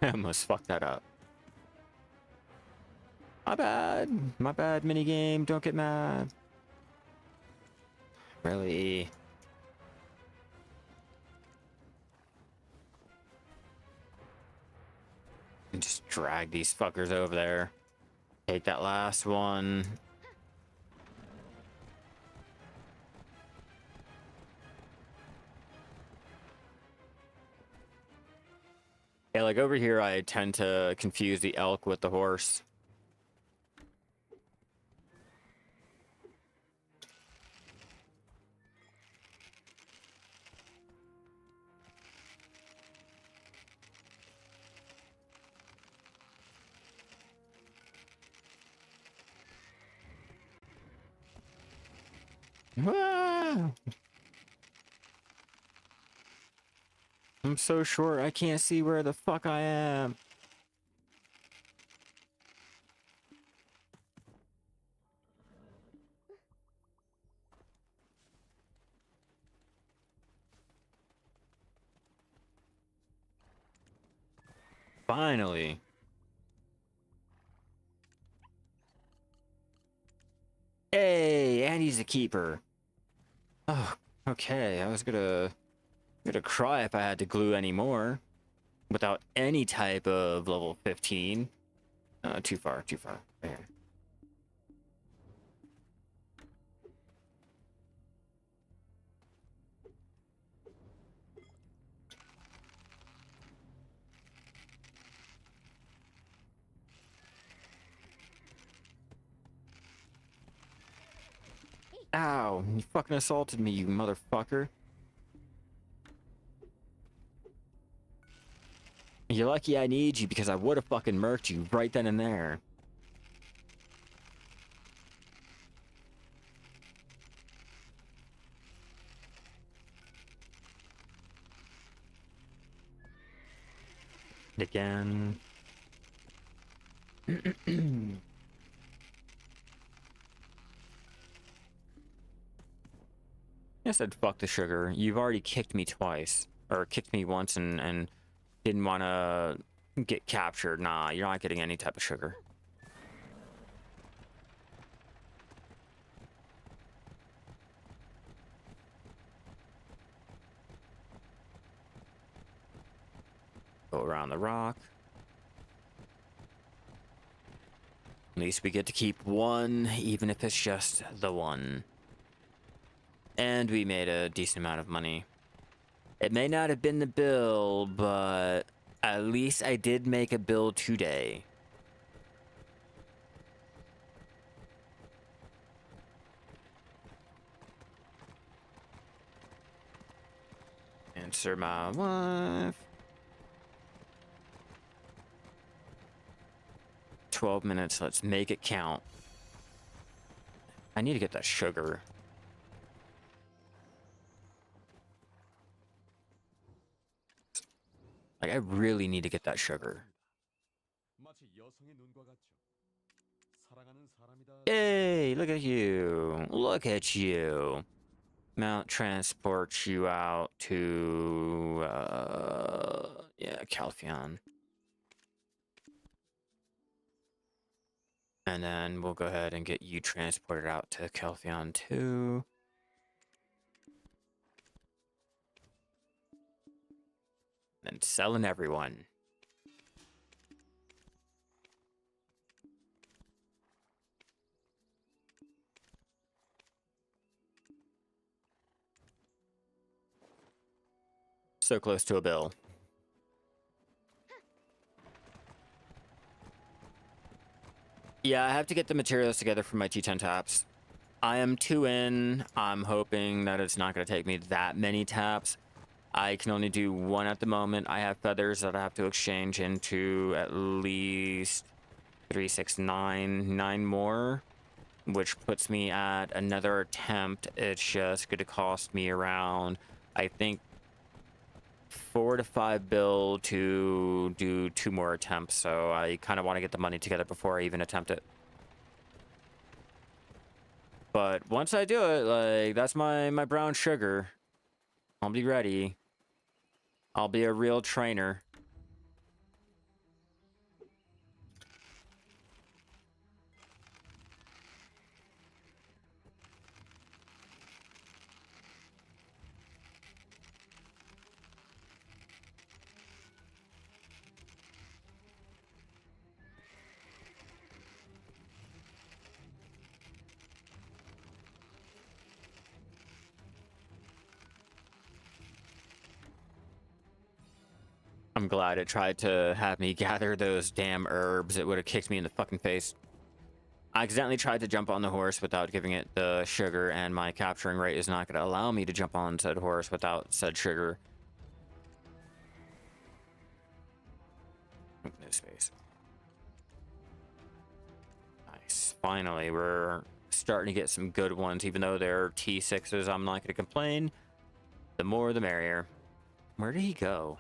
I almost fucked that up. My bad. My bad, minigame. Don't get mad. Really? And just drag these fuckers over there. Take that last one. Yeah, like over here, I tend to confuse the elk with the horse. Ah! I'm so short, I can't see where the fuck I am. Finally. Hey, and he's a keeper. Oh, okay. I was gonna cry if I had to glue any more without any type of level 15. Too far, too far. There. Ow, you fucking assaulted me, you motherfucker. You're lucky I need you because I would have fucking murked you right then and there. Again. I said fuck the sugar. You've already kicked me twice. Or kicked me once and didn't want to get captured. Nah, you're not getting any type of sugar. Go around the rock. At least we get to keep one, even if it's just the one. And we made a decent amount of money. It may not have been the bill, but at least I did make a bill today. Answer my wife. 12 minutes, let's make it count. I need to get that sugar. Like, I really need to get that sugar. Yay, look at you. Look at you. Mount transports you out to, yeah, Calpheon. And then we'll go ahead and get you transported out to Calpheon too. And selling everyone. So close to a bill. Yeah, I have to get the materials together for my T10 taps. I am 2 in. I'm hoping that it's not going to take me that many taps. I can only do 1 at the moment. I have feathers that I have to exchange into at least 3, 6, 9, 9 more, which puts me at another attempt. It's just going to cost me around, I think, 4 to 5 bill to do 2 more attempts. So I kind of want to get the money together before I even attempt it. But once I do it, like, that's my brown sugar. I'll be ready. I'll be a real trainer. I'm glad it tried to have me gather those damn herbs. It would have kicked me in the fucking face. I accidentally tried to jump on the horse without giving it the sugar, and my capturing rate is not going to allow me to jump on said horse without said sugar. No space. Nice. Finally, we're starting to get some good ones. Even though they're T6s, I'm not going to complain. The more, the merrier. Where did he go?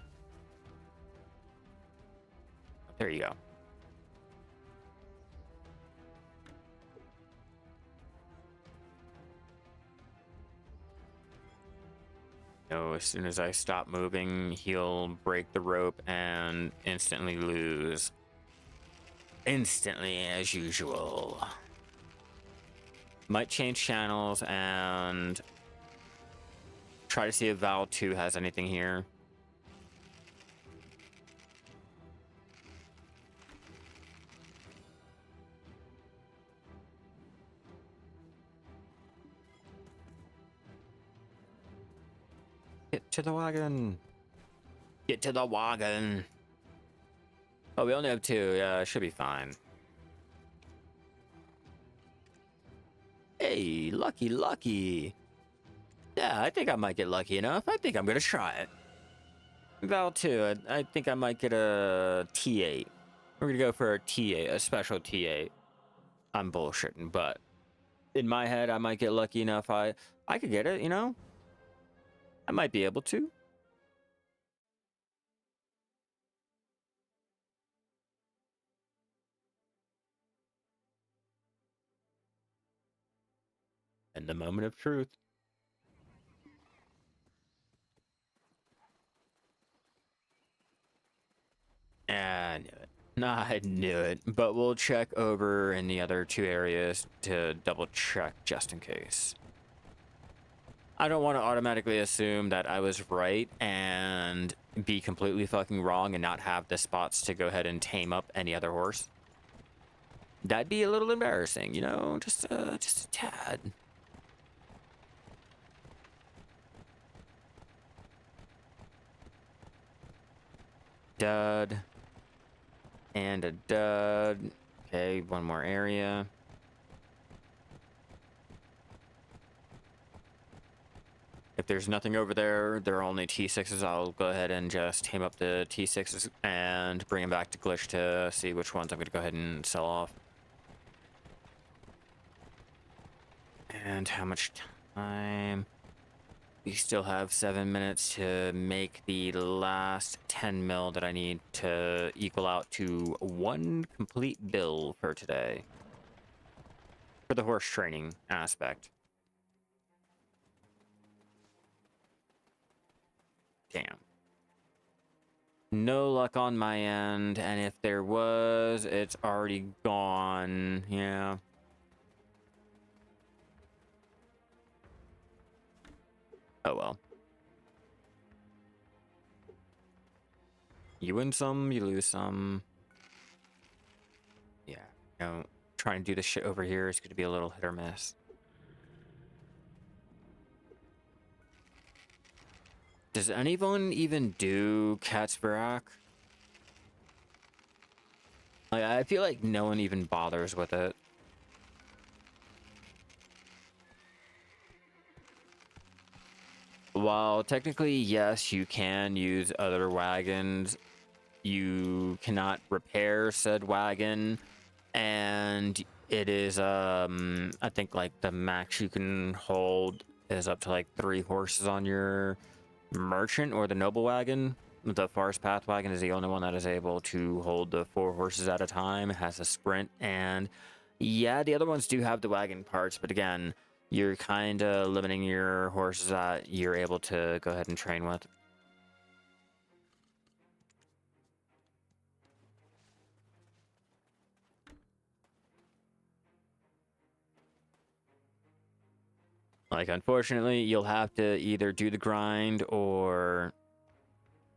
There you go. No, as soon as I stop moving, he'll break the rope and instantly lose. Instantly, as usual. Might change channels and try to see if Val 2 has anything here. Get to the wagon. Get to the wagon. Oh, we only have 2. Yeah, it should be fine. Hey, lucky, lucky. Yeah, I think I might get lucky enough. I think I'm gonna try it. Val 2, I think I might get a T8. We're gonna go for a T8, a special T8. I'm bullshitting, but in my head, I might get lucky enough. I could get it, you know? I might be able to. In the moment of truth. I knew it. Nah, I knew it. But we'll check over in the other two areas to double check just in case. I don't want to automatically assume that I was right and be completely fucking wrong and not have the spots to go ahead and tame up any other horse. That'd be a little embarrassing, you know, just a tad. Dud. And a dud. Okay, one more area. If there's nothing over there, there are only T6s, I'll go ahead and just tame up the T6s and bring them back to Glitch to see which ones I'm going to go ahead and sell off. And how much time? We still have 7 minutes to make the last 10 mil that I need to equal out to one complete bill for today. For the horse training aspect. Damn. No luck on my end, and if there was, it's already gone. Yeah. Oh well. You win some, you lose some. Yeah, you know, trying to do this shit over here is going to be a little hit or miss. Does anyone even do Katzbrak? Like, I feel like no one even bothers with it. While technically, yes, you can use other wagons, you cannot repair said wagon, and it is, I think, like, the max you can hold is up to, like, 3 horses on your merchant or the noble wagon. The forest path wagon is the only one that is able to hold the 4 horses at a time. It has a sprint, and yeah, the other ones do have the wagon parts, but again, you're kind of limiting your horses that you're able to go ahead and train with. Like, unfortunately, you'll have to either do the grind or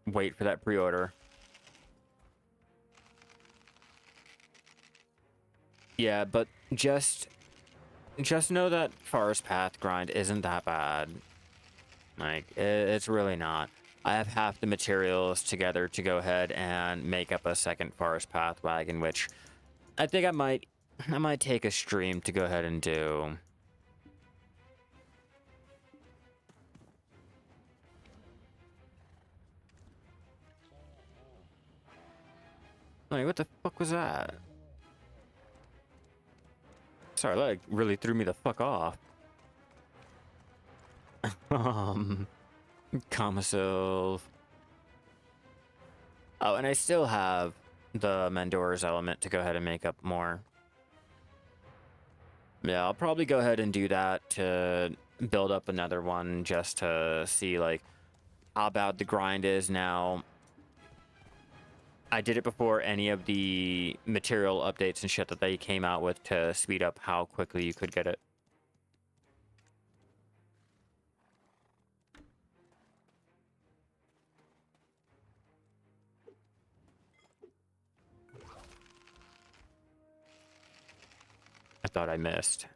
wait for that pre-order. Yeah, but just know that forest path grind isn't that bad. Like, it's really not. I have half the materials together to go ahead and make up a second forest path wagon, which I think I might take a stream to go ahead and do. Like, what the fuck was that? Sorry, that really threw me the fuck off. Commissile. Oh, and I still have the Mandora's element to go ahead and make up more. Yeah, I'll probably go ahead and do that to build up another one just to see, like, how bad the grind is now. I did it before any of the material updates and shit that they came out with to speed up how quickly you could get it. I thought I missed.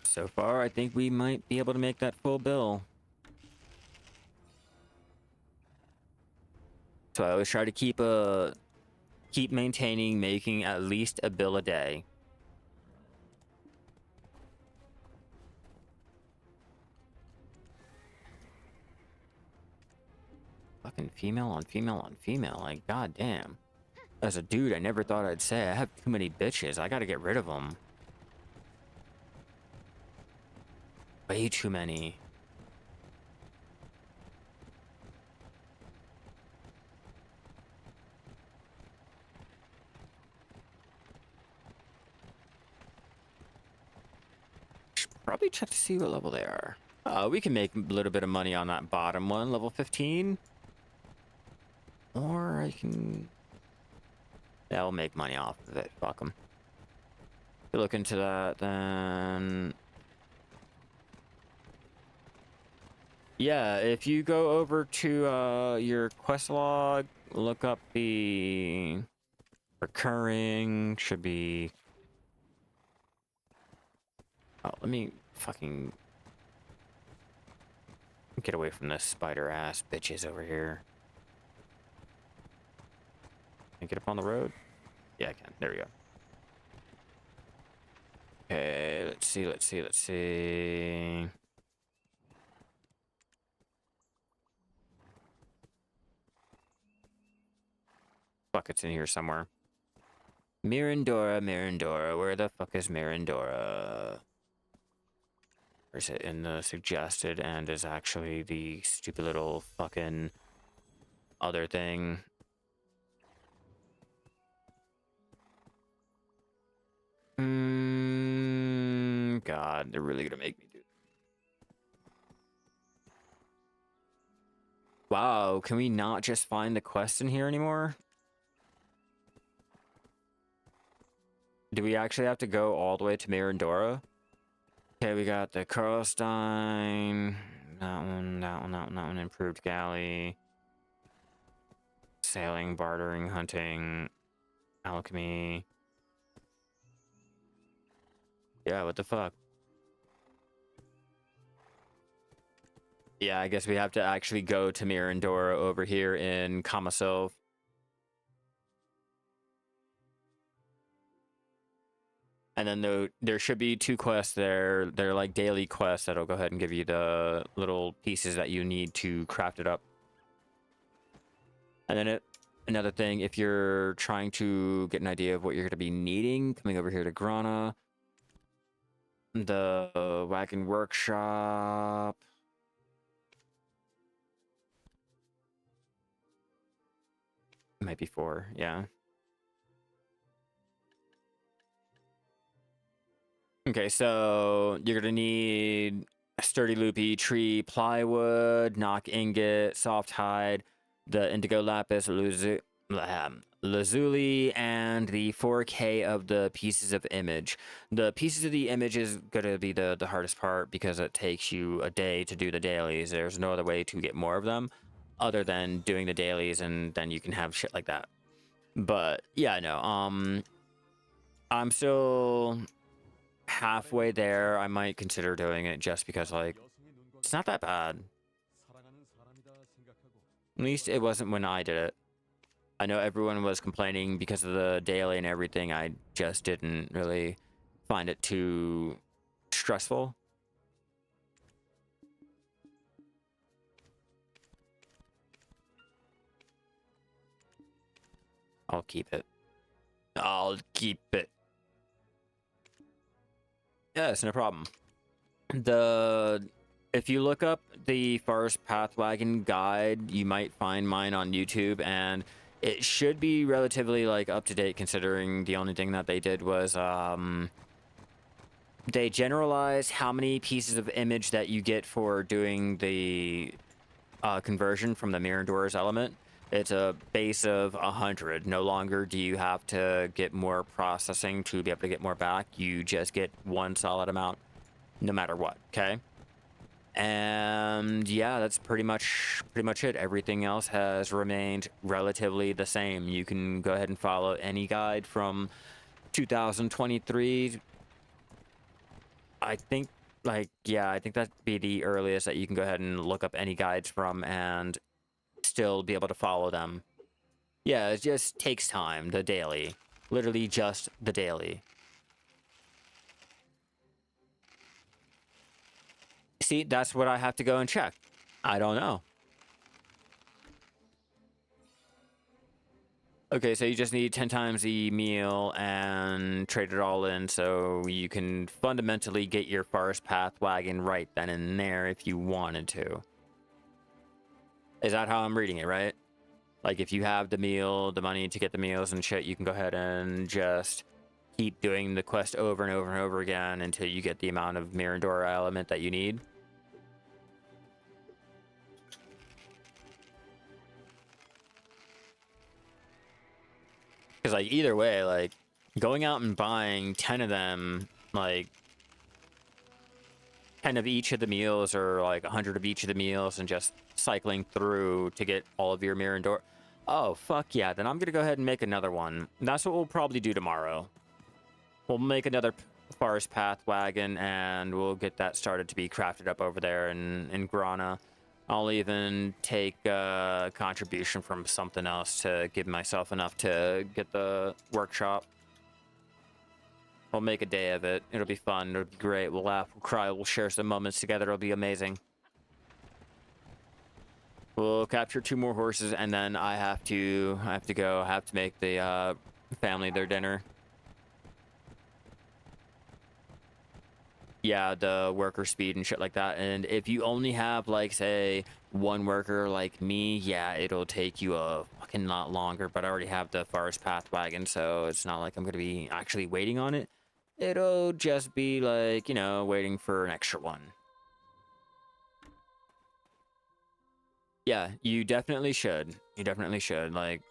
So far, I think we might be able to make that full bill. So I always try to keep maintaining, making at least a bill a day. fucking female on female on female. Like, goddamn. As a dude, I never thought I'd say I have too many bitches. I gotta get rid of them. Way too many. Should probably check to see what level they are. We can make a little bit of money on that bottom one, level 15. Or I can... Yeah, I'll make money off of it. Fuck them. Look into that, then... Yeah, if you go over to your quest log, look up the recurring, should be... Oh, let me fucking get away from this spider ass bitches over here. Can I get up on the road? Yeah, I can. There we go. Okay, let's see. Bucket's in here somewhere. Mirandora. Where the fuck is Mirandora? Or is it in the suggested and is actually the stupid little fucking other thing? God, they're really gonna make me do it. Wow, can we not just find the quest in here anymore? Do we actually have to go all the way to Mirandora? Okay, we got the Karlstein. That one. Improved galley. Sailing, bartering, hunting, alchemy. Yeah, what the fuck? Yeah, I guess we have to actually go to Mirandora over here in Kamasov. And then there should be 2 quests there. They're like daily quests that'll go ahead and give you the little pieces that you need to craft it up. And then another thing, if you're trying to get an idea of what you're going to be needing, coming over here to Grana, the wagon workshop. Might be 4, yeah. Okay, so you're gonna need a sturdy loopy tree plywood, knock ingot, soft hide, the indigo lapis lazuli, and the 4K of the pieces of image. The pieces of the image is gonna be the hardest part because it takes you a day to do the dailies. There's no other way to get more of them other than doing the dailies, and then you can have shit like that. But yeah, no, I'm still halfway there. I might consider doing it just because, like, it's not that bad. At least it wasn't when I did it. I know everyone was complaining because of the daily and everything. I just didn't really find it too stressful. I'll keep it. Yes, no problem. If you look up the Forest Path Wagon guide, you might find mine on YouTube, and it should be relatively like up to date, considering the only thing that they did was they generalized how many pieces of image that you get for doing the conversion from the Mirandora's element. It's a base of 100. No longer do you have to get more processing to be able to get more back. You just get one solid amount, no matter what. Okay. And yeah, that's pretty much it. Everything else has remained relatively the same. You can go ahead and follow any guide from 2023. I think, like, yeah, I think that'd be the earliest that you can go ahead and look up any guides from and still be able to follow them. Yeah, it just takes time, the daily. Literally just the daily. See, that's what I have to go and check. I don't know. Okay, so you just need 10 times the meal and trade it all in so you can fundamentally get your forest path wagon right then and there if you wanted to. Is that how I'm reading it, right? Like if you have the meal, the money to get the meals and shit, you can go ahead and just keep doing the quest over and over and over again until you get the amount of Mirador element that you need. Because, like, either way, like, going out and buying 10 of them, like, 10 of each of the meals or, like, 100 of each of the meals and just cycling through to get all of your Mirador. Oh, fuck yeah. Then I'm going to go ahead and make another one. That's what we'll probably do tomorrow. We'll make another forest path wagon and we'll get that started to be crafted up over there in Grana. I'll even take a contribution from something else to give myself enough to get the workshop. We'll make a day of it. It'll be fun. It'll be great. We'll laugh, we'll cry, we'll share some moments together. It'll be amazing. We'll capture 2 more horses and then I have to make the family their dinner. Yeah, the worker speed and shit like that. And if you only have, like, say, 1 worker like me, yeah, it'll take you a fucking lot longer. But I already have the forest path wagon, so it's not like I'm going to be actually waiting on it. It'll just be, like, you know, waiting for an extra one. Yeah, you definitely should. You definitely should. Like,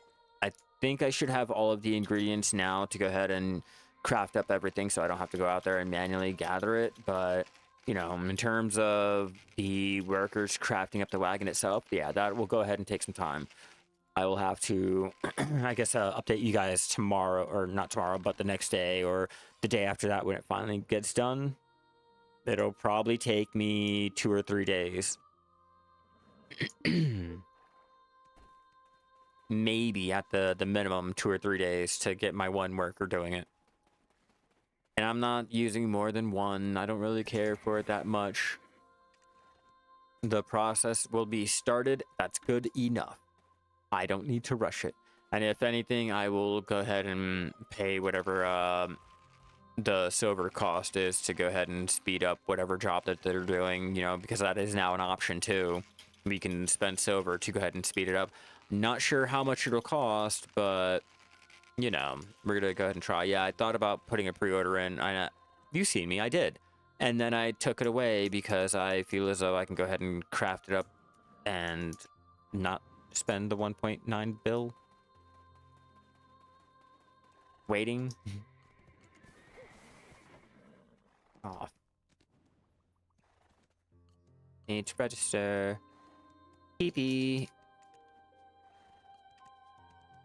I think I should have all of the ingredients now to go ahead and craft up everything so I don't have to go out there and manually gather it. But, you know, in terms of the workers crafting up the wagon itself, yeah, that will go ahead and take some time. I will have to, I guess, update you guys tomorrow, or not tomorrow, but the next day or the day after that when it finally gets done. It'll probably take me 2 or 3 days. Maybe at the minimum 2 or 3 days to get my 1 worker doing it. And I'm not using more than 1. I don't really care for it that much. The process will be started. That's good enough. I don't need to rush it. And if anything, I will go ahead and pay whatever the silver cost is to go ahead and speed up whatever job that they're doing, you know, because that is now an option too. We can spend silver to go ahead and speed it up. Not sure how much it'll cost, but, you know, we're going to go ahead and try. Yeah, I thought about putting a pre-order in. You've seen me, I did. And then I took it away because I feel as though I can go ahead and craft it up and not spend the 1.9 bill waiting. Oh. Need to register. PP.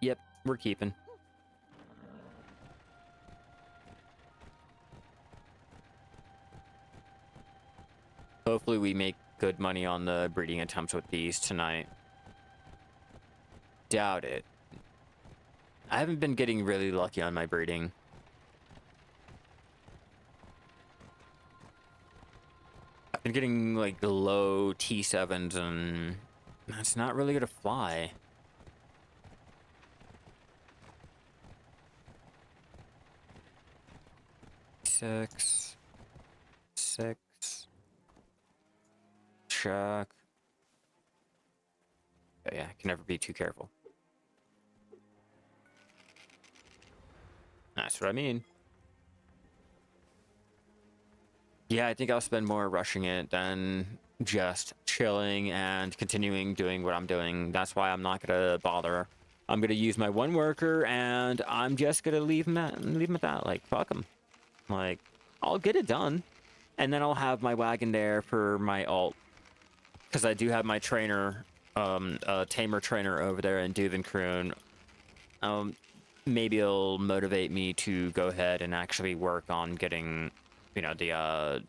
Yep, we're keeping. Hopefully we make good money on the breeding attempts with these tonight. Doubt it. I haven't been getting really lucky on my breeding. I've been getting like low T7s and that's not really gonna fly. Six. Check. Oh, yeah, can never be too careful. That's what I mean. Yeah, I think I'll spend more rushing it than just chilling and continuing doing what I'm doing. That's why I'm not gonna bother. I'm gonna use my 1 worker and I'm just gonna leave him at that. Like, fuck him. Like, I'll get it done. And then I'll have my wagon there for my alt. Because I do have my trainer, tamer trainer over there in Duvenkroon. Maybe it'll motivate me to go ahead and actually work on getting, you know, the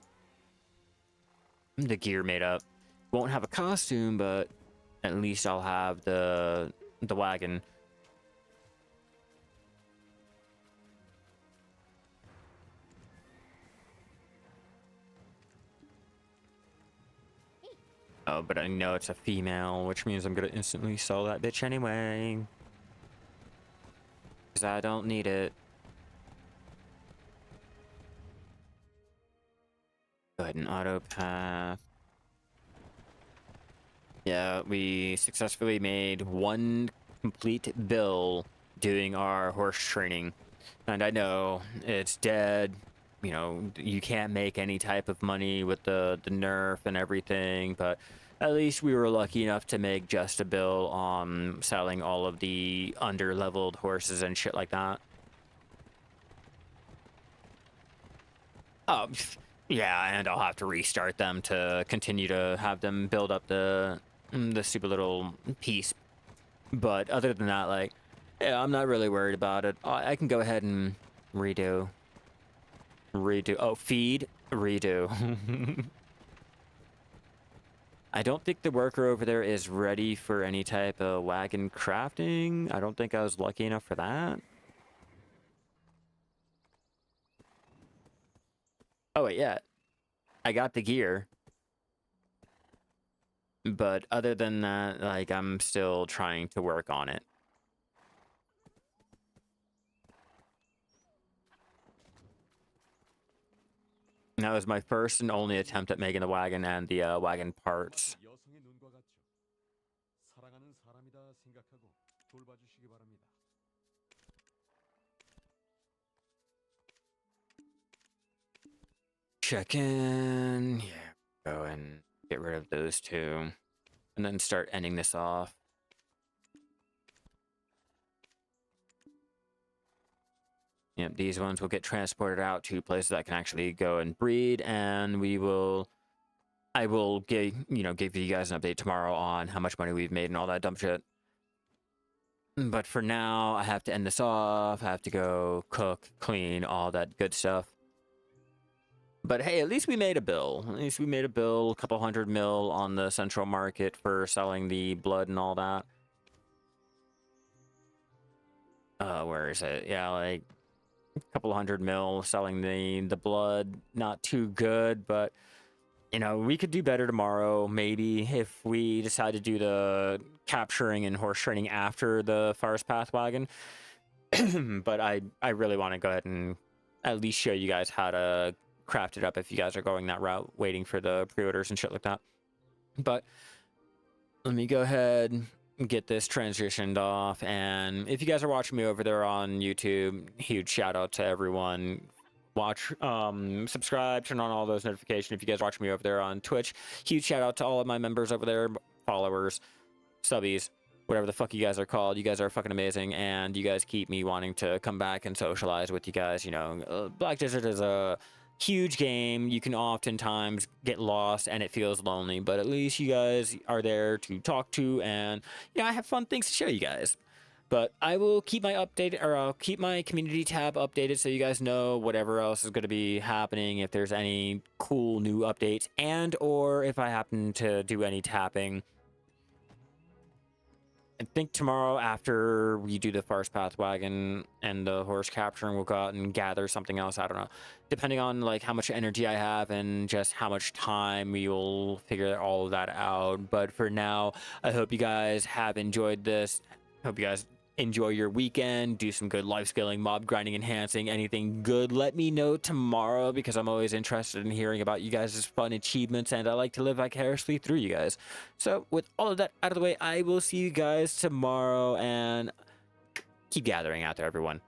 gear made up. Won't have a costume, but at least I'll have the wagon. Oh, but I know it's a female, which means I'm gonna instantly sell that bitch anyway. because I don't need it. Go ahead and auto path. Yeah, we successfully made one complete bill doing our horse training. And I know it's dead. You know, you can't make any type of money with the nerf and everything, but at least we were lucky enough to make just a bill on selling all of the under-leveled horses and shit like that. Oh, yeah, and I'll have to restart them to continue to have them build up the stupid little piece. But other than that, like, yeah, I'm not really worried about it. I can go ahead and redo. Oh, feed, redo. I don't think the worker over there is ready for any type of wagon crafting. I don't think I was lucky enough for that. Oh, wait, yeah. I got the gear. But other than that, like, I'm still trying to work on it. And that was my first and only attempt at making the wagon and the wagon parts. 여성의 눈과 같죠. 사랑하는 사람이다 생각하고 돌봐주시기 바랍니다. Check in. Yeah, go and get rid of those two. And then start ending this off. Yep, these ones will get transported out to places that can actually go and breed, and I will give you guys an update tomorrow on how much money we've made and all that dumb shit. But for now, I have to end this off. I have to go cook, clean, all that good stuff. But hey, at least we made a bill. At least we made a bill, a couple $100 mil on the central market for selling the blood and all that. Where is it? Yeah, like a couple $100 mil selling the blood. Not too good, but you know, we could do better tomorrow, maybe, if we decide to do the capturing and horse training after the Forest Path wagon. But I really want to go ahead and at least show you guys how to craft it up if you guys are going that route, waiting for the pre-orders and shit like that. But let me go ahead and get this transitioned off. And if you guys are watching me over there on YouTube, huge shout out to everyone. Watch, subscribe, turn on all those notifications. If you guys are watching me over there on Twitch, huge shout out to all of my members over there, followers, subbies, whatever the fuck you guys are called. You guys are fucking amazing, and you guys keep me wanting to come back and socialize with you guys. You know, Black Desert is a huge game. You can oftentimes get lost and it feels lonely, but at least you guys are there to talk to, and you know, I have fun things to show you guys. But I will keep my update, or I'll keep my community tab updated so you guys know whatever else is going to be happening, if there's any cool new updates, and or if I happen to do any tapping. I think tomorrow after we do the Forest Path wagon and the horse capturing, we'll go out and gather something else. I don't know. Depending on like how much energy I have and just how much time, we will figure all of that out. But for now, I hope you guys have enjoyed this. Hope you guys enjoy your weekend, do some good life skilling, mob grinding, enhancing, anything good. Let me know tomorrow, because I'm always interested in hearing about you guys' fun achievements, and I like to live vicariously through you guys. So with all of that out of the way, I will see you guys tomorrow, and keep gathering out there, everyone.